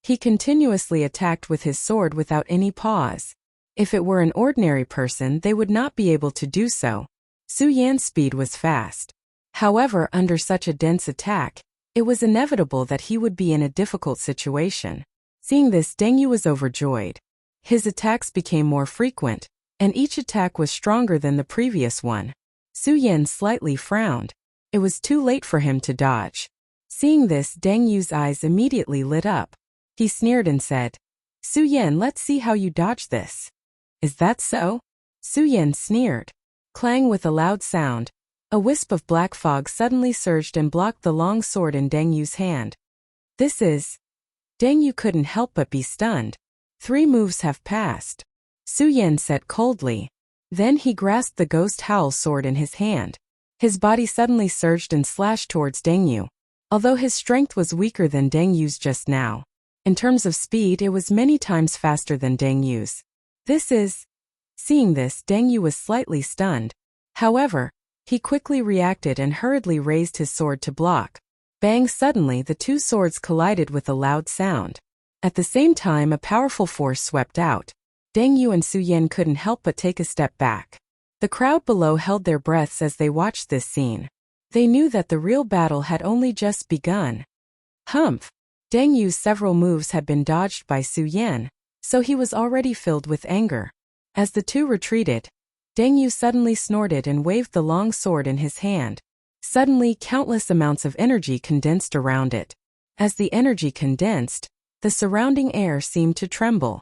He continuously attacked with his sword without any pause. If it were an ordinary person, they would not be able to do so. Su Yan's speed was fast. However, under such a dense attack, it was inevitable that he would be in a difficult situation. Seeing this, Deng Yu was overjoyed. His attacks became more frequent, and each attack was stronger than the previous one. Su Yan slightly frowned. It was too late for him to dodge. Seeing this, Deng Yu's eyes immediately lit up. He sneered and said, Su Yan, let's see how you dodge this. Is that so? Su Yan sneered. Clang with a loud sound, a wisp of black fog suddenly surged and blocked the long sword in Deng Yu's hand. Deng Yu couldn't help but be stunned. 3 moves have passed. Su Yan said coldly. Then he grasped the ghost howl sword in his hand. His body suddenly surged and slashed towards Deng Yu. Although his strength was weaker than Deng Yu's just now, in terms of speed it was many times faster than Deng Yu's. Seeing this, Deng Yu was slightly stunned. However, he quickly reacted and hurriedly raised his sword to block. Bang! Suddenly the 2 swords collided with a loud sound. At the same time, a powerful force swept out. Deng Yu and Su Yan couldn't help but take a step back. The crowd below held their breaths as they watched this scene. They knew that the real battle had only just begun. Humph! Deng Yu's several moves had been dodged by Su Yan, so he was already filled with anger. As the two retreated, Deng Yu suddenly snorted and waved the long sword in his hand. Suddenly, countless amounts of energy condensed around it. As the energy condensed, the surrounding air seemed to tremble.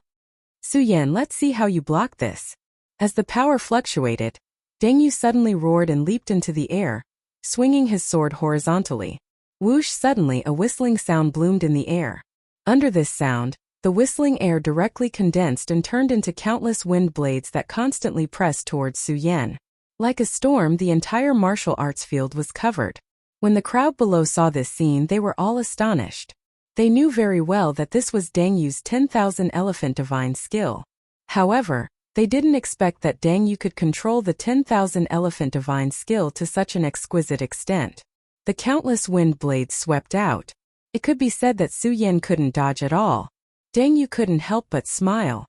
Su Yan, let's see how you block this. As the power fluctuated, Deng Yu suddenly roared and leaped into the air, swinging his sword horizontally. Whoosh! Suddenly a whistling sound bloomed in the air. Under this sound, the whistling air directly condensed and turned into countless wind blades that constantly pressed towards Su Yan. Like a storm, the entire martial arts field was covered. When the crowd below saw this scene, they were all astonished. They knew very well that this was Deng Yu's 10,000 elephant divine skill. However, they didn't expect that Deng Yu could control the 10,000 elephant divine skill to such an exquisite extent. The countless wind blades swept out. It could be said that Su Yan couldn't dodge at all. Deng Yu couldn't help but smile.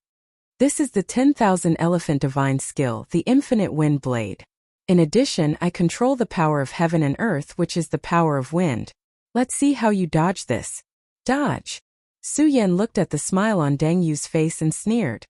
This is the 10,000 elephant divine skill, the infinite wind blade. In addition, I control the power of heaven and earth, which is the power of wind. Let's see how you dodge this. Dodge. Su Yan looked at the smile on Deng Yu's face and sneered.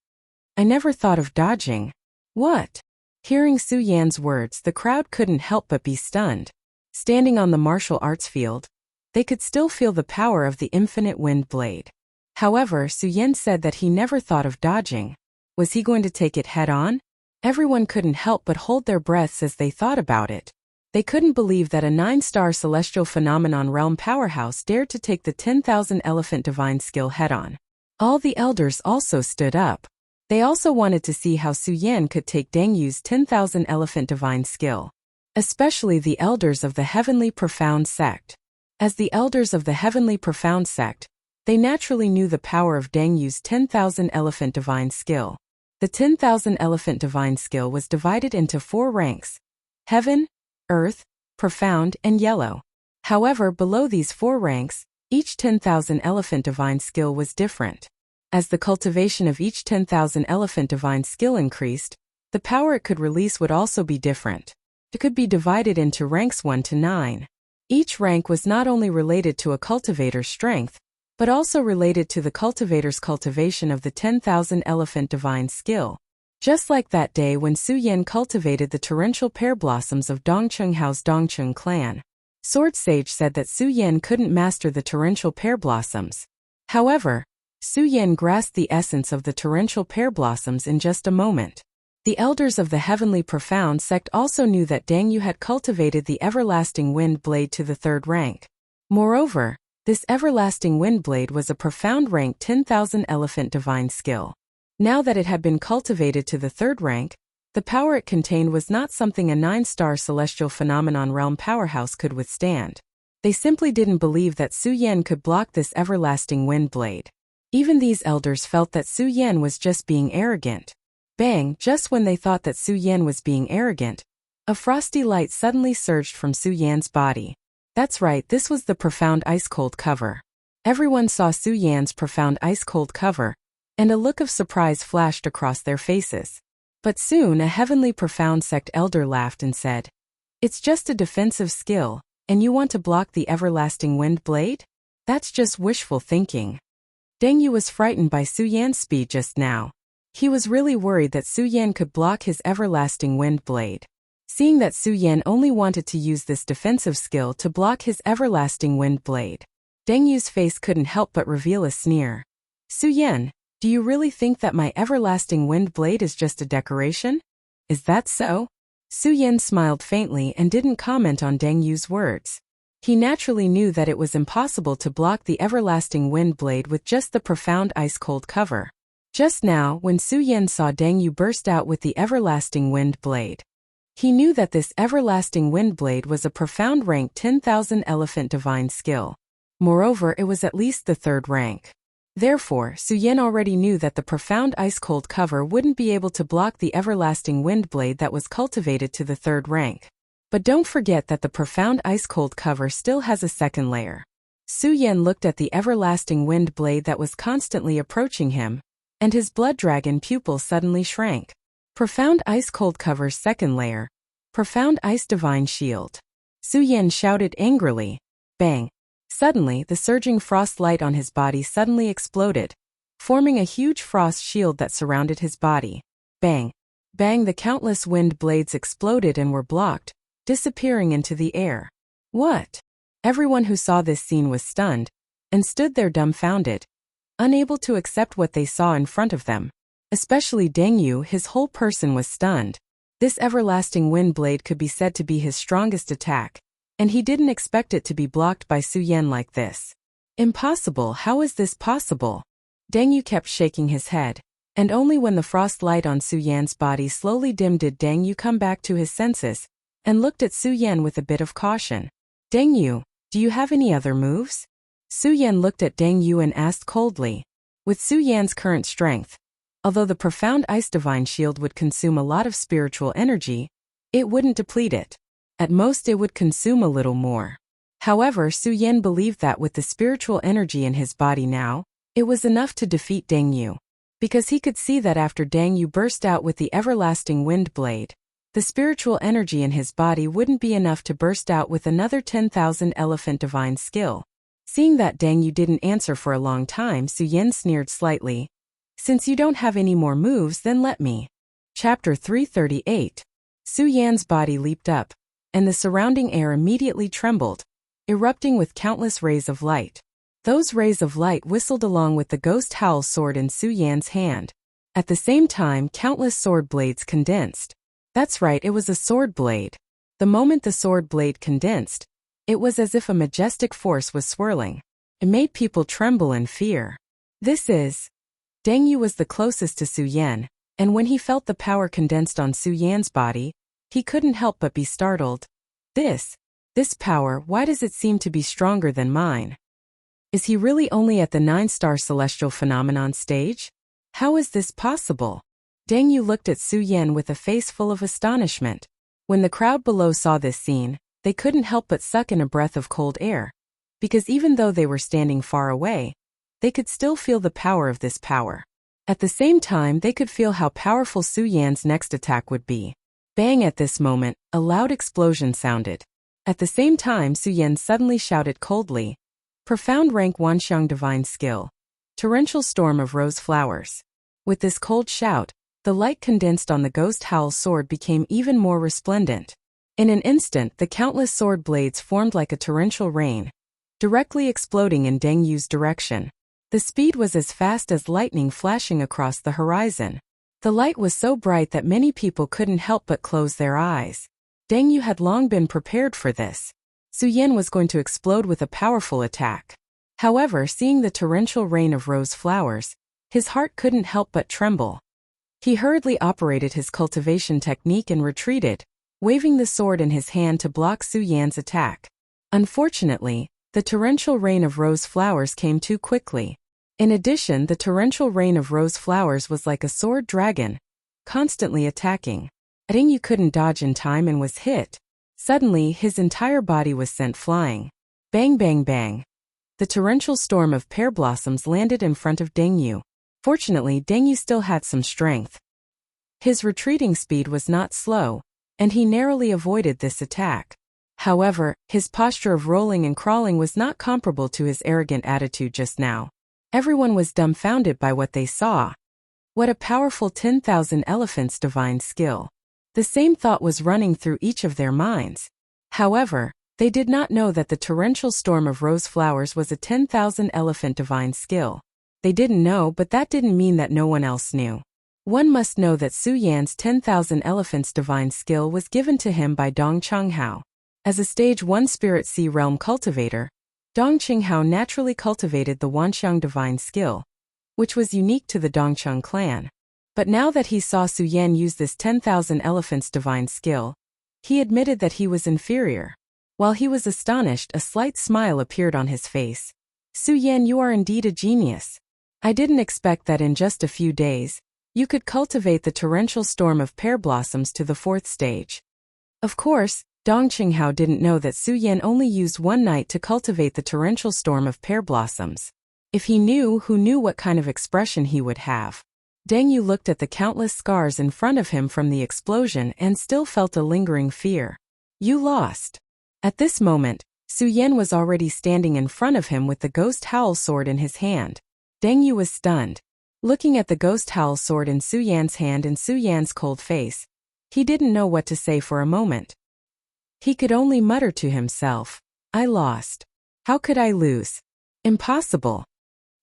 I never thought of dodging. What? Hearing Su Yan's words, the crowd couldn't help but be stunned. Standing on the martial arts field, they could still feel the power of the infinite wind blade. However, Su Yan said that he never thought of dodging. Was he going to take it head-on? Everyone couldn't help but hold their breaths as they thought about it. They couldn't believe that a 9-star celestial phenomenon realm powerhouse dared to take the 10,000 elephant divine skill head-on. All the elders also stood up. They also wanted to see how Su Yan could take Deng Yu's 10,000 elephant divine skill. Especially the elders of the Heavenly Profound Sect. As the elders of the Heavenly Profound Sect, they naturally knew the power of Deng Yu's 10,000 elephant divine skill. The 10,000 elephant divine skill was divided into 4 ranks: Heaven, Earth, Profound, and Yellow. However, below these 4 ranks, each 10,000 elephant divine skill was different. As the cultivation of each 10,000 elephant divine skill increased, the power it could release would also be different. It could be divided into ranks 1 to 9. Each rank was not only related to a cultivator's strength, but also related to the cultivator's cultivation of the 10,000 elephant divine skill. Just like that day when Su Yan cultivated the torrential pear blossoms of Dongcheng Hao's Dongcheng clan. Sword Sage said that Su Yan couldn't master the torrential pear blossoms. However, Su Yan grasped the essence of the torrential pear blossoms in just a moment. The elders of the Heavenly Profound Sect also knew that Deng Yu had cultivated the everlasting wind blade to the 3rd rank. Moreover, this everlasting wind blade was a profound rank 10,000 elephant divine skill. Now that it had been cultivated to the 3rd rank, the power it contained was not something a 9-star celestial phenomenon realm powerhouse could withstand. They simply didn't believe that Su Yan could block this everlasting wind blade. Even these elders felt that Su Yan was just being arrogant. Bang! Just when they thought that Su Yan was being arrogant, a frosty light suddenly surged from Su Yan's body. That's right, this was the profound ice-cold cover. Everyone saw Su Yan's profound ice-cold cover, and a look of surprise flashed across their faces. But soon a Heavenly Profound Sect elder laughed and said, "It's just a defensive skill, and you want to block the everlasting wind blade? That's just wishful thinking." Deng Yu was frightened by Su Yan's speed just now. He was really worried that Su Yan could block his everlasting wind blade. Seeing that Su Yan only wanted to use this defensive skill to block his everlasting wind blade, Deng Yu's face couldn't help but reveal a sneer. "Su Yan, do you really think that my everlasting wind blade is just a decoration? Is that so?" Su Yan smiled faintly and didn't comment on Deng Yu's words. He naturally knew that it was impossible to block the everlasting wind blade with just the profound ice-cold cover. Just now, when Su Yan saw Deng Yu burst out with the everlasting wind blade, he knew that this everlasting wind blade was a profound rank 10,000 elephant divine skill. Moreover, it was at least the 3rd rank. Therefore, Su Yan already knew that the profound ice-cold cover wouldn't be able to block the everlasting wind blade that was cultivated to the 3rd rank. But don't forget that the profound ice-cold cover still has a 2nd layer. Su Yan looked at the everlasting wind blade that was constantly approaching him, and his blood dragon pupil suddenly shrank. Profound ice cold covers second layer. Profound ice divine shield. Su Yan shouted angrily. Bang! Suddenly, the surging frost light on his body suddenly exploded, forming a huge frost shield that surrounded his body. Bang! Bang! The countless wind blades exploded and were blocked, disappearing into the air. What? Everyone who saw this scene was stunned, and stood there dumbfounded, unable to accept what they saw in front of them. Especially Deng Yu, his whole person was stunned. This everlasting wind blade could be said to be his strongest attack, and he didn't expect it to be blocked by Su Yan like this. Impossible, how is this possible? Deng Yu kept shaking his head, and only when the frost light on Su Yan's body slowly dimmed did Deng Yu come back to his senses, and looked at Su Yan with a bit of caution. Deng Yu, do you have any other moves? Su Yan looked at Deng Yu and asked coldly. With Su Yan's current strength, although the profound ice divine shield would consume a lot of spiritual energy, it wouldn't deplete it. At most it would consume a little more. However, Su Yan believed that with the spiritual energy in his body now, it was enough to defeat Deng Yu. Because he could see that after Deng Yu burst out with the everlasting wind blade, the spiritual energy in his body wouldn't be enough to burst out with another 10,000 elephant divine skill. Seeing that Deng Yu didn't answer for a long time, Su Yan sneered slightly. Since you don't have any more moves, then let me. Chapter 338. Su Yan's body leaped up, and the surrounding air immediately trembled, erupting with countless rays of light. Those rays of light whistled along with the ghost howl sword in Su Yan's hand. At the same time, countless sword blades condensed. That's right, it was a sword blade. The moment the sword blade condensed, it was as if a majestic force was swirling. It made people tremble in fear. Deng Yu was the closest to Su Yan, and when he felt the power condensed on Su Yan's body, he couldn't help but be startled. This power, why does it seem to be stronger than mine? Is he really only at the 9-star celestial phenomenon stage? How is this possible? Deng Yu looked at Su Yan with a face full of astonishment. When the crowd below saw this scene, they couldn't help but suck in a breath of cold air, because even though they were standing far away, they could still feel the power of this power. At the same time, they could feel how powerful Su Yan's next attack would be. Bang! At this moment, a loud explosion sounded. At the same time, Su Yan suddenly shouted coldly. Profound rank Wanxiang divine skill. Torrential storm of rose flowers. With this cold shout, the light condensed on the ghost howl sword became even more resplendent. In an instant, the countless sword blades formed like a torrential rain, directly exploding in Deng Yu's direction. The speed was as fast as lightning flashing across the horizon. The light was so bright that many people couldn't help but close their eyes. Deng Yu had long been prepared for this. Su Yan was going to explode with a powerful attack. However, seeing the torrential rain of rose flowers, his heart couldn't help but tremble. He hurriedly operated his cultivation technique and retreated, waving the sword in his hand to block Su Yan's attack. Unfortunately, the torrential rain of rose flowers came too quickly. In addition, the torrential rain of rose flowers was like a sword dragon, constantly attacking. Deng Yu couldn't dodge in time and was hit. Suddenly, his entire body was sent flying. Bang bang bang. The torrential storm of pear blossoms landed in front of Deng Yu. Fortunately, Deng Yu still had some strength. His retreating speed was not slow, and he narrowly avoided this attack. However, his posture of rolling and crawling was not comparable to his arrogant attitude just now. Everyone was dumbfounded by what they saw. What a powerful 10,000 elephants divine skill. The same thought was running through each of their minds. However, they did not know that the torrential storm of rose flowers was a 10,000 elephant divine skill. They didn't know, but that didn't mean that no one else knew. One must know that Su Yan's 10,000 elephants divine skill was given to him by Dong Chenghao. As a stage 1 spirit sea realm cultivator, Dong Chenghao naturally cultivated the Wanxiang divine skill, which was unique to the Dongcheng clan. But now that he saw Su Yan use this 10,000 elephants divine skill, he admitted that he was inferior. While he was astonished, a slight smile appeared on his face. Su Yan, you are indeed a genius. I didn't expect that in just a few days, you could cultivate the torrential storm of pear blossoms to the 4th stage. Of course, Dong Qinghao didn't know that Su Yan only used one night to cultivate the torrential storm of pear blossoms. If he knew, who knew what kind of expression he would have. Deng Yu looked at the countless scars in front of him from the explosion and still felt a lingering fear. You lost. At this moment, Su Yan was already standing in front of him with the ghost howl sword in his hand. Deng Yu was stunned. Looking at the ghost howl sword in Su Yan's hand and Su Yan's cold face, he didn't know what to say for a moment. He could only mutter to himself, I lost. How could I lose? Impossible.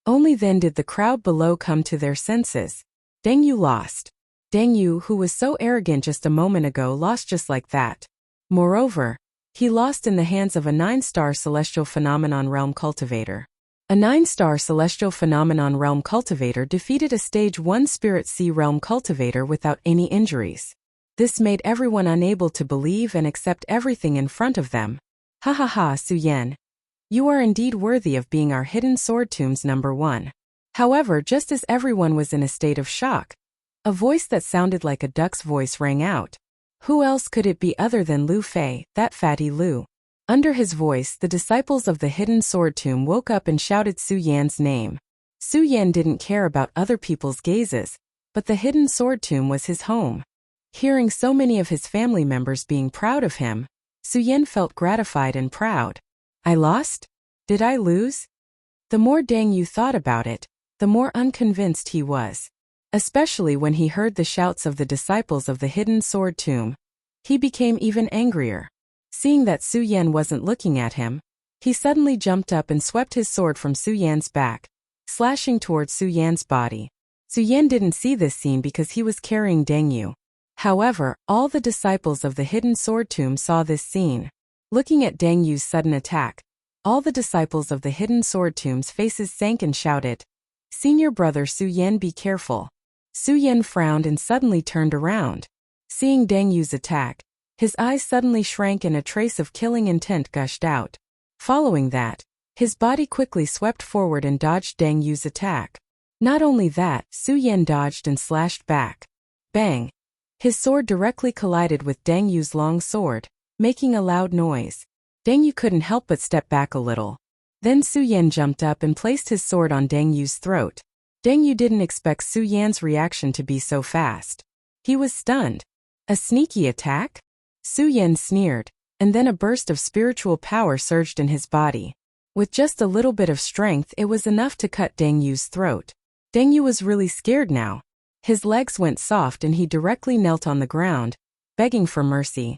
Only then did the crowd below come to their senses. Deng Yu lost. Deng Yu, who was so arrogant just a moment ago, lost just like that. Moreover, he lost in the hands of a 9-star celestial phenomenon realm cultivator. A 9-star celestial phenomenon realm cultivator defeated a stage 1 spirit sea realm cultivator without any injuries. This made everyone unable to believe and accept everything in front of them. Ha ha ha, Su Yan. You are indeed worthy of being our hidden sword tomb's number 1. However, just as everyone was in a state of shock, a voice that sounded like a duck's voice rang out. Who else could it be other than Lu Fei, that fatty Lu? Under his voice, the disciples of the hidden sword tomb woke up and shouted Su Yan's name. Su Yan didn't care about other people's gazes, but the hidden sword tomb was his home. Hearing so many of his family members being proud of him, Su Yan felt gratified and proud. I lost? Did I lose? The more Deng Yu thought about it, the more unconvinced he was. Especially when he heard the shouts of the disciples of the hidden sword tomb. He became even angrier. Seeing that Su Yan wasn't looking at him, he suddenly jumped up and swept his sword from Su Yan's back, slashing towards Su Yan's body. Su Yan didn't see this scene because he was carrying Deng Yu. However, all the disciples of the hidden sword tomb saw this scene. Looking at Deng Yu's sudden attack, all the disciples of the hidden sword tomb's faces sank and shouted, Senior brother Su Yan, be careful. Su Yan frowned and suddenly turned around. Seeing Deng Yu's attack, his eyes suddenly shrank and a trace of killing intent gushed out. Following that, his body quickly swept forward and dodged Deng Yu's attack. Not only that, Su Yan dodged and slashed back. Bang! His sword directly collided with Deng Yu's long sword, making a loud noise. Deng Yu couldn't help but step back a little. Then Su Yan jumped up and placed his sword on Deng Yu's throat. Deng Yu didn't expect Su Yan's reaction to be so fast. He was stunned. A sneaky attack? Su Yan sneered, and then a burst of spiritual power surged in his body. With just a little bit of strength, it was enough to cut Deng Yu's throat. Deng Yu was really scared now. His legs went soft and he directly knelt on the ground, begging for mercy.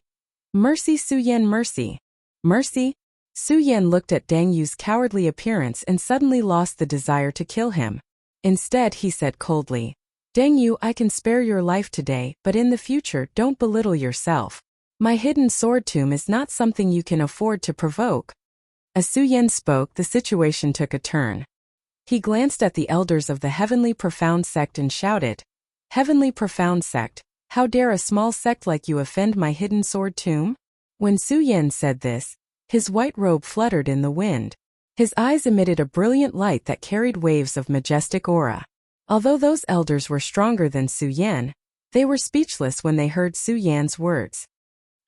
Mercy, Su Yan, mercy. Mercy? Su Yan looked at Deng Yu's cowardly appearance and suddenly lost the desire to kill him. Instead, he said coldly, Deng Yu, I can spare your life today, but in the future, don't belittle yourself. My hidden sword tomb is not something you can afford to provoke. As Su Yan spoke, the situation took a turn. He glanced at the elders of the Heavenly Profound Sect and shouted, Heavenly Profound Sect, how dare a small sect like you offend my hidden sword tomb? When Su Yan said this, his white robe fluttered in the wind. His eyes emitted a brilliant light that carried waves of majestic aura. Although those elders were stronger than Su Yan, they were speechless when they heard Su Yan's words.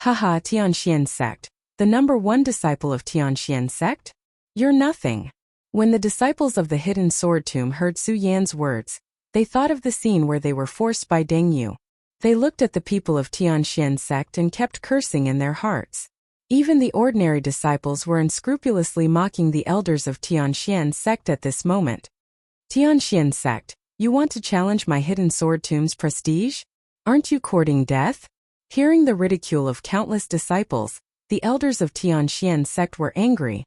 Haha, Tianxian sect, the number 1 disciple of Tianxian sect? You're nothing. When the disciples of the hidden sword tomb heard Su Yan's words, they thought of the scene where they were forced by Deng Yu. They looked at the people of Tianxian sect and kept cursing in their hearts. Even the ordinary disciples were unscrupulously mocking the elders of Tianxian sect at this moment. Tianxian sect, you want to challenge my hidden sword tomb's prestige? Aren't you courting death? Hearing the ridicule of countless disciples, the elders of Tianxian sect were angry,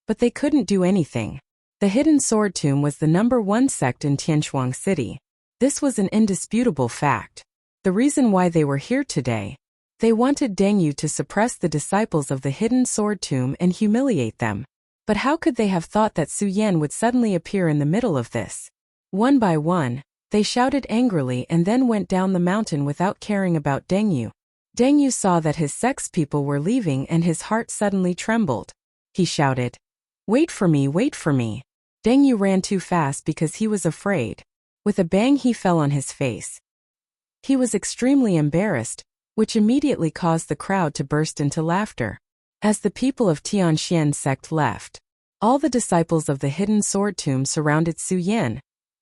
but they couldn't do anything. The hidden sword tomb was the number 1 sect in Tianshuang City. This was an indisputable fact. The reason why they were here today. They wanted Deng Yu to suppress the disciples of the hidden sword tomb and humiliate them. But how could they have thought that Su Yan would suddenly appear in the middle of this? One by one, they shouted angrily and then went down the mountain without caring about Deng Yu. Deng Yu saw that his sect's people were leaving and his heart suddenly trembled. He shouted, Wait for me, wait for me. Deng Yu ran too fast because he was afraid. With a bang he fell on his face. He was extremely embarrassed, which immediately caused the crowd to burst into laughter. As the people of Tianxian's sect left, all the disciples of the hidden sword tomb surrounded Su Yan,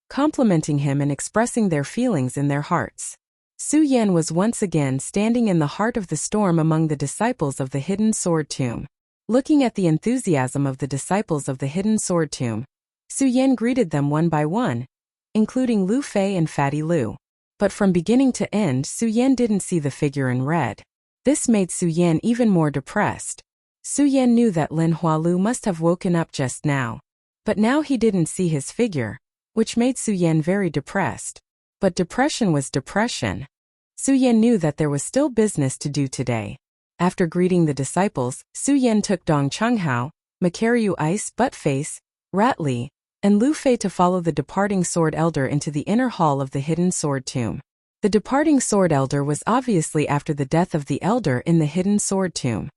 complimenting him and expressing their feelings in their hearts. Su Yan was once again standing in the heart of the storm among the disciples of the hidden sword tomb. Looking at the enthusiasm of the disciples of the hidden sword tomb, Su Yan greeted them one by one, including Lu Fei and Fatty Lu. But from beginning to end, Su Yan didn't see the figure in red. This made Su Yan even more depressed. Su Yan knew that Lin Hualu must have woken up just now. But now he didn't see his figure, which made Su Yan very depressed. But depression was depression. Su Yan knew that there was still business to do today. After greeting the disciples, Su Yan took Dong Chenghao, Makaryu Ice Buttface, Rat Li, and Lu Fei to follow the departing sword elder into the inner hall of the hidden sword tomb. The departing sword elder was obviously after the death of the elder in the hidden sword tomb.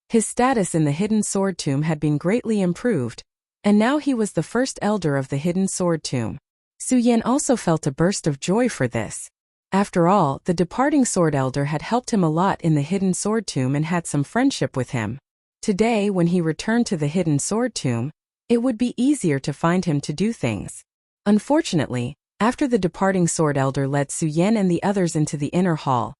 His status in the hidden sword tomb had been greatly improved, and now he was the first elder of the hidden sword tomb. Su Yan also felt a burst of joy for this. After all, the departing sword elder had helped him a lot in the hidden sword tomb and had some friendship with him. Today, when he returned to the hidden sword tomb, it would be easier to find him to do things. Unfortunately, after the departing sword elder led Su Yan and the others into the inner hall,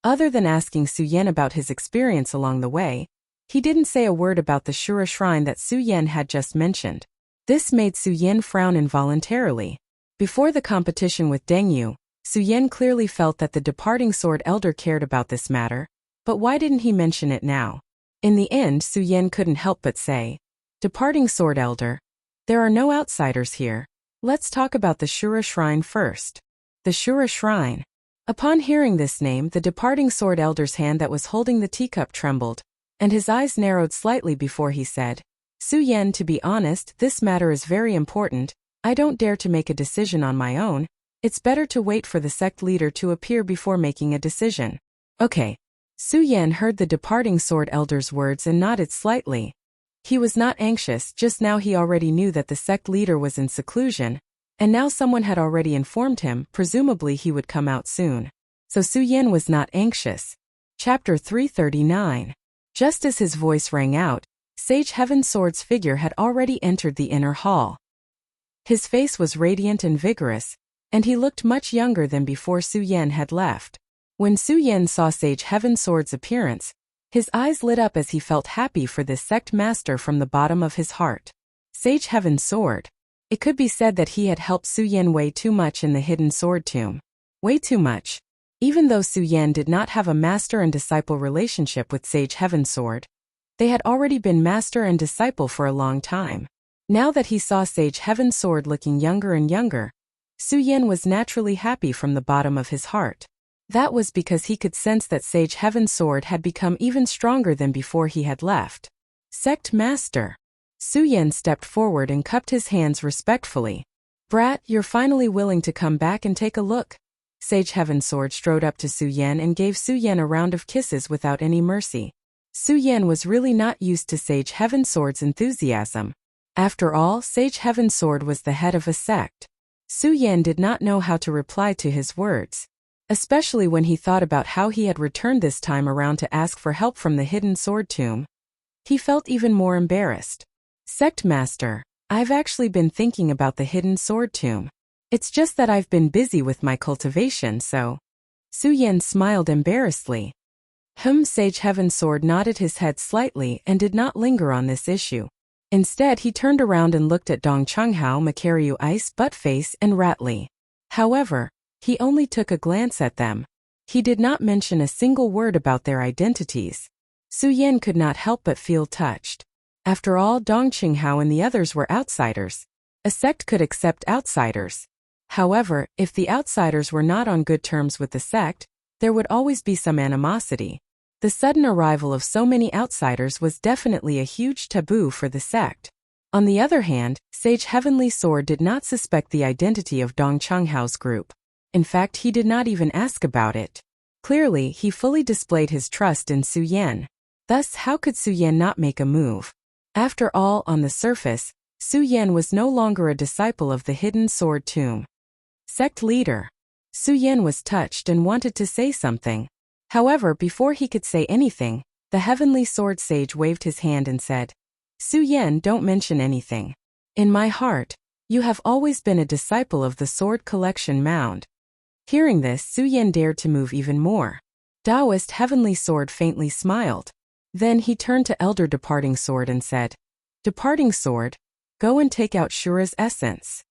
other than asking Su Yan about his experience along the way, he didn't say a word about the Shura shrine that Su Yan had just mentioned. This made Su Yan frown involuntarily. Before the competition with Deng Yu, Su Yan clearly felt that the departing sword elder cared about this matter, but why didn't he mention it now? In the end, Su Yan couldn't help but say, "Departing sword elder, there are no outsiders here. Let's talk about the Shura shrine first." The Shura shrine. Upon hearing this name, the departing sword elder's hand that was holding the teacup trembled, and his eyes narrowed slightly before he said, "Su Yan, to be honest, this matter is very important. I don't dare to make a decision on my own. It's better to wait for the sect leader to appear before making a decision." Okay. Su Yan heard the departing sword elder's words and nodded slightly. He was not anxious, just now he already knew that the sect leader was in seclusion, and now someone had already informed him, presumably he would come out soon. So Su Yan was not anxious. Chapter 339. Just as his voice rang out, Sage Heaven Sword's figure had already entered the inner hall. His face was radiant and vigorous, and he looked much younger than before Su Yan had left. When Su Yan saw Sage Heaven Sword's appearance, his eyes lit up as he felt happy for this sect master from the bottom of his heart. Sage Heaven Sword. It could be said that he had helped Su Yan way too much in the hidden sword tomb. Way too much. Even though Su Yan did not have a master and disciple relationship with Sage Heaven Sword, they had already been master and disciple for a long time. Now that he saw Sage Heaven Sword looking younger and younger, Su Yan was naturally happy from the bottom of his heart. That was because he could sense that Sage Heaven Sword had become even stronger than before he had left. Sect Master. Su Yan stepped forward and cupped his hands respectfully. "Brat, you're finally willing to come back and take a look." Sage Heaven Sword strode up to Su Yan and gave Su Yan a round of kisses without any mercy. Su Yan was really not used to Sage Heaven Sword's enthusiasm. After all, Sage Heaven Sword was the head of a sect. Su Yan did not know how to reply to his words, especially when he thought about how he had returned this time around to ask for help from the hidden sword tomb. He felt even more embarrassed. "Sect Master, I've actually been thinking about the hidden sword tomb. It's just that I've been busy with my cultivation, so." Su Yan smiled embarrassedly. Sage Heaven Sword nodded his head slightly and did not linger on this issue. Instead, he turned around and looked at Dong Chenghao, Makaryu Ice Buttface, and Rat Li. However, he only took a glance at them. He did not mention a single word about their identities. Su Yan could not help but feel touched. After all, Dong Chenghao and the others were outsiders. A sect could accept outsiders. However, if the outsiders were not on good terms with the sect, there would always be some animosity. The sudden arrival of so many outsiders was definitely a huge taboo for the sect. On the other hand, Sage Heavenly Sword did not suspect the identity of Dong Chenghao's group. In fact, he did not even ask about it. Clearly, he fully displayed his trust in Su Yan. Thus, how could Su Yan not make a move? After all, on the surface, Su Yan was no longer a disciple of the hidden sword tomb. Sect leader. Su Yan was touched and wanted to say something. However, before he could say anything, the heavenly sword sage waved his hand and said, Su Yan, don't mention anything. In my heart, you have always been a disciple of the sword collection mound. Hearing this, Su Yan dared to move even more. Taoist heavenly sword faintly smiled. Then he turned to elder departing sword and said, Departing sword, go and take out Shura's essence.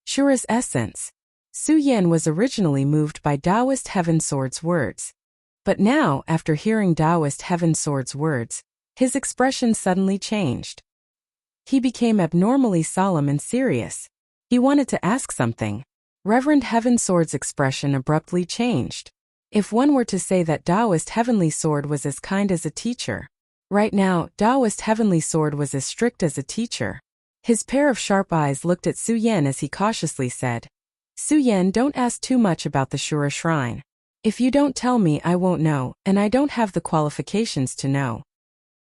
Shura's essence. Su Yan was originally moved by Taoist heaven sword's words. But now, after hearing Taoist heaven sword's words, his expression suddenly changed. He became abnormally solemn and serious. He wanted to ask something. Reverend Heaven Sword's expression abruptly changed. If one were to say that Taoist Heavenly Sword was as kind as a teacher, right now, Taoist Heavenly Sword was as strict as a teacher. His pair of sharp eyes looked at Su Yan as he cautiously said, Su Yan, don't ask too much about the Shura Shrine. If you don't tell me, I won't know, and I don't have the qualifications to know.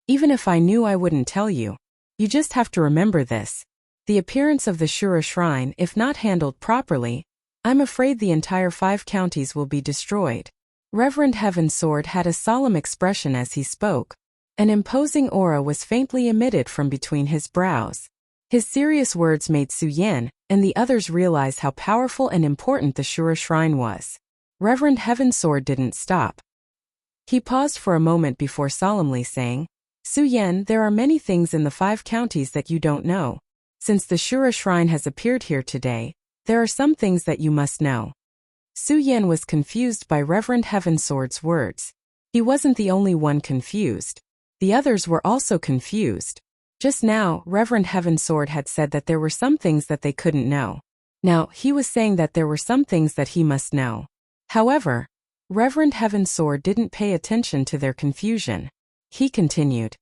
Even if I knew, I wouldn't tell you. You just have to remember this. The appearance of the Shura Shrine, if not handled properly, I'm afraid the entire 5 counties will be destroyed. Reverend Heaven Sword had a solemn expression as he spoke. An imposing aura was faintly emitted from between his brows. His serious words made Su Yan and the others realize how powerful and important the Shura Shrine was. Reverend Heaven Sword didn't stop. He paused for a moment before solemnly saying, Su Yan, there are many things in the 5 counties that you don't know. Since the Shura Shrine has appeared here today, there are some things that you must know. Su Yan was confused by Reverend Heaven Sword's words. He wasn't the only one confused. The others were also confused. Just now, Reverend Heaven Sword had said that there were some things that they couldn't know. Now, he was saying that there were some things that he must know. However, Reverend Heaven Sword didn't pay attention to their confusion. He continued,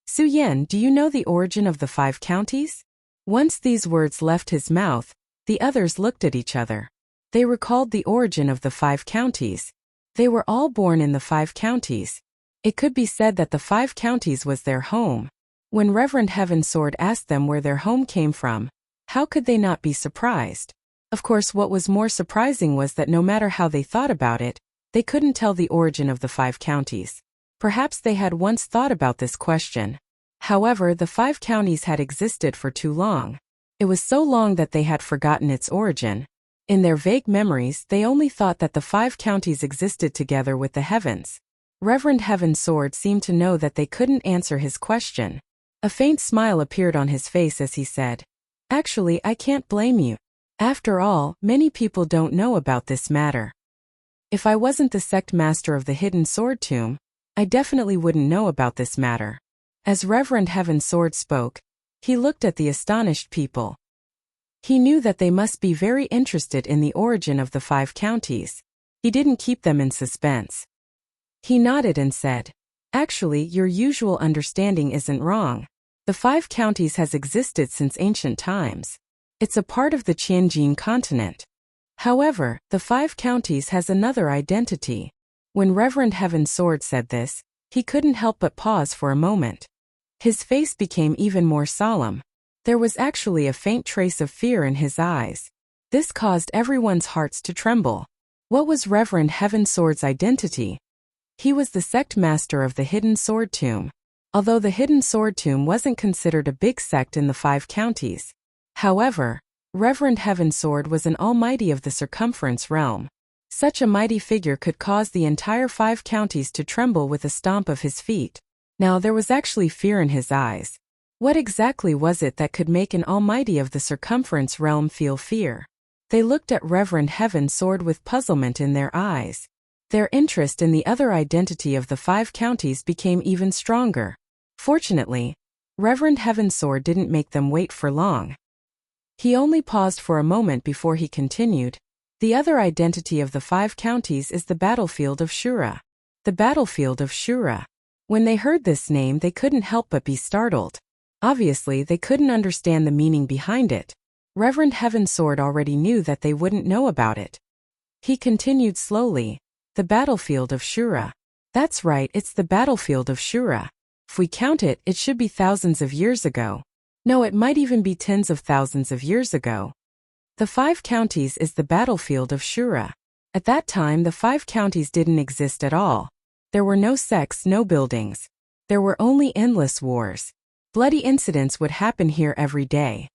Su Yan, do you know the origin of the 5 counties? Once these words left his mouth, the others looked at each other. They recalled the origin of the 5 counties. They were all born in the 5 counties. It could be said that the 5 counties was their home. When Reverend Heaven Sword asked them where their home came from, how could they not be surprised? Of course, what was more surprising was that no matter how they thought about it, they couldn't tell the origin of the 5 counties. Perhaps they had once thought about this question. However, the 5 counties had existed for too long. It was so long that they had forgotten its origin. In their vague memories, they only thought that the 5 counties existed together with the heavens. Reverend Heaven Sword seemed to know that they couldn't answer his question. A faint smile appeared on his face as he said, Actually, I can't blame you. After all, many people don't know about this matter. If I wasn't the sect master of the hidden sword tomb, I definitely wouldn't know about this matter. As Reverend Heaven Sword spoke, he looked at the astonished people. He knew that they must be very interested in the origin of the 5 counties. He didn't keep them in suspense. He nodded and said, Actually, your usual understanding isn't wrong. The 5 counties has existed since ancient times. It's a part of the Tianjin continent. However, the 5 counties has another identity. When Reverend Heaven Sword said this, he couldn't help but pause for a moment. His face became even more solemn. There was actually a faint trace of fear in his eyes. This caused everyone's hearts to tremble. What was Reverend Heaven Sword's identity? He was the sect master of the Hidden Sword Tomb. Although the Hidden Sword Tomb wasn't considered a big sect in the 5 counties. However, Reverend Heaven Sword was an almighty of the circumference realm. Such a mighty figure could cause the entire 5 counties to tremble with a stomp of his feet. Now there was actually fear in his eyes. What exactly was it that could make an almighty of the circumference realm feel fear? They looked at Reverend Heaven Sword with puzzlement in their eyes. Their interest in the other identity of the 5 counties became even stronger. Fortunately, Reverend Heaven Sword didn't make them wait for long. He only paused for a moment before he continued. The other identity of the 5 counties is the battlefield of Shura. The battlefield of Shura. When they heard this name, they couldn't help but be startled. Obviously, they couldn't understand the meaning behind it. Reverend Heaven Sword already knew that they wouldn't know about it. He continued slowly. The battlefield of Shura. That's right, it's the battlefield of Shura. If we count it, it should be thousands of years ago. No, it might even be tens of thousands of years ago. The 5 counties is the battlefield of Shura. At that time, the 5 counties didn't exist at all. There were no sects, no buildings. There were only endless wars. Bloody incidents would happen here every day.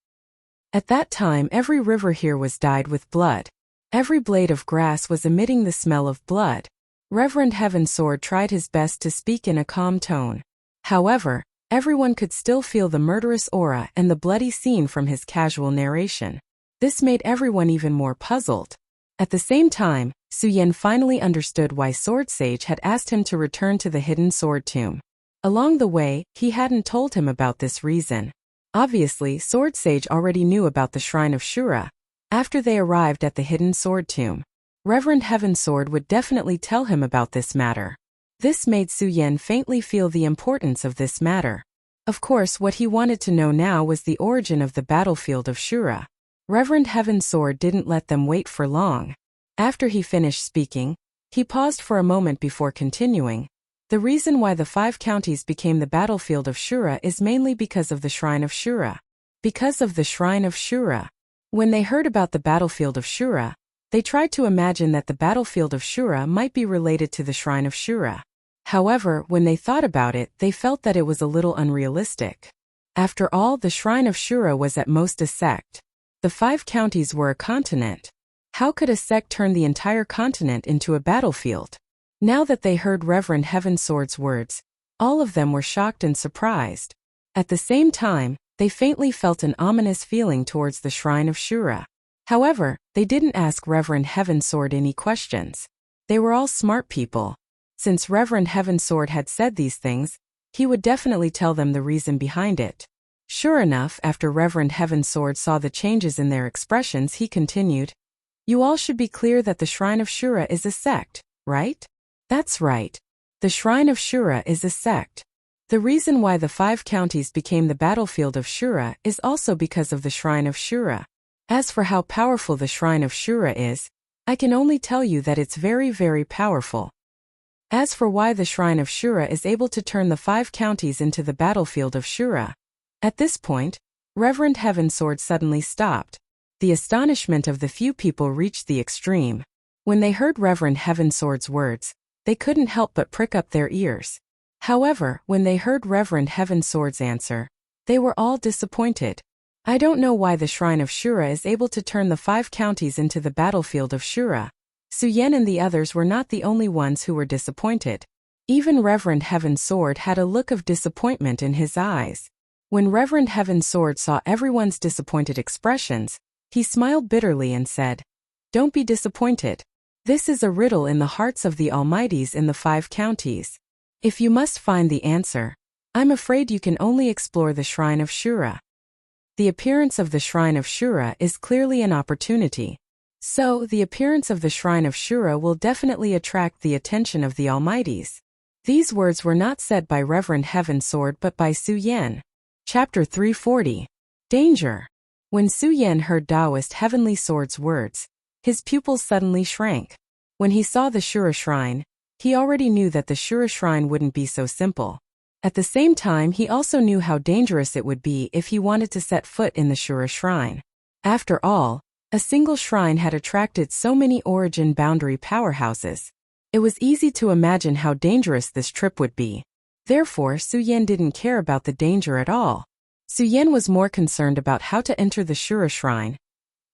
At that time, every river here was dyed with blood. Every blade of grass was emitting the smell of blood. Reverend Heaven Sword tried his best to speak in a calm tone. However, everyone could still feel the murderous aura and the bloody scene from his casual narration. This made everyone even more puzzled. At the same time, Su Yan finally understood why Sword Sage had asked him to return to the hidden sword tomb. Along the way, he hadn't told him about this reason. Obviously, Sword Sage already knew about the Shrine of Shura. After they arrived at the hidden sword tomb, Reverend Heaven Sword would definitely tell him about this matter. This made Su Yan faintly feel the importance of this matter. Of course, what he wanted to know now was the origin of the battlefield of Shura. Reverend Heaven Sword didn't let them wait for long. After he finished speaking, he paused for a moment before continuing. The reason why the 5 counties became the battlefield of Shura is mainly because of the Shrine of Shura. Because of the Shrine of Shura. When they heard about the battlefield of Shura, they tried to imagine that the battlefield of Shura might be related to the Shrine of Shura. However, when they thought about it, they felt that it was a little unrealistic. After all, the Shrine of Shura was at most a sect. The 5 counties were a continent. How could a sect turn the entire continent into a battlefield? Now that they heard Reverend Heaven Sword's words, all of them were shocked and surprised. At the same time, they faintly felt an ominous feeling towards the Shrine of Shura. However, they didn't ask Reverend Heaven Sword any questions. They were all smart people. Since Reverend Heaven Sword had said these things, he would definitely tell them the reason behind it. Sure enough, after Reverend Heaven Sword saw the changes in their expressions, he continued, "You all should be clear that the Shrine of Shura is a sect, right?" "That's right. The Shrine of Shura is a sect. The reason why the 5 counties became the battlefield of Shura is also because of the Shrine of Shura. As for how powerful the Shrine of Shura is, I can only tell you that it's very, very powerful. As for why the Shrine of Shura is able to turn the 5 counties into the battlefield of Shura." At this point, Reverend Heaven Sword suddenly stopped. The astonishment of the few people reached the extreme. When they heard Reverend Heaven Sword's words, they couldn't help but prick up their ears. However, when they heard Reverend Heaven Sword's answer, they were all disappointed. "I don't know why the Shrine of Shura is able to turn the 5 counties into the battlefield of Shura." Su Yan and the others were not the only ones who were disappointed. Even Reverend Heaven Sword had a look of disappointment in his eyes. When Reverend Heaven Sword saw everyone's disappointed expressions, he smiled bitterly and said, "Don't be disappointed. This is a riddle in the hearts of the Almighties in the 5 counties. If you must find the answer, I'm afraid you can only explore the Shrine of Shura. The appearance of the Shrine of Shura is clearly an opportunity. So, the appearance of the Shrine of Shura will definitely attract the attention of the Almighties." These words were not said by Reverend Heaven Sword but by Su Yan. Chapter 340. Danger. When Su Yan heard Taoist Heavenly Sword's words, his pupils suddenly shrank. When he saw the Shura Shrine, he already knew that the Shura Shrine wouldn't be so simple. At the same time, he also knew how dangerous it would be if he wanted to set foot in the Shura Shrine. After all, a single shrine had attracted so many origin boundary powerhouses. It was easy to imagine how dangerous this trip would be. Therefore, Su Yan didn't care about the danger at all. Su Yan was more concerned about how to enter the Shura Shrine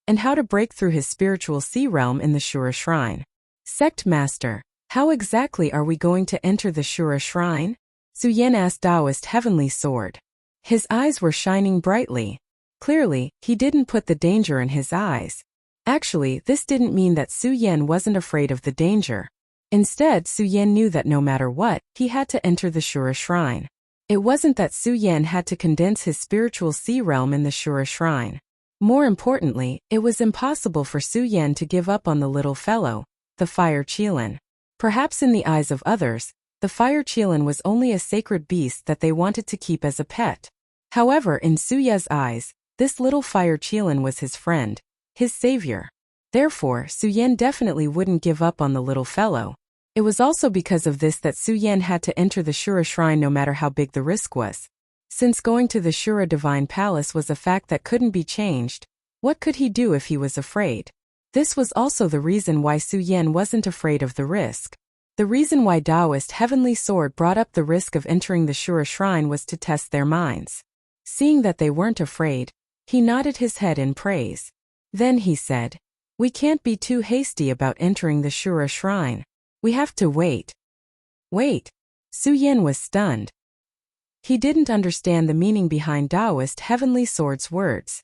and how to break through his spiritual sea realm in the Shura Shrine. "Sect Master, how exactly are we going to enter the Shura Shrine?" Su Yan asked Taoist Heavenly Sword. His eyes were shining brightly. Clearly, he didn't put the danger in his eyes. Actually, this didn't mean that Su Yan wasn't afraid of the danger. Instead, Su Yan knew that no matter what, he had to enter the Shura Shrine. It wasn't that Su Yan had to condense his spiritual sea realm in the Shura Shrine. More importantly, it was impossible for Su Yan to give up on the little fellow, the Fire Qilin. Perhaps in the eyes of others, the Fire Qilin was only a sacred beast that they wanted to keep as a pet. However, in Su Ya's eyes, this little Fire Qilin was his friend, his savior. Therefore, Su Yan definitely wouldn't give up on the little fellow. It was also because of this that Su Yan had to enter the Shura Shrine no matter how big the risk was. Since going to the Shura Divine Palace was a fact that couldn't be changed, what could he do if he was afraid? This was also the reason why Su Yan wasn't afraid of the risk. The reason why Taoist Heavenly Sword brought up the risk of entering the Shura Shrine was to test their minds. Seeing that they weren't afraid, he nodded his head in praise. Then he said, "We can't be too hasty about entering the Shura Shrine. We have to wait." Wait. Su Yan was stunned. He didn't understand the meaning behind Taoist Heavenly Sword's words.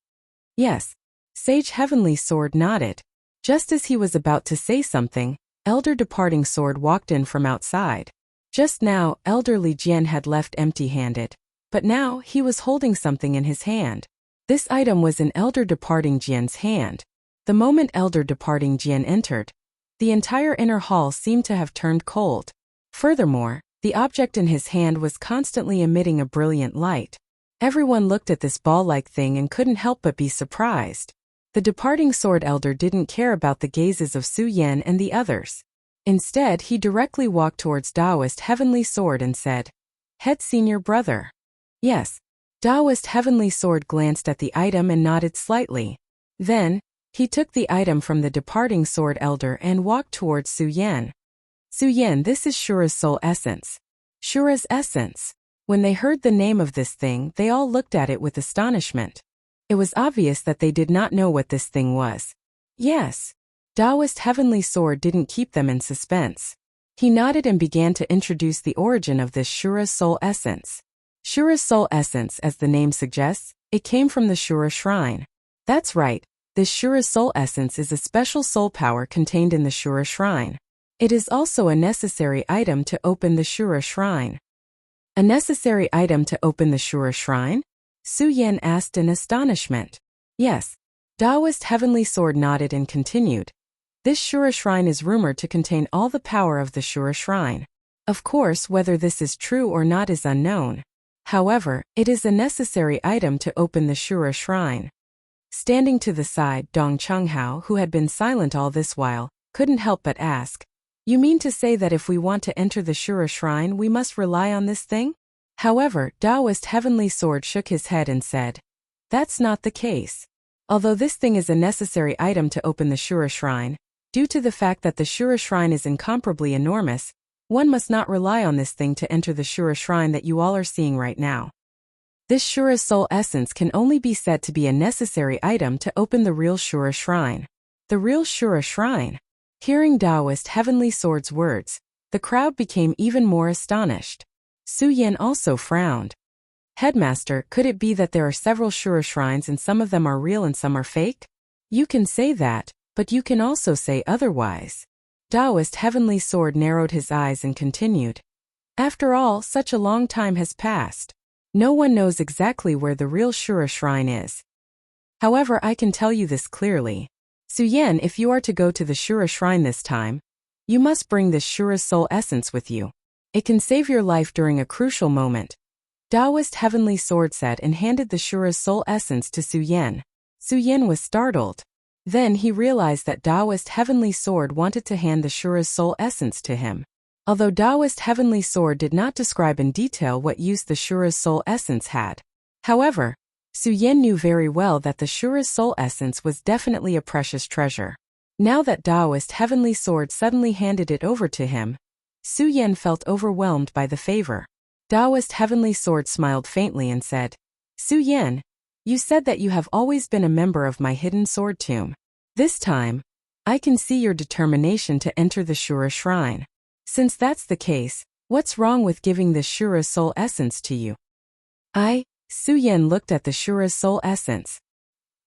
Yes. Sage Heavenly Sword nodded. Just as he was about to say something, Elder Departing Sword walked in from outside. Just now, Elderly Jian had left empty-handed, but now he was holding something in his hand. This item was in Elder Departing Jian's hand. The moment Elder Departing Jian entered, the entire inner hall seemed to have turned cold. Furthermore, the object in his hand was constantly emitting a brilliant light. Everyone looked at this ball-like thing and couldn't help but be surprised. The Departing Sword Elder didn't care about the gazes of Su Yan and the others. Instead, he directly walked towards Taoist Heavenly Sword and said, "Head Senior Brother." Yes. Taoist Heavenly Sword glanced at the item and nodded slightly. Then, he took the item from the Departing Sword Elder and walked towards Su Yan. "Su Yan, this is Shura's soul essence." Shura's essence. When they heard the name of this thing, they all looked at it with astonishment. It was obvious that they did not know what this thing was. Yes. Taoist Heavenly Sword didn't keep them in suspense. He nodded and began to introduce the origin of this Shura's soul essence. Shura's soul essence, as the name suggests, it came from the Shura Shrine. That's right, this Shura's soul essence is a special soul power contained in the Shura Shrine. It is also a necessary item to open the Shura Shrine. A necessary item to open the Shura Shrine? Su Yan asked in astonishment. Yes. Taoist Heavenly Sword nodded and continued. This Shura Shrine is rumored to contain all the power of the Shura Shrine. Of course, whether this is true or not is unknown. However, it is a necessary item to open the Shura Shrine. Standing to the side, Dong Chunghao, who had been silent all this while, couldn't help but ask, "You mean to say that if we want to enter the Shura Shrine we must rely on this thing?" However, Taoist Heavenly Sword shook his head and said, "That's not the case. Although this thing is a necessary item to open the Shura Shrine, due to the fact that the Shura Shrine is incomparably enormous, one must not rely on this thing to enter the Shura Shrine that you all are seeing right now. This Shura's soul essence can only be said to be a necessary item to open the real Shura Shrine." The real Shura Shrine? Hearing Taoist Heavenly Sword's words, the crowd became even more astonished. Su Yan also frowned. "Headmaster, could it be that there are several Shura Shrines and some of them are real and some are fake?" "You can say that, but you can also say otherwise." Taoist Heavenly Sword narrowed his eyes and continued. "After all, such a long time has passed. No one knows exactly where the real Shura Shrine is. However, I can tell you this clearly. Su Yan, if you are to go to the Shura Shrine this time, you must bring this Shura's soul essence with you. It can save your life during a crucial moment." Taoist Heavenly Sword said and handed the Shura's soul essence to Su Yan. Su Yan was startled. Then he realized that Taoist Heavenly Sword wanted to hand the Shura's soul essence to him. Although Taoist Heavenly Sword did not describe in detail what use the Shura's soul essence had. However, Su Yan knew very well that the Shura's soul essence was definitely a precious treasure. Now that Taoist Heavenly Sword suddenly handed it over to him, Su Yan felt overwhelmed by the favor. Taoist Heavenly Sword smiled faintly and said, "Su Yan, you said that you have always been a member of my hidden sword tomb. This time, I can see your determination to enter the Shura Shrine. Since that's the case, what's wrong with giving the Shura's soul essence to you?" Su Yan looked at the Shura's soul essence.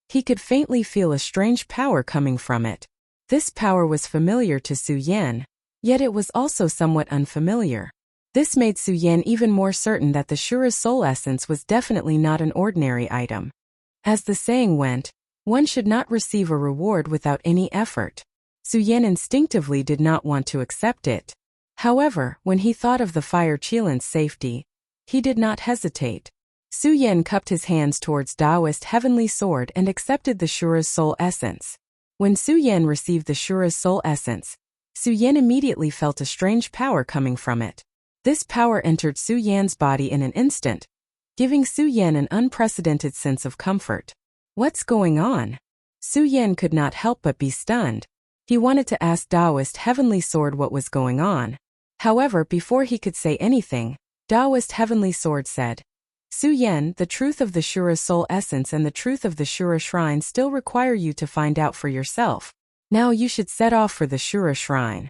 He could faintly feel a strange power coming from it. This power was familiar to Su Yan, yet it was also somewhat unfamiliar. This made Su Yan even more certain that the Shura's soul essence was definitely not an ordinary item. As the saying went, one should not receive a reward without any effort. Su Yan instinctively did not want to accept it. However, when he thought of the Fire Qilin's safety, he did not hesitate. Su Yan cupped his hands towards Taoist Heavenly Sword and accepted the Shura's soul essence. When Su Yan received the Shura's soul essence, Su Yan immediately felt a strange power coming from it. This power entered Su Yan's body in an instant, giving Su Yan an unprecedented sense of comfort. What's going on? Su Yan could not help but be stunned. He wanted to ask Taoist Heavenly Sword what was going on, However, before he could say anything, Taoist Heavenly Sword said, Su Yan, the truth of the Shura's soul essence and the truth of the Shura shrine still require you to find out for yourself. Now you should set off for the Shura shrine.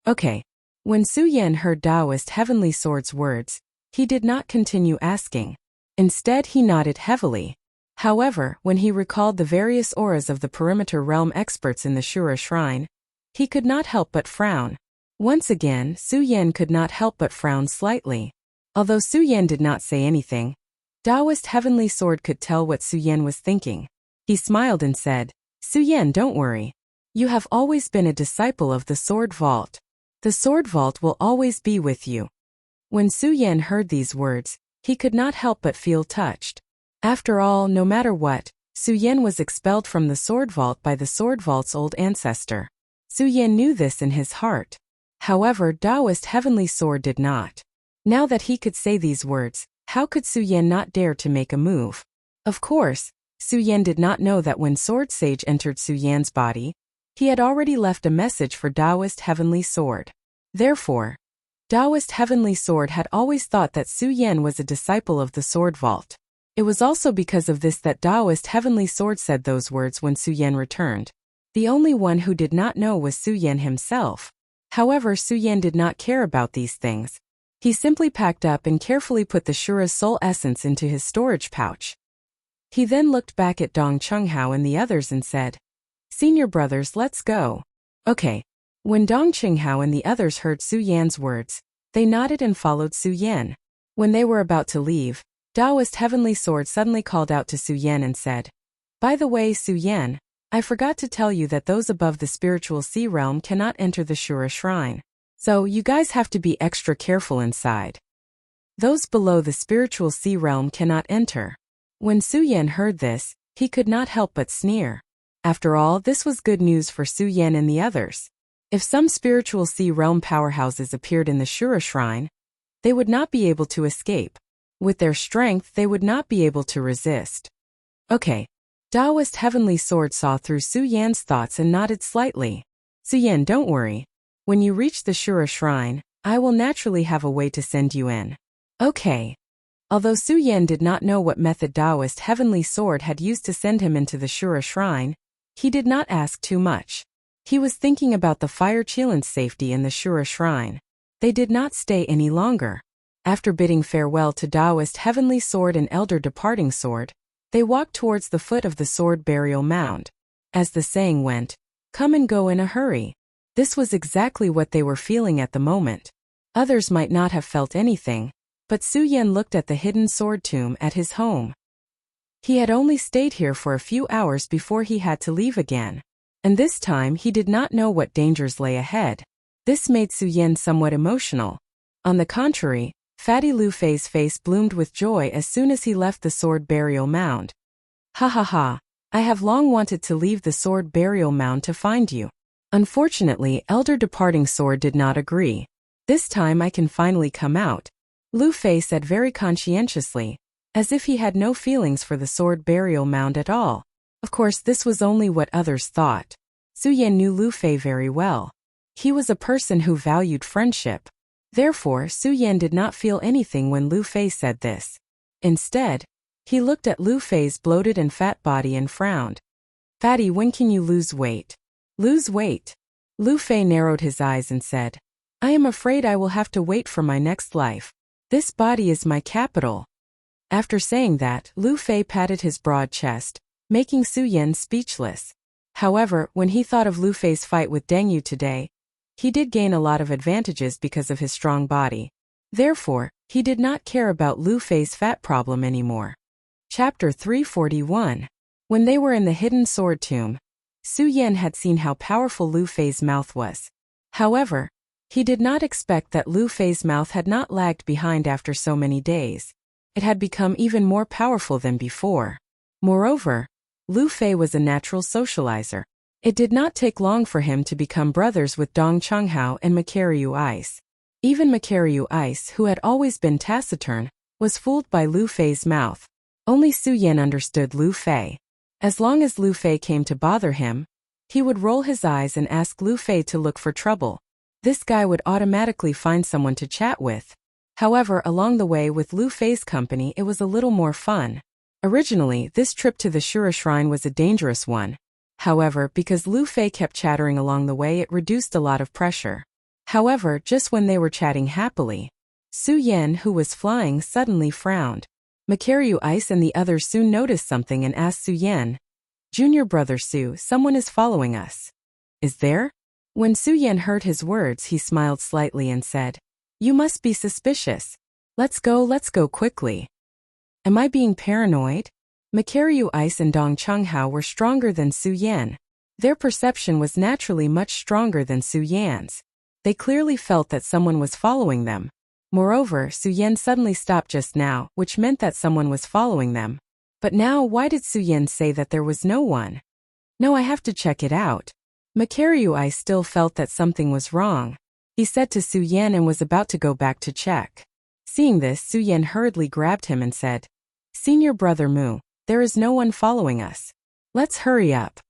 Okay. When Su Yan heard Taoist Heavenly Sword's words, he did not continue asking. Instead, he nodded heavily. However, when he recalled the various auras of the perimeter realm experts in the Shura shrine, he could not help but frown. Once again, Su Yan could not help but frown slightly. Although Su Yan did not say anything, Taoist Heavenly Sword could tell what Su Yan was thinking. He smiled and said, Su Yan, don't worry. You have always been a disciple of the Sword Vault. The Sword Vault will always be with you. When Su Yan heard these words, he could not help but feel touched. After all, no matter what, Su Yan was expelled from the Sword Vault by the Sword Vault's old ancestor. Su Yan knew this in his heart. However, Taoist Heavenly Sword did not. Now that he could say these words, how could Su Yan not dare to make a move? Of course, Su Yan did not know that when Sword Sage entered Su Yan's body, he had already left a message for Taoist Heavenly Sword. Therefore, Taoist Heavenly Sword had always thought that Su Yan was a disciple of the Sword Vault. It was also because of this that Taoist Heavenly Sword said those words when Su Yan returned. The only one who did not know was Su Yan himself. However, Su Yan did not care about these things. He simply packed up and carefully put the Shura's soul essence into his storage pouch. He then looked back at Dong Chenghao and the others and said, Senior brothers, let's go. Okay. When Dong Chenghao and the others heard Su Yan's words, they nodded and followed Su Yan. When they were about to leave, Taoist Heavenly Sword suddenly called out to Su Yan and said, By the way, Su Yan, I forgot to tell you that those above the spiritual sea realm cannot enter the Shura shrine. So, you guys have to be extra careful inside. Those below the spiritual sea realm cannot enter. When Su Yan heard this, he could not help but sneer. After all, this was good news for Su Yan and the others. If some spiritual sea realm powerhouses appeared in the Shura shrine, they would not be able to escape. With their strength, they would not be able to resist. Okay. Taoist Heavenly Sword saw through Su Yan's thoughts and nodded slightly. Su Yan, don't worry. When you reach the Shura shrine, I will naturally have a way to send you in. Okay. Although Su Yan did not know what method Taoist Heavenly Sword had used to send him into the Shura shrine, he did not ask too much. He was thinking about the Fire Chelan's safety in the Shura shrine. They did not stay any longer. After bidding farewell to Taoist Heavenly Sword and Elder Departing Sword, they walked towards the foot of the Sword Burial Mound. As the saying went, come and go in a hurry. This was exactly what they were feeling at the moment. Others might not have felt anything, but Su Yan looked at the hidden sword tomb at his home. He had only stayed here for a few hours before he had to leave again. And this time he did not know what dangers lay ahead. This made Su Yan somewhat emotional. On the contrary, Fatty Lu Fei's face bloomed with joy as soon as he left the Sword Burial Mound. Ha ha ha, I have long wanted to leave the Sword Burial Mound to find you. Unfortunately, Elder Departing Sword did not agree. This time I can finally come out, Lu Fei said very conscientiously, as if he had no feelings for the Sword Burial Mound at all. Of course, this was only what others thought. Su Yan knew Lu Fei very well. He was a person who valued friendship. Therefore, Su Yan did not feel anything when Lu Fei said this. Instead, he looked at Lu Fei's bloated and fat body and frowned. Fatty, when can you lose weight? Lose weight? Lu Fei narrowed his eyes and said, I am afraid I will have to wait for my next life. This body is my capital. After saying that, Lu Fei patted his broad chest, making Su Yan speechless. However, when he thought of Lu Fei's fight with Deng Yu today, he did gain a lot of advantages because of his strong body. Therefore, he did not care about Lu Fei's fat problem anymore. Chapter 341. When they were in the hidden sword tomb, Su Yan had seen how powerful Lu Fei's mouth was. However, he did not expect that Lu Fei's mouth had not lagged behind after so many days. It had become even more powerful than before. Moreover, Lu Fei was a natural socializer. It did not take long for him to become brothers with Dong Chenghao and Makaryu Ice. Even Makaryu Ice, who had always been taciturn, was fooled by Lu Fei's mouth. Only Su Yan understood Lu Fei. As long as Lu Fei came to bother him, he would roll his eyes and ask Lu Fei to look for trouble. this guy would automatically find someone to chat with. However, along the way with Lu Fei's company it was a little more fun. Originally, this trip to the Shura Shrine was a dangerous one. However, because Lu Fei kept chattering along the way it reduced a lot of pressure. However, just when they were chatting happily, Su Yan, who was flying, suddenly frowned. Makaryu Ice and the others soon noticed something and asked Su Yan, "Junior brother Su, someone is following us. Is there?" When Su Yan heard his words he smiled slightly and said, "You must be suspicious. Let's go quickly." Am I being paranoid? Makaryu Ice and Dong Chunghao were stronger than Su Yan. Their perception was naturally much stronger than Su Yan's. They clearly felt that someone was following them. Moreover, Su Yan suddenly stopped just now, which meant that someone was following them. But now why did Su Yan say that there was no one? No, I have to check it out. Makaryu Ice still felt that something was wrong. He said to Su Yan and was about to go back to check. Seeing this, Su Yan hurriedly grabbed him and said, "Senior brother Mu, there is no one following us. Let's hurry up.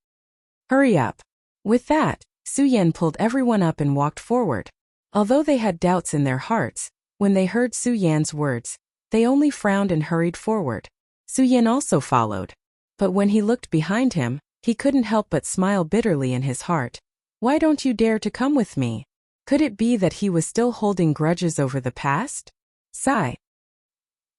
Hurry up." With that, Su Yan pulled everyone up and walked forward. Although they had doubts in their hearts, when they heard Su Yan's words, they only frowned and hurried forward. Su Yan also followed. But when he looked behind him, he couldn't help but smile bitterly in his heart. Why don't you dare to come with me? Could it be that he was still holding grudges over the past? Sigh.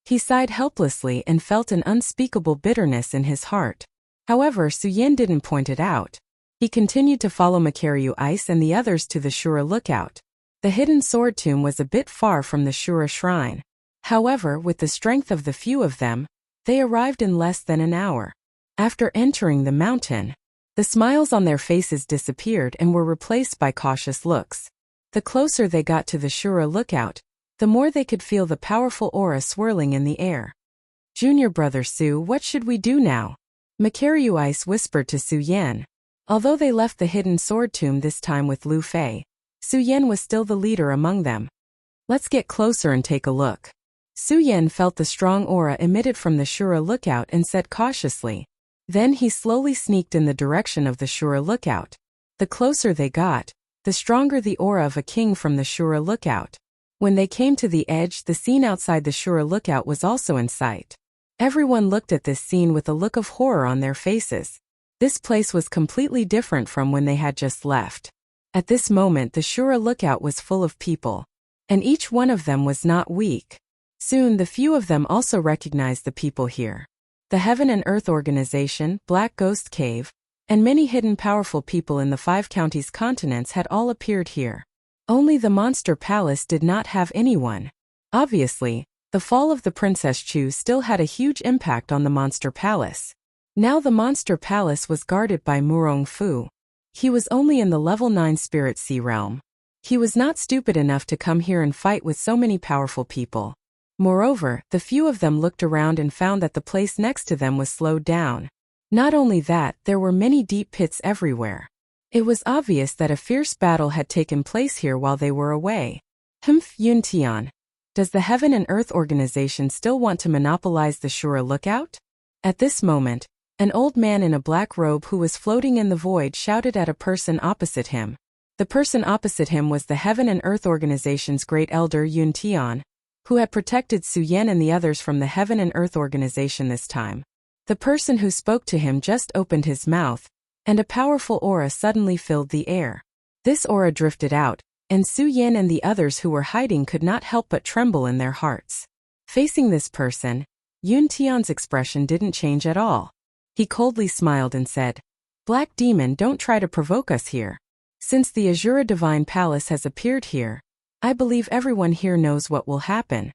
He sighed helplessly and felt an unspeakable bitterness in his heart. However, Su Yan didn't point it out. He continued to follow Makaryu Ice and the others to the Shura lookout. The hidden sword tomb was a bit far from the Shura shrine. However, with the strength of the few of them, they arrived in less than an hour. After entering the mountain, the smiles on their faces disappeared and were replaced by cautious looks. The closer they got to the Shura lookout, the more they could feel the powerful aura swirling in the air. "Junior brother Su, what should we do now?" Makaryu Ice whispered to Su Yan. Although they left the hidden sword tomb this time with Lu Fei, Su Yan was still the leader among them. "Let's get closer and take a look." Su Yan felt the strong aura emitted from the Shura lookout and said cautiously. Then he slowly sneaked in the direction of the Shura lookout. The closer they got, the stronger the aura of a king from the Shura lookout. When they came to the edge, the scene outside the Shura lookout was also in sight. Everyone looked at this scene with a look of horror on their faces. This place was completely different from when they had just left. At this moment the Shura lookout was full of people. And each one of them was not weak. Soon the few of them also recognized the people here. The Heaven and Earth Organization, Black Ghost Cave, and many hidden powerful people in the 5 counties continents had all appeared here. Only the Monster Palace did not have anyone. Obviously, the fall of the Princess Chu still had a huge impact on the Monster Palace. Now the Monster Palace was guarded by Murong Fu. He was only in the level 9 Spirit Sea realm. He was not stupid enough to come here and fight with so many powerful people. Moreover, the few of them looked around and found that the place next to them was slowed down. Not only that, there were many deep pits everywhere. It was obvious that a fierce battle had taken place here while they were away. Yuntian. Does the Heaven and Earth Organization still want to monopolize the Shura lookout? At this moment, an old man in a black robe who was floating in the void shouted at a person opposite him. The person opposite him was the Heaven and Earth Organization's great elder Yuntian, who had protected Su Yan and the others from the Heaven and Earth Organization this time. The person who spoke to him just opened his mouth, and a powerful aura suddenly filled the air. This aura drifted out, and Su Yan and the others who were hiding could not help but tremble in their hearts. Facing this person, Yun Tian's expression didn't change at all. He coldly smiled and said, "Black Demon, don't try to provoke us here. Since the Azura Divine Palace has appeared here, I believe everyone here knows what will happen.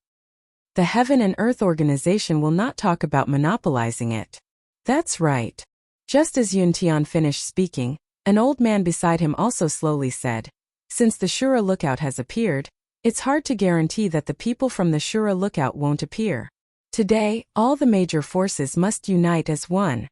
The Heaven and Earth Organization will not talk about monopolizing it." "That's right." Just as Yun Tian finished speaking, an old man beside him also slowly said, "Since the Shura lookout has appeared, it's hard to guarantee that the people from the Shura lookout won't appear. Today, all the major forces must unite as one."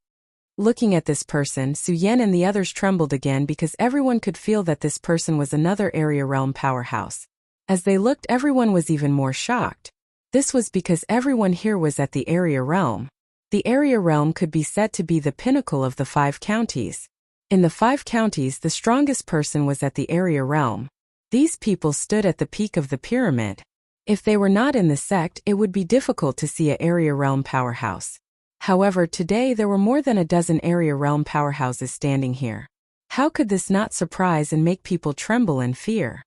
Looking at this person, Su Yan and the others trembled again because everyone could feel that this person was another area realm powerhouse. As they looked, everyone was even more shocked. This was because everyone here was at the area realm. The area realm could be said to be the pinnacle of the 5 counties. In the 5 counties, the strongest person was at the area realm. These people stood at the peak of the pyramid. If they were not in the sect, it would be difficult to see an area realm powerhouse. However, today there were more than a dozen area realm powerhouses standing here. How could this not surprise and make people tremble in fear?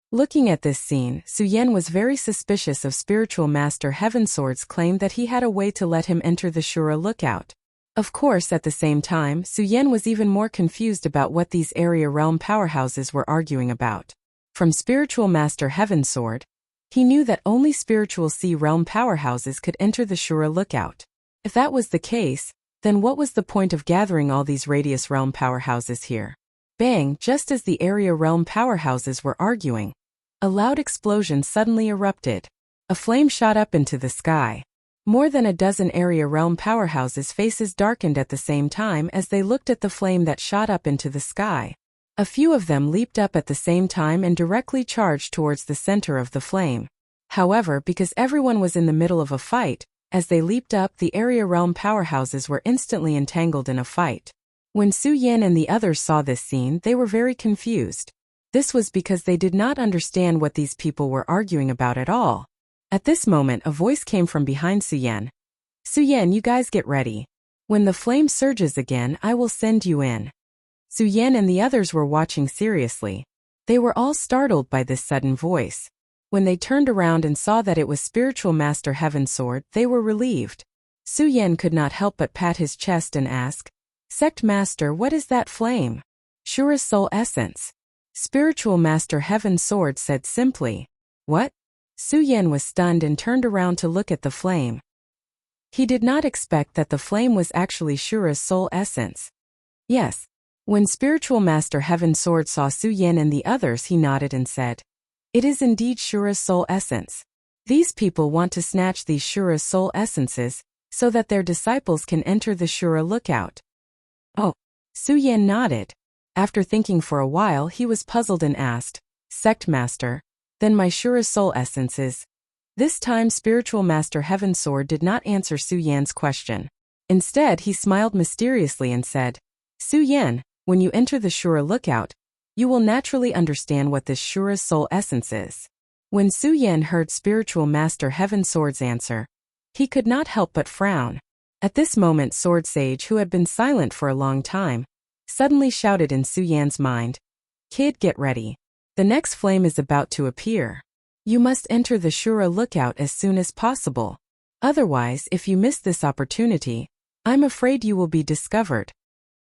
Looking at this scene, Su Yan was very suspicious of Spiritual Master Heavensword's claim that he had a way to let him enter the Shura lookout. Of course, at the same time, Su Yan was even more confused about what these area realm powerhouses were arguing about. From Spiritual Master Heavensword, he knew that only Spiritual Sea realm powerhouses could enter the Shura lookout. If that was the case, then what was the point of gathering all these Radius realm powerhouses here? Bang! Just as the area realm powerhouses were arguing, a loud explosion suddenly erupted. A flame shot up into the sky. More than a dozen area realm powerhouses' faces darkened at the same time as they looked at the flame that shot up into the sky. A few of them leaped up at the same time and directly charged towards the center of the flame. However, because everyone was in the middle of a fight, as they leaped up, the area realm powerhouses were instantly entangled in a fight. When Su Yan and the others saw this scene, they were very confused. This was because they did not understand what these people were arguing about at all. At this moment, a voice came from behind Su Yan. Su Yan, you guys get ready. When the flame surges again, I will send you in. Su Yan and the others were watching seriously. They were all startled by this sudden voice. When they turned around and saw that it was Spiritual Master Heavensword, they were relieved. Su Yan could not help but pat his chest and ask, Sect Master, what is that flame? Shura's soul essence. Spiritual Master Heavensword said simply, What? Su Yan was stunned and turned around to look at the flame. He did not expect that the flame was actually Shura's soul essence. Yes. When Spiritual Master Heavensword saw Su Yan and the others, he nodded and said, It is indeed Shura's soul essence. These people want to snatch these Shura's soul essences, so that their disciples can enter the Shura lookout. Oh. Su Yan nodded. After thinking for a while, he was puzzled and asked, Sect Master, then my Shura's soul essences. This time Spiritual Master Heavensword did not answer Su Yan's question. Instead, he smiled mysteriously and said, Su Yan, when you enter the Shura lookout, you will naturally understand what this Shura's soul essence is. When Su Yan heard Spiritual Master Heavensword's answer, he could not help but frown. At this moment, Sword Sage, who had been silent for a long time, suddenly shouted in Su Yan's mind, Kid, get ready. The next flame is about to appear. You must enter the Shura lookout as soon as possible. Otherwise, if you miss this opportunity, I'm afraid you will be discovered.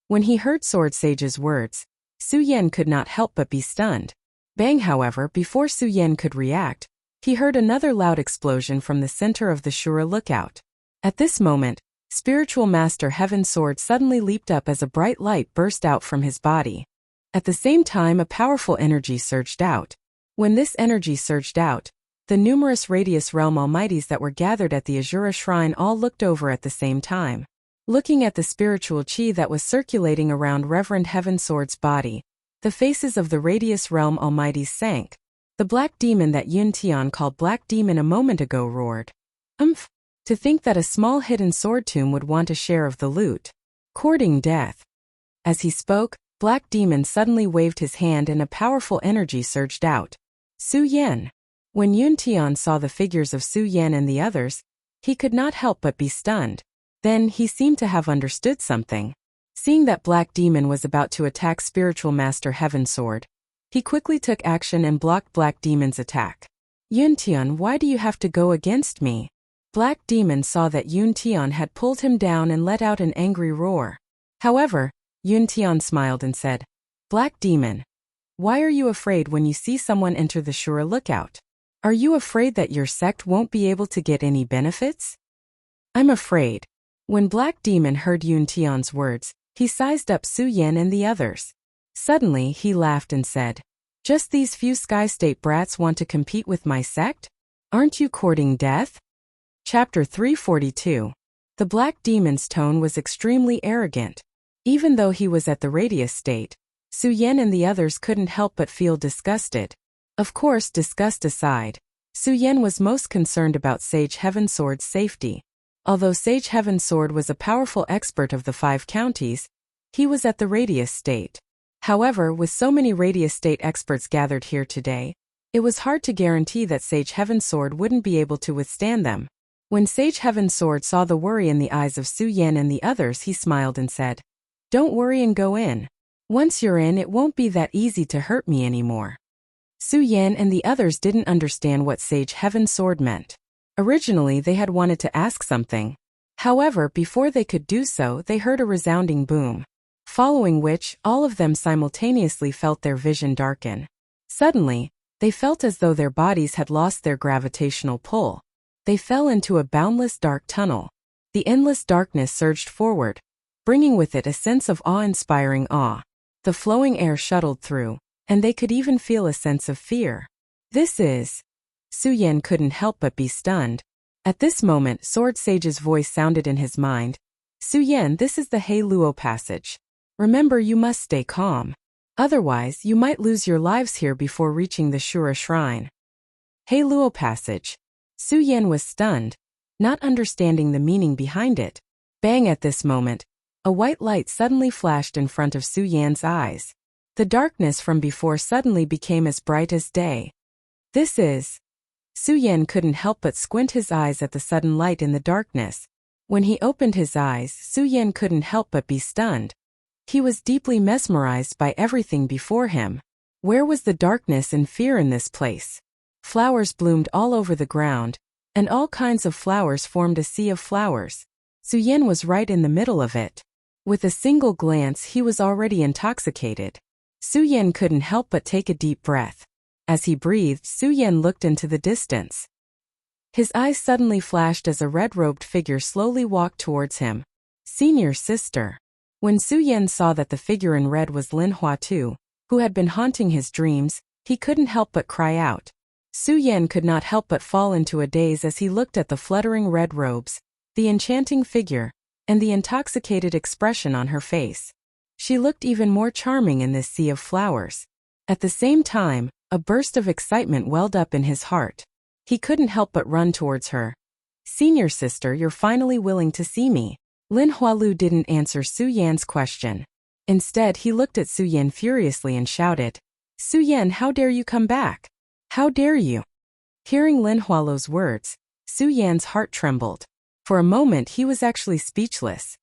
When he heard Sword Sage's words, Su Yan could not help but be stunned. Bang! However, before Su Yan could react, he heard another loud explosion from the center of the Shura lookout. At this moment, Spiritual Master Heavensword suddenly leaped up as a bright light burst out from his body. At the same time, a powerful energy surged out. When this energy surged out, the numerous Radius Realm Almighties that were gathered at the Azura Shrine all looked over at the same time. Looking at the spiritual chi that was circulating around Reverend Heavensword's body, the faces of the Radius Realm Almighties sank. The black demon that Yun Tian called Black Demon a moment ago roared. To think that a small hidden sword tomb would want a share of the loot. Courting death. As he spoke, Black Demon suddenly waved his hand and a powerful energy surged out. Su Yan. When Yun Tian saw the figures of Su Yan and the others, he could not help but be stunned. Then he seemed to have understood something. Seeing that Black Demon was about to attack Spiritual Master Heavensword, he quickly took action and blocked Black Demon's attack. Yun Tian, why do you have to go against me? Black Demon saw that Yun Tian had pulled him down and let out an angry roar. However, Yun Tian smiled and said, Black Demon, why are you afraid when you see someone enter the Shura lookout? Are you afraid that your sect won't be able to get any benefits? I'm afraid. When Black Demon heard Yun Tian's words, he sized up Su Yan and the others. Suddenly, he laughed and said, Just these few Sky State brats want to compete with my sect? Aren't you courting death? Chapter 342. The Black Demon's tone was extremely arrogant. Even though he was at the Radius state, Su Yan and the others couldn't help but feel disgusted. Of course, disgust aside, Su Yan was most concerned about Sage Heavensword's safety. Although Sage Heavensword was a powerful expert of the 5 counties, he was at the Radius state. However, with so many Radius State experts gathered here today, it was hard to guarantee that Sage Heaven's Sword wouldn't be able to withstand them. When Sage Heaven's Sword saw the worry in the eyes of Su Yan and the others, he smiled and said, "Don't worry and go in. Once you're in, it won't be that easy to hurt me anymore." Su Yan and the others didn't understand what Sage Heaven's Sword meant. Originally, they had wanted to ask something. However, before they could do so, they heard a resounding boom, following which, all of them simultaneously felt their vision darken. Suddenly, they felt as though their bodies had lost their gravitational pull. They fell into a boundless dark tunnel. The endless darkness surged forward, bringing with it a sense of awe-inspiring awe. The flowing air shuttled through, and they could even feel a sense of fear. This is... Su Yan couldn't help but be stunned. At this moment, Sword Sage's voice sounded in his mind. "Su Yan, this is the He Luo passage. Remember, you must stay calm. Otherwise, you might lose your lives here before reaching the Shura Shrine." He Luo passage. Su Yan was stunned, not understanding the meaning behind it. Bang! At this moment, a white light suddenly flashed in front of Su Yan's eyes. The darkness from before suddenly became as bright as day. This is... Su Yan couldn't help but squint his eyes at the sudden light in the darkness. When he opened his eyes, Su Yan couldn't help but be stunned. He was deeply mesmerized by everything before him. Where was the darkness and fear in this place? Flowers bloomed all over the ground, and all kinds of flowers formed a sea of flowers. Su Yan was right in the middle of it. With a single glance, he was already intoxicated. Su Yan couldn't help but take a deep breath. As he breathed, Su Yan looked into the distance. His eyes suddenly flashed as a red-robed figure slowly walked towards him. Senior sister. When Su Yan saw that the figure in red was Lin Huatu, who had been haunting his dreams, he couldn't help but cry out. Su Yan could not help but fall into a daze as he looked at the fluttering red robes, the enchanting figure, and the intoxicated expression on her face. She looked even more charming in this sea of flowers. At the same time, a burst of excitement welled up in his heart. He couldn't help but run towards her. "Senior sister, you're finally willing to see me." Lin Hualu didn't answer Su Yan's question. Instead, he looked at Su Yan furiously and shouted, "Su Yan, how dare you come back? How dare you?" Hearing Lin Hualu's words, Su Yan's heart trembled. For a moment, he was actually speechless.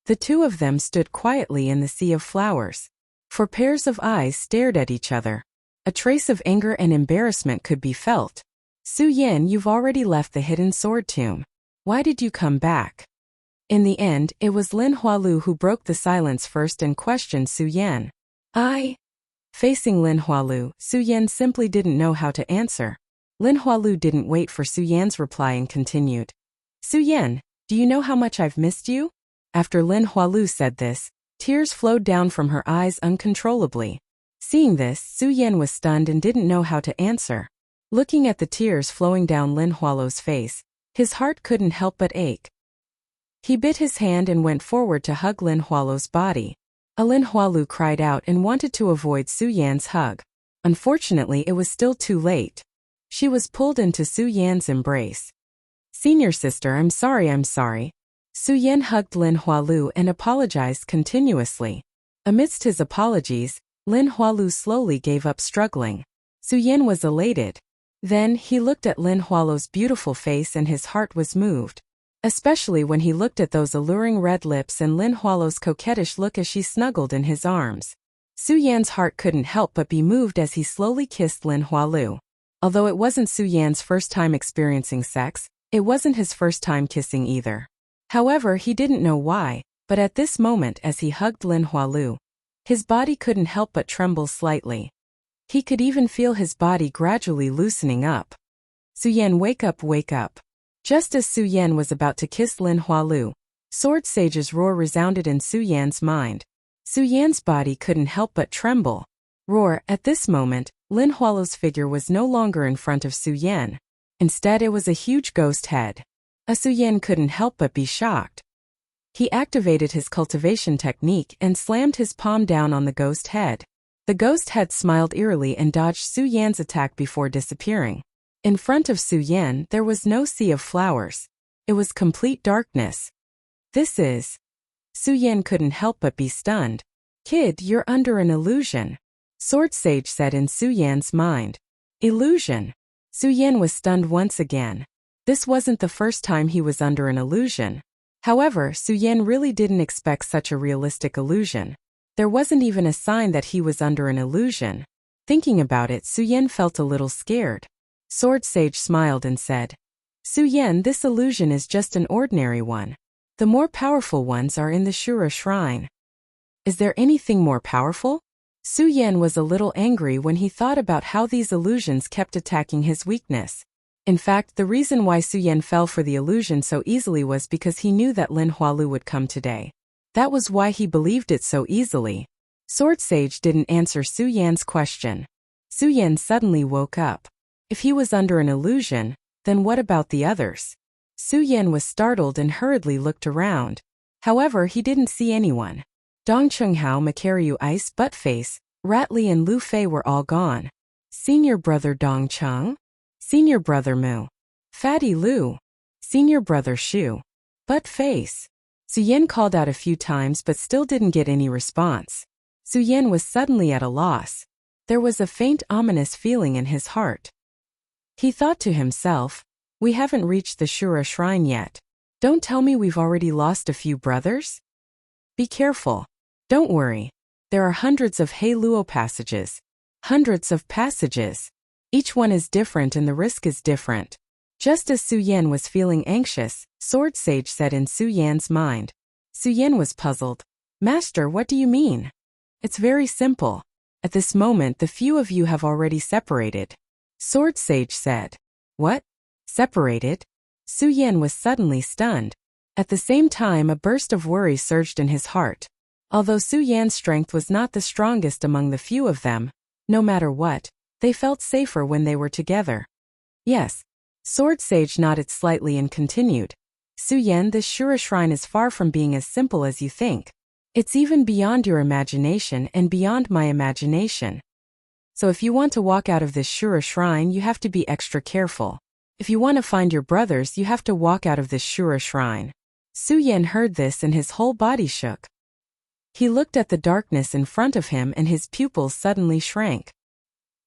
The two of them stood quietly in the sea of flowers. For pairs of eyes stared at each other. A trace of anger and embarrassment could be felt. "Su Yan, you've already left the hidden sword tomb. Why did you come back?" In the end, it was Lin Hualu who broke the silence first and questioned Su Yan. Facing Lin Hualu, Su Yan simply didn't know how to answer. Lin Hualu didn't wait for Su Yan's reply and continued. "Su Yan, do you know how much I've missed you?" After Lin Hualu said this, tears flowed down from her eyes uncontrollably. Seeing this, Su Yan was stunned and didn't know how to answer. Looking at the tears flowing down Lin Hualu's face, his heart couldn't help but ache. He bit his hand and went forward to hug Lin Hualu's body. Lin Hualu cried out and wanted to avoid Su Yan's hug. Unfortunately, it was still too late. She was pulled into Su Yan's embrace. "Senior sister, I'm sorry. Su Yan hugged Lin Hualu and apologized continuously. Amidst his apologies, Lin Hualu slowly gave up struggling. Su Yan was elated. Then, he looked at Lin Hualu's beautiful face and his heart was moved. Especially when he looked at those alluring red lips and Lin Hualu's coquettish look as she snuggled in his arms. Su Yan's heart couldn't help but be moved as he slowly kissed Lin Hualu. Although it wasn't Su Yan's first time experiencing sex, it wasn't his first time kissing either. However, he didn't know why, but at this moment as he hugged Lin Hualu, his body couldn't help but tremble slightly. He could even feel his body gradually loosening up. "Su Yan, wake up. Just as Su Yan was about to kiss Lin Hualu, Sword Sage's roar resounded in Su Yan's mind. Su Yan's body couldn't help but tremble. Roar! At this moment, Lin Hualu's figure was no longer in front of Su Yan. Instead, it was a huge ghost head. Su Yan couldn't help but be shocked. He activated his cultivation technique and slammed his palm down on the ghost head. The ghost head smiled eerily and dodged Su Yan's attack before disappearing. In front of Su Yan, there was no sea of flowers. It was complete darkness. This is... Su Yan couldn't help but be stunned. Kid, you're under an illusion, Sword Sage said in Su Yan's mind. Illusion? Su Yan was stunned once again. This wasn't the first time he was under an illusion. However, Su Yan really didn't expect such a realistic illusion. There wasn't even a sign that he was under an illusion. Thinking about it, Su Yan felt a little scared. Sword Sage smiled and said, Su Yan, this illusion is just an ordinary one. The more powerful ones are in the Shura Shrine. Is there anything more powerful? Su Yan was a little angry when he thought about how these illusions kept attacking his weakness. In fact, the reason why Su Yan fell for the illusion so easily was because he knew that Lin Hualu would come today. That was why he believed it so easily. Sword Sage didn't answer Su Yan's question. Su Yan suddenly woke up. If he was under an illusion, then what about the others? Su Yan was startled and hurriedly looked around. However, he didn't see anyone. Dong Chunghao, Makaryu Ice, Buttface, Ratli and Lu Fei were all gone. Senior brother Dong Chung? Senior brother Mu. Fatty Lu. Senior brother Shu. Buttface. Su Yan called out a few times but still didn't get any response. Su Yan was suddenly at a loss. There was a faint ominous feeling in his heart. He thought to himself, we haven't reached the Shura Shrine yet. Don't tell me we've already lost a few brothers? Be careful. Don't worry. There are hundreds of He Luo passages. Hundreds of passages. Each one is different and the risk is different. Just as Su Yan was feeling anxious, Sword Sage said in Su Yan's mind. Su Yan was puzzled. Master, what do you mean? It's very simple. At this moment the few of you have already separated. Sword Sage said. What? Separated? Su Yan was suddenly stunned. At the same time a burst of worry surged in his heart. Although Su Yan's strength was not the strongest among the few of them, no matter what, they felt safer when they were together. Yes. Sword Sage nodded slightly and continued. Su Yan, this Shura Shrine is far from being as simple as you think. It's even beyond your imagination and beyond my imagination. So if you want to walk out of this Shura Shrine, you have to be extra careful. If you want to find your brothers, you have to walk out of this Shura Shrine. Su Yan heard this and his whole body shook. He looked at the darkness in front of him and his pupils suddenly shrank.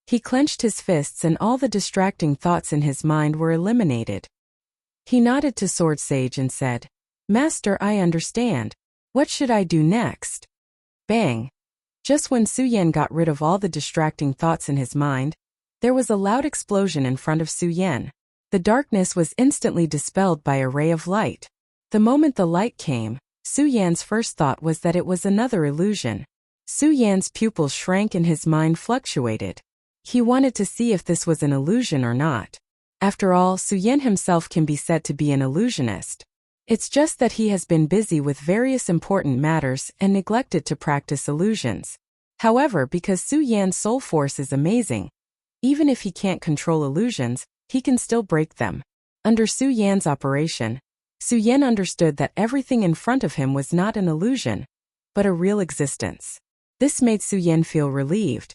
He clenched his fists and all the distracting thoughts in his mind were eliminated. He nodded to Sword Sage and said, Master, I understand. What should I do next? Bang! Just when Su Yan got rid of all the distracting thoughts in his mind, there was a loud explosion in front of Su Yan. The darkness was instantly dispelled by a ray of light. The moment the light came, Su Yan's first thought was that it was another illusion. Su Yan's pupils shrank and his mind fluctuated. He wanted to see if this was an illusion or not. After all, Su Yan himself can be said to be an illusionist. It's just that he has been busy with various important matters and neglected to practice illusions. However, because Su Yan's soul force is amazing, even if he can't control illusions, he can still break them. Under Su Yan's operation, Su Yan understood that everything in front of him was not an illusion, but a real existence. This made Su Yan feel relieved.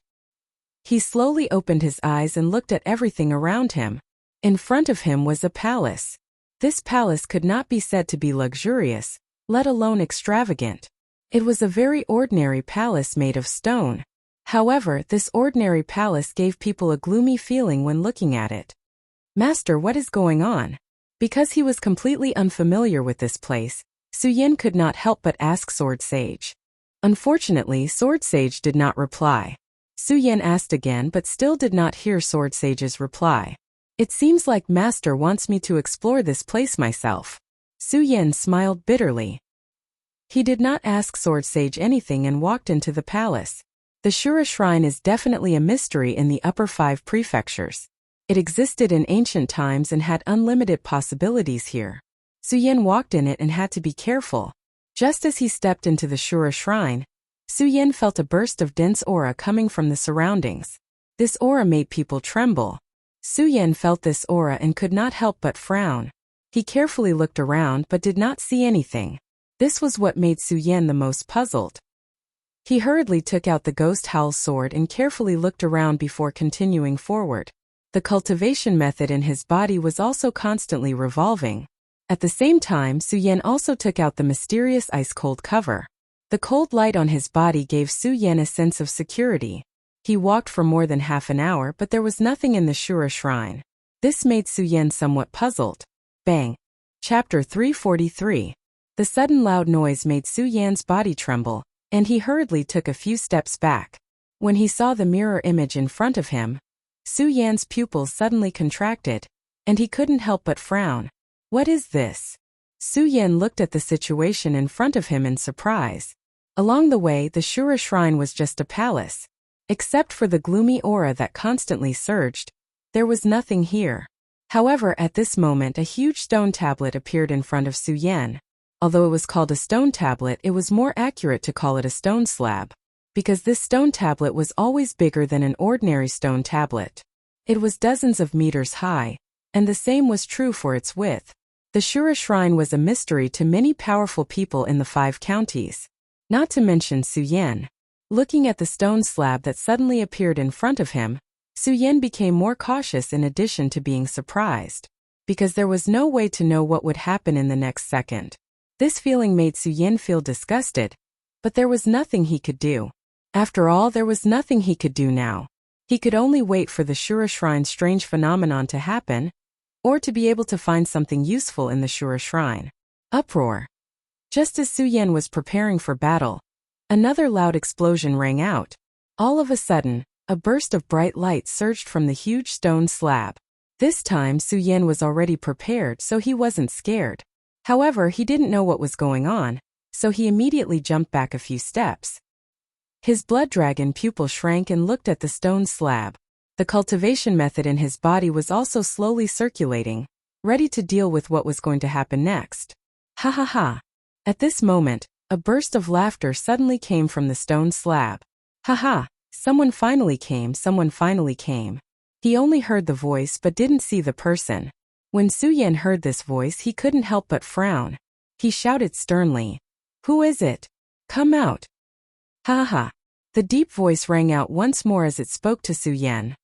He slowly opened his eyes and looked at everything around him. In front of him was a palace. This palace could not be said to be luxurious, let alone extravagant. It was a very ordinary palace made of stone. However, this ordinary palace gave people a gloomy feeling when looking at it. Master, what is going on? Because he was completely unfamiliar with this place, Su Yan could not help but ask Sword Sage. Unfortunately, Sword Sage did not reply. Su Yan asked again but still did not hear Sword Sage's reply. It seems like Master wants me to explore this place myself. Su Yan smiled bitterly. He did not ask Sword Sage anything and walked into the palace. The Shura Shrine is definitely a mystery in the upper 5 prefectures. It existed in ancient times and had unlimited possibilities here. Su Yan walked in it and had to be careful. Just as he stepped into the Shura Shrine, Su Yan felt a burst of dense aura coming from the surroundings. This aura made people tremble. Su Yan felt this aura and could not help but frown. He carefully looked around but did not see anything. This was what made Su Yan the most puzzled. He hurriedly took out the Ghost Howl sword and carefully looked around before continuing forward. The cultivation method in his body was also constantly revolving. At the same time, Su Yan also took out the mysterious ice-cold cover. The cold light on his body gave Su Yan a sense of security. He walked for more than half an hour, but there was nothing in the Shura shrine. This made Su Yan somewhat puzzled. Bang! Chapter 343. The sudden loud noise made Su Yan's body tremble, and he hurriedly took a few steps back. When he saw the mirror image in front of him, Su Yan's pupils suddenly contracted, and he couldn't help but frown. What is this? Su Yan looked at the situation in front of him in surprise. Along the way, the Shura shrine was just a palace. Except for the gloomy aura that constantly surged, there was nothing here. However, at this moment a huge stone tablet appeared in front of Su Yan. Although it was called a stone tablet, it was more accurate to call it a stone slab, because this stone tablet was always bigger than an ordinary stone tablet. It was dozens of meters high, and the same was true for its width. The Shura shrine was a mystery to many powerful people in the 5 counties. Not to mention Su Yan. Looking at the stone slab that suddenly appeared in front of him, Su Yan became more cautious in addition to being surprised, because there was no way to know what would happen in the next second. This feeling made Su Yan feel disgusted, but there was nothing he could do. After all, there was nothing he could do now. He could only wait for the Shura Shrine's strange phenomenon to happen, or to be able to find something useful in the Shura Shrine. Uproar. Just as Su Yan was preparing for battle, another loud explosion rang out. All of a sudden, a burst of bright light surged from the huge stone slab. This time Su Yan was already prepared, so he wasn't scared. However, he didn't know what was going on, so he immediately jumped back a few steps. His blood dragon pupil shrank and looked at the stone slab. The cultivation method in his body was also slowly circulating, ready to deal with what was going to happen next. Ha ha ha. At this moment, a burst of laughter suddenly came from the stone slab. Ha ha. Someone finally came. He only heard the voice but didn't see the person. When Su Yan heard this voice, he couldn't help but frown. He shouted sternly, "Who is it? Come out." Ha ha. The deep voice rang out once more as it spoke to Su Yan.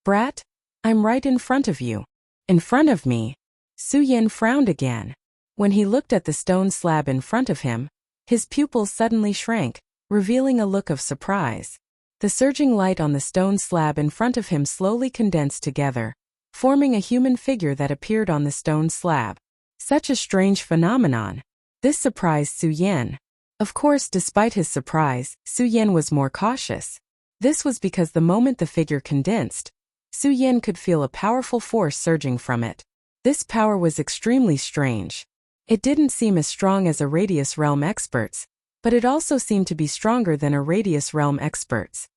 "Brat, I'm right in front of you." In front of me? Su Yan frowned again. When he looked at the stone slab in front of him, his pupils suddenly shrank, revealing a look of surprise. The surging light on the stone slab in front of him slowly condensed together, forming a human figure that appeared on the stone slab. Such a strange phenomenon. This surprised Su Yan. Of course, despite his surprise, Su Yan was more cautious. This was because the moment the figure condensed, Su Yan could feel a powerful force surging from it. This power was extremely strange. It didn't seem as strong as a Radius Realm expert's, but it also seemed to be stronger than a Radius Realm expert's.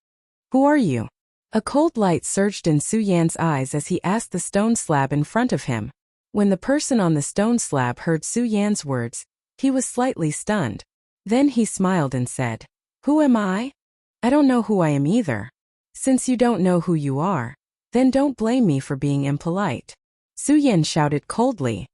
"Who are you?" A cold light surged in Su Yan's eyes as he asked the stone slab in front of him. When the person on the stone slab heard Su Yan's words, he was slightly stunned. Then he smiled and said, "Who am I? I don't know who I am either." "Since you don't know who you are, then don't blame me for being impolite," Su Yan shouted coldly.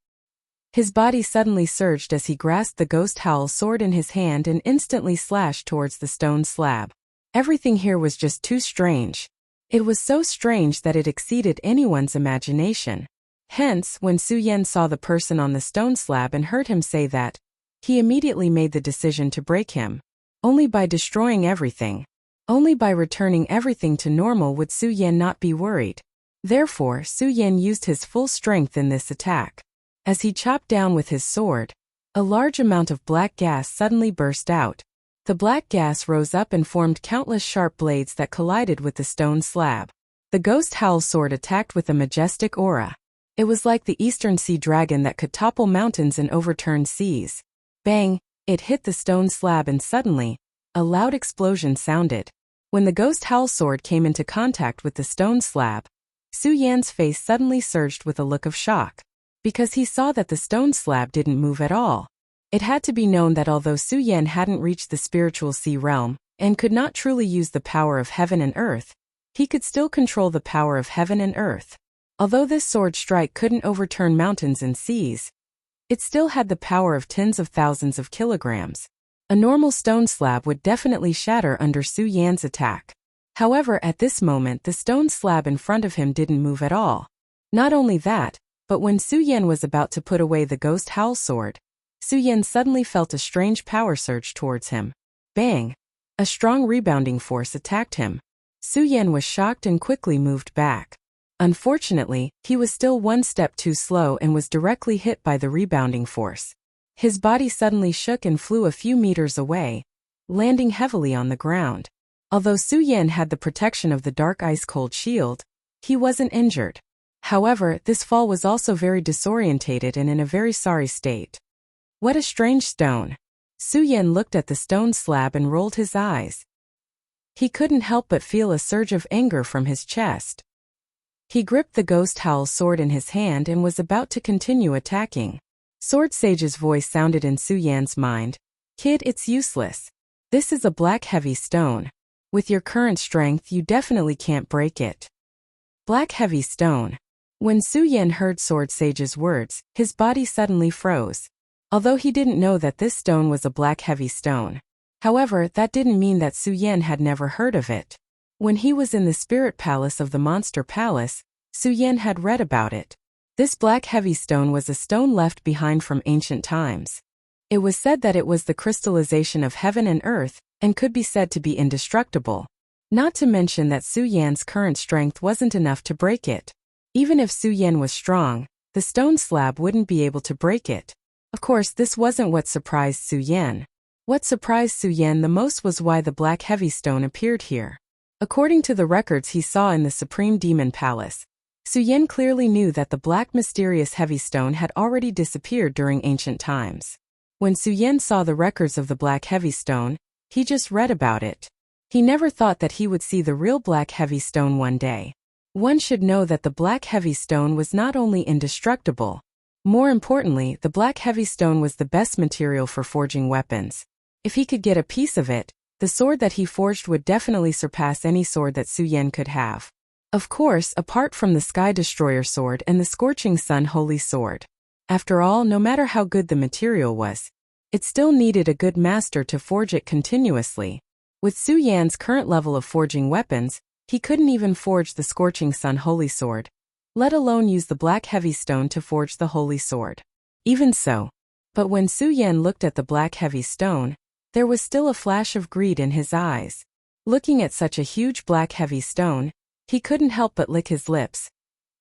His body suddenly surged as he grasped the ghost howl sword in his hand and instantly slashed towards the stone slab. Everything here was just too strange. It was so strange that it exceeded anyone's imagination. Hence, when Su Yan saw the person on the stone slab and heard him say that, he immediately made the decision to break him. Only by destroying everything, only by returning everything to normal would Su Yan not be worried. Therefore, Su Yan used his full strength in this attack. As he chopped down with his sword, a large amount of black gas suddenly burst out. The black gas rose up and formed countless sharp blades that collided with the stone slab. The ghost howl sword attacked with a majestic aura. It was like the Eastern Sea dragon that could topple mountains and overturn seas. Bang! It hit the stone slab and suddenly, a loud explosion sounded. When the ghost howl sword came into contact with the stone slab, Su Yan's face suddenly surged with a look of shock, because he saw that the stone slab didn't move at all. It had to be known that although Su Yan hadn't reached the spiritual sea realm, and could not truly use the power of heaven and earth, he could still control the power of heaven and earth. Although this sword strike couldn't overturn mountains and seas, it still had the power of tens of thousands of kilograms. A normal stone slab would definitely shatter under Su Yan's attack. However, at this moment the stone slab in front of him didn't move at all. Not only that, but when Su Yan was about to put away the ghost howl sword, Su Yan suddenly felt a strange power surge towards him. Bang! A strong rebounding force attacked him. Su Yan was shocked and quickly moved back. Unfortunately, he was still one step too slow and was directly hit by the rebounding force. His body suddenly shook and flew a few meters away, landing heavily on the ground. Although Su Yan had the protection of the dark ice-cold shield, he wasn't injured. However, this fall was also very disorientated and in a very sorry state. What a strange stone. Su Yan looked at the stone slab and rolled his eyes. He couldn't help but feel a surge of anger from his chest. He gripped the Ghost Howl sword in his hand and was about to continue attacking. Sword Sage's voice sounded in Su Yan's mind. Kid, it's useless. This is a black heavy stone. With your current strength, you definitely can't break it. Black heavy stone. When Su Yan heard Sword Sage's words, his body suddenly froze. Although he didn't know that this stone was a black heavy stone. However, that didn't mean that Su Yan had never heard of it. When he was in the spirit palace of the Monster Palace, Su Yan had read about it. This black heavy stone was a stone left behind from ancient times. It was said that it was the crystallization of heaven and earth, and could be said to be indestructible. Not to mention that Su Yan's current strength wasn't enough to break it. Even if Su Yan was strong, the stone slab wouldn't be able to break it. Of course, this wasn't what surprised Su Yan. What surprised Su Yan the most was why the black heavy stone appeared here. According to the records he saw in the Supreme Demon Palace, Su Yan clearly knew that the black mysterious heavy stone had already disappeared during ancient times. When Su Yan saw the records of the black heavy stone, he just read about it. He never thought that he would see the real black heavy stone one day. One should know that the black heavy stone was not only indestructible. More importantly, the black heavy stone was the best material for forging weapons. If he could get a piece of it, the sword that he forged would definitely surpass any sword that Su Yan could have. Of course, apart from the Sky Destroyer sword and the Scorching Sun Holy Sword. After all, no matter how good the material was, it still needed a good master to forge it continuously. With Su Yan's current level of forging weapons, he couldn't even forge the Scorching Sun Holy Sword, let alone use the black heavy stone to forge the Holy Sword. Even so. But when Su Yan looked at the black heavy stone, there was still a flash of greed in his eyes. Looking at such a huge black heavy stone, he couldn't help but lick his lips.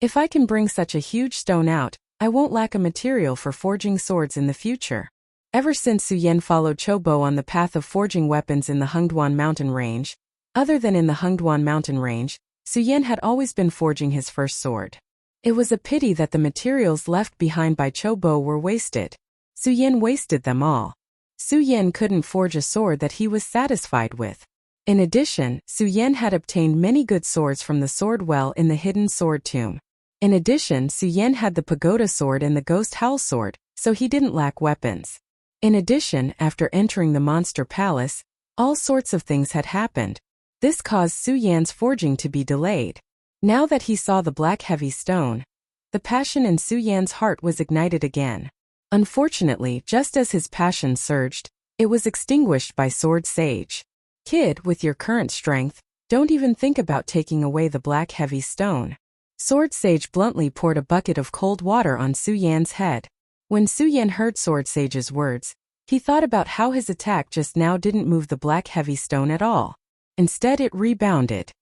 If I can bring such a huge stone out, I won't lack a material for forging swords in the future. Ever since Su Yan followed Chobo on the path of forging weapons in the Hengduan mountain range, other than in the Hengduan mountain range, Su Yan had always been forging his first sword. It was a pity that the materials left behind by Chobo were wasted. Su Yan wasted them all. Su Yan couldn't forge a sword that he was satisfied with. In addition, Su Yan had obtained many good swords from the sword well in the hidden sword tomb. In addition, Su Yan had the pagoda sword and the ghost howl sword, so he didn't lack weapons. In addition, after entering the monster palace, all sorts of things had happened. This caused Su Yan's forging to be delayed. Now that he saw the black heavy stone, the passion in Su Yan's heart was ignited again. Unfortunately, just as his passion surged, it was extinguished by Sword Sage. Kid, with your current strength, don't even think about taking away the black heavy stone. Sword Sage bluntly poured a bucket of cold water on Su Yan's head. When Su Yan heard Sword Sage's words, he thought about how his attack just now didn't move the black heavy stone at all. Instead, it rebounded.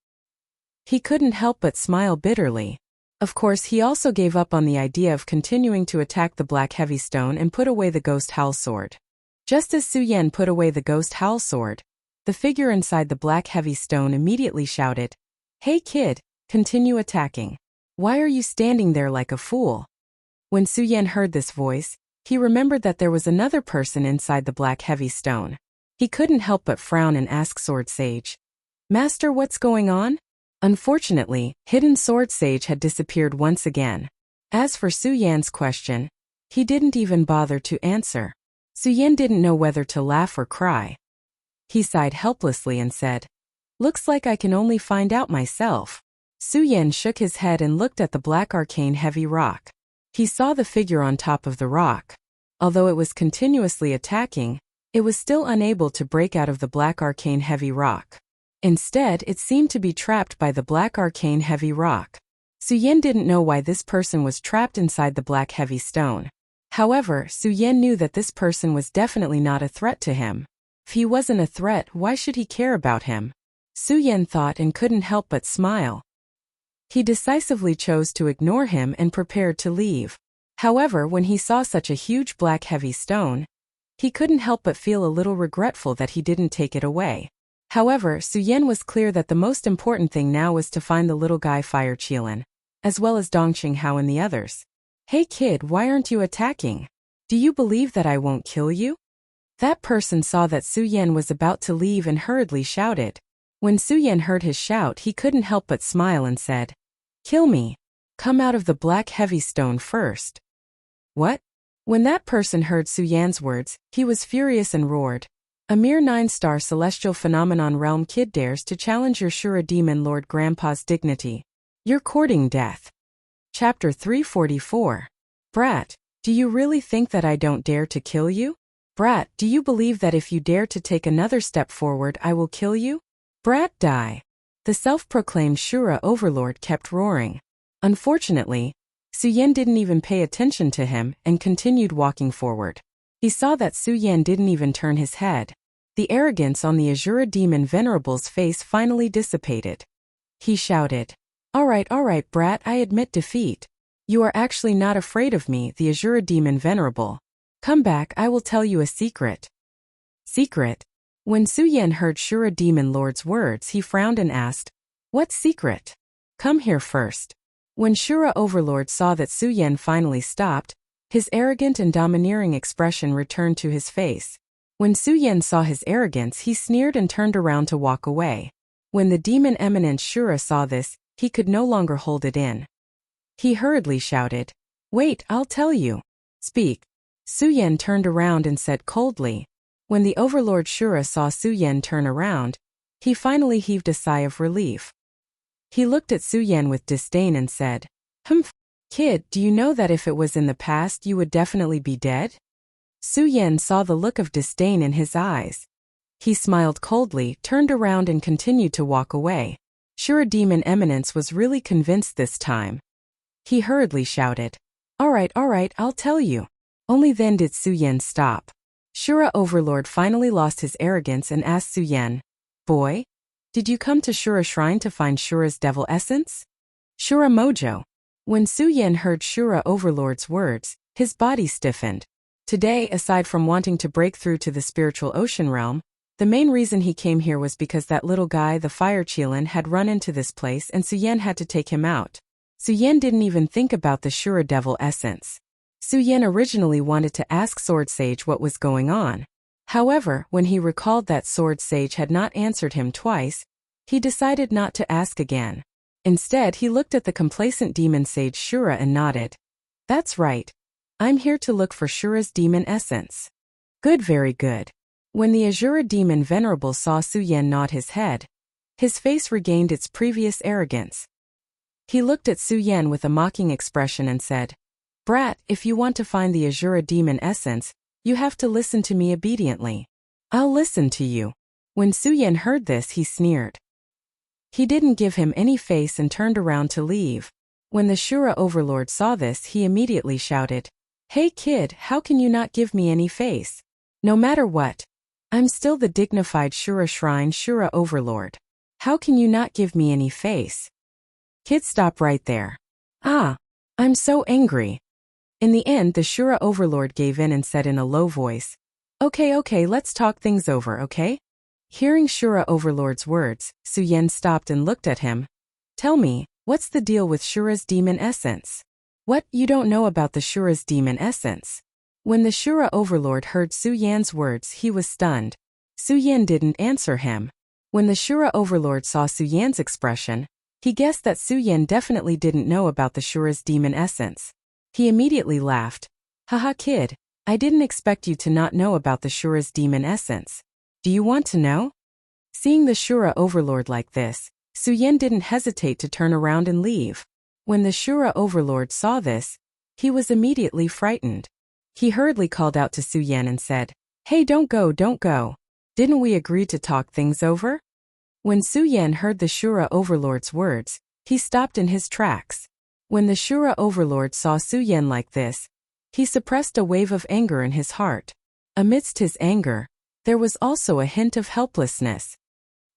He couldn't help but smile bitterly. Of course, he also gave up on the idea of continuing to attack the black heavy stone and put away the ghost howl sword. Just as Su Yan put away the ghost howl sword, the figure inside the black heavy stone immediately shouted, "Hey kid, continue attacking. Why are you standing there like a fool?" When Su Yan heard this voice, he remembered that there was another person inside the black heavy stone. He couldn't help but frown and ask Sword Sage, "Master, what's going on?" Unfortunately, Hidden Sword Sage had disappeared once again. As for Su Yan's question, he didn't even bother to answer. Su Yan didn't know whether to laugh or cry. He sighed helplessly and said, "Looks like I can only find out myself." Su Yan shook his head and looked at the black arcane heavy rock. He saw the figure on top of the rock. Although it was continuously attacking, it was still unable to break out of the black arcane heavy rock. Instead, it seemed to be trapped by the black arcane heavy rock. Su Yan didn't know why this person was trapped inside the black heavy stone. However, Su Yan knew that this person was definitely not a threat to him. If he wasn't a threat, why should he care about him? Su Yan thought and couldn't help but smile. He decisively chose to ignore him and prepared to leave. However, when he saw such a huge black heavy stone, he couldn't help but feel a little regretful that he didn't take it away. However, Su Yan was clear that the most important thing now was to find the little guy Fire Qilin, as well as Dongqing Hao and the others. Hey kid, why aren't you attacking? Do you believe that I won't kill you? That person saw that Su Yan was about to leave and hurriedly shouted. When Su Yan heard his shout, he couldn't help but smile and said, "Kill me. Come out of the black heavy stone first." What? When that person heard Su Yan's words, he was furious and roared, "A mere 9-star celestial phenomenon realm kid dares to challenge your Shura demon lord grandpa's dignity. You're courting death." Chapter 344. Brat, do you really think that I don't dare to kill you? Brat, do you believe that if you dare to take another step forward I will kill you? Brat, die. The self-proclaimed Shura overlord kept roaring. Unfortunately, Su Yan didn't even pay attention to him and continued walking forward. He saw that Su Yan didn't even turn his head. The arrogance on the Azura demon venerable's face finally dissipated. He shouted, all right, brat, I admit defeat. You are actually not afraid of me, the Azura demon venerable. Come back, I will tell you a secret." Secret? When Su Yan heard Shura demon lord's words, he frowned and asked, "What secret? Come here first." When Shura overlord saw that Su Yan finally stopped, his arrogant and domineering expression returned to his face. When Su Yan saw his arrogance, he sneered and turned around to walk away. When the demon eminent Shura saw this, he could no longer hold it in. He hurriedly shouted, "Wait, I'll tell you." "Speak." Su Yan turned around and said coldly. When the overlord Shura saw Su Yan turn around, he finally heaved a sigh of relief. He looked at Su Yan with disdain and said, "Humph, kid, do you know that if it was in the past you would definitely be dead?" Su Yan saw the look of disdain in his eyes. He smiled coldly, turned around and continued to walk away. Shura Demon Eminence was really convinced this time. He hurriedly shouted, all right, I'll tell you." Only then did Su Yan stop. Shura Overlord finally lost his arrogance and asked Su Yan, "Boy, did you come to Shura Shrine to find Shura's devil essence?" "Shura Mojo." When Su Yan heard Shura Overlord's words, his body stiffened. Today, aside from wanting to break through to the spiritual ocean realm, the main reason he came here was because that little guy, the Fire Qilin, had run into this place and Su Yan had to take him out. Su Yan didn't even think about the Shura devil essence. Su Yan originally wanted to ask Sword Sage what was going on. However, when he recalled that Sword Sage had not answered him twice, he decided not to ask again. Instead, he looked at the complacent demon sage Shura and nodded. "That's right. I'm here to look for Shura's demon essence." "Good, very good." When the Azura demon venerable saw Su Yan nod his head, his face regained its previous arrogance. He looked at Su Yan with a mocking expression and said, "Brat, if you want to find the Azura demon essence, you have to listen to me obediently." "I'll listen to you." When Su Yan heard this, he sneered. He didn't give him any face and turned around to leave. When the Shura Overlord saw this, he immediately shouted, "Hey kid, how can you not give me any face? No matter what, I'm still the dignified Shura Shrine Shura Overlord. How can you not give me any face?" "Kid, stop right there. Ah, I'm so angry." In the end, the Shura Overlord gave in and said in a low voice, Okay, let's talk things over, okay?" Hearing Shura Overlord's words, Su Yan stopped and looked at him. "Tell me, what's the deal with Shura's demon essence?" "What, you don't know about the Shura's demon essence?" When the Shura Overlord heard Su Yan's words, he was stunned. Su Yan didn't answer him. When the Shura Overlord saw Su Yan's expression, he guessed that Su Yan definitely didn't know about the Shura's demon essence. He immediately laughed. "Haha kid, I didn't expect you to not know about the Shura's demon essence. Do you want to know?" Seeing the Shura Overlord like this, Su Yan didn't hesitate to turn around and leave. When the Shura Overlord saw this, he was immediately frightened. He hurriedly called out to Su Yan and said, "Hey, don't go. Didn't we agree to talk things over?" When Su Yan heard the Shura Overlord's words, he stopped in his tracks. When the Shura Overlord saw Su Yan like this, he suppressed a wave of anger in his heart. Amidst his anger, There was also a hint of helplessness.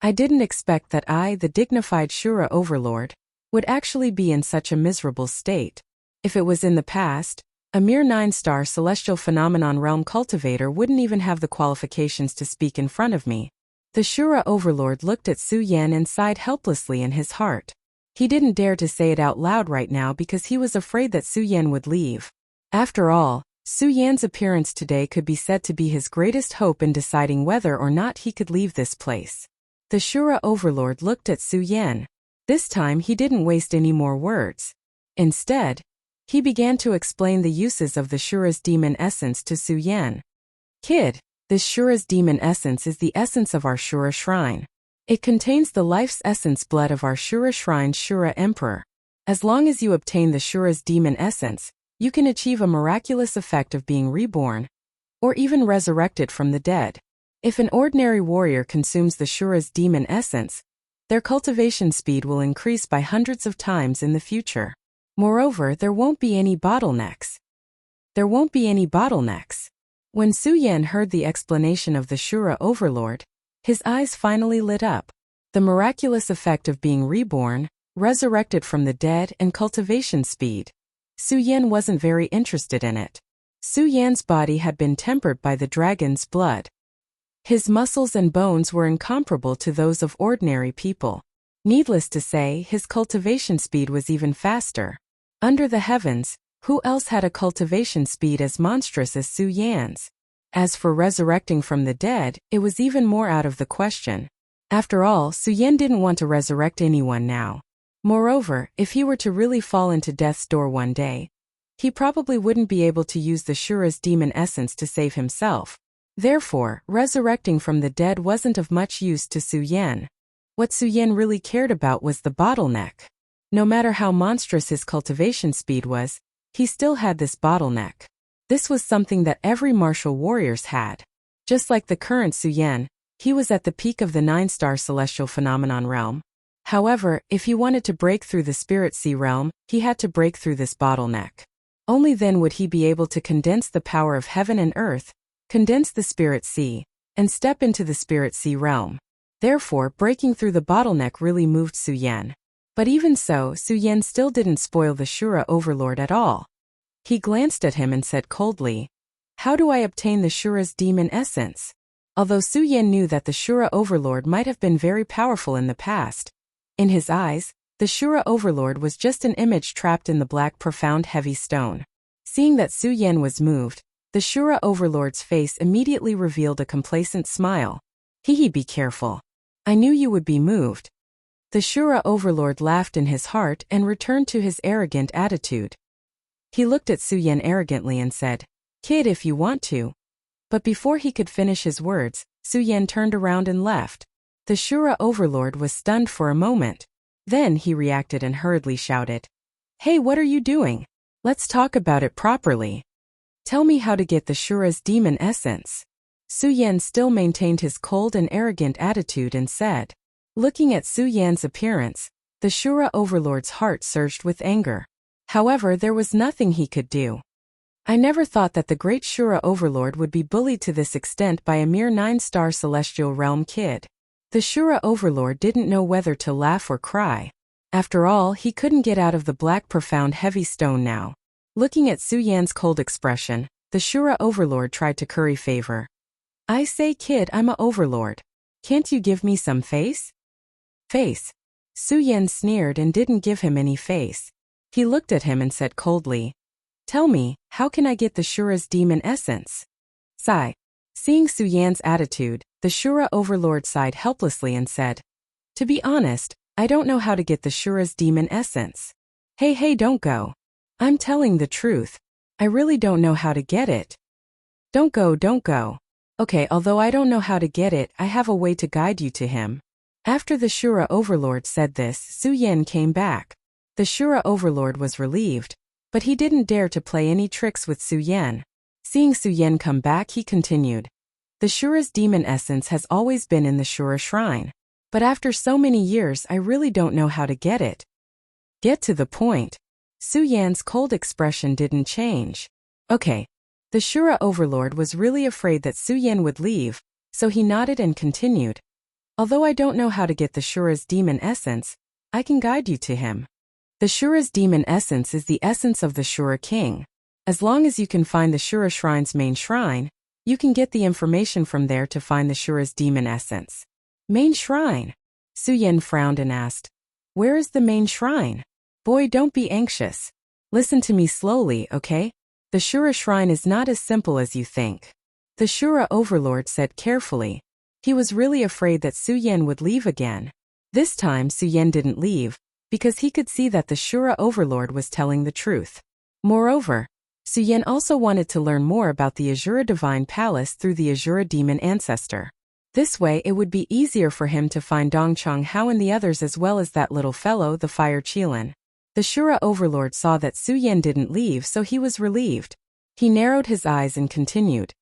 I didn't expect that I, the dignified Shura overlord, would actually be in such a miserable state. If it was in the past, a mere 9-star celestial phenomenon realm cultivator wouldn't even have the qualifications to speak in front of me. The Shura overlord looked at Su Yan and sighed helplessly in his heart. He didn't dare to say it out loud right now because he was afraid that Su Yan would leave. After all, Su Yan's appearance today could be said to be his greatest hope in deciding whether or not he could leave this place. The Shura overlord looked at Su Yan. This time he didn't waste any more words. Instead, he began to explain the uses of the Shura's demon essence to Su Yan. Kid, this Shura's demon essence is the essence of our Shura shrine. It contains the life's essence blood of our Shura shrine's Shura emperor. As long as you obtain the Shura's demon essence, you can achieve a miraculous effect of being reborn, or even resurrected from the dead. If an ordinary warrior consumes the Shura's demon essence, their cultivation speed will increase by hundreds of times in the future. Moreover, there won't be any bottlenecks. When Su Yan heard the explanation of the Shura overlord, his eyes finally lit up. The miraculous effect of being reborn, resurrected from the dead, and cultivation speed. Su Yan wasn't very interested in it. Su Yan's body had been tempered by the dragon's blood. His muscles and bones were incomparable to those of ordinary people. Needless to say, his cultivation speed was even faster. Under the heavens, who else had a cultivation speed as monstrous as Su Yan's? As for resurrecting from the dead, it was even more out of the question. After all, Su Yan didn't want to resurrect anyone now. Moreover, if he were to really fall into death's door one day, he probably wouldn't be able to use the Shura's demon essence to save himself. Therefore, resurrecting from the dead wasn't of much use to Su Yan. What Su Yan really cared about was the bottleneck. No matter how monstrous his cultivation speed was, he still had this bottleneck. This was something that every martial warriors had. Just like the current Su Yan, he was at the peak of the 9-star celestial phenomenon realm. However, if he wanted to break through the spirit sea realm, he had to break through this bottleneck. Only then would he be able to condense the power of heaven and earth, condense the spirit sea, and step into the spirit sea realm. Therefore, breaking through the bottleneck really moved Su Yan. But even so, Su Yan still didn't spoil the Shura overlord at all. He glanced at him and said coldly, "How do I obtain the Shura's demon essence?" Although Su Yan knew that the Shura overlord might have been very powerful in the past, in his eyes, the Shura overlord was just an image trapped in the black profound heavy stone. Seeing that Su Yan was moved, the Shura overlord's face immediately revealed a complacent smile. Be careful. I knew you would be moved." The Shura overlord laughed in his heart and returned to his arrogant attitude. He looked at Su Yan arrogantly and said, "Kid, if you want to." But before he could finish his words, Su Yan turned around and left. The Shura overlord was stunned for a moment. Then he reacted and hurriedly shouted, "Hey, what are you doing? Let's talk about it properly. Tell me how to get the Shura's demon essence." Su Yan still maintained his cold and arrogant attitude and said. Looking at Su Yan's appearance, the Shura overlord's heart surged with anger. However, there was nothing he could do. I never thought that the great Shura overlord would be bullied to this extent by a mere 9-star celestial realm kid. The Shura overlord didn't know whether to laugh or cry. After all, he couldn't get out of the black profound heavy stone now. Looking at Su Yan's cold expression, the Shura overlord tried to curry favor. "I say, kid, I'm a overlord. Can't you give me some face?" Face. Su Yan sneered and didn't give him any face. He looked at him and said coldly, "Tell me, how can I get the Shura's demon essence?" Sigh. Seeing Su Yan's attitude, the Shura overlord sighed helplessly and said, "To be honest, I don't know how to get the Shura's demon essence." Hey, don't go. I'm telling the truth. I really don't know how to get it. Don't go. Okay, although I don't know how to get it, I have a way to guide you to him. After the Shura overlord said this, Su Yan came back. The Shura overlord was relieved, but he didn't dare to play any tricks with Su Yan. Seeing Su Yan come back, he continued. The Shura's demon essence has always been in the Shura shrine. But after so many years, I really don't know how to get it. Get to the point. Su Yan's cold expression didn't change. Okay. The Shura overlord was really afraid that Su Yan would leave, So he nodded and continued. Although I don't know how to get the Shura's demon essence, I can guide you to him. The Shura's demon essence is the essence of the Shura king. As long as you can find the Shura Shrine's main shrine, you can get the information from there to find the Shura's demon essence. Main shrine? Su Yan frowned and asked, where is the main shrine? Boy, don't be anxious. Listen to me slowly, okay? The Shura Shrine is not as simple as you think. The Shura Overlord said carefully. He was really afraid that Su Yan would leave again. This time Su Yan didn't leave, because he could see that the Shura Overlord was telling the truth. Moreover, Su Yan also wanted to learn more about the Azura Divine Palace through the Azura Demon Ancestor. This way it would be easier for him to find Dong Chonghao and the others as well as that little fellow, the Fire Qilin. The Shura Overlord saw that Su Yan didn't leave, so he was relieved. He narrowed his eyes and continued.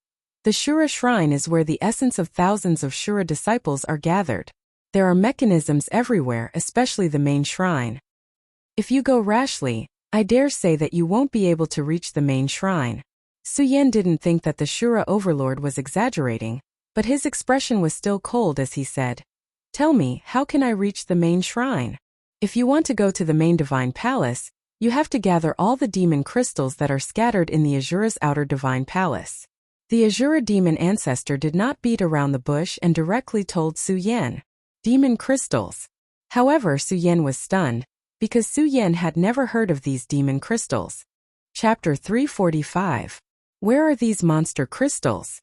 The Shura Shrine is where the essence of thousands of Shura disciples are gathered. There are mechanisms everywhere, especially the main shrine. If you go rashly, I dare say that you won't be able to reach the main shrine. Su Yan didn't think that the Shura Overlord was exaggerating, but his expression was still cold as he said, tell me, how can I reach the main shrine? If you want to go to the main divine palace, you have to gather all the demon crystals that are scattered in the Azura's outer divine palace. The Azura demon ancestor did not beat around the bush and directly told Su Yan. Demon crystals. However, Su Yan was stunned, because Su Yan had never heard of these demon crystals. Chapter 345. Where are these monster crystals?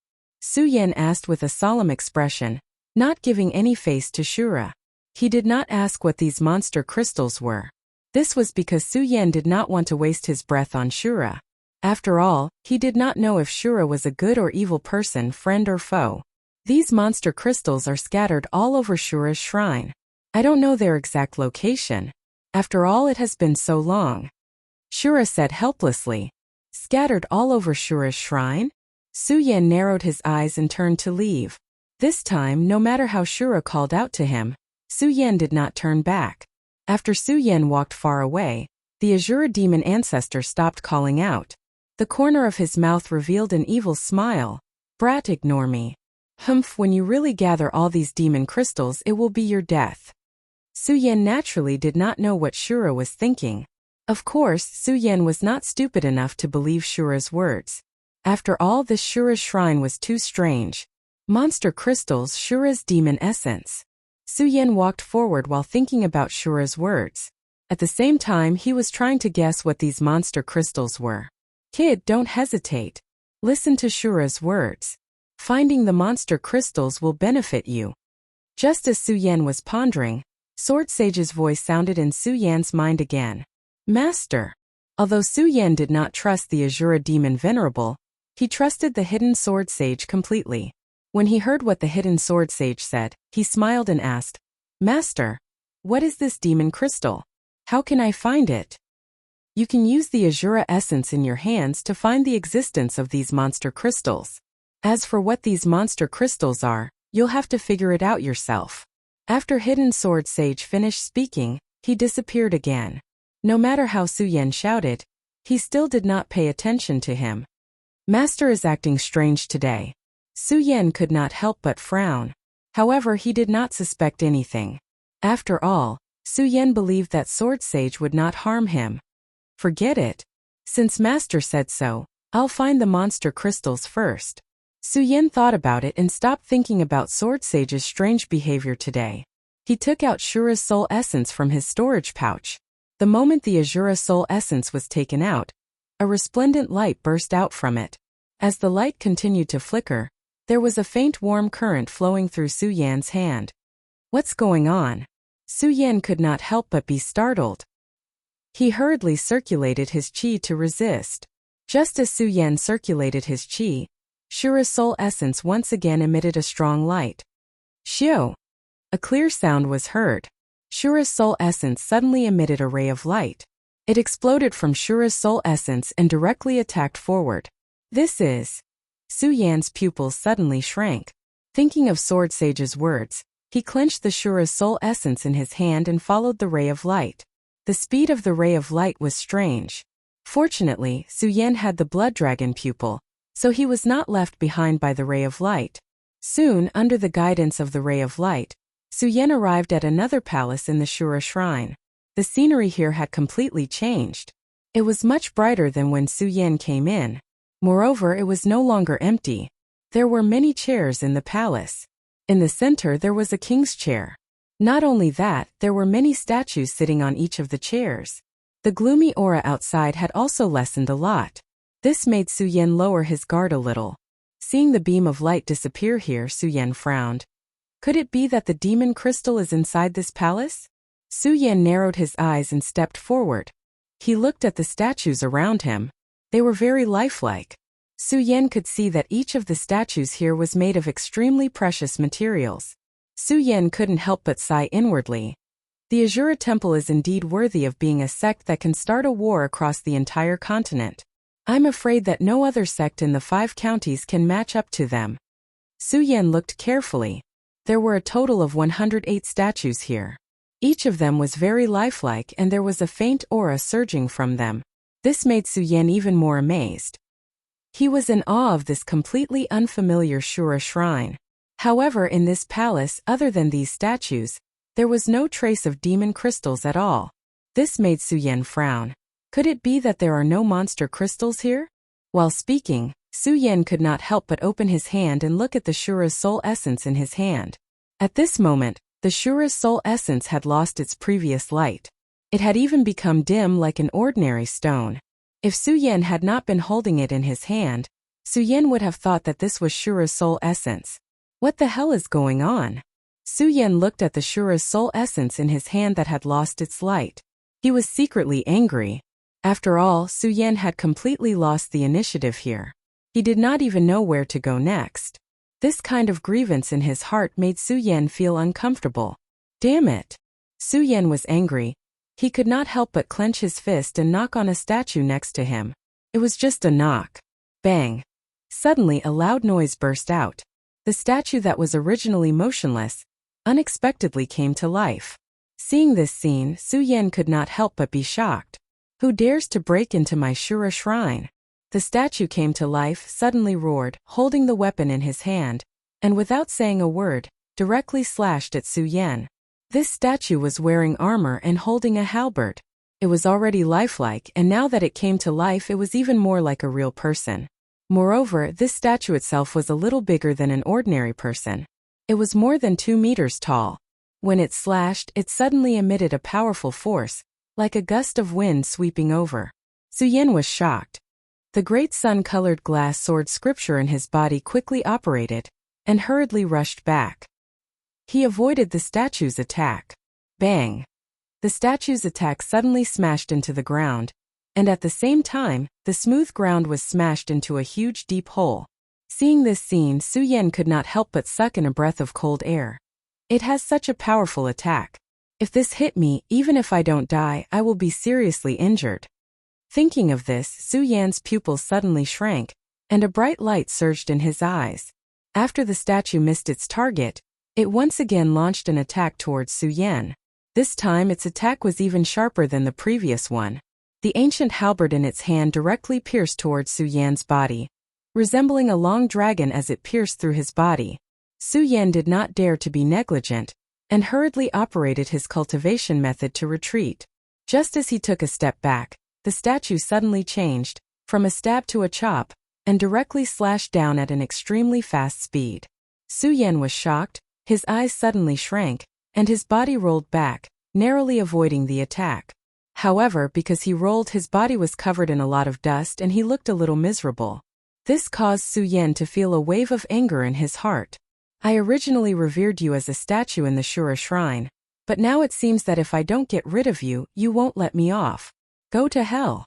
Su Yan asked with a solemn expression, not giving any face to Shura. He did not ask what these monster crystals were. This was because Su Yan did not want to waste his breath on Shura. After all, he did not know if Shura was a good or evil person, friend or foe. These monster crystals are scattered all over Shura's shrine. I don't know their exact location. After all, it has been so long. Shura said helplessly. Scattered all over Shura's shrine? Su Yan narrowed his eyes and turned to leave. This time, no matter how Shura called out to him, Su Yan did not turn back. After Su Yan walked far away, the Azura demon ancestor stopped calling out. The corner of his mouth revealed an evil smile. Brat, ignore me. Humph, when you really gather all these demon crystals, it will be your death. Su Yan naturally did not know what Shura was thinking. Of course, Su Yan was not stupid enough to believe Shura's words. After all, this Shura's shrine was too strange. Monster crystals, Shura's demon essence. Su Yan walked forward while thinking about Shura's words. At the same time, he was trying to guess what these monster crystals were. Kid, don't hesitate. Listen to Shura's words. Finding the monster crystals will benefit you. Just as Su Yan was pondering, Sword Sage's voice sounded in Su Yan's mind again. Master. Although Su Yan did not trust the Azura demon venerable, he trusted the hidden Sword Sage completely. When he heard what the hidden Sword Sage said, he smiled and asked, Master, what is this demon crystal? How can I find it? You can use the Azura essence in your hands to find the existence of these monster crystals. As for what these monster crystals are, you'll have to figure it out yourself. After Hidden Sword Sage finished speaking, he disappeared again. No matter how Su Yan shouted, he still did not pay attention to him. Master is acting strange today. Su Yan could not help but frown. However, he did not suspect anything. After all, Su Yan believed that Sword Sage would not harm him. Forget it. Since Master said so, I'll find the monster crystals first. Su Yan thought about it and stopped thinking about Sword Sage's strange behavior today. He took out Shura's soul essence from his storage pouch. The moment the Azura soul essence was taken out, a resplendent light burst out from it. As the light continued to flicker, there was a faint warm current flowing through Su Yan's hand. What's going on? Su Yan could not help but be startled. He hurriedly circulated his qi to resist. Just as Su Yan circulated his qi, Shura's soul essence once again emitted a strong light. Shio! A clear sound was heard. Shura's soul essence suddenly emitted a ray of light. It exploded from Shura's soul essence and directly attacked forward. This is... Su Yan's pupils suddenly shrank. Thinking of Sword Sage's words, he clenched the Shura's soul essence in his hand and followed the ray of light. The speed of the ray of light was strange. Fortunately, Su Yan had the blood dragon pupil, so he was not left behind by the ray of light. Soon, under the guidance of the ray of light, Su Yan arrived at another palace in the Shura Shrine. The scenery here had completely changed. It was much brighter than when Su Yan came in. Moreover, it was no longer empty. There were many chairs in the palace. In the center there was a king's chair. Not only that, there were many statues sitting on each of the chairs. The gloomy aura outside had also lessened a lot. This made Su Yan lower his guard a little. Seeing the beam of light disappear here, Su Yan frowned. Could it be that the demon crystal is inside this palace? Su Yan narrowed his eyes and stepped forward. He looked at the statues around him. They were very lifelike. Su Yan could see that each of the statues here was made of extremely precious materials. Su Yan couldn't help but sigh inwardly. The Azura Temple is indeed worthy of being a sect that can start a war across the entire continent. I'm afraid that no other sect in the 5 counties can match up to them. Su Yan looked carefully. There were a total of 108 statues here. Each of them was very lifelike and there was a faint aura surging from them. This made Su Yan even more amazed. He was in awe of this completely unfamiliar Shura Shrine. However, in this palace, other than these statues, there was no trace of demon crystals at all. This made Su Yan frown. Could it be that there are no monster crystals here? While speaking, Su Yan could not help but open his hand and look at the Shura's soul essence in his hand. At this moment, the Shura's soul essence had lost its previous light. It had even become dim like an ordinary stone. If Su Yan had not been holding it in his hand, Su Yan would have thought that this was Shura's soul essence. What the hell is going on? Su Yan looked at the Shura's soul essence in his hand that had lost its light. He was secretly angry. After all, Su Yan had completely lost the initiative here. He did not even know where to go next. This kind of grievance in his heart made Su Yan feel uncomfortable. Damn it! Su Yan was angry. He could not help but clench his fist and knock on a statue next to him. It was just a knock. Bang! Suddenly a loud noise burst out. The statue that was originally motionless unexpectedly came to life. Seeing this scene, Su Yan could not help but be shocked. Who dares to break into my Shura Shrine? The statue came to life, suddenly roared, holding the weapon in his hand, and without saying a word, directly slashed at Su Yan. This statue was wearing armor and holding a halberd. It was already lifelike, and now that it came to life it was even more like a real person. Moreover, this statue itself was a little bigger than an ordinary person. It was more than 2 meters tall. When it slashed, it suddenly emitted a powerful force, like a gust of wind sweeping over. Su Yan was shocked. The great sun-colored glass sword scripture in his body quickly operated, and hurriedly rushed back. He avoided the statue's attack. Bang! The statue's attack suddenly smashed into the ground, and at the same time, the smooth ground was smashed into a huge deep hole. Seeing this scene, Su Yan could not help but suck in a breath of cold air. It has such a powerful attack. If this hit me, even if I don't die, I will be seriously injured. Thinking of this, Su Yan's pupils suddenly shrank, and a bright light surged in his eyes. After the statue missed its target, it once again launched an attack towards Su Yan. This time its attack was even sharper than the previous one. The ancient halberd in its hand directly pierced towards Su Yan's body, resembling a long dragon as it pierced through his body. Su Yan did not dare to be negligent, and hurriedly operated his cultivation method to retreat. Just as he took a step back, the statue suddenly changed, from a stab to a chop, and directly slashed down at an extremely fast speed. Su Yan was shocked, his eyes suddenly shrank, and his body rolled back, narrowly avoiding the attack. However, because he rolled, his body was covered in a lot of dust and he looked a little miserable. This caused Su Yan to feel a wave of anger in his heart. I originally revered you as a statue in the Shura Shrine, but now it seems that if I don't get rid of you, you won't let me off. Go to hell.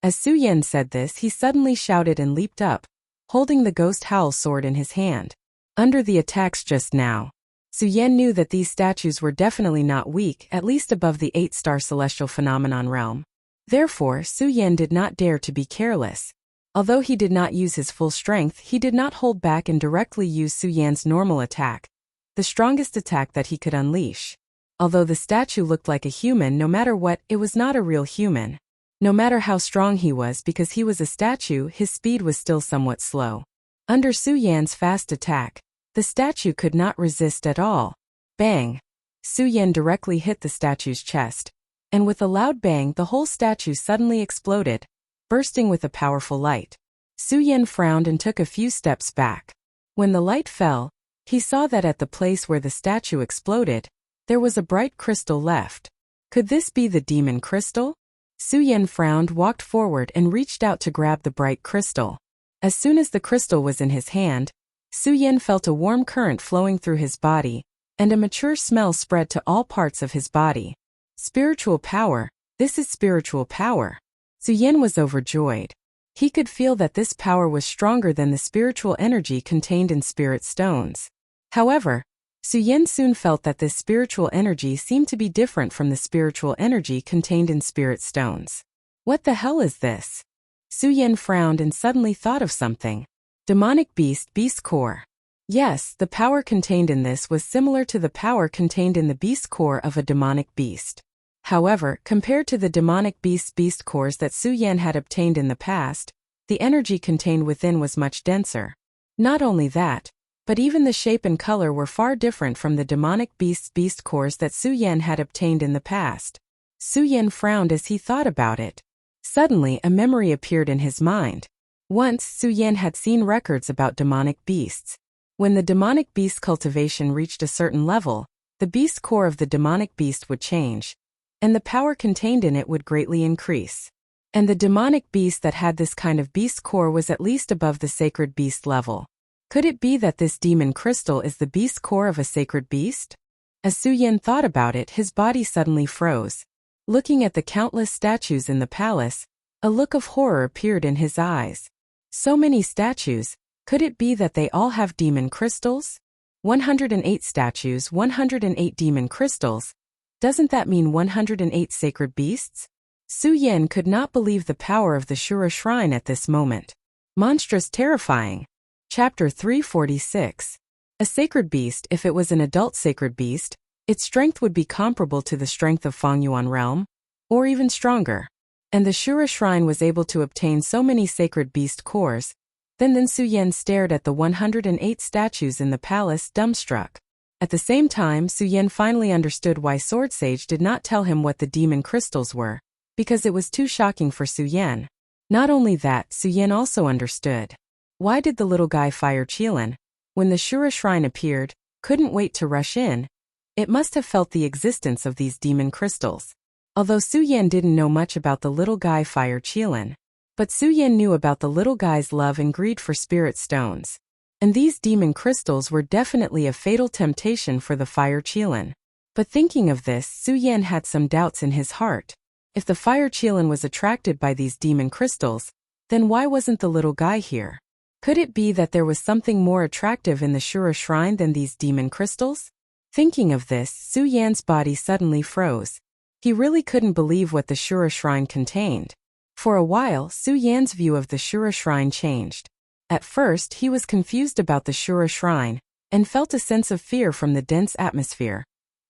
As Su Yan said this, he suddenly shouted and leaped up, holding the ghost howl sword in his hand. Under the attacks just now, Su Yan knew that these statues were definitely not weak, at least above the 8-star celestial phenomenon realm. Therefore, Su Yan did not dare to be careless. Although he did not use his full strength, he did not hold back and directly use Su Yan's normal attack, the strongest attack that he could unleash. Although the statue looked like a human, no matter what, it was not a real human. No matter how strong he was, because he was a statue, his speed was still somewhat slow. Under Su Yan's fast attack, The statue could not resist at all. Bang! Su Yan directly hit the statue's chest, and with a loud bang the whole statue suddenly exploded, bursting with a powerful light. Su Yan frowned and took a few steps back. When the light fell, he saw that at the place where the statue exploded, there was a bright crystal left. Could this be the demon crystal? Su Yan frowned, walked forward and reached out to grab the bright crystal. As soon as the crystal was in his hand, Su Yan felt a warm current flowing through his body, and a mature smell spread to all parts of his body. Spiritual power, this is spiritual power. Su Yan was overjoyed. He could feel that this power was stronger than the spiritual energy contained in spirit stones. However, Su Yan soon felt that this spiritual energy seemed to be different from the spiritual energy contained in spirit stones. What the hell is this? Su Yan frowned and suddenly thought of something. Demonic beast core. Yes, the power contained in this was similar to the power contained in the beast core of a demonic beast. However, compared to the demonic beast cores that Su Yan had obtained in the past, the energy contained within was much denser. Not only that, but even the shape and color were far different from the demonic beast cores that Su Yan had obtained in the past. Su Yan frowned as he thought about it. Suddenly a memory appeared in his mind. Once Su Yan had seen records about demonic beasts. When the demonic beast cultivation reached a certain level, the beast core of the demonic beast would change, and the power contained in it would greatly increase. And the demonic beast that had this kind of beast core was at least above the sacred beast level. Could it be that this demon crystal is the beast core of a sacred beast? As Su Yan thought about it, his body suddenly froze. Looking at the countless statues in the palace, a look of horror appeared in his eyes. So many statues, could it be that they all have demon crystals? 108 statues, 108 demon crystals. Doesn't that mean 108 sacred beasts? Su Yan could not believe the power of the Shura Shrine at this moment. Monstrous terrifying. Chapter 346. A sacred beast, if it was an adult sacred beast, its strength would be comparable to the strength of Fengyuan realm, or even stronger. And the Shura Shrine was able to obtain so many sacred beast cores. Then Su Yan stared at the 108 statues in the palace, dumbstruck. At the same time, Su Yan finally understood why Sword Sage did not tell him what the demon crystals were, because it was too shocking for Su Yan. Not only that, Su Yan also understood. Why did the little guy fire Qilin? When the Shura Shrine appeared, couldn't wait to rush in. It must have felt the existence of these demon crystals. Although Su Yan didn't know much about the little guy fire Qilin, but Su Yan knew about the little guy's love and greed for spirit stones. And these demon crystals were definitely a fatal temptation for the fire Qilin. But thinking of this, Su Yan had some doubts in his heart. If the fire Qilin was attracted by these demon crystals, then why wasn't the little guy here? Could it be that there was something more attractive in the Shura Shrine than these demon crystals? Thinking of this, Su Yan's body suddenly froze. He really couldn't believe what the Shura Shrine contained. For a while, Su Yan's view of the Shura Shrine changed. At first, he was confused about the Shura Shrine, and felt a sense of fear from the dense atmosphere.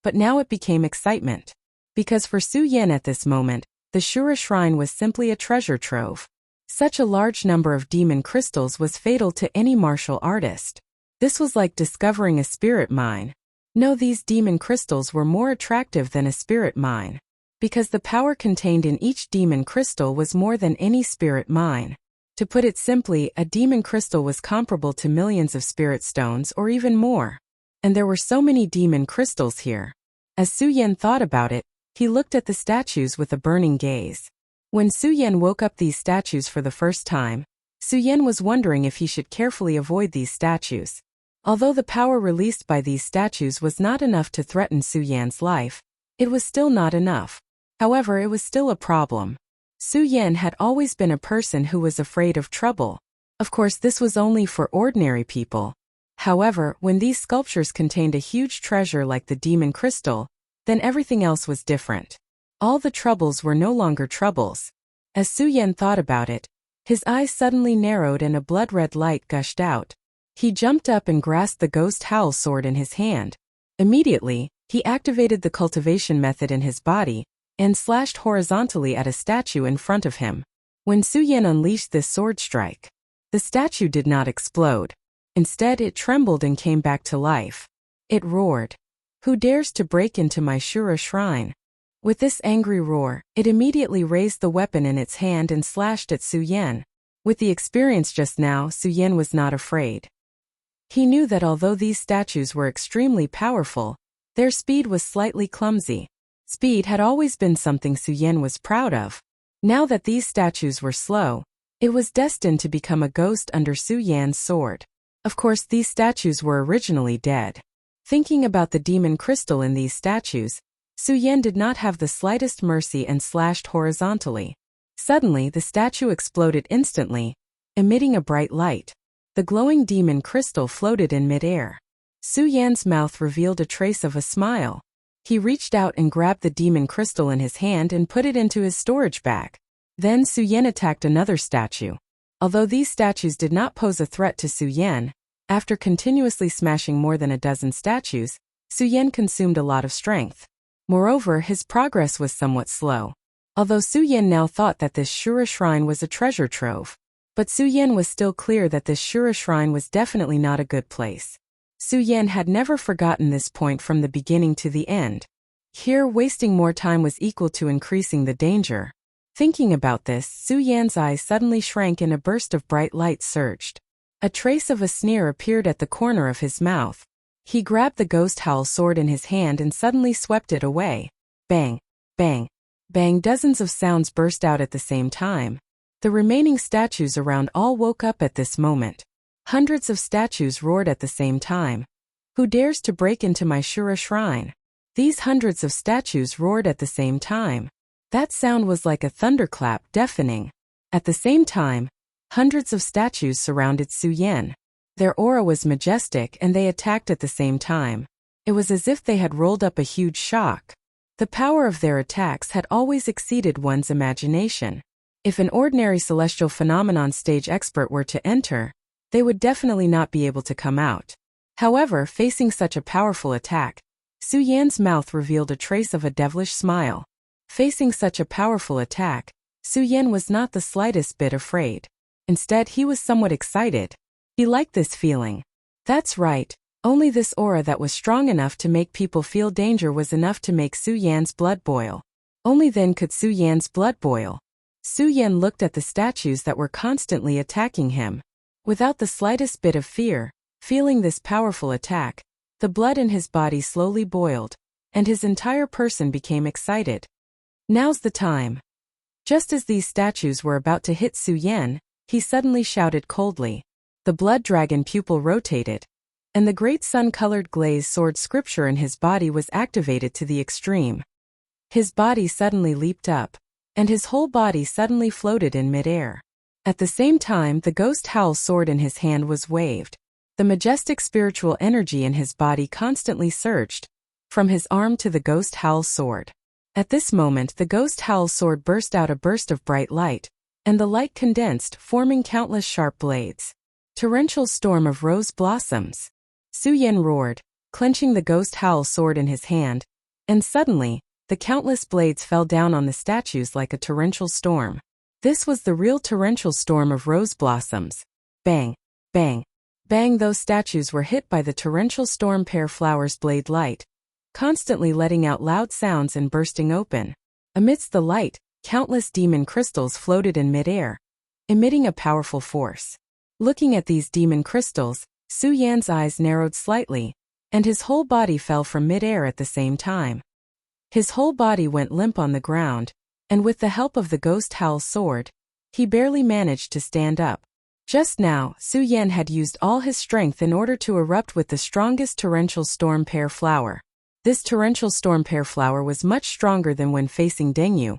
But now it became excitement. Because for Su Yan at this moment, the Shura Shrine was simply a treasure trove. Such a large number of demon crystals was fatal to any martial artist. This was like discovering a spirit mine. No, these demon crystals were more attractive than a spirit mine. Because the power contained in each demon crystal was more than any spirit mine. To put it simply, a demon crystal was comparable to millions of spirit stones or even more. And there were so many demon crystals here. As Su Yan thought about it, he looked at the statues with a burning gaze. When Su Yan woke up these statues for the first time, Su Yan was wondering if he should carefully avoid these statues. Although the power released by these statues was not enough to threaten Su Yan's life, it was still not enough. However, it was still a problem. Su Yan had always been a person who was afraid of trouble. Of course, this was only for ordinary people. However, when these sculptures contained a huge treasure like the demon crystal, then everything else was different. All the troubles were no longer troubles. As Su Yan thought about it, his eyes suddenly narrowed and a blood-red light gushed out. He jumped up and grasped the ghost howl sword in his hand. Immediately, he activated the cultivation method in his body, and slashed horizontally at a statue in front of him. When Su Yan unleashed this sword strike, the statue did not explode. Instead, it trembled and came back to life. It roared. "Who dares to break into my Shura shrine?" With this angry roar, it immediately raised the weapon in its hand and slashed at Su Yan. With the experience just now, Su Yan was not afraid. He knew that although these statues were extremely powerful, their speed was slightly clumsy. Speed had always been something Su Yan was proud of. Now that these statues were slow, it was destined to become a ghost under Su Yan's sword. Of course, these statues were originally dead. Thinking about the demon crystal in these statues, Su Yan did not have the slightest mercy and slashed horizontally. Suddenly, the statue exploded instantly, emitting a bright light. The glowing demon crystal floated in midair. Su Yan's mouth revealed a trace of a smile. He reached out and grabbed the demon crystal in his hand and put it into his storage bag. Then Su Yan attacked another statue. Although these statues did not pose a threat to Su Yan, after continuously smashing more than a dozen statues, Su Yan consumed a lot of strength. Moreover, his progress was somewhat slow. Although Su Yan now thought that this Shura shrine was a treasure trove, but Su Yan was still clear that this Shura shrine was definitely not a good place. Su Yan had never forgotten this point from the beginning to the end. Here, wasting more time was equal to increasing the danger. Thinking about this, Su Yan's eyes suddenly shrank and a burst of bright light surged. A trace of a sneer appeared at the corner of his mouth. He grabbed the ghost howl sword in his hand and suddenly swept it away. Bang! Bang! Bang! Dozens of sounds burst out at the same time. The remaining statues around all woke up at this moment. Hundreds of statues roared at the same time. "Who dares to break into my Shura shrine?" These hundreds of statues roared at the same time. That sound was like a thunderclap, deafening. At the same time, hundreds of statues surrounded Su Yan. Their aura was majestic and they attacked at the same time. It was as if they had rolled up a huge shock. The power of their attacks had always exceeded one's imagination. If an ordinary celestial phenomenon stage expert were to enter, they would definitely not be able to come out. However, facing such a powerful attack, Su Yan's mouth revealed a trace of a devilish smile. Facing such a powerful attack, Su Yan was not the slightest bit afraid. Instead, he was somewhat excited. He liked this feeling. That's right, only this aura that was strong enough to make people feel danger was enough to make Su Yan's blood boil. Only then could Su Yan's blood boil. Su Yan looked at the statues that were constantly attacking him. Without the slightest bit of fear, feeling this powerful attack, the blood in his body slowly boiled, and his entire person became excited. Now's the time. Just as these statues were about to hit Su Yan, he suddenly shouted coldly. The blood dragon pupil rotated, and the great sun-colored glaze sword scripture in his body was activated to the extreme. His body suddenly leaped up, and his whole body suddenly floated in midair. At the same time, the ghost howl sword in his hand was waved. The majestic spiritual energy in his body constantly surged, from his arm to the ghost howl sword. At this moment, the ghost howl sword burst out a burst of bright light, and the light condensed, forming countless sharp blades. Torrential storm of rose blossoms. Su Yan roared, clenching the ghost howl sword in his hand, and suddenly, the countless blades fell down on the statues like a torrential storm. This was the real torrential storm of rose blossoms. Bang! Bang! Bang! Those statues were hit by the torrential storm pear flowers blade light, constantly letting out loud sounds and bursting open. Amidst the light, countless demon crystals floated in midair, emitting a powerful force. Looking at these demon crystals, Su Yan's eyes narrowed slightly, and his whole body fell from midair at the same time. His whole body went limp on the ground, and with the help of the ghost howl sword, he barely managed to stand up. Just now, Su Yan had used all his strength in order to erupt with the strongest torrential storm pear flower. This torrential storm pear flower was much stronger than when facing Dengyu,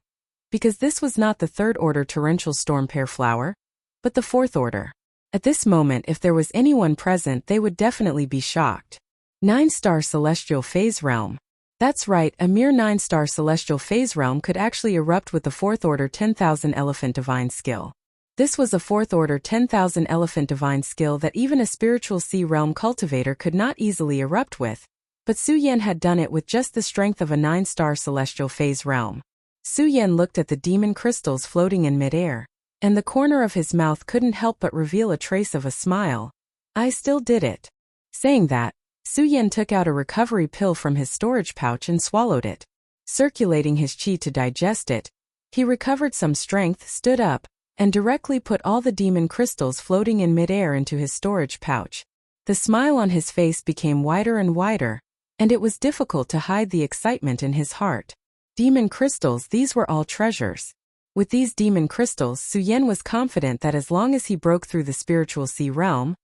because this was not the third-order torrential storm pear flower, but the fourth order. At this moment, if there was anyone present, they would definitely be shocked. 9-star celestial phase realm. That's right, a mere 9-star celestial phase realm could actually erupt with the 4th order 10,000 elephant divine skill. This was a 4th order 10,000 elephant divine skill that even a spiritual sea realm cultivator could not easily erupt with, but Su Yan had done it with just the strength of a 9-star celestial phase realm. Su Yan looked at the demon crystals floating in midair, and the corner of his mouth couldn't help but reveal a trace of a smile. I still did it. Saying that, Su Yan took out a recovery pill from his storage pouch and swallowed it. Circulating his qi to digest it, he recovered some strength, stood up, and directly put all the demon crystals floating in midair into his storage pouch. The smile on his face became wider and wider, and it was difficult to hide the excitement in his heart. Demon crystals, these were all treasures. With these demon crystals, Su Yan was confident that as long as he broke through the spiritual sea realm,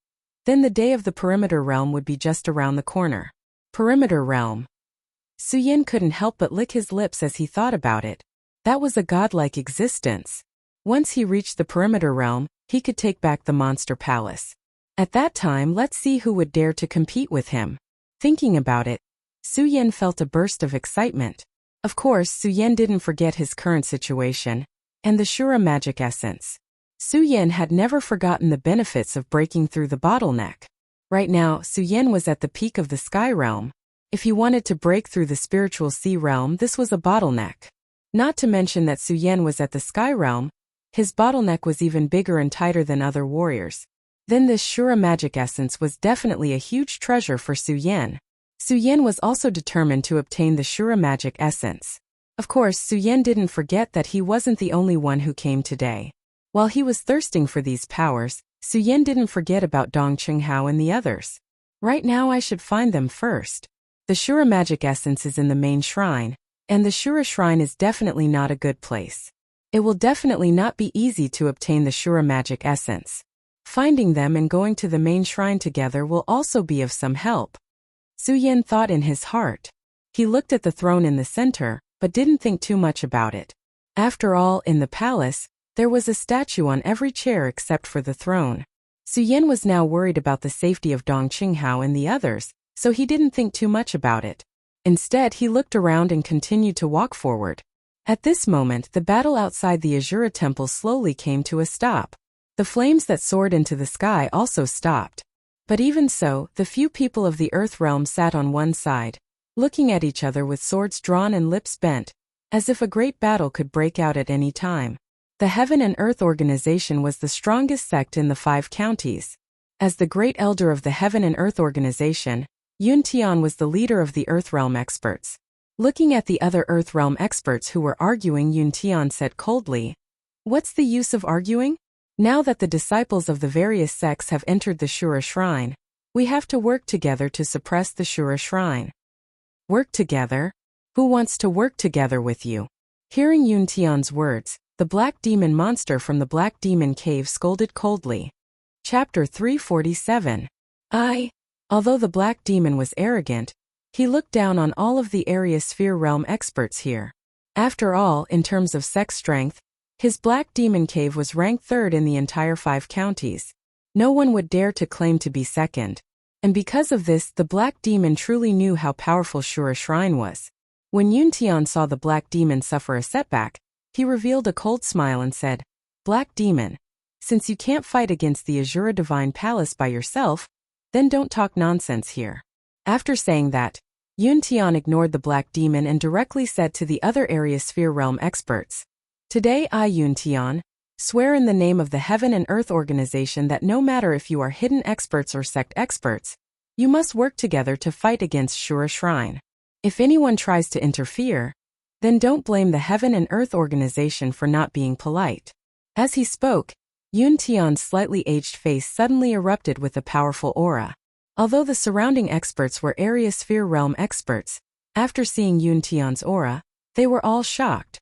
then the day of the perimeter realm would be just around the corner. Perimeter realm. Su Yan couldn't help but lick his lips as he thought about it. That was a godlike existence. Once he reached the perimeter realm, he could take back the monster palace. At that time, let's see who would dare to compete with him. Thinking about it, Su Yan felt a burst of excitement. Of course, Su Yan didn't forget his current situation and the Shura magic essence. Su Yan had never forgotten the benefits of breaking through the bottleneck. Right now, Su Yan was at the peak of the sky realm. If he wanted to break through the spiritual sea realm, this was a bottleneck. Not to mention that Su Yan was at the sky realm, his bottleneck was even bigger and tighter than other warriors. Then this Shura magic essence was definitely a huge treasure for Su Yan. Su Yan was also determined to obtain the Shura magic essence. Of course, Su Yan didn't forget that he wasn't the only one who came today. While he was thirsting for these powers, Su Yan didn't forget about Dong Qinghao and the others. Right now I should find them first. The Shura magic essence is in the main shrine, and the Shura shrine is definitely not a good place. It will definitely not be easy to obtain the Shura magic essence. Finding them and going to the main shrine together will also be of some help. Su Yan thought in his heart. He looked at the throne in the center, but didn't think too much about it. After all, in the palace, there was a statue on every chair except for the throne. Su Yan was now worried about the safety of Dong Qinghao and the others, so he didn't think too much about it. Instead, he looked around and continued to walk forward. At this moment, the battle outside the Azura temple slowly came to a stop. The flames that soared into the sky also stopped. But even so, the few people of the Earth realm sat on one side, looking at each other with swords drawn and lips bent, as if a great battle could break out at any time. The Heaven and Earth Organization was the strongest sect in the 5 counties. As the great elder of the Heaven and Earth Organization, Yun Tian was the leader of the Earth realm experts. Looking at the other Earth realm experts who were arguing, Yun Tian said coldly, "What's the use of arguing? Now that the disciples of the various sects have entered the Shura shrine, we have to work together to suppress the Shura shrine." Work together? Who wants to work together with you? Hearing Yun Tian's words, the black demon monster from the black demon cave scolded coldly. Chapter 347. Although the black demon was arrogant, he looked down on all of the area sphere realm experts here. After all, in terms of sex strength, his black demon cave was ranked 3rd in the entire 5 counties. No one would dare to claim to be second. And because of this, the black demon truly knew how powerful Shura Shrine was. When Yun Tian saw the black demon suffer a setback, he revealed a cold smile and said, "Black demon, since you can't fight against the Azura Divine Palace by yourself, then don't talk nonsense here." After saying that, Yun Tian ignored the black demon and directly said to the other area sphere realm experts, "Today I, Yun Tian, swear in the name of the Heaven and Earth Organization that no matter if you are hidden experts or sect experts, you must work together to fight against Shura Shrine. If anyone tries to interfere, then don't blame the Heaven and Earth Organization for not being polite." As he spoke, Yun Tian's slightly aged face suddenly erupted with a powerful aura. Although the surrounding experts were area sphere realm experts, after seeing Yun Tian's aura, they were all shocked.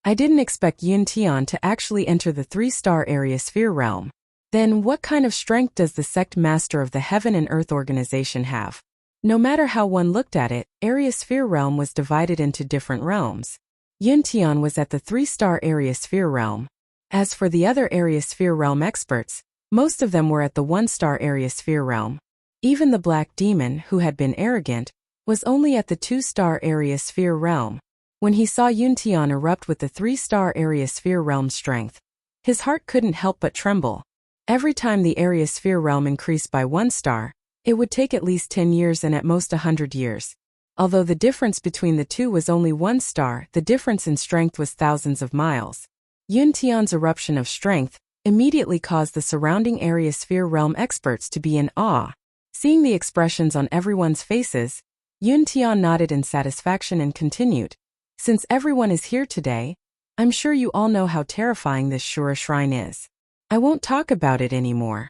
I didn't expect Yun Tian to actually enter the 3-star area sphere realm. Then what kind of strength does the sect master of the Heaven and Earth Organization have? No matter how one looked at it, area sphere realm was divided into different realms. Yun Tian was at the 3-star area sphere realm. As for the other area sphere realm experts, most of them were at the 1-star area sphere realm. Even the black demon, who had been arrogant, was only at the 2-star area sphere realm. When he saw Yun Tian erupt with the 3-star area sphere realm strength, his heart couldn't help but tremble. Every time the area sphere realm increased by 1 star, it would take at least 10 years and at most 100 years. Although the difference between the two was only 1 star, the difference in strength was thousands of miles. Yun Tian's eruption of strength, immediately caused the surrounding area sphere realm experts to be in awe. Seeing the expressions on everyone's faces, Yun Tian nodded in satisfaction and continued, "Since everyone is here today, I'm sure you all know how terrifying this Shura shrine is. I won't talk about it anymore.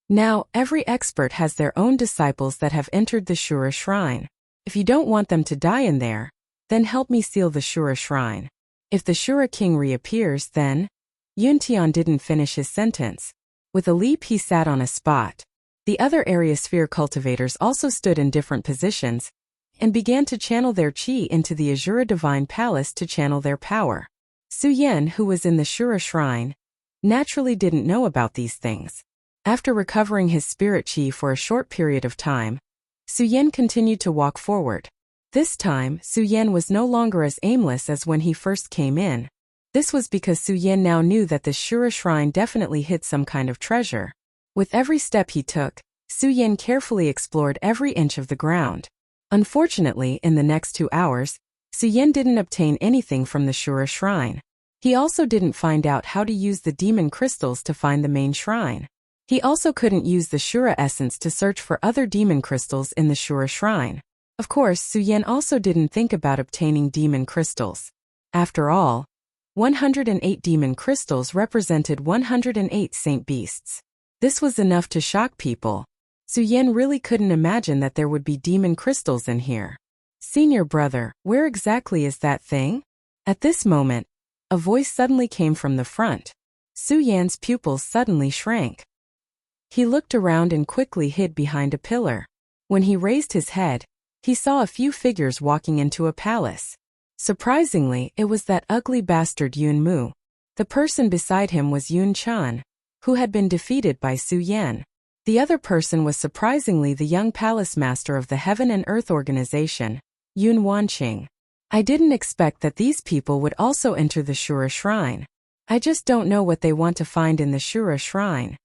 Now, every expert has their own disciples that have entered the Shura shrine. If you don't want them to die in there, then help me seal the Shura shrine. If the Shura king reappears, then..." Yun Tian didn't finish his sentence. With a leap he sat on a spot. The other area sphere cultivators also stood in different positions and began to channel their chi into the Azura Divine Palace to channel their power. Su Yan, who was in the Shura shrine, naturally didn't know about these things. After recovering his spirit chi for a short period of time, Su Yan continued to walk forward. This time, Su Yan was no longer as aimless as when he first came in. This was because Su Yan now knew that the Shura shrine definitely hid some kind of treasure. With every step he took, Su Yan carefully explored every inch of the ground. Unfortunately, in the next 2 hours, Su Yan didn't obtain anything from the Shura shrine. He also didn't find out how to use the demon crystals to find the main shrine. He also couldn't use the Shura essence to search for other demon crystals in the Shura shrine. Of course, Su Yan also didn't think about obtaining demon crystals. After all, 108 demon crystals represented 108 saint beasts. This was enough to shock people. Su Yan really couldn't imagine that there would be demon crystals in here. "Senior brother, where exactly is that thing?" At this moment, a voice suddenly came from the front. Su Yan's pupils suddenly shrank. He looked around and quickly hid behind a pillar. When he raised his head, he saw a few figures walking into a palace. Surprisingly, it was that ugly bastard Yun Mu. The person beside him was Yun Chan, who had been defeated by Su Yan. The other person was surprisingly the young palace master of the Heaven and Earth organization, Yun Wanqing. "I didn't expect that these people would also enter the Shura shrine. I just don't know what they want to find in the Shura shrine."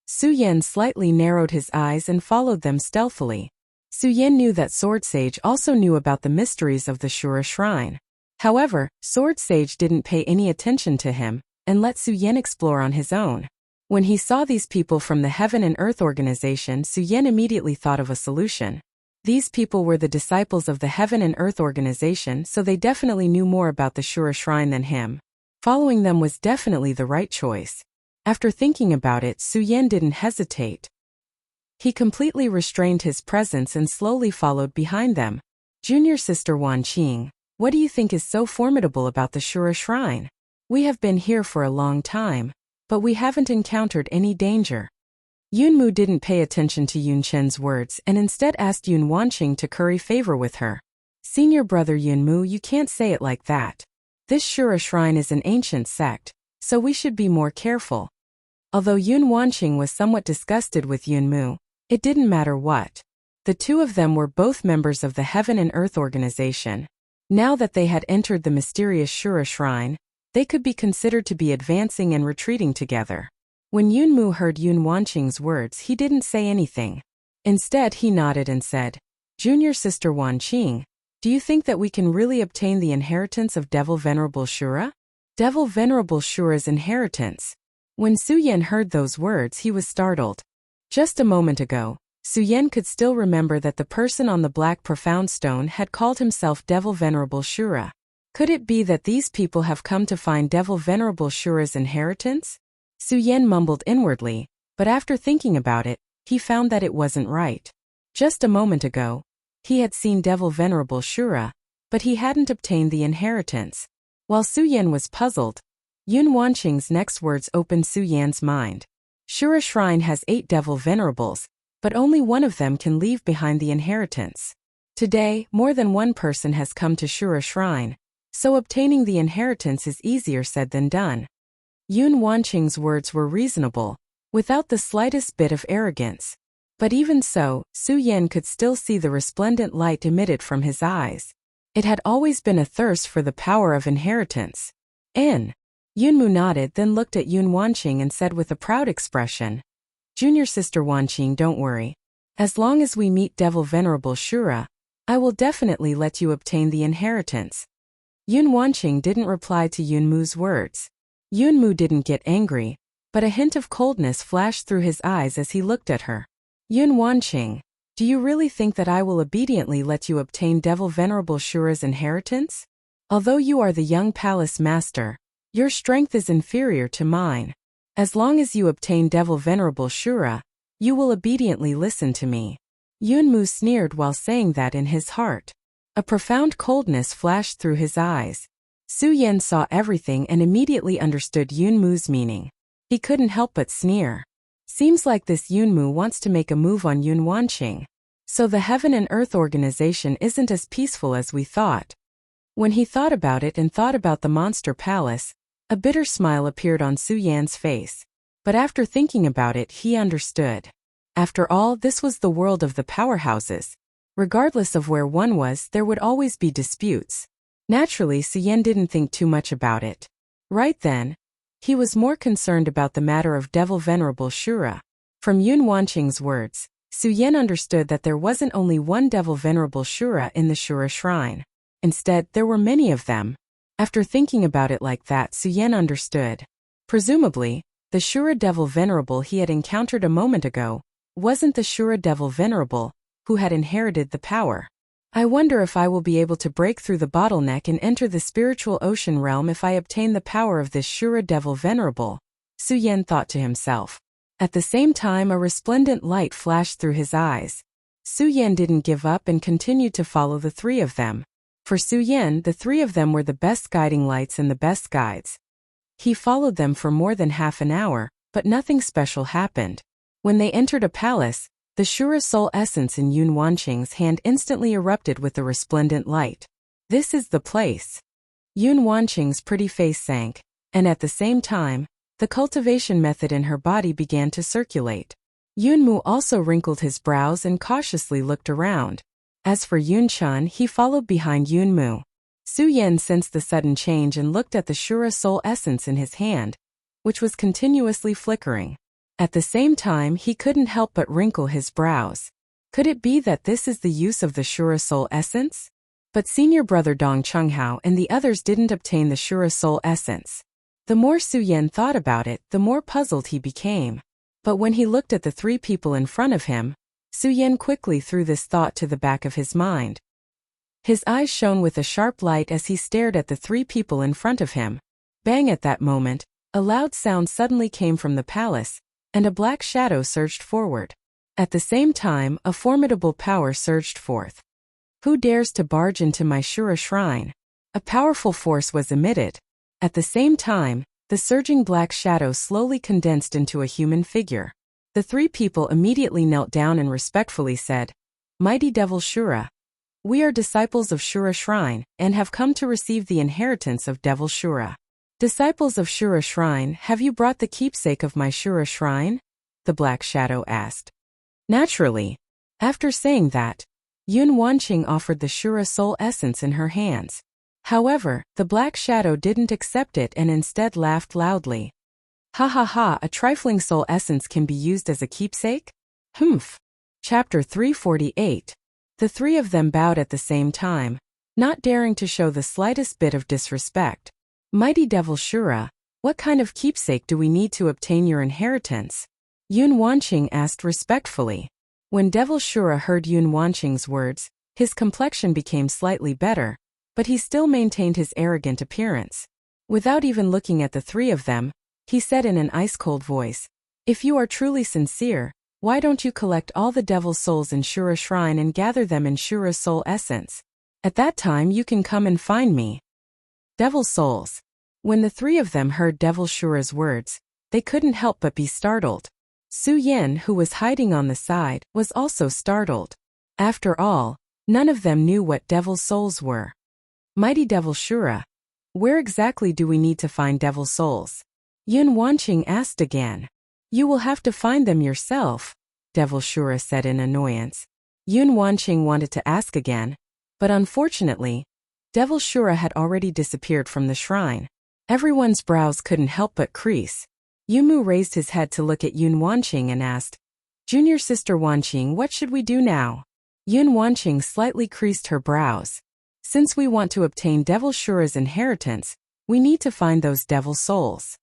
Su Yan slightly narrowed his eyes and followed them stealthily. Su Yan knew that Sword Sage also knew about the mysteries of the Shura shrine. However, Sword Sage didn't pay any attention to him and let Su Yan explore on his own. When he saw these people from the Heaven and Earth organization, Su Yan immediately thought of a solution. These people were the disciples of the Heaven and Earth organization, so they definitely knew more about the Shura shrine than him. Following them was definitely the right choice. After thinking about it, Su Yan didn't hesitate. He completely restrained his presence and slowly followed behind them. "Junior sister Wanqing, what do you think is so formidable about the Shura shrine? We have been here for a long time, but we haven't encountered any danger." Yun Mu didn't pay attention to Yun Chen's words and instead asked Yun Wanqing to curry favor with her. "Senior brother Yun Mu, you can't say it like that. This Shura shrine is an ancient sect, so we should be more careful." Although Yun Wanqing was somewhat disgusted with Yun Mu, it didn't matter what. The two of them were both members of the Heaven and Earth organization. Now that they had entered the mysterious Shura shrine, they could be considered to be advancing and retreating together. When Yun Mu heard Yun Wanqing's words, he didn't say anything. Instead, he nodded and said, "Junior sister Wanqing, do you think that we can really obtain the inheritance of Devil Venerable Shura?" Devil Venerable Shura's inheritance. When Su Yan heard those words, he was startled. Just a moment ago, Su Yan could still remember that the person on the black profound stone had called himself Devil Venerable Shura. Could it be that these people have come to find Devil Venerable Shura's inheritance? Su Yan mumbled inwardly, but after thinking about it, he found that it wasn't right. Just a moment ago, he had seen Devil Venerable Shura, but he hadn't obtained the inheritance. While Su Yan was puzzled, Yun Wanqing's next words opened Su Yan's mind. Shura Shrine has 8 Devil Venerables, but only one of them can leave behind the inheritance. Today, more than one person has come to Shura Shrine, so obtaining the inheritance is easier said than done. Yun Wanqing's words were reasonable, without the slightest bit of arrogance. But even so, Su Yan could still see the resplendent light emitted from his eyes. It had always been a thirst for the power of inheritance. Yun Mu nodded, then looked at Yun Wanqing and said with a proud expression, "Junior sister Wanqing, don't worry. As long as we meet Devil Venerable Shura, I will definitely let you obtain the inheritance." Yun Wanqing didn't reply to Yun Mu's words. Yun Mu didn't get angry, but a hint of coldness flashed through his eyes as he looked at her. Yun Wanqing, do you really think that I will obediently let you obtain Devil Venerable Shura's inheritance? Although you are the young palace master, your strength is inferior to mine. As long as you obtain Devil Venerable Shura, you will obediently listen to me. Yun Mu sneered while saying that in his heart. A profound coldness flashed through his eyes. Su Yan saw everything and immediately understood Yun Mu's meaning. He couldn't help but sneer. Seems like this Yun Mu wants to make a move on Yun Wanqing. So the Heaven and Earth organization isn't as peaceful as we thought. When he thought about it and thought about the monster palace, a bitter smile appeared on Su Yan's face. But after thinking about it, he understood. After all, this was the world of the powerhouses. Regardless of where one was, there would always be disputes. Naturally, Su Yan didn't think too much about it. Right then, he was more concerned about the matter of Devil Venerable Shura. From Yun Wanqing's words, Su Yan understood that there wasn't only one Devil Venerable Shura in the Shura Shrine. Instead, there were many of them. After thinking about it like that, Su Yan understood. Presumably, the Shura Devil Venerable he had encountered a moment ago wasn't the Shura Devil Venerable who had inherited the power. I wonder if I will be able to break through the bottleneck and enter the spiritual ocean realm if I obtain the power of this Shura Devil Venerable, Su Yan thought to himself. At the same time, a resplendent light flashed through his eyes. Su Yan didn't give up and continued to follow the three of them. For Su Yan, the three of them were the best guiding lights and the best guides. He followed them for more than half an hour, but nothing special happened. When they entered a palace, the Shura soul essence in Yun Wanqing's hand instantly erupted with the resplendent light. This is the place. Yun Wanqing's pretty face sank, and at the same time, the cultivation method in her body began to circulate. Yun Mu also wrinkled his brows and cautiously looked around. As for Yun Chun, he followed behind Yun Mu. Su Yan sensed the sudden change and looked at the Shura soul essence in his hand, which was continuously flickering. At the same time, he couldn't help but wrinkle his brows. Could it be that this is the use of the Shura soul essence? But senior brother Dong Chunghao and the others didn't obtain the Shura soul essence. The more Su Yan thought about it, the more puzzled he became. But when he looked at the three people in front of him, Su Yan quickly threw this thought to the back of his mind. His eyes shone with a sharp light as he stared at the three people in front of him. Bang! At that moment, a loud sound suddenly came from the palace, and a black shadow surged forward. At the same time, a formidable power surged forth. Who dares to barge into my Shura shrine? A powerful force was emitted. At the same time, the surging black shadow slowly condensed into a human figure. The three people immediately knelt down and respectfully said, "Mighty Devil Shura, we are disciples of Shura Shrine and have come to receive the inheritance of Devil Shura." "Disciples of Shura Shrine, have you brought the keepsake of my Shura Shrine?" the black shadow asked. Naturally. After saying that, Yun Wanqing offered the Shura soul essence in her hands. However, the black shadow didn't accept it and instead laughed loudly. "Ha ha ha, a trifling soul essence can be used as a keepsake? Humph." Chapter 348. The three of them bowed at the same time, not daring to show the slightest bit of disrespect. "Mighty Devil Shura, what kind of keepsake do we need to obtain your inheritance?" Yun Wanqing asked respectfully. When Devil Shura heard Yun Wanqing's words, his complexion became slightly better, but he still maintained his arrogant appearance. Without even looking at the three of them, he said in an ice-cold voice, "If you are truly sincere, why don't you collect all the devil souls in Shura Shrine and gather them in Shura's soul essence? At that time you can come and find me." Devil souls. When the three of them heard Devil Shura's words, they couldn't help but be startled. Su Yan, who was hiding on the side, was also startled. After all, none of them knew what devil souls were. "Mighty Devil Shura, where exactly do we need to find devil souls?" Yun Wanqing asked again. "You will have to find them yourself," Devil Shura said in annoyance. Yun Wanqing wanted to ask again, but unfortunately, Devil Shura had already disappeared from the shrine. Everyone's brows couldn't help but crease. Yumu raised his head to look at Yun Wanqing and asked, "Junior sister Wanqing, what should we do now?" Yun Wanqing slightly creased her brows. "Since we want to obtain Devil Shura's inheritance, we need to find those devil souls."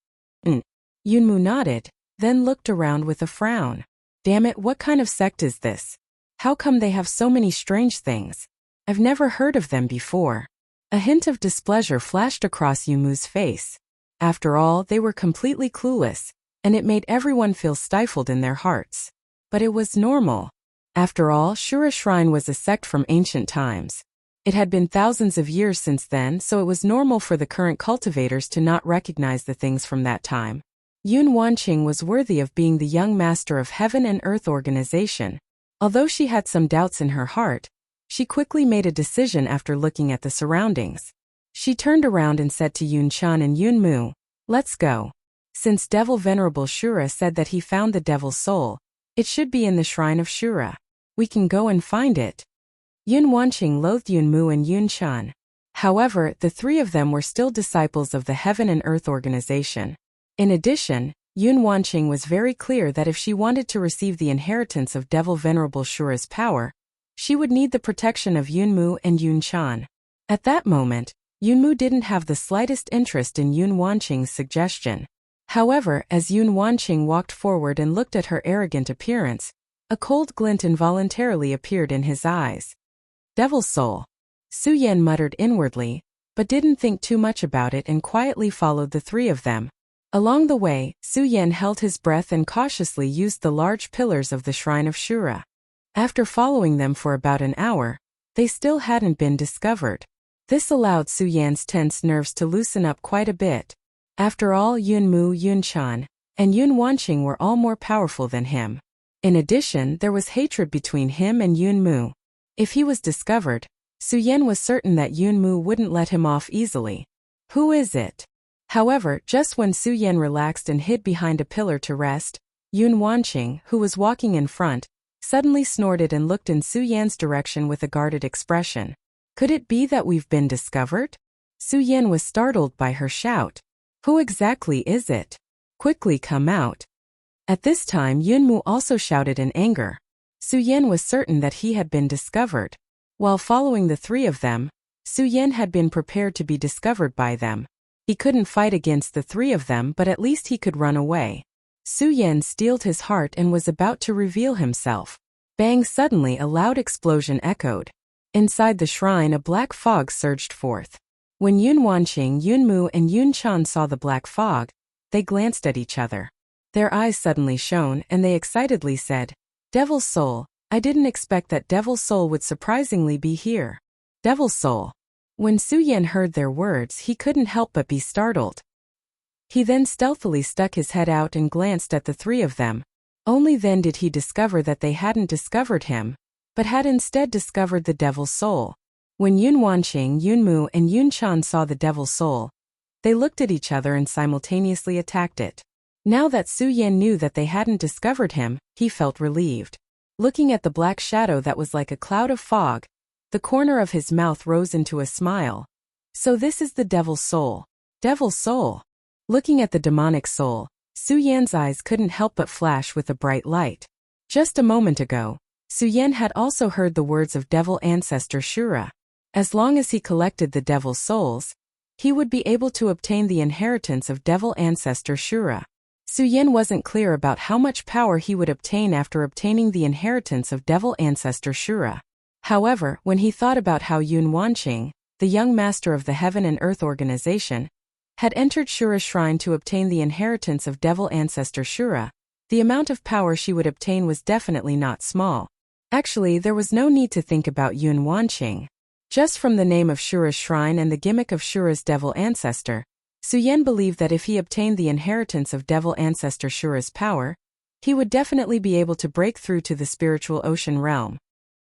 Yunmu nodded, then looked around with a frown. Damn it, what kind of sect is this? How come they have so many strange things? I've never heard of them before. A hint of displeasure flashed across Yumu's face. After all, they were completely clueless, and it made everyone feel stifled in their hearts. But it was normal. After all, Shura Shrine was a sect from ancient times. It had been thousands of years since then, so it was normal for the current cultivators to not recognize the things from that time. Yun Wanqing was worthy of being the young master of Heaven and Earth organization. Although she had some doubts in her heart, she quickly made a decision after looking at the surroundings. She turned around and said to Yun Chan and Yun Mu, "Let's go." Since Devil Venerable Shura said that he found the Devil's Soul, it should be in the Shrine of Shura. We can go and find it. Yun Wanqing loathed Yun Mu and Yun Chan. However, the three of them were still disciples of the Heaven and Earth organization. In addition, Yun Wanqing was very clear that if she wanted to receive the inheritance of Devil Venerable Shura's power, she would need the protection of Yun Mu and Yun Chan. At that moment, Yun Mu didn't have the slightest interest in Yun Wanqing's suggestion. However, as Yun Wanqing walked forward and looked at her arrogant appearance, a cold glint involuntarily appeared in his eyes. Devil's Soul. Su Yan muttered inwardly, but didn't think too much about it and quietly followed the three of them. Along the way, Su Yan held his breath and cautiously used the large pillars of the Shrine of Shura. After following them for about an hour, they still hadn't been discovered. This allowed Su Yan's tense nerves to loosen up quite a bit. After all, Yun Mu, Yun Chan, and Yun Wanqing were all more powerful than him. In addition, there was hatred between him and Yun Mu. If he was discovered, Su Yan was certain that Yun Mu wouldn't let him off easily. Who is it? However, just when Su Yan relaxed and hid behind a pillar to rest, Yun Wanqing, who was walking in front, suddenly snorted and looked in Su Yan's direction with a guarded expression. Could it be that we've been discovered? Su Yan was startled by her shout. Who exactly is it? Quickly come out. At this time, Yun Mu also shouted in anger. Su Yan was certain that he had been discovered. While following the three of them, Su Yan had been prepared to be discovered by them. He couldn't fight against the three of them, but at least he could run away. Su Yan steeled his heart and was about to reveal himself. Bang! Suddenly a loud explosion echoed. Inside the shrine, a black fog surged forth. When Yun Wanqing, Yun Mu, and Yun Chan saw the black fog, they glanced at each other. Their eyes suddenly shone, and they excitedly said, "Devil's Soul, I didn't expect that Devil's Soul would surprisingly be here." Devil's Soul. When Su Yan heard their words, he couldn't help but be startled. He then stealthily stuck his head out and glanced at the three of them. Only then did he discover that they hadn't discovered him, but had instead discovered the Devil's Soul. When Yun Wanqing, Yun Mu, and Yun Chan saw the Devil's Soul, they looked at each other and simultaneously attacked it. Now that Su Yan knew that they hadn't discovered him, he felt relieved. Looking at the black shadow that was like a cloud of fog, the corner of his mouth rose into a smile. So this is the Devil's Soul. Devil's Soul. Looking at the demonic soul, Su Yan's eyes couldn't help but flash with a bright light. Just a moment ago, Su Yan had also heard the words of Devil Ancestor Shura. As long as he collected the Devil's Souls, he would be able to obtain the inheritance of Devil Ancestor Shura. Su Yan wasn't clear about how much power he would obtain after obtaining the inheritance of Devil Ancestor Shura. However, when he thought about how Yun Wanqing, the young master of the Heaven and Earth organization, had entered Shura's shrine to obtain the inheritance of Devil Ancestor Shura, the amount of power she would obtain was definitely not small. Actually, there was no need to think about Yun Wanqing. Just from the name of Shura's shrine and the gimmick of Shura's Devil Ancestor, Su Yan believed that if he obtained the inheritance of Devil Ancestor Shura's power, he would definitely be able to break through to the spiritual ocean realm.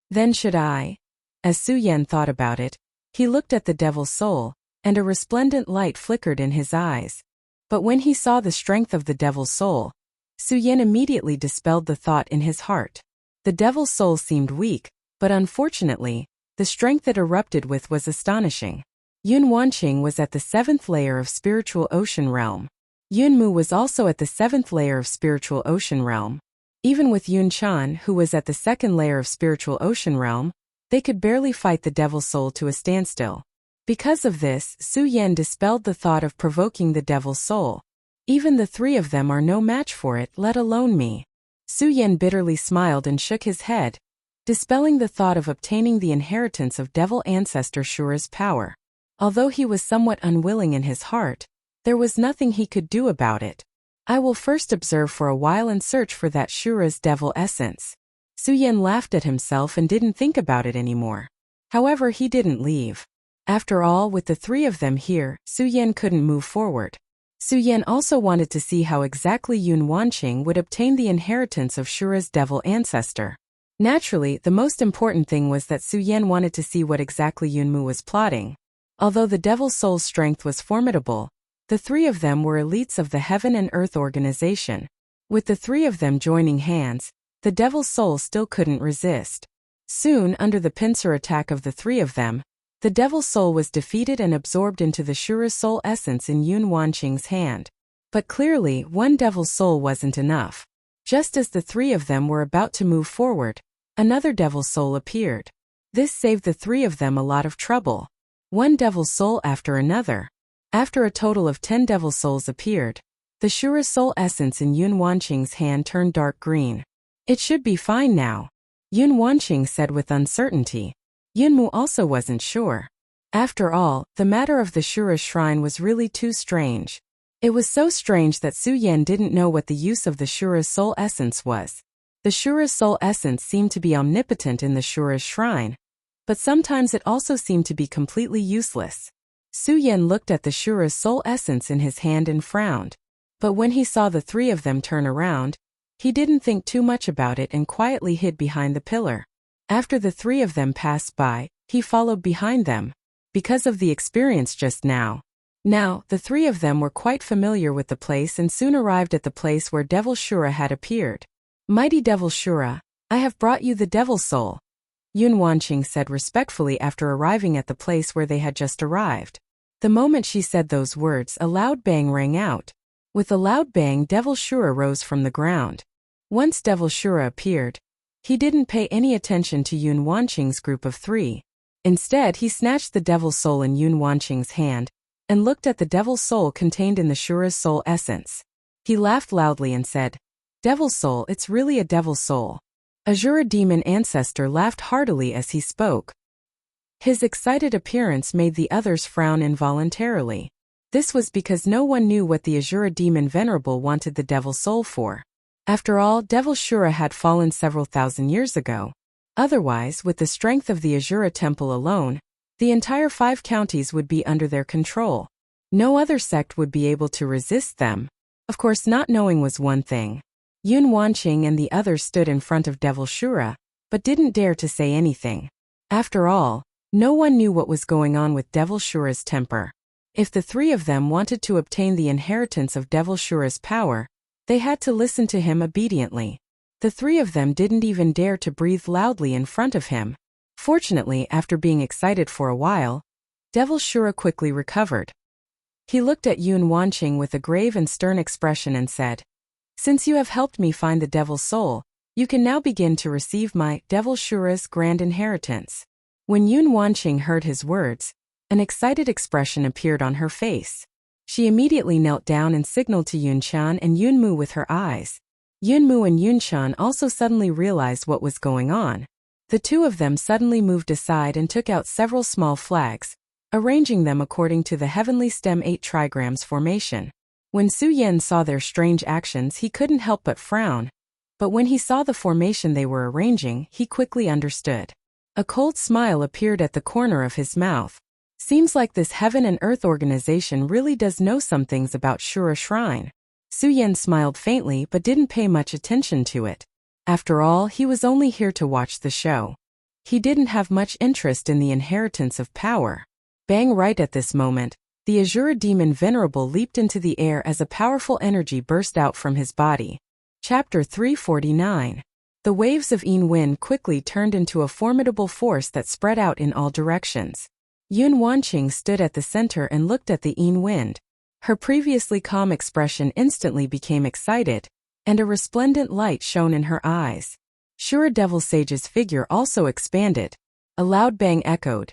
Then should I? As Su Yan thought about it, he looked at the Devil's Soul, and a resplendent light flickered in his eyes. But when he saw the strength of the Devil's Soul, Su Yan immediately dispelled the thought in his heart. The Devil's Soul seemed weak, but unfortunately, the strength it erupted with was astonishing. Yun Wanqing was at the 7th layer of spiritual ocean realm. Yun Mu was also at the 7th layer of spiritual ocean realm. Even with Yun Chan, who was at the 2nd layer of spiritual ocean realm, they could barely fight the Devil's Soul to a standstill. Because of this, Su Yan dispelled the thought of provoking the Devil's Soul. Even the three of them are no match for it, let alone me. Su Yan bitterly smiled and shook his head, dispelling the thought of obtaining the inheritance of devil ancestor Shura's power. Although he was somewhat unwilling in his heart, there was nothing he could do about it. I will first observe for a while and search for that Shura's devil essence. Su Yan laughed at himself and didn't think about it anymore. However, he didn't leave. After all, with the three of them here, Su Yan couldn't move forward. Su Yan also wanted to see how exactly Yun Wanqing would obtain the inheritance of Shura's devil ancestor. Naturally, the most important thing was that Su Yan wanted to see what exactly Yunmu was plotting. Although the Devil Soul's strength was formidable, the three of them were elites of the Heaven and Earth organization. With the three of them joining hands, the Devil Soul still couldn't resist. Soon, under the pincer attack of the three of them, the Devil Soul was defeated and absorbed into the Shura Soul essence in Yun Wanqing's hand. But clearly, one Devil Soul wasn't enough. Just as the three of them were about to move forward, another Devil Soul appeared. This saved the three of them a lot of trouble. One Devil Soul after another. After a total of 10 Devil Souls appeared, the Shura Soul essence in Yun Wanqing's hand turned dark green. It should be fine now, Yun Wanqing said with uncertainty. Yunmu also wasn't sure. After all, the matter of the Shura shrine was really too strange. It was so strange that Su Yan didn't know what the use of the Shura's soul essence was. The Shura's soul essence seemed to be omnipotent in the Shura's shrine, but sometimes it also seemed to be completely useless. Su Yan looked at the Shura's soul essence in his hand and frowned. But when he saw the three of them turn around, he didn't think too much about it and quietly hid behind the pillar. After the three of them passed by, he followed behind them. Because of the experience just now, the three of them were quite familiar with the place and soon arrived at the place where Devil Shura had appeared. Mighty Devil Shura, I have brought you the Devil Soul, Yun Wanqing said respectfully after arriving at the place where they had just arrived. The moment she said those words, a loud bang rang out. With a loud bang, Devil Shura rose from the ground. Once Devil Shura appeared, he didn't pay any attention to Yun Wanqing's group of three. Instead, he snatched the Devil Soul in Yun Wanqing's hand and looked at the Devil Soul contained in the Shura's soul essence. He laughed loudly and said, Devil Soul, it's really a Devil Soul. Azura Demon Ancestor laughed heartily as he spoke. His excited appearance made the others frown involuntarily. This was because no one knew what the Azura Demon Venerable wanted the Devil Soul for. After all, Devil Shura had fallen several thousand years ago. Otherwise, with the strength of the Azura Temple alone, the entire 5 counties would be under their control. No other sect would be able to resist them. Of course, not knowing was one thing. Yun Wanqing and the others stood in front of Devil Shura, but didn't dare to say anything. After all, no one knew what was going on with Devil Shura's temper. If the three of them wanted to obtain the inheritance of Devil Shura's power, they had to listen to him obediently. The three of them didn't even dare to breathe loudly in front of him. Fortunately, after being excited for a while, Devil Shura quickly recovered. He looked at Yun Wanqing with a grave and stern expression and said, Since you have helped me find the Devil Soul, you can now begin to receive my Devil Shura's grand inheritance. When Yun Wanqing heard his words, an excited expression appeared on her face. She immediately knelt down and signaled to Yunchan and Yunmu with her eyes. Yunmu and Yunchan also suddenly realized what was going on. The two of them suddenly moved aside and took out several small flags, arranging them according to the Heavenly Stem 8 trigrams formation. When Su Yan saw their strange actions, he couldn't help but frown. But when he saw the formation they were arranging, he quickly understood. A cold smile appeared at the corner of his mouth. Seems like this Heaven and Earth organization really does know some things about Shura Shrine. Su Yan smiled faintly but didn't pay much attention to it. After all, he was only here to watch the show. He didn't have much interest in the inheritance of power. Bang! Right at this moment, the Azura Demon Venerable leaped into the air as a powerful energy burst out from his body. Chapter 349. The waves of Yin Wind quickly turned into a formidable force that spread out in all directions. Yun Wanqing stood at the center and looked at the Yin Wind. Her previously calm expression instantly became excited, and a resplendent light shone in her eyes. Shura Devil Sage's figure also expanded. A loud bang echoed.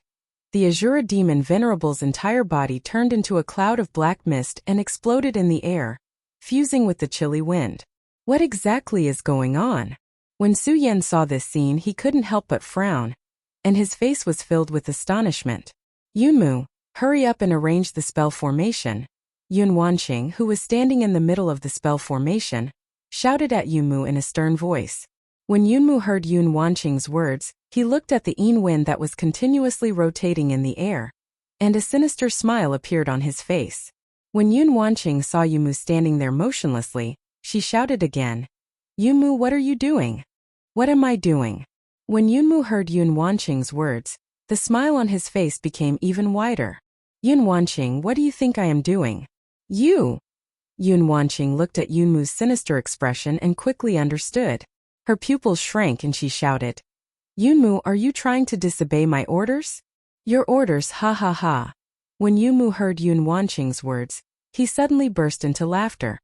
The Azura Demon Venerable's entire body turned into a cloud of black mist and exploded in the air, fusing with the chilly wind. What exactly is going on? When Su Yan saw this scene, he couldn't help but frown, and his face was filled with astonishment. Yunmu, hurry up and arrange the spell formation. Yun Wanqing, who was standing in the middle of the spell formation, shouted at Yunmu in a stern voice. When Yunmu heard Yun Wanqing's words, he looked at the Yin wind that was continuously rotating in the air, and a sinister smile appeared on his face. When Yun Wanqing saw Yunmu standing there motionlessly, she shouted again, Yunmu, what are you doing? What am I doing? When Yunmu heard Yun Wanqing's words, the smile on his face became even wider. Yun Wanqing, what do you think I am doing? You! Yun Wanqing looked at Yunmu's sinister expression and quickly understood. Her pupils shrank and she shouted, Yunmu, are you trying to disobey my orders? Your orders, ha ha ha. When Yunmu heard Yun Wanqing's words, he suddenly burst into laughter.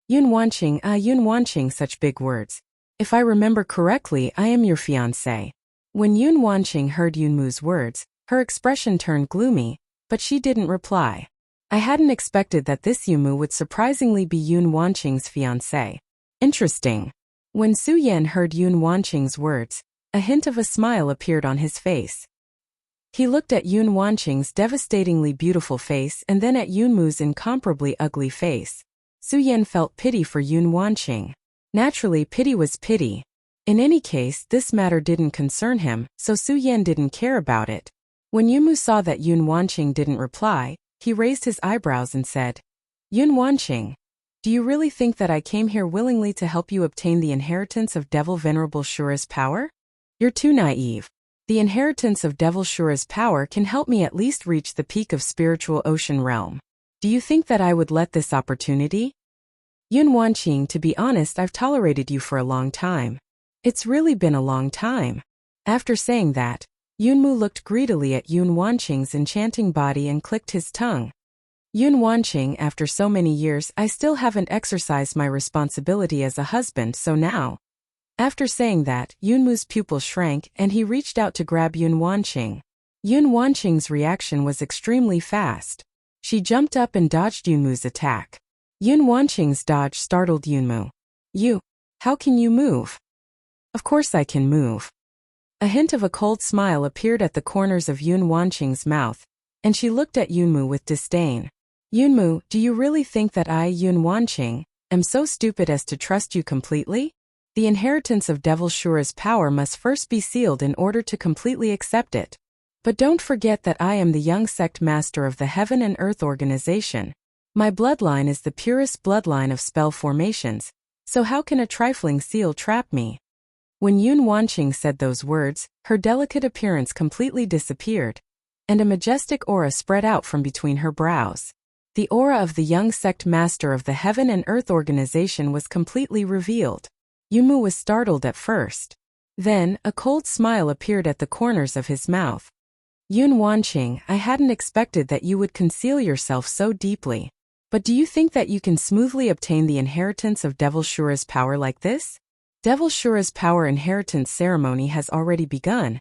Yun Wanqing, such big words. If I remember correctly, I am your fiancé. When Yun Wanqing heard Yunmu's words, her expression turned gloomy, but she didn't reply. I hadn't expected that this Yunmu would surprisingly be Yun Wanqing's fiancé. Interesting. When Su Yan heard Yun Wanqing's words, a hint of a smile appeared on his face. He looked at Yun Wanqing's devastatingly beautiful face and then at Yunmu's incomparably ugly face. Su Yan felt pity for Yun Wanqing. Naturally, pity was pity. In any case, this matter didn't concern him, so Su Yan didn't care about it. When Yunmu saw that Yun Wanqing didn't reply, he raised his eyebrows and said, Yun Wanqing, do you really think that I came here willingly to help you obtain the inheritance of Devil Venerable Shura's power? You're too naive. The inheritance of Devil Shura's power can help me at least reach the peak of spiritual ocean realm. Do you think that I would let this opportunity? Yun Wanqing, to be honest, I've tolerated you for a long time. It's really been a long time. After saying that, Yunmu looked greedily at Yun Wanqing's enchanting body and clicked his tongue. Yun Wanqing, after so many years, I still haven't exercised my responsibility as a husband, so now. After saying that, Yunmu's pupil shrank and he reached out to grab Yun Wanqing. Yun Wanqing's reaction was extremely fast. She jumped up and dodged Yunmu's attack. Yun Wanqing's dodge startled Yunmu. How can you move? Of course I can move. A hint of a cold smile appeared at the corners of Yun Wanqing's mouth, and she looked at Yunmu with disdain. Yunmu, do you really think that I, Yun Wanqing, am so stupid as to trust you completely? The inheritance of Devil Shura's power must first be sealed in order to completely accept it. But don't forget that I am the young sect master of the Heaven and Earth organization. My bloodline is the purest bloodline of spell formations, so how can a trifling seal trap me? When Yun Wanqing said those words, her delicate appearance completely disappeared, and a majestic aura spread out from between her brows. The aura of the young sect master of the Heaven and Earth organization was completely revealed. Yunmu was startled at first. Then, a cold smile appeared at the corners of his mouth. Yun Wanqing, I hadn't expected that you would conceal yourself so deeply. But do you think that you can smoothly obtain the inheritance of Devil Shura's power like this? Devil Shura's power inheritance ceremony has already begun,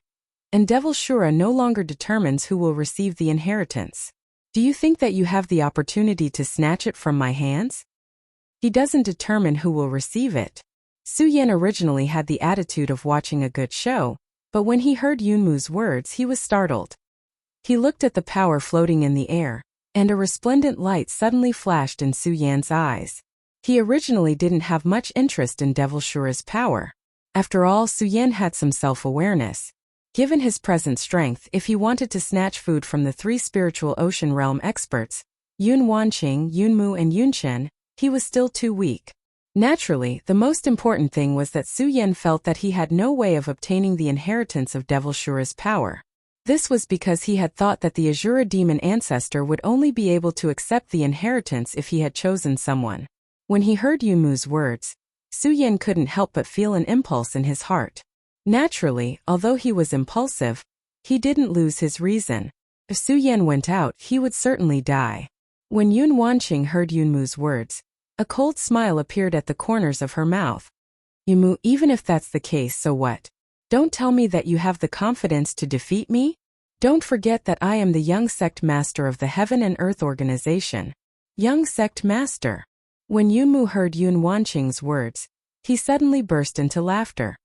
and Devil Shura no longer determines who will receive the inheritance. Do you think that you have the opportunity to snatch it from my hands? He doesn't determine who will receive it. Su Yan originally had the attitude of watching a good show, but when he heard Yunmu's words, he was startled. He looked at the power floating in the air, and a resplendent light suddenly flashed in Su Yan's eyes. He originally didn't have much interest in Devil Shura's power. After all, Su Yan had some self-awareness. Given his present strength, if he wanted to snatch food from the three spiritual ocean realm experts, Yun Wanqing, Yunmu and Yunchen, he was still too weak. Naturally, the most important thing was that Su Yan felt that he had no way of obtaining the inheritance of Devil Shura's power. This was because he had thought that the Azura demon ancestor would only be able to accept the inheritance if he had chosen someone. When he heard Yunmu's words, Su Yan couldn't help but feel an impulse in his heart. Naturally, although he was impulsive, he didn't lose his reason. If Su Yan went out, he would certainly die. When Yun Wanqing heard Yunmu's words, a cold smile appeared at the corners of her mouth. Yunmu, even if that's the case, so what? Don't tell me that you have the confidence to defeat me? Don't forget that I am the young sect master of the Heaven and Earth organization. Young sect master. When Yunmu heard Yun Wanqing's words, he suddenly burst into laughter.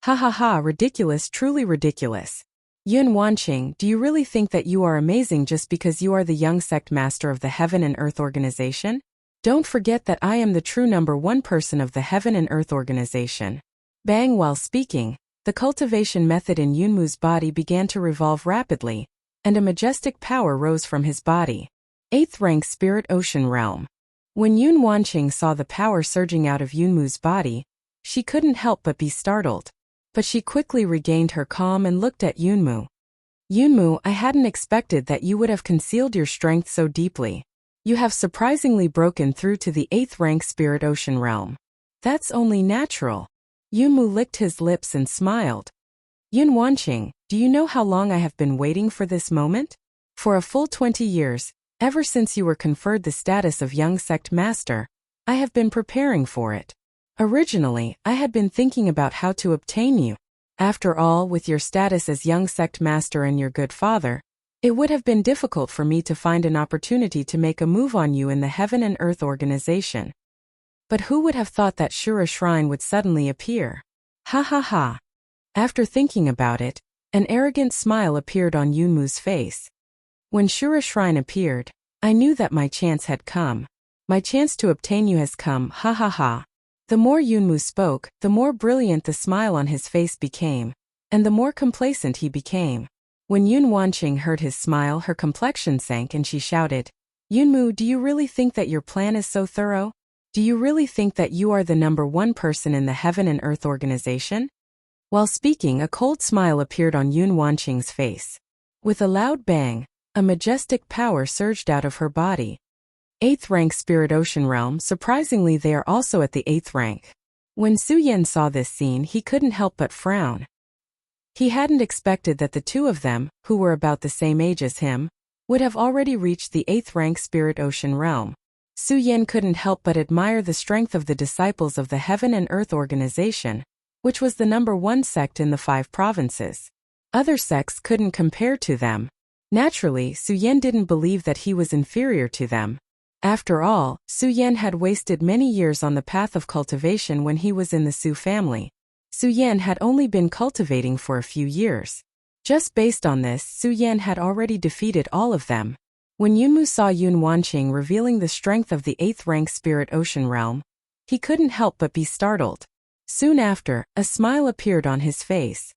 Ha ha ha, ridiculous, truly ridiculous. Yun Wanqing, do you really think that you are amazing just because you are the young sect master of the Heaven and Earth Organization? Don't forget that I am the true #1 person of the Heaven and Earth Organization. Bang! While speaking, the cultivation method in Yunmu's body began to revolve rapidly, and a majestic power rose from his body. 8th rank Spirit Ocean Realm. When Yun Wanqing saw the power surging out of Yunmu's body, she couldn't help but be startled. But she quickly regained her calm and looked at Yunmu. Yunmu, I hadn't expected that you would have concealed your strength so deeply. You have surprisingly broken through to the 8th rank Spirit Ocean Realm. That's only natural. Yunmu licked his lips and smiled. Yun Wanqing, do you know how long I have been waiting for this moment? For a full 20 years, ever since you were conferred the status of Young Sect Master, I have been preparing for it. Originally, I had been thinking about how to obtain you. After all, with your status as Young Sect Master and your good father, it would have been difficult for me to find an opportunity to make a move on you in the Heaven and Earth Organization. But who would have thought that Shura Shrine would suddenly appear? Ha ha ha. After thinking about it, an arrogant smile appeared on Yunmu's face. When Shura Shrine appeared, I knew that my chance had come. My chance to obtain you has come, ha ha ha. The more Yunmu spoke, the more brilliant the smile on his face became, and the more complacent he became. When Yun Wanqing heard his smile, her complexion sank and she shouted, Yunmu, do you really think that your plan is so thorough? Do you really think that you are the #1 person in the Heaven and Earth Organization? While speaking, a cold smile appeared on Yun Wanqing's face. With a loud bang, a majestic power surged out of her body. 8th rank Spirit Ocean Realm, surprisingly they are also at the 8th rank. When Su Yan saw this scene, he couldn't help but frown. He hadn't expected that the two of them, who were about the same age as him, would have already reached the 8th rank Spirit Ocean Realm. Su Yan couldn't help but admire the strength of the disciples of the Heaven and Earth Organization, which was the #1 sect in the 5 provinces. Other sects couldn't compare to them. Naturally, Su Yan didn't believe that he was inferior to them. After all, Su Yan had wasted many years on the path of cultivation when he was in the Su family. Su Yan had only been cultivating for a few years. Just based on this, Su Yan had already defeated all of them. When Yunmu saw Yun Wanqing revealing the strength of the 8th rank Spirit Ocean Realm, he couldn't help but be startled. Soon after, a smile appeared on his face.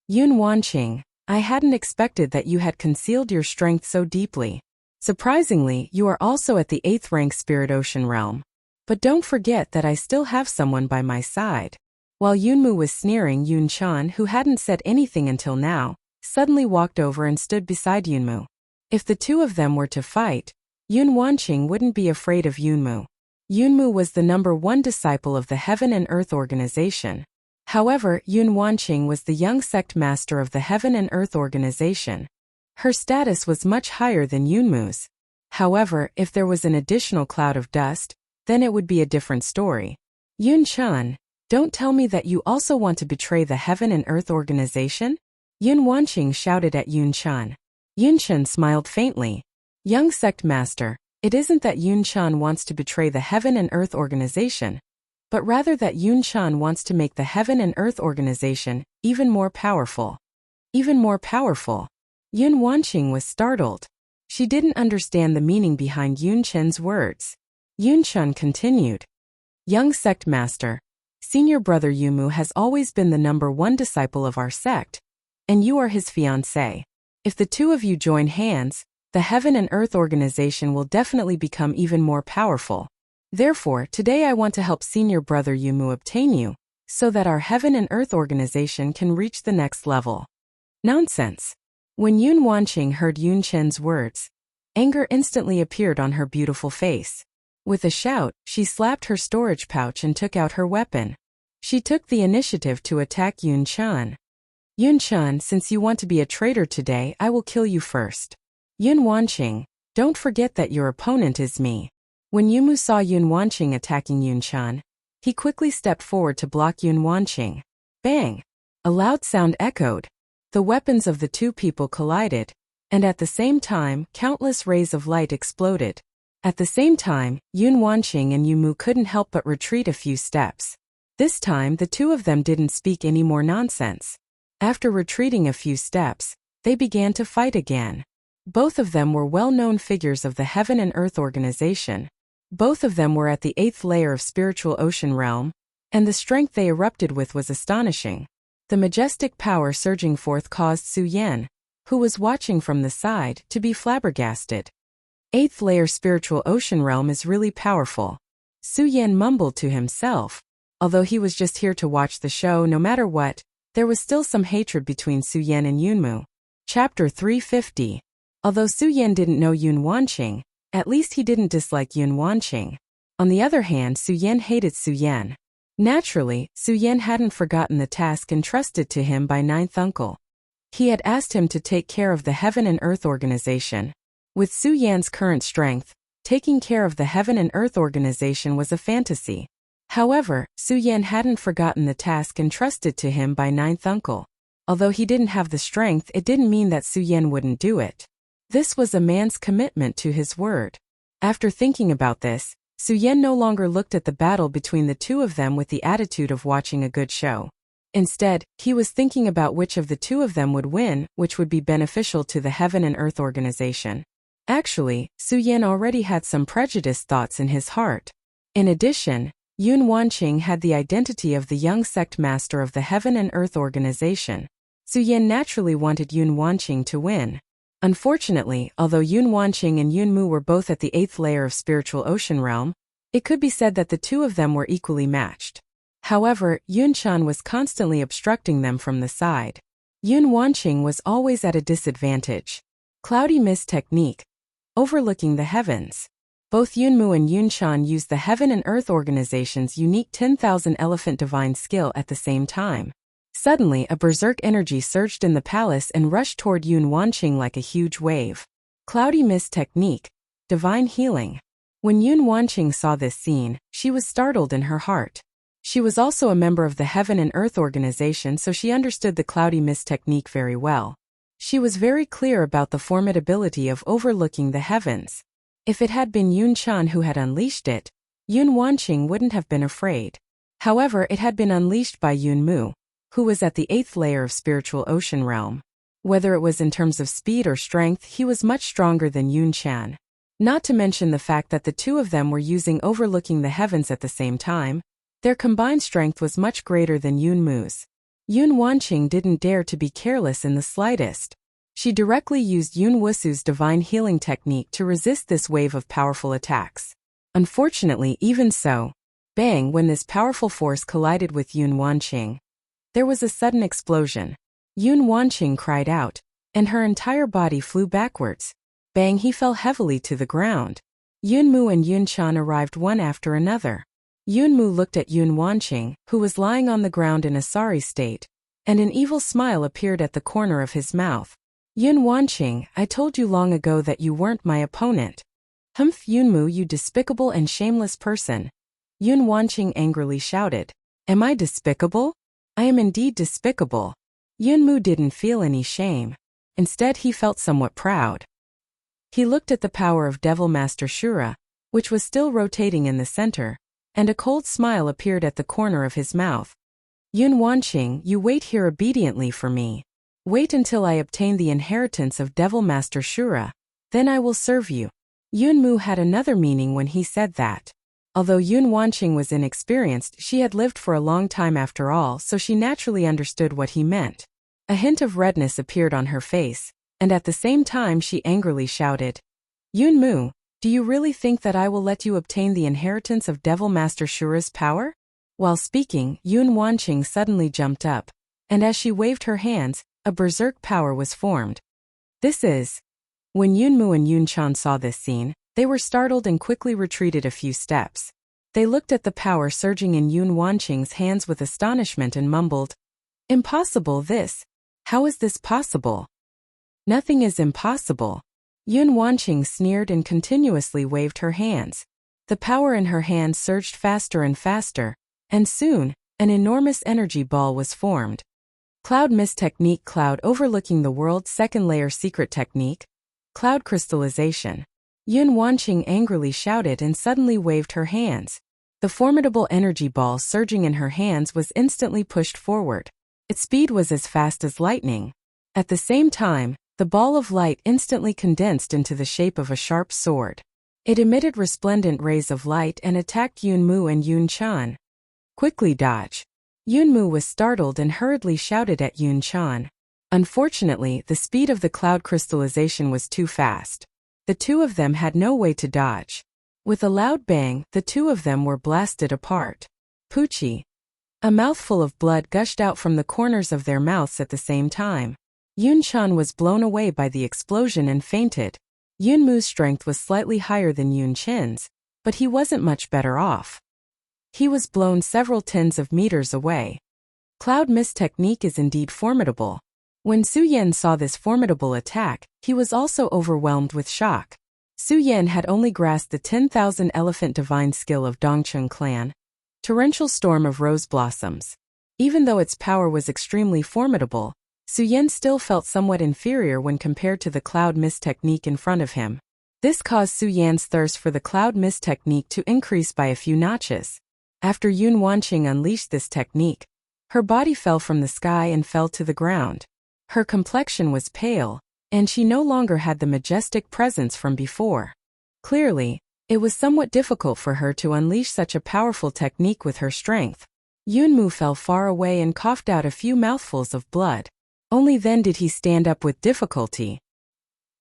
Yun Wanqing, I hadn't expected that you had concealed your strength so deeply. Surprisingly, you are also at the 8th rank Spirit Ocean Realm. But don't forget that I still have someone by my side. While Yunmu was sneering, Yun Chan, who hadn't said anything until now, suddenly walked over and stood beside Yunmu. If the two of them were to fight, Yun Wanqing wouldn't be afraid of Yunmu. Yunmu was the #1 disciple of the Heaven and Earth Organization. However, Yun Wanqing was the young sect master of the Heaven and Earth Organization. Her status was much higher than Yunmu's. However, if there was an additional cloud of dust, then it would be a different story. Yun Chan, don't tell me that you also want to betray the Heaven and Earth Organization? Yun Wanqing shouted at Yun Chan. Yun Chan smiled faintly. Young sect master, it isn't that Yun Chan wants to betray the Heaven and Earth Organization, but rather that Yun Chan wants to make the Heaven and Earth Organization even more powerful. Even more powerful. Yun Wanqing was startled. She didn't understand the meaning behind Yun Chen's words. Yun Chen continued. Young sect master, senior brother Yumu has always been the #1 disciple of our sect, and you are his fiancé. If the two of you join hands, the Heaven and Earth Organization will definitely become even more powerful. Therefore, today I want to help senior brother Yumu obtain you, so that our Heaven and Earth Organization can reach the next level. Nonsense. When Yun Wanqing heard Yun Chen's words, anger instantly appeared on her beautiful face. With a shout, she slapped her storage pouch and took out her weapon. She took the initiative to attack Yun Chan. Yun Chan, since you want to be a traitor today, I will kill you first. Yun Wanqing, don't forget that your opponent is me. When Yumu saw Yun Wanqing attacking Yun Chan, he quickly stepped forward to block Yun Wanqing. Bang! A loud sound echoed. The weapons of the two people collided, and at the same time, countless rays of light exploded. At the same time, Yun Wanqing and Yumu couldn't help but retreat a few steps. This time the two of them didn't speak any more nonsense. After retreating a few steps, they began to fight again. Both of them were well-known figures of the Heaven and Earth Organization. Both of them were at the 8th layer of spiritual ocean realm, and the strength they erupted with was astonishing. The majestic power surging forth caused Su Yan, who was watching from the side, to be flabbergasted. 8th layer spiritual ocean realm is really powerful. Su Yan mumbled to himself. Although he was just here to watch the show no matter what, there was still some hatred between Su Yan and Yunmu. Chapter 350. Although Su Yan didn't know Yun Wanqing, at least he didn't dislike Yun Wanqing. On the other hand, Su Yan hated Su Yan. Naturally, Su Yan hadn't forgotten the task entrusted to him by Ninth Uncle. He had asked him to take care of the Heaven and Earth Organization. With Su Yan's current strength, taking care of the Heaven and Earth Organization was a fantasy. However, Su Yan hadn't forgotten the task entrusted to him by Ninth Uncle. Although he didn't have the strength, it didn't mean that Su Yan wouldn't do it. This was a man's commitment to his word. After thinking about this, Su Yan no longer looked at the battle between the two of them with the attitude of watching a good show. Instead, he was thinking about which of the two of them would win, which would be beneficial to the Heaven and Earth Organization. Actually, Su Yan already had some prejudiced thoughts in his heart. In addition, Yun Wanqing had the identity of the young sect master of the Heaven and Earth Organization. Su Yan naturally wanted Yun Wanqing to win. Unfortunately, although Yun Wanqing and Yunmu were both at the 8th layer of spiritual ocean realm, it could be said that the two of them were equally matched. However, Yun Chan was constantly obstructing them from the side. Yun Wanqing was always at a disadvantage. Cloudy mist technique. Overlooking the heavens. Both Yunmu and Yun Chan used the Heaven and Earth Organization's unique 10,000 elephant divine skill at the same time. Suddenly, a berserk energy surged in the palace and rushed toward Yun Wanqing like a huge wave. Cloudy mist technique. Divine healing. When Yun Wanqing saw this scene, she was startled in her heart. She was also a member of the Heaven and Earth Organization, so she understood the cloudy mist technique very well. She was very clear about the formidability of overlooking the heavens. If it had been Yun Chan who had unleashed it, Yun Wanqing wouldn't have been afraid. However, it had been unleashed by Yunmu, who was at the 8th layer of spiritual ocean realm. Whether it was in terms of speed or strength, he was much stronger than Yun Chan. Not to mention the fact that the two of them were using overlooking the heavens at the same time, their combined strength was much greater than Yunmu's. Yun Wanqing didn't dare to be careless in the slightest. She directly used Yun Wusu's divine healing technique to resist this wave of powerful attacks. Unfortunately, even so, bang, when this powerful force collided with Yun Wanqing, there was a sudden explosion. Yun Wanqing cried out, and her entire body flew backwards. Bang, he fell heavily to the ground. Yunmu and Yun Chan arrived one after another. Yunmu looked at Yun Wanqing, who was lying on the ground in a sorry state, and an evil smile appeared at the corner of his mouth. Yun Wanqing, I told you long ago that you weren't my opponent. Humph, Yunmu, you despicable and shameless person. Yun Wanqing angrily shouted. Am I despicable? I am indeed despicable. Yunmu didn't feel any shame. Instead, he felt somewhat proud. He looked at the power of Devil Master Shura, which was still rotating in the center, and a cold smile appeared at the corner of his mouth. Yun Wanqing, you wait here obediently for me. Wait until I obtain the inheritance of Devil Master Shura, then I will serve you. Yunmu had another meaning when he said that. Although Yun Wanqing was inexperienced, she had lived for a long time after all, so she naturally understood what he meant. A hint of redness appeared on her face, and at the same time she angrily shouted, Yunmu, do you really think that I will let you obtain the inheritance of Devil Master Shura's power? While speaking, Yun Wanqing suddenly jumped up, and as she waved her hands, a berserk power was formed. This is. When Yunmu and Yun Chan saw this scene, they were startled and quickly retreated a few steps. They looked at the power surging in Yun Wanqing's hands with astonishment and mumbled, Impossible this. How is this possible? Nothing is impossible. Yun Wanqing sneered and continuously waved her hands. The power in her hands surged faster and faster, and soon, an enormous energy ball was formed. Cloud mist technique. Cloud overlooking the world. Second layer secret technique. Cloud crystallization. Yun Wanqing angrily shouted and suddenly waved her hands. The formidable energy ball surging in her hands was instantly pushed forward. Its speed was as fast as lightning. At the same time, the ball of light instantly condensed into the shape of a sharp sword. It emitted resplendent rays of light and attacked Yunmu and Yun Chan. Quickly dodge. Yunmu was startled and hurriedly shouted at Yun Chan. Unfortunately, the speed of the cloud crystallization was too fast. The two of them had no way to dodge. With a loud bang, the two of them were blasted apart. Poochie. A mouthful of blood gushed out from the corners of their mouths at the same time. Yun Chan was blown away by the explosion and fainted. Yunmu's strength was slightly higher than Yun Chin's, but he wasn't much better off. He was blown several tens of meters away. Cloud mist technique is indeed formidable. When Su Yan saw this formidable attack, he was also overwhelmed with shock. Su Yan had only grasped the 10,000 elephant divine skill of Dongcheng clan, Torrential Storm of Rose Blossoms. Even though its power was extremely formidable, Su Yan still felt somewhat inferior when compared to the cloud mist technique in front of him. This caused Su Yan's thirst for the cloud mist technique to increase by a few notches. After Yun Wanqing unleashed this technique, her body fell from the sky and fell to the ground. Her complexion was pale, and she no longer had the majestic presence from before. Clearly, it was somewhat difficult for her to unleash such a powerful technique with her strength. Yunmu fell far away and coughed out a few mouthfuls of blood. Only then did he stand up with difficulty.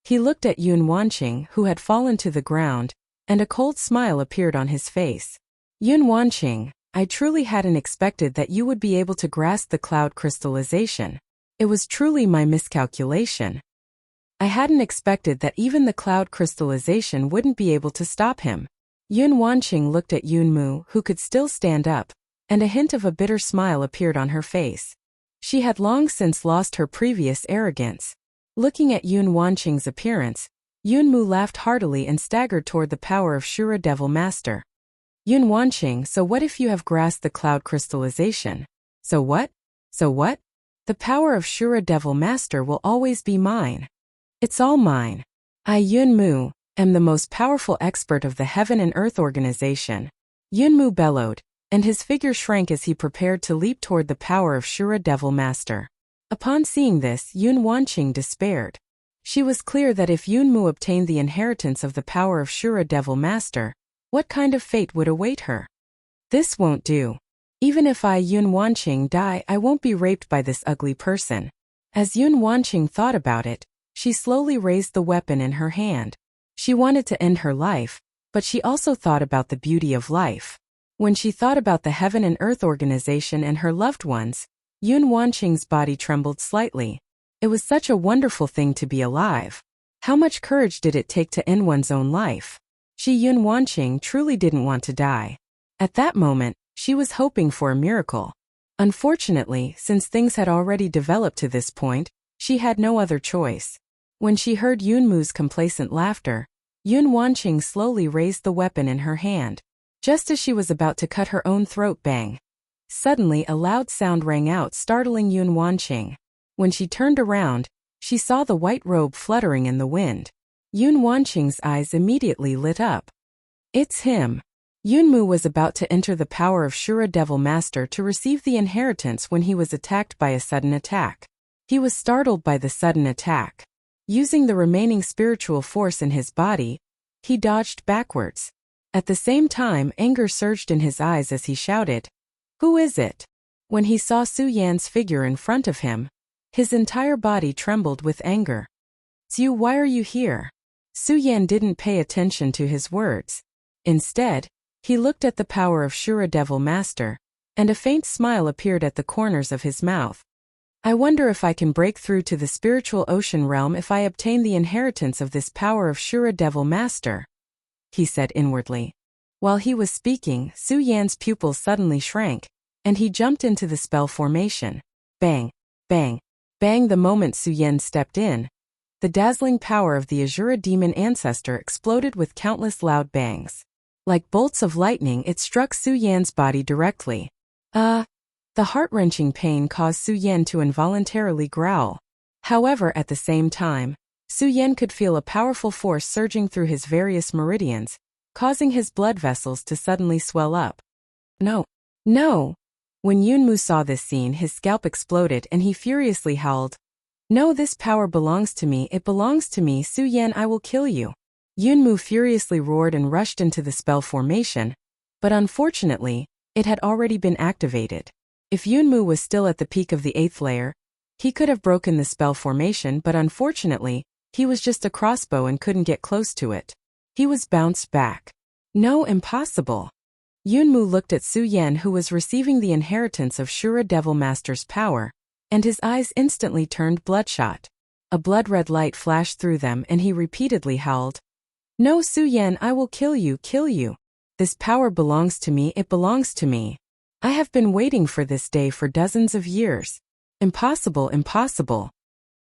He looked at Yun Wanqing, who had fallen to the ground, and a cold smile appeared on his face. Yun Wanqing, I truly hadn't expected that you would be able to grasp the cloud crystallization. It was truly my miscalculation. I hadn't expected that even the cloud crystallization wouldn't be able to stop him. Yun Wanqing looked at Yunmu, who could still stand up, and a hint of a bitter smile appeared on her face. She had long since lost her previous arrogance. Looking at Yun Wanqing's appearance, Yunmu laughed heartily and staggered toward the power of Shura Devil Master. Yun Wanqing, so what if you have grasped the cloud crystallization? So what? So what? The power of Shura Devil Master will always be mine. It's all mine. I, Yunmu, am the most powerful expert of the Heaven and Earth organization. Yunmu bellowed, and his figure shrank as he prepared to leap toward the power of Shura Devil Master. Upon seeing this, Yun Wanqing despaired. She was clear that if Yunmu obtained the inheritance of the power of Shura Devil Master, what kind of fate would await her? This won't do. Even if I, Yun Wanqing, die, I won't be raped by this ugly person. As Yun Wanqing thought about it, she slowly raised the weapon in her hand. She wanted to end her life, but she also thought about the beauty of life. When she thought about the Heaven and Earth organization and her loved ones, Yun Wanqing's body trembled slightly. It was such a wonderful thing to be alive. How much courage did it take to end one's own life? She, Yun Wanqing, truly didn't want to die. At that moment, she was hoping for a miracle. Unfortunately, since things had already developed to this point, she had no other choice. When she heard Yunmu's complacent laughter, Yun Wanqing slowly raised the weapon in her hand. Just as she was about to cut her own throat, bang! Suddenly a loud sound rang out, startling Yun Wanqing. When she turned around, she saw the white robe fluttering in the wind. Yun Wanqing's eyes immediately lit up. It's him. Yunmu was about to enter the power of Shura Devil Master to receive the inheritance when he was attacked by a sudden attack. He was startled by the sudden attack. Using the remaining spiritual force in his body, he dodged backwards. At the same time, anger surged in his eyes as he shouted, "Who is it?" When he saw Su Yan's figure in front of him, his entire body trembled with anger. "Zhu, why are you here?" Su Yan didn't pay attention to his words. Instead, he looked at the power of Shura Devil Master, and a faint smile appeared at the corners of his mouth. "I wonder if I can break through to the spiritual ocean realm if I obtain the inheritance of this power of Shura Devil Master," he said inwardly. While he was speaking, Su Yan's pupils suddenly shrank, and he jumped into the spell formation. Bang! Bang! Bang! The moment Su Yan stepped in, the dazzling power of the Azura demon ancestor exploded with countless loud bangs. Like bolts of lightning, it struck Su Yan's body directly. The heart-wrenching pain caused Su Yan to involuntarily growl. However, at the same time, Su Yan could feel a powerful force surging through his various meridians, causing his blood vessels to suddenly swell up. No! No! When Yunmu saw this scene, his scalp exploded and he furiously howled, "No, this power belongs to me, it belongs to me, Su Yan, I will kill you." Yunmu furiously roared and rushed into the spell formation, but unfortunately, it had already been activated. If Yunmu was still at the peak of the 8th layer, he could have broken the spell formation, but unfortunately, he was just a crossbow and couldn't get close to it. He was bounced back. No, impossible. Yunmu looked at Su Yan, who was receiving the inheritance of Shura Devil Master's power, and his eyes instantly turned bloodshot. A blood-red light flashed through them and he repeatedly howled, "No, Su Yan, I will kill you, kill you. This power belongs to me, it belongs to me. I have been waiting for this day for dozens of years. Impossible, impossible."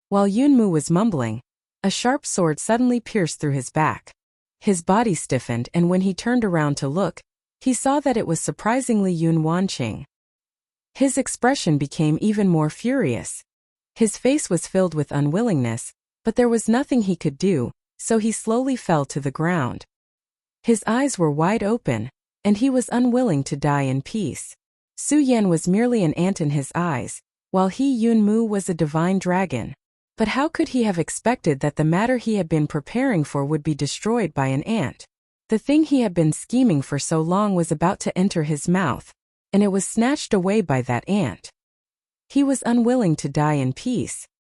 While Yunmu was mumbling, a sharp sword suddenly pierced through his back. His body stiffened, and when he turned around to look, he saw that it was surprisingly Yun Wanqing. His expression became even more furious. His face was filled with unwillingness, but there was nothing he could do, so he slowly fell to the ground. His eyes were wide open, and he was unwilling to die in peace. Su Yan was merely an ant in his eyes, while Yunmu was a divine dragon. But how could he have expected that the matter he had been preparing for would be destroyed by an ant? The thing he had been scheming for so long was about to enter his mouth, and it was snatched away by that ant. He was unwilling to die in peace,